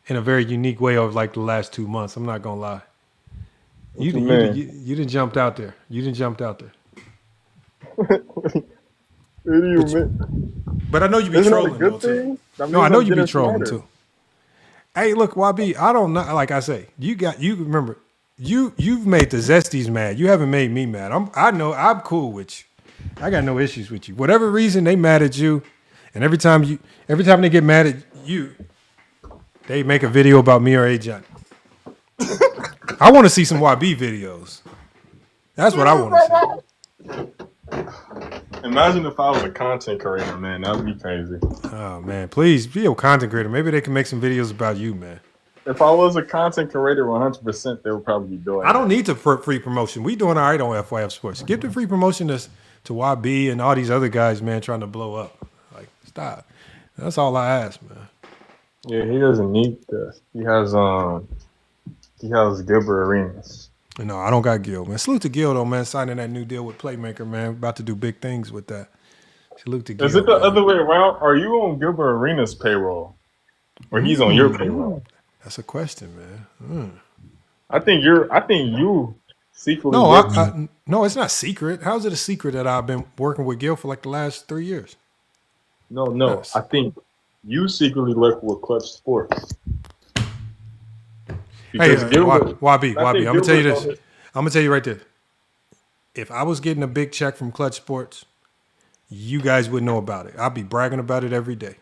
in a very unique way over like the last 2 months. I'm not gonna lie. You didn't jumped out there. You didn't jumped out there. What do you mean? But I know you be Isn't trolling that a though good too. thing? That No, I means know I'm you be getting trolling smarter. too. Hey, look, YB, I don't know. Like I say, you remember, you've made the Zesties mad. You haven't made me mad. I know I'm cool with you. I got no issues with you. Whatever reason they mad at you, and every time they get mad at you, they make a video about me or Agent. I want to see some YB videos. That's what I want to see. Imagine if I was a content creator, man. That would be crazy. Oh man, please be a content creator. Maybe they can make some videos about you, man. If I was a content creator 100%, they would probably be doing I don't need the free promotion. We doing all right on FYF Sports. Give the free promotion to YB and all these other guys, man, trying to blow up. Like, stop. That's all I ask, man. Yeah, he doesn't need this. He has Gilbert Arenas. No, I don't got Gil, man. Salute to Gil, though, man, signing that new deal with Playmaker, man. About to do big things with that. Salute to Gil. Is it the other way around? Are you on Gilbert Arenas' payroll? Or he's on your payroll? That's a question, man. I think you secretly No, it's not secret. How's it a secret that I've been working with Gil for like the last 3 years? No. Yes. I think you secretly work with Clutch Sports. Because YB, I'm gonna tell you this. I'm gonna tell you right there. If I was getting a big check from Clutch Sports, you guys would know about it. I'd be bragging about it every day.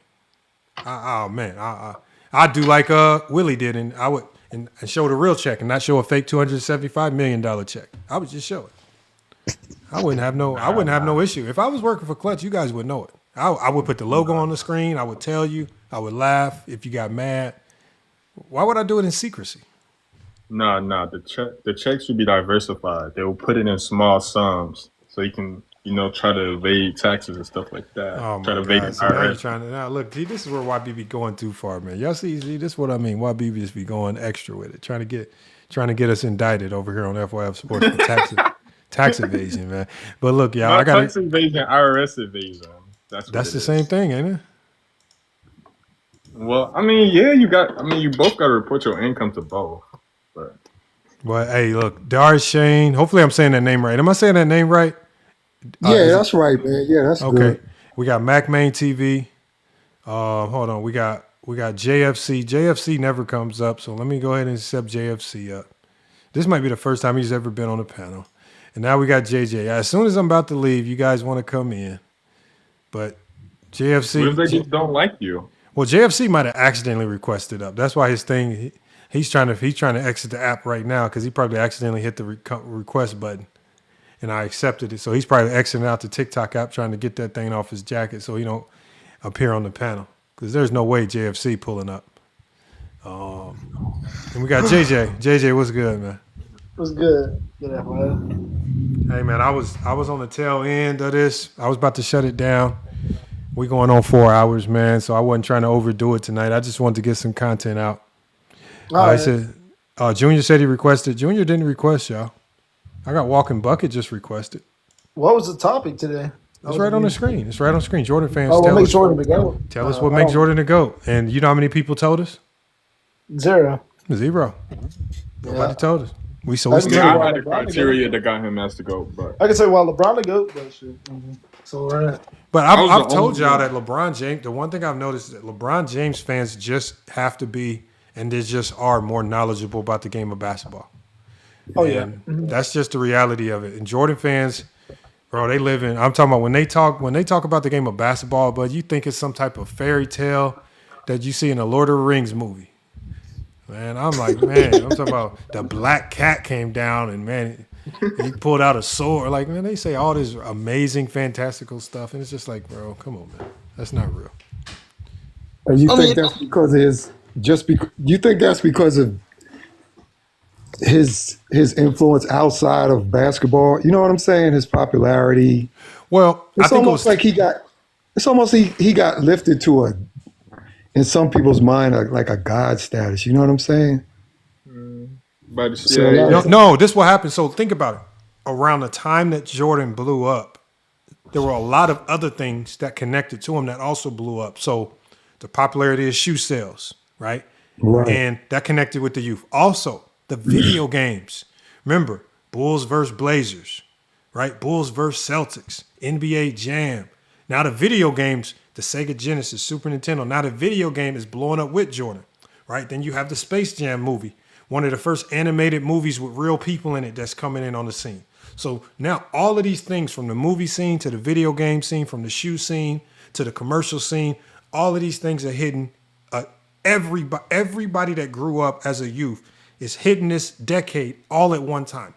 I do like Willie did, and I would and show the real check and not show a fake $275 million check. I would just show it. I wouldn't have no issue. If I was working for Clutch, you guys would know it. I would put the logo on the screen. I would tell you. I would laugh if you got mad. Why would I do it in secrecy? No. The checks should be diversified. They will put it in small sums so you can, try to evade taxes and stuff like that. Oh my try to evade God! So now you're trying to look. See, this is where YB be going too far, man. Y'all see, this is what I mean. YB just be going extra with it, trying to get us indicted over here on FYF Sports for tax evasion, man. But look, y'all, I got tax evasion, IRS evasion. That's the same thing, ain't it? Well, I mean, yeah, you both got to report your income to both. But hey, look, Darius Shane. Hopefully, I'm saying that name right. Am I saying that name right? Yeah, that's right, man. Yeah, that's okay. Good. We got Mac Main TV. Hold on. We got JFC. JFC never comes up, so let me go ahead and accept JFC up. This might be the first time he's ever been on the panel. And now we got JJ. As soon as I'm about to leave, you guys want to come in. But JFC. What if they just don't like you? Well, JFC might have accidentally requested up. That's why his thing. He's trying to exit the app right now because he probably accidentally hit the request button, and I accepted it. So he's probably exiting out the TikTok app trying to get that thing off his jacket so he don't appear on the panel because there's no way JFC pulling up. And we got JJ. JJ, what's good, man? What's good? Good afternoon. Hey, man, I was on the tail end of this. I was about to shut it down. We going on 4 hours, man. So I wasn't trying to overdo it tonight. I just wanted to get some content out. I said, Junior said he requested. Junior didn't request, y'all. I got Walking Bucket just requested. What was the topic today? It's right on the screen. It's right on the screen. Jordan fans, what makes Jordan the GOAT? Tell us what makes Jordan the GOAT. And you know how many people told us? Zero. Nobody told us. We I had the criteria that got him as the GOAT, but I can say LeBron the GOAT, but shit. So right. But I've told y'all that LeBron James. The one thing I've noticed is that LeBron James fans just have to be. And they just are more knowledgeable about the game of basketball. Oh, yeah. That's just the reality of it. And Jordan fans, bro, they live in. I'm talking about when they talk about the game of basketball, but you think it's some type of fairy tale that you see in a Lord of the Rings movie. Man, I'm like, man, I'm talking about the black cat came down and man, he pulled out a sword. Like, man, they say all this amazing, fantastical stuff, and it's just like, bro, come on, man, that's not real. And you think that's because of his? You think that's because of his influence outside of basketball. You know what I'm saying? His popularity. Well, I It's think it almost was. like he got. It's almost he got lifted to a, in some people's mind, like a god status. You know what I'm saying? But So a yeah, lot yeah. of No, this is what happened. So think about it. Around the time that Jordan blew up, there were a lot of other things that connected to him that also blew up. So the popularity of shoe sales, right? right, And that connected with the youth. Also, the video games. Remember, Bulls versus Blazers, right? Bulls versus Celtics, NBA Jam. Now the video games, the Sega Genesis, Super Nintendo. Now the video game is blowing up with Jordan, right? Then you have the Space Jam movie, one of the first animated movies with real people in it that's coming in on the scene. So now all of these things, from the movie scene to the video game scene, from the shoe scene to the commercial scene, all of these things are hidden. Everybody that grew up as a youth is hitting this decade all at one time.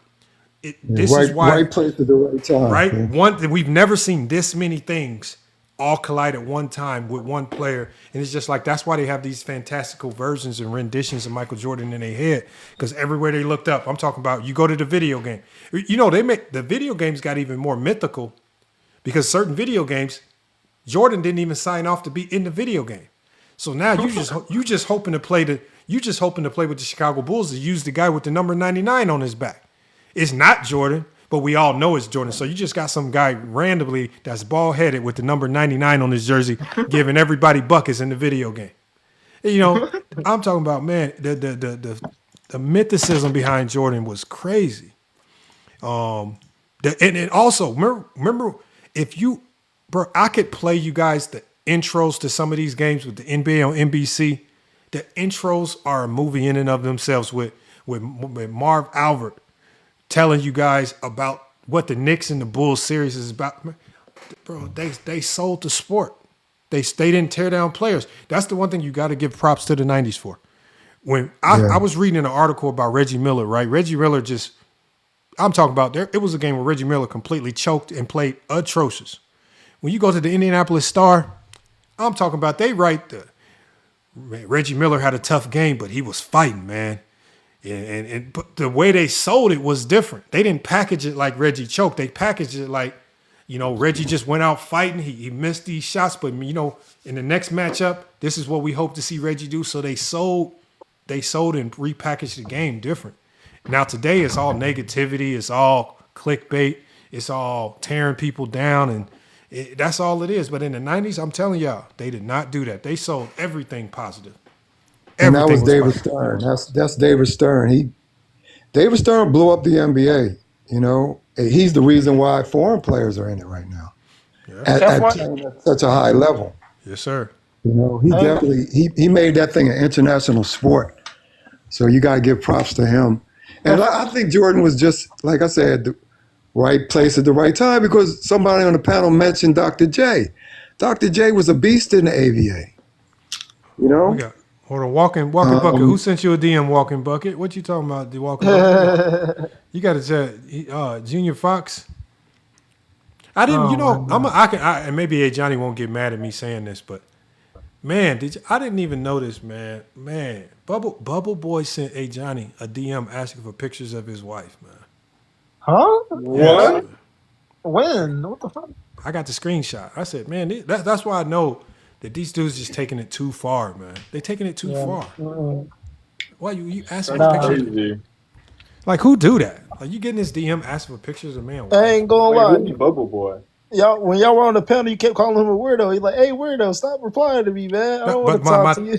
yeah, This is why, right place at the right time. right? Yeah. We've never seen this many things all collide at one time with one player, and it's just like that's why they have these fantastical versions and renditions of Michael Jordan in their head, because everywhere they looked up, I'm talking about, you go to the video game, you know, they make the video games got even more mythical because certain video games, Jordan didn't even sign off to be in the video game. So now you just hoping to play with the Chicago Bulls to use the guy with the number 99 on his back. It's not Jordan, but we all know it's Jordan. So you just got some guy randomly that's bald headed with the number 99 on his jersey, giving everybody buckets in the video game. And, you know, I'm talking about, man, the mythicism behind Jordan was crazy. And also remember if you, bro, I could play you guys the intros to some of these games with the NBA on NBC. The intros are a movie in and of themselves with Marv Albert telling you guys about what the Knicks and the Bulls series is about. Bro, they sold the sport. They didn't tear down players. That's the one thing you got to give props to the 90s for. When I was reading an article about Reggie Miller, right? Reggie Miller just, I'm talking about there. It was a game where Reggie Miller completely choked and played atrocious. When you go to the Indianapolis Star, I'm talking about they write Reggie Miller had a tough game, but he was fighting, man. But the way they sold it was different. They didn't package it like Reggie choked. They packaged it like, you know, Reggie just went out fighting. He missed these shots, but you know, in the next matchup, this is what we hope to see Reggie do. So they sold and repackaged the game different. Now today it's all negativity, it's all clickbait, it's all tearing people down, and that's all it is. But in the 90s, I'm telling y'all, they did not do that. They sold everything positive. And that Everything was was David positive. Stern. That's David Stern. David Stern blew up the NBA. You know, he's the reason why foreign players are in it right now Yeah. at such a high level. Yes, sir. You know, he definitely he made that thing an international sport. So you got to give props to him. And I think Jordan was just, like I said, the right place at the right time, because somebody on the panel mentioned Dr. J. Dr. J was a beast in the AVA. You know? Hold on, walking bucket. Who sent you a DM, walking bucket? What you talking about, the walking bucket? You got to say, Junior Fox. I didn't, you know, and maybe Johnny won't get mad at me saying this, but man, I didn't even notice, man. Bubble Boy sent Johnny a DM asking for pictures of his wife, man. Huh? What? Yes, When? What the fuck? I got the screenshot. I said, man, that's why I know that these dudes just taking it too far, man. They taking it too far. Why you asking for That's pictures? crazy. Like, who do that? Like, you getting this DM asking for pictures of man? I ain't gonna lie. Who's Bubble Boy? Y'all, when y'all were on the panel, you kept calling him a weirdo. He's like, "Hey, weirdo, stop replying to me, man. I don't want to talk to you."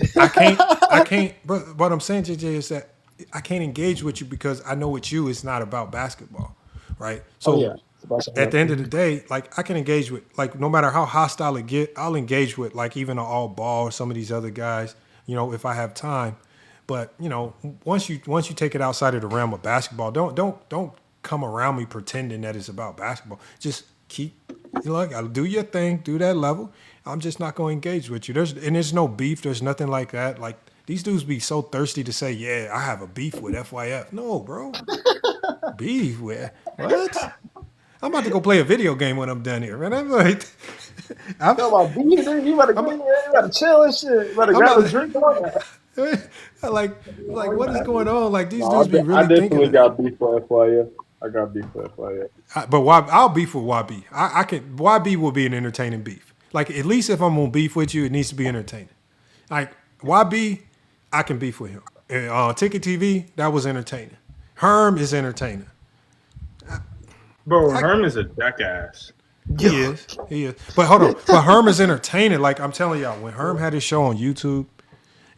I can't. But what I'm saying, JJ, is that I can't engage with you because I know with you it's not about basketball, right? So at the end of the day, like I can engage with, like, no matter how hostile it get, I'll engage with, like, even an all ball or some of these other guys, you know, if I have time. But you know, once you take it outside of the realm of basketball, don't come around me pretending that it's about basketball. Just keep, look, I'll do your thing, do that level. I'm just not going to engage with you. There's no beef. There's nothing like that. Like, these dudes be so thirsty to say, yeah, I have a beef with FYF. No, bro. Beef with what? I'm about to go play a video game when I'm done here, man. I'm like, You better chill and shit. You better grab a drink. like what is going on? Like these No, dudes be I really thinking definitely that. got beef for FYF. I got beef for FYF. But I'll beef with YB. I can YB will be an entertaining beef. Like at least if I'm gonna beef with you, it needs to be entertaining. Like YB, I can beef with him. Ticket TV, that was entertaining. Herm is entertaining. Bro, Herm is a jackass. He is. But hold on. But Herm is entertaining. Like I'm telling y'all, when Herm had his show on YouTube,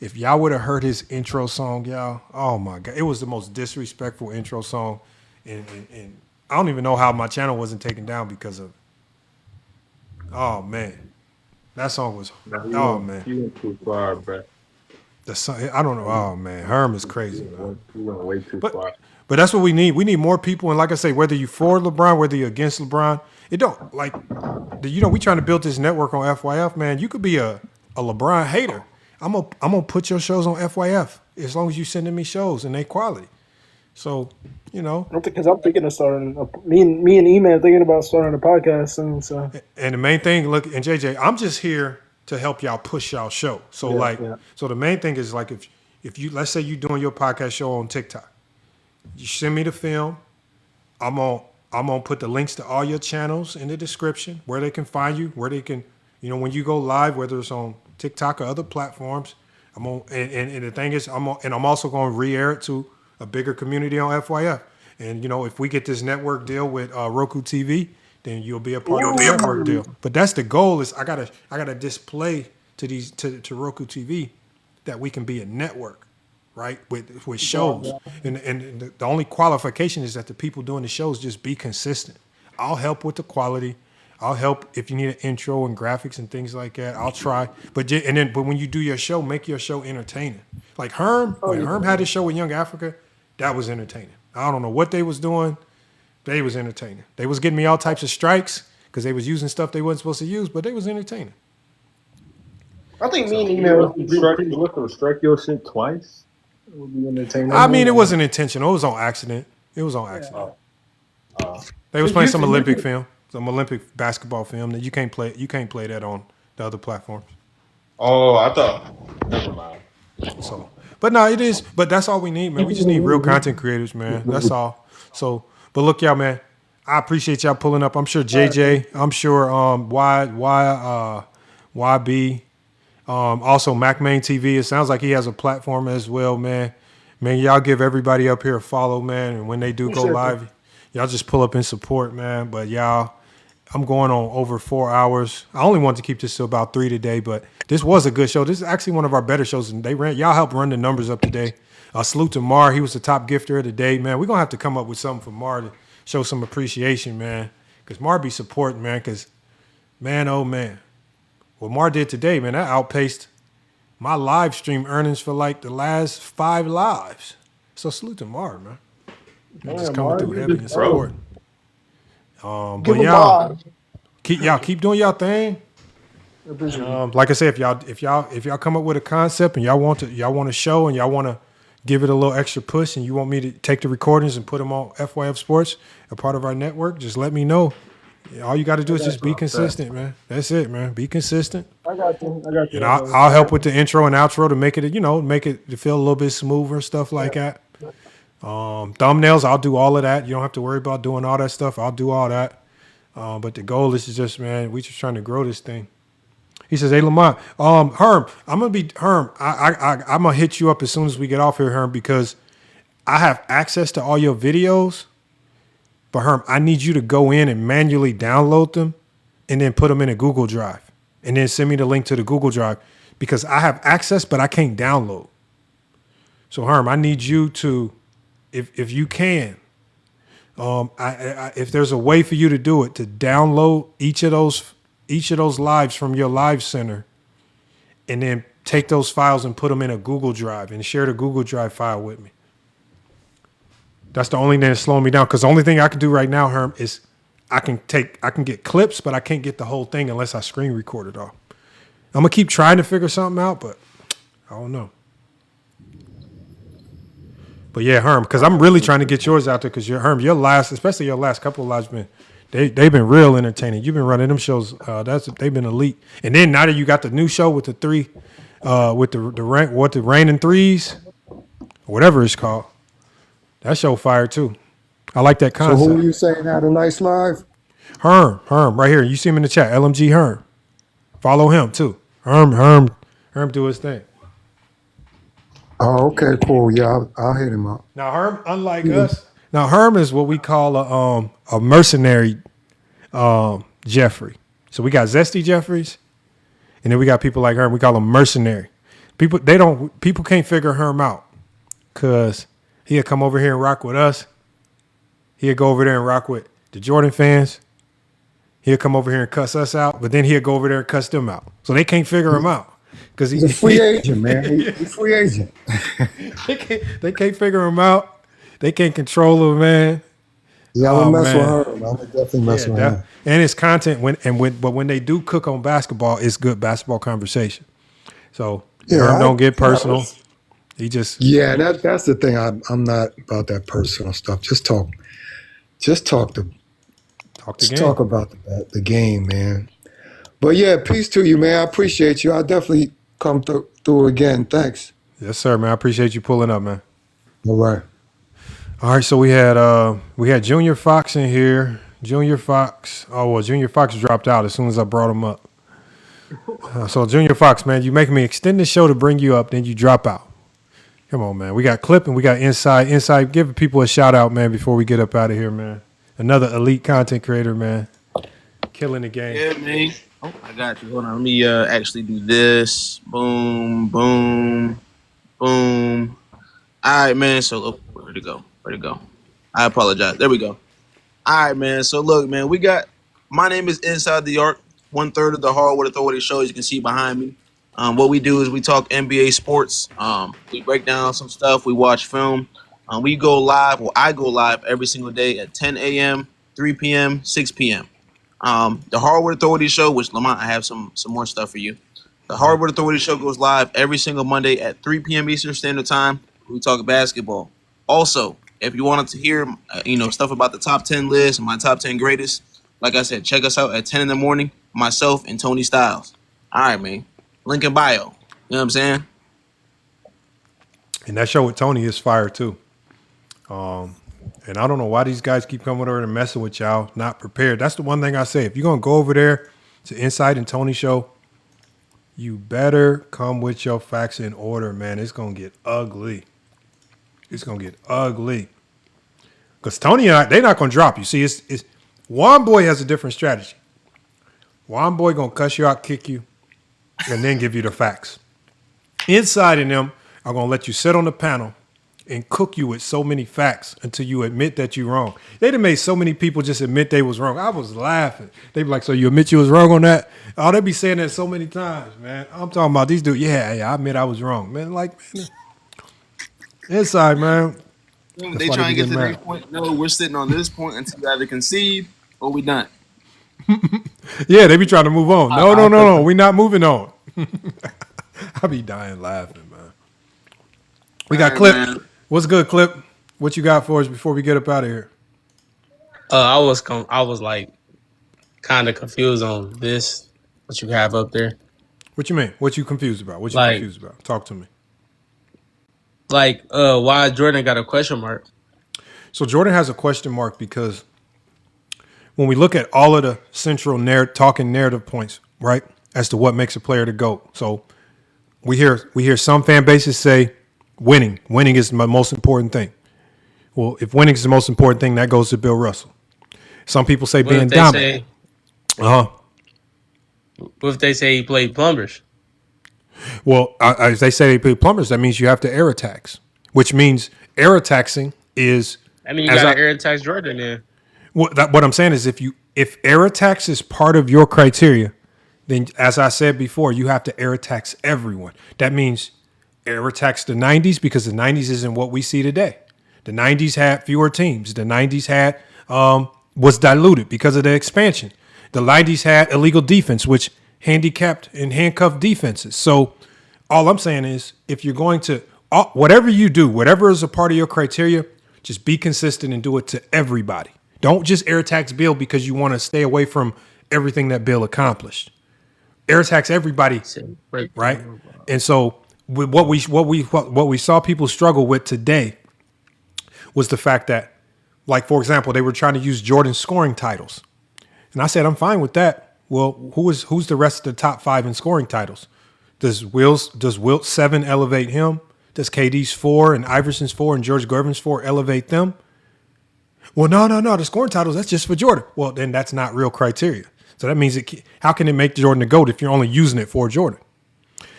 if y'all would have heard his intro song, y'all, oh my God. It was the most disrespectful intro song. And I don't even know how my channel wasn't taken down because of it. Oh man. That song was man. He went too far, bro. The song, I don't know. Oh man. Herm is crazy, man. He went way too far. But that's what we need. We need more people. And like I say, whether you for LeBron, whether you're against LeBron, it don't like we trying to build this network on FYF, man. You could be a LeBron hater. I'm gonna put your shows on FYF as long as you sending me shows and they quality. So, because I'm thinking of starting. Me and E-Man thinking about starting a podcast soon. So, and the main thing, look, and JJ, I'm just here to help y'all push y'all show. So so the main thing is like if you let's say you doing your podcast show on TikTok, you send me the film. I'm gonna put the links to all your channels in the description where they can find you, where they can, when you go live, whether it's on TikTok or other platforms. And the thing is, I'm also going to re-air it to a bigger community on FYF. And if we get this network deal with Roku TV, then you'll be a part of the network deal. But that's the goal. Is I gotta display to Roku TV that we can be a network, right? With shows. And the only qualification is that the people doing the shows just be consistent. I'll help with the quality. I'll help if you need an intro and graphics and things like that. I'll try. But when you do your show, make your show entertaining. Like Herm, when Herm had his show with Young Africa, that was entertaining. I don't know what they was doing. They was entertaining. They was getting me all types of strikes because they was using stuff they wasn't supposed to use, but they was entertaining. I think me and E-Man would strike your shit twice. It would be entertaining. I mean, it wasn't intentional. It was on accident. They was playing some Olympic film. Some Olympic basketball film that you can't play. You can't play that on the other platforms. Oh, I thought. Never mind. So, but no, it is. But that's all we need, man. We just need real content creators, man. That's all. So, but look, y'all, man. I appreciate y'all pulling up. I'm sure JJ. I'm sure YB. Also MacMain TV. It sounds like he has a platform as well, man. Man, y'all give everybody up here a follow, man. And when they do go live, y'all just pull up in support, man. But y'all. I'm going on over 4 hours. I only want to keep this to about 3 today, but this was a good show. This is actually one of our better shows, and y'all helped run the numbers up today. Salute to Mar. He was the top gifter of the day, man. We're going to have to come up with something for Mar to show some appreciation, man, because Mar be supporting, man, because, man, oh, man. What Mar did today, man, that outpaced my live stream earnings for like the last 5 lives. So salute to Mar, man. Just coming through heavy and support. But y'all keep doing y'all thing. Like I said, if y'all come up with a concept and y'all want to show and y'all want to give it a little extra push and you want me to take the recordings and put them on FYF Sports, a part of our network, just let me know. All you got to do is just be consistent, man. That's it, man. Be consistent. I got you. And I'll help with the intro and outro to make it to feel a little bit smoother, stuff like that. Thumbnails, I'll do all of that. You don't have to worry about doing all that stuff. I'll do all that. But the goal is just, man, we just trying to grow this thing. He says, hey, Lamont, Herm, I'm gonna hit you up as soon as we get off here, Herm, because I have access to all your videos. But Herm, I need you to go in and manually download them and then put them in a Google Drive and then send me the link to the Google Drive because I have access, but I can't download. So Herm, I need you to, if you can, if there's a way for you to do it, to download each of those lives from your live center and then take those files and put them in a Google Drive and share the Google Drive file with me. That's the only thing that's slowing me down because the only thing I can do right now, Herm, is I can get clips, but I can't get the whole thing unless I screen record it all. I'm going to keep trying to figure something out, but I don't know. But yeah, Herm, because I'm really trying to get yours out there because especially your last couple of lives, they've been real entertaining. You've been running them shows. They've been elite. And then now that you got the new show with the three with the rain and threes, whatever it's called. That show fire too. I like that So who concept. are you saying had a nice live? Herm, right here. You see him in the chat. LMG Herm. Follow him too. Herm do his thing. Oh, okay, cool. Yeah, I'll hit him up. Now Herm, unlike us, now Herm is what we call a mercenary Jeffrey. So we got Zesty Jeffries, and then we got people like Herm. We call them mercenary. People can't figure Herm out because he'll come over here and rock with us. He'll go over there and rock with the Jordan fans. He'll come over here and cuss us out, but then he'll go over there and cuss them out. So they can't figure him out because he's a free agent, man. He's a free agent. they can't figure him out. They can't control him, man. Yeah, I'm gonna mess with her. I'm gonna definitely mess with her. And his content but when they do cook on basketball, it's good basketball conversation. So Herm don't get personal. He just that's the thing. I'm not about that personal stuff. Just talk about the game, man. But yeah, peace to you, man. I appreciate you. I'll definitely come through again. Thanks. Yes, sir, man. I appreciate you pulling up, man. All right. All right, so we had Junior Fox in here. Junior Fox. Oh well, Junior Fox dropped out as soon as I brought him up. So Junior Fox, man, you making me extend the show to bring you up, then you drop out. Come on, man. We got Clip and we got Inside. Inside, give people a shout out, man, before we get up out of here, man. Another elite content creator, man. Killing the game. Yeah, man. Oh, I got you. Hold on. Let me actually do this. Boom, boom, boom. All right, man. So, look, where'd it go? I apologize. There we go. All right, man. So, look, man, my name is Inside the Arc, 1/3 of the Hardwood Authority show, as you can see behind me. What we do is we talk NBA sports. We break down some stuff. We watch film. We go live. Well, I go live every single day at 10 a.m., 3 p.m., 6 p.m. The Hardwood Authority show, which Lamont, I have some more stuff for you. The Hardwood Authority show goes live every single Monday at 3 p.m. Eastern Standard Time. We talk basketball. Also, if you wanted to hear, stuff about the top 10 list and my top 10 greatest, like I said, check us out at 10 in the morning. Myself and Tony Styles. All right, man. Link in bio. You know what I'm saying? And that show with Tony is fire too. And I don't know why these guys keep coming over and messing with y'all, not prepared. That's the one thing I say. If you're going to go over there to Inside and Tony show, you better come with your facts in order, man. It's going to get ugly. It's going to get ugly. Because Tony and I, they're not going to drop you. See, it's Juan Boy has a different strategy. Juan Boy going to cuss you out, kick you, and then give you the facts. Inside and them are going to let you sit on the panel and cook you with so many facts until you admit that you're wrong. They'd have made so many people just admit they was wrong. I was laughing. They'd be like, so you admit you was wrong on that? Oh, they'd be saying that so many times, man. I'm talking about these dudes. Yeah, I admit I was wrong, man. Like, man, Inside, man. They trying to get to the next point. No, we're sitting on this point until you either concede or we done. Yeah, they be trying to move on. No. We not moving on. I be dying laughing, man. We got Clip. Man. What's good, Clip? What you got for us before we get up out of here? I was like kind of confused on this. What you have up there? What you mean? What you confused about? What you confused about? Talk to me. Like, why Jordan got a question mark? So Jordan has a question mark because when we look at all of the central talking narrative points, right, as to what makes a player the GOAT. So we hear some fan bases say winning is the most important thing. Well, if winning is the most important thing, that goes to Bill Russell. Some people say being dominant. What if they say he played plumbers? Well, if they say they play plumbers, that means you have to air attacks, which means air attacking is. I mean, you got to air attacks Jordan then. What I'm saying is if air attacks is part of your criteria, then as I said before, you have to air attacks everyone. That means air attacks the 90s because the 90s isn't what we see today. The 90s had fewer teams. The 90s had was diluted because of the expansion. The 90s had illegal defense, which handicapped and handcuffed defenses. So all I'm saying is if you're going to, whatever you do, whatever is a part of your criteria, just be consistent and do it to everybody. Don't just air attacks Bill because you want to stay away from everything that Bill accomplished. air attacks everybody, right? And so what we saw people struggle with today was the fact that, like, for example, they were trying to use Jordan's scoring titles. And I said, I'm fine with that. Well, who's the rest of the top 5 in scoring titles? Does Wilt's 7 elevate him? Does KD's 4 and Iverson's 4 and George Gervin's 4 elevate them? Well, no. The scoring titles, that's just for Jordan. Well, then that's not real criteria. So that means how can it make Jordan the GOAT if you're only using it for Jordan?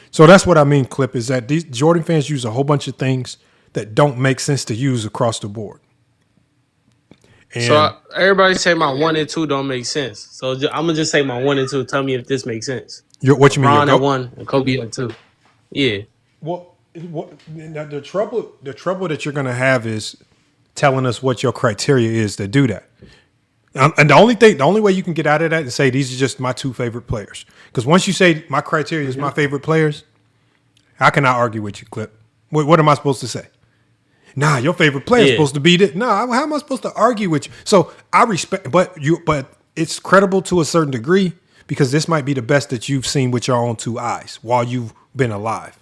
So that's what I mean, Clip, is that these Jordan fans use a whole bunch of things that don't make sense to use across the board. And so everybody say my 1 and 2 don't make sense. So I'm gonna just say my 1 and 2. Tell me if this makes sense. What you mean? LeBron at 1 and Kobe at 2. Yeah. Well, the trouble that you're gonna have is telling us what your criteria is to do that. And the only way you can get out of that is say these are just my 2 favorite players. Because once you say my criteria is my favorite players, how can I argue with you, Clip? What am I supposed to say? Nah, your favorite player is supposed to be this. Nah, how am I supposed to argue with you? So I respect, but it's credible to a certain degree because this might be the best that you've seen with your own 2 eyes while you've been alive,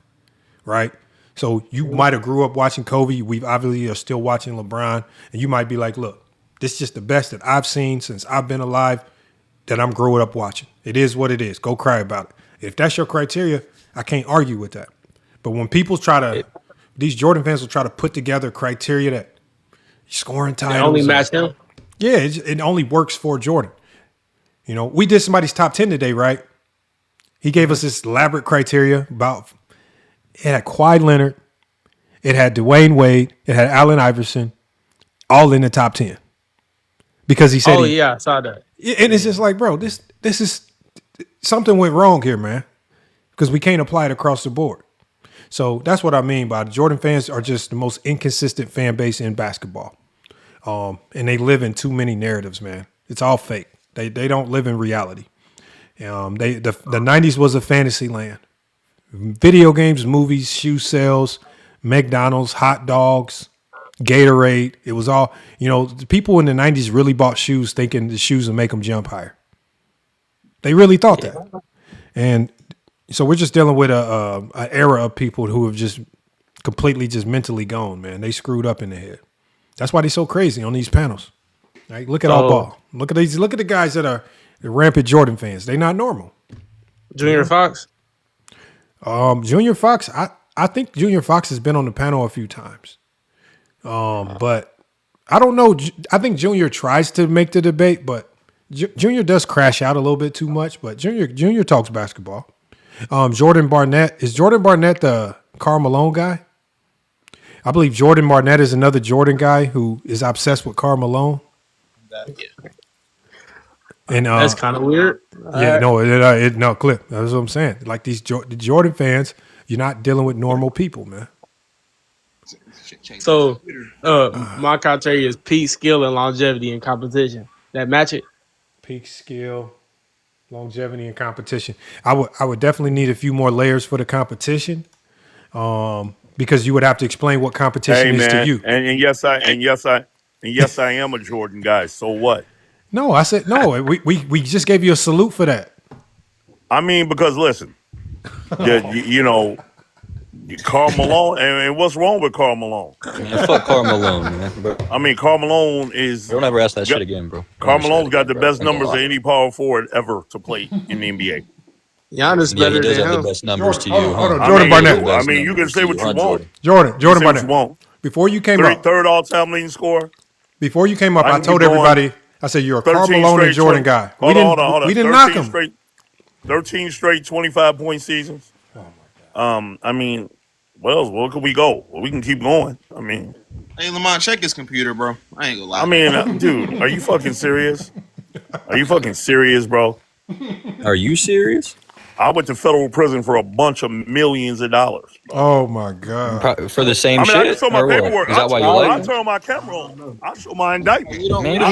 right? So you might have grew up watching Kobe. We obviously are still watching LeBron, and you might be like, look, this is just the best that I've seen since I've been alive that I'm growing up watching. It is what it is. Go cry about it. If that's your criteria, I can't argue with that. But when people these Jordan fans will try to put together criteria that scoring titles. They only match him? Yeah, it only works for Jordan. You know, we did somebody's top 10 today, right? He gave us this elaborate criteria about it had Kawhi Leonard, it had Dwayne Wade, it had Allen Iverson, all in the top 10. Because he said, I saw that. And it's just like, bro, this is something went wrong here, man. Because we can't apply it across the board. So that's what I mean by Jordan fans are just the most inconsistent fan base in basketball. And they live in too many narratives, man. It's all fake. They don't live in reality. The 90s was a fantasy land. Video games, movies, shoe sales, McDonald's, hot dogs, Gatorade. It was all, the people in the 90s really bought shoes thinking the shoes would make them jump higher. They really thought that. And so we're just dealing with an era of people who have just completely just mentally gone, man. They screwed up in the head. That's why they're so crazy on these panels. Right? Look at all ball. Look at the guys that are rampant Jordan fans. They're not normal. Junior Fox? Junior Fox, I think Junior Fox has been on the panel a few times. But I don't know. I think Junior tries to make the debate, but Junior does crash out a little bit too much. But Junior talks basketball. Jordan Barnett. Is Jordan Barnett the Karl Malone guy? I believe Jordan Barnett is another Jordan guy who is obsessed with Karl Malone. And that's kind of weird. No, Clip. That's what I'm saying. Like the Jordan fans, you're not dealing with normal people, man. So, my criteria is peak skill and longevity in competition. That match it? Peak skill, longevity, and competition. I would definitely need a few more layers for the competition, because you would have to explain what competition is to you. And yes, I am a Jordan guy. So what? No, I said no. We just gave you a salute for that. I mean, because listen, Karl Malone, and what's wrong with Karl Malone? Man, fuck Karl Malone, man. Bro. I mean, Karl Malone is. Don't ever ask that shit again, bro. Karl Malone's got the best numbers of any power forward ever to play in the NBA. Giannis better he does than have him. the best numbers to you. Hold on, Jordan Barnett. I mean, you can say what you want. Jordan Barnett. Before you came up, third all-time leading scorer. Before you came up, I told everybody. I said you're a Karl Malone and Jordan guy. Hold on. We didn't knock him. 13 straight 25-point seasons. Oh my God. I mean, where can we go? Well, we can keep going. I mean, hey, Lamont, check his computer, bro. I ain't gonna lie. I mean, dude, are you fucking serious? Are you fucking serious, bro? Are you serious? I went to federal prison for a bunch of millions of dollars. Oh my God! For the same shit? I can show my paperwork. Is that why you like I turn my camera on. I'll show my indictment. Man, I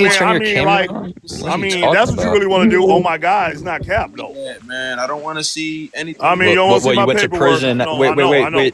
mean, that's what you really want to do. Oh my God, it's not cap though. Yeah, man, I don't want to see anything. I mean, you don't want to see my went paperwork. to prison. No, Wait.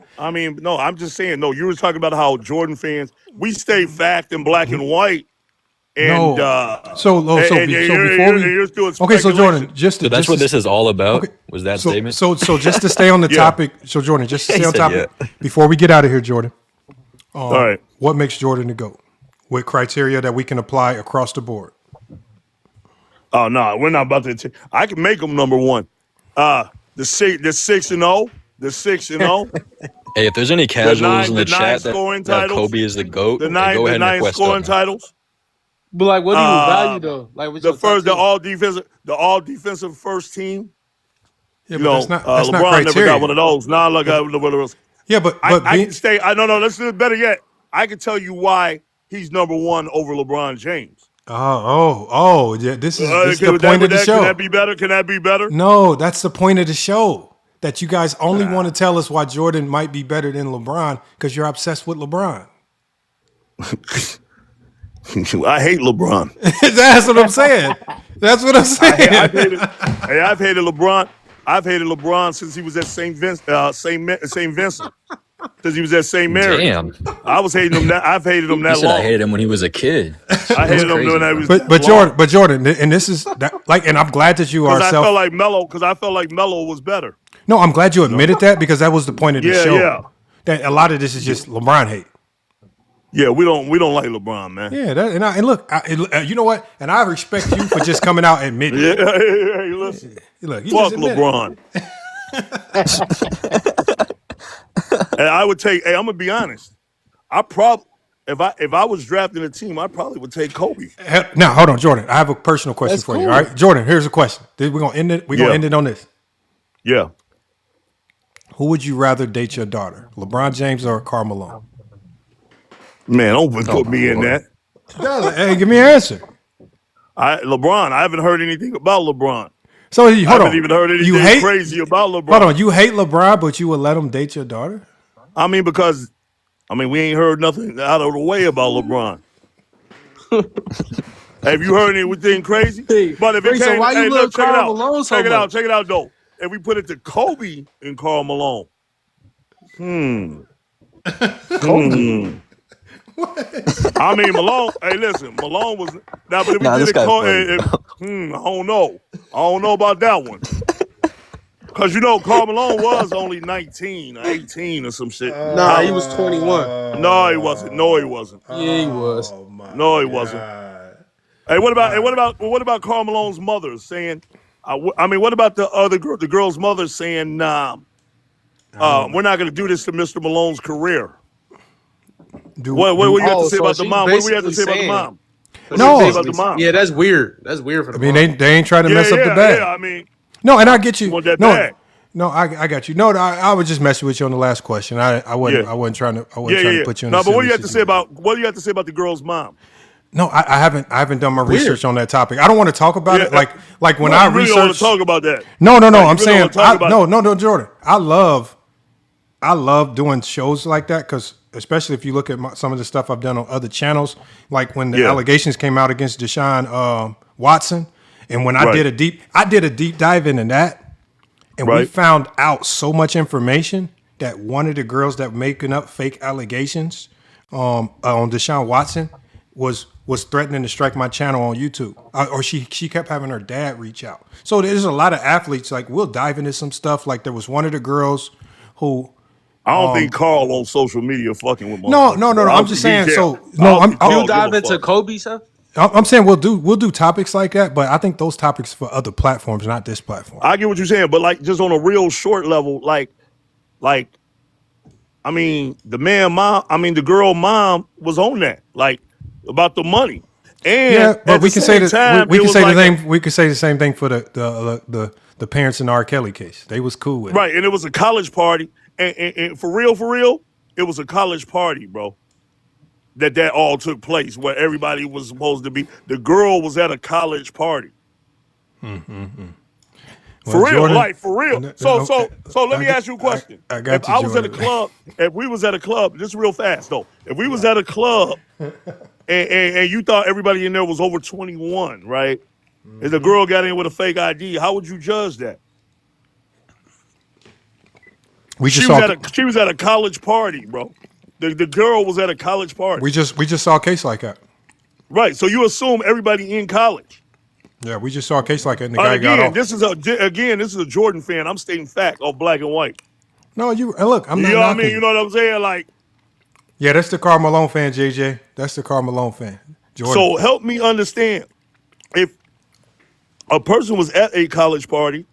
I mean, no, I'm just saying. No, you were talking about how Jordan fans we stay fact and black and white, and No. So before we you're just doing okay, so speculation. Jordan, just to So that's just what to, this is all about. okay. Was that So statement? just to stay on the Yeah. topic. So Jordan, just to He stay on said topic yeah. before we get out of here, Jordan. All right. What makes Jordan the GOAT? With criteria that we can apply across the board. Oh no, we're not about to. I can make them number one. The 6-0, the 6-0. Hey, if there's any casuals in the the nine chat that scoring have titles. Kobe as the GOAT, The hey, go ahead and nine request scoring that. titles. But like, what do you value though? Like, what's The your top first, the 10? all defensive first team. Yeah, but that's not LeBron never got criteria. one of those. Nah, look at Yeah, but I can stay. No. Let's do it better yet. I can tell you why he's number one over LeBron James. Yeah. This is the point of the show. Can that be better? Can that be better? No, that's the point of the show. That you guys only want to tell us why Jordan might be better than LeBron because you're obsessed with LeBron. I hate LeBron. That's what I'm saying. That's what I'm saying. I've hated LeBron. I've hated LeBron since he was at St. Vincent. Since he was at St. Mary's. Damn. I was hating him. I've hated him that He said long. I hated him when he was a kid. I hated him when I was. But Jordan, and this is that, like, and I'm glad that you are. Because I felt like Melo was better. No, I'm glad you admitted that because that was the point of the show. Yeah. That a lot of this is just LeBron hate. Yeah, we don't like LeBron, man. Yeah, and look, you know what? And I respect you for just coming out and admitting. Hey, listen. Look, fuck LeBron. And I would take. Hey, I'm gonna be honest. If I was drafting a team, I probably would take Kobe. Now, hold on, Jordan. I have a personal question for you. All right, Jordan. Here's a question. We're gonna end it. We're gonna end it on this. Yeah. Who would you rather date your daughter, LeBron James or Karl Malone? Man, don't put me in that. Hey, give me an answer. LeBron. I haven't heard anything about LeBron. So I haven't even heard anything crazy about LeBron. Hold on, you hate LeBron, but you would let him date your daughter? I mean, because we ain't heard nothing out of the way about LeBron. Have you heard anything crazy? But if it came, why you love Karl Malone so much? Check it out, though. If we put it to Kobe and Karl Malone, I mean, Malone. Hey, listen, Malone was now. But if we did it, I don't know. I don't know about that one. Because Karl Malone was only 19 or 18 or some shit. Nah, he was 21. No, he wasn't. No, he wasn't. Yeah, he was. No, he wasn't. Hey, what about Karl Malone's mother saying? What about the other girl? The girl's mother saying, "Nah, we're not going to do this to Mr. Malone's career." What do you have to say about the mom? What do we have to say about the mom? About the mom? Yeah, that's weird. That's weird for the mom. They ain't trying to mess up the bag. Yeah, no, and I get you. Want that no, bag. no, I got you. No, I was just messing with you on the last question. I wasn't trying to put you in. No, but what do you have to say about the girl's mom? No, I haven't done my research on that topic. I don't want to talk about it. Like when I really research. don't want to talk about that. No. I'm saying no, Jordan. I love doing shows like that because especially if you look at some of the stuff I've done on other channels, like when the allegations came out against Deshaun Watson, and when I did a deep dive into that, and we found out so much information that one of the girls that were making up fake allegations on Deshaun Watson was threatening to strike my channel on YouTube, or she kept having her dad reach out. So there's a lot of athletes like we'll dive into some stuff. Like there was one of the girls who. I don't think Karl on social media fucking with. No. I'm just saying. You dive into Kobe stuff. I'm saying we'll do topics like that, but I think those topics for other platforms, not this platform. I get what you're saying, but like just on a real short level, the the girl mom was on that, about the money. And but we can say the same thing for the parents in the R. Kelly case. They was cool with it. Right, and it was a college party. And for real, it was a college party, bro. That all took place where everybody was supposed to be. The girl was at a college party. Mm-hmm. For real, Jordan, for real. So let me ask you a question. If I was at a club, if we was at a club, just real fast though. If we was at a club and you thought everybody in there was over 21, right? Mm-hmm. And the girl got in with a fake ID, how would you judge that? She was at a college party, bro. The girl was at a college party. We just saw a case like that. Right. So you assume everybody in college. Yeah, we just saw a case like that, and the guy got off. This is a Jordan fan. I'm stating fact of black and white. No, look, I'm not. You know what I mean? You know what I'm saying? Yeah, that's the Karl Malone fan, JJ. That's the Karl Malone fan. Jordan. So help me understand. If a person was at a college party,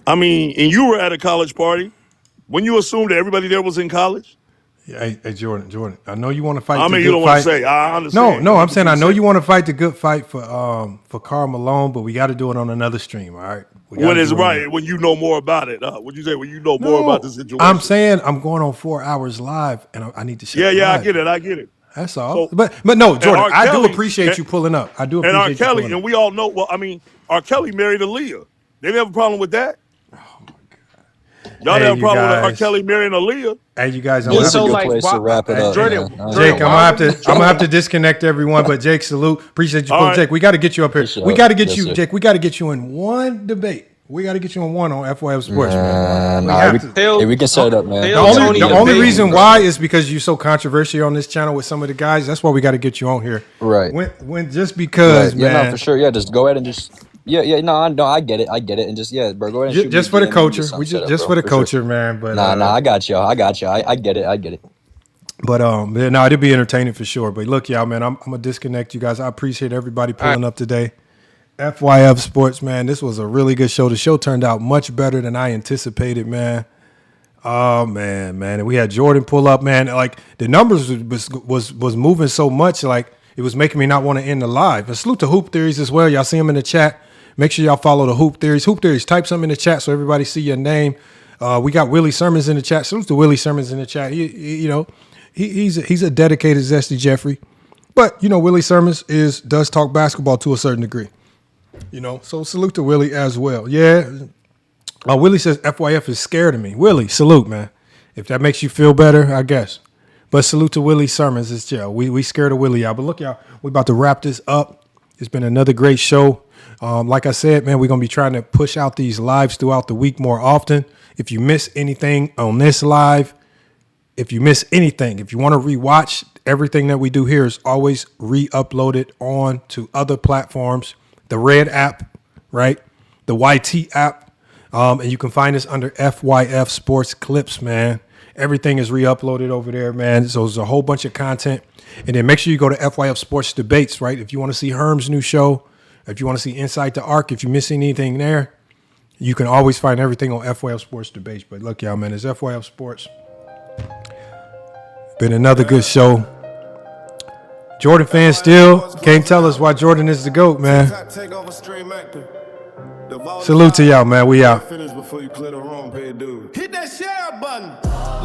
and you were at a college party, when you assume that everybody there was in college? Hey, Jordan. I know you want to fight. You don't want to say. I understand. No. I'm saying I know you want to fight the good fight for Karl Malone, but we got to do it on another stream. All right, When it's right, when you know more about it. Would you say when you know more about the situation? I'm saying I'm going on 4 hours live, and I need to shut. Yeah, I get it. That's all. So, but no, Jordan, I do appreciate you pulling up. I do appreciate R. you Kelly, pulling up. and we all know. Well, I mean, R. Kelly married Aaliyah. They didn't have a problem with that. Oh my God! Y'all didn't have a problem with R. Kelly marrying Aaliyah. Hey, you guys, it's a good place to wrap it up. Jordan, Jake, I'm gonna have to disconnect everyone. But Jake, salute. Appreciate you pulling. Jake, we got to get you up here. We got to get you, Jake. We got to get you in one debate. We got to get you in one on FYF Sports, man. We can set it up, man. The only reason why is because you're so controversial on this channel with some of the guys. That's why we got to get you on here. Right. When just because, man. Yeah, no, for sure. Yeah, just go ahead and just. No, I get it, and just bro, go ahead and shoot just for the culture. We just for the culture, man. But I got you. I get it. But it'd be entertaining for sure. But look, y'all, man, I'm gonna disconnect you guys. I appreciate everybody pulling up today. FYF Sports, man, this was a really good show. The show turned out much better than I anticipated, man. Oh man, and we had Jordan pull up, man. Like the numbers was moving so much, like it was making me not want to end the live. And salute to Hoop Theories as well. Y'all see him in the chat. Make sure y'all follow the Hoop Theories. Hoop Theories, type something in the chat so everybody see your name. We got Willie Sermons in the chat. Salute to Willie Sermons in the chat. He's a dedicated Zesty Jeffrey, but Willie Sermons does talk basketball to a certain degree. So salute to Willie as well. Yeah. Willie says FYF is scared of me. Willie, salute, man. If that makes you feel better, I guess. But salute to Willie Sermons. It's chill. We scared of Willie out. But look, y'all, we about to wrap this up. It's been another great show. Like I said, man, we're going to be trying to push out these lives throughout the week more often. If you miss anything on this live, if you miss anything, if you want to rewatch, everything that we do here is always re-uploaded on to other platforms. The Red app, right? The YT app. And you can find us under FYF Sports Clips, man. Everything is re-uploaded over there, man. So there's a whole bunch of content. And then make sure you go to FYF Sports Debates, right? If you want to see Herm's new show, if you want to see Inside the Arc, if you miss anything there, you can always find everything on FYF Sports Debates. But look, y'all, man, it's FYF Sports. Been another good show. Jordan fans still can't tell us why Jordan is the GOAT, man. Salute to y'all, man. We out. Hit that share button.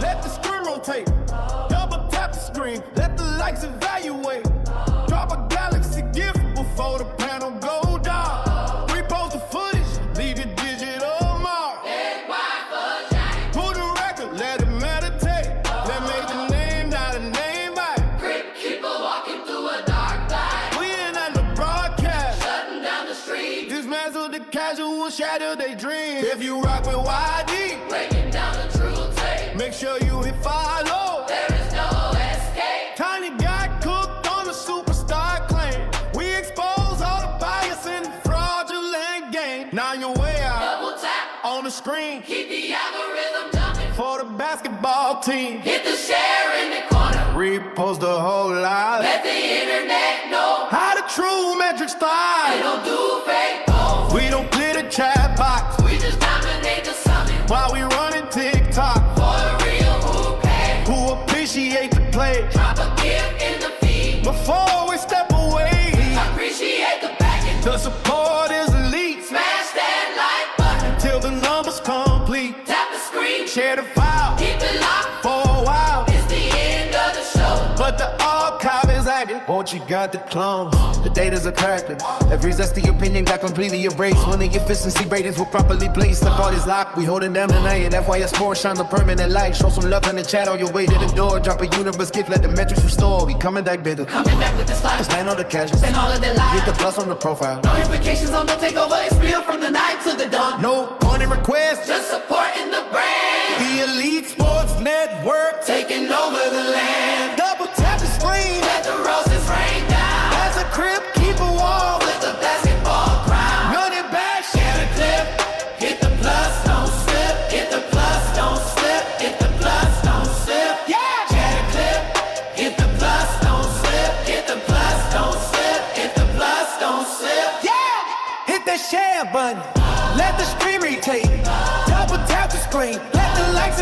Let the screen rotate. Double tap the screen. Let the likes evaluate. Drop a galaxy gift before the panel go down. Repost the footage. Leave your digital mark. Pull the record. Let it meditate. That make the name not a name back. Grip keeper walking through a dark night. We in on the broadcast. Shutting down the street. Dismantle the casual, shatter they dream. If you rock with YD, breaking down the true tape. Make sure you hit follow. There is no escape. Tiny got cooked on the superstar claim. We expose all the bias and fraudulent game. Now your way out. Double tap on the screen. Keep the algorithm jumping for the basketball team. Hit the share in the corner. Repost the whole lot. Let the internet know how the true metrics start. We don't do fake posts. We don't clear the chat box. We just dominate the summit while we running TikTok. For the real who appreciate the play. Drop a gift in the feed before we step away. Appreciate the backing. The support is elite. Smash that like button till the numbers complete. Tap the screen, share the file. Keep it locked for a while. It's the end of the show, but the archive is active. Won't you got the clones? The data's a character. Every zesty opinion got completely erased. When the efficiency ratings were properly placed. The call is locked, we holding them tonight. That's why your score shine the permanent light. Show some love in the chat on your way to the door. Drop a universe gift, let the metrics restore. We coming back bitter. Coming back with this life. Stand on the casual. Spend all of their lives. Get the plus on the profile. Notifications on the takeover. It's real from the night to the dawn. No point in request. Just supporting the brand. The Elite Sports Network. Taking over the land. Double tap the screen. Let the roses rain down. As a crib, keep a wall. With the basketball crown. Run it back, share the clip. Hit the plus, don't slip. Hit the plus, don't slip. Hit the plus, don't slip. Yeah! Share the clip. Hit the plus, don't slip. Hit the plus, don't slip. Hit the plus, don't slip. Yeah! Hit that share button. Let the screen retake. Double tap the screen. Let the likes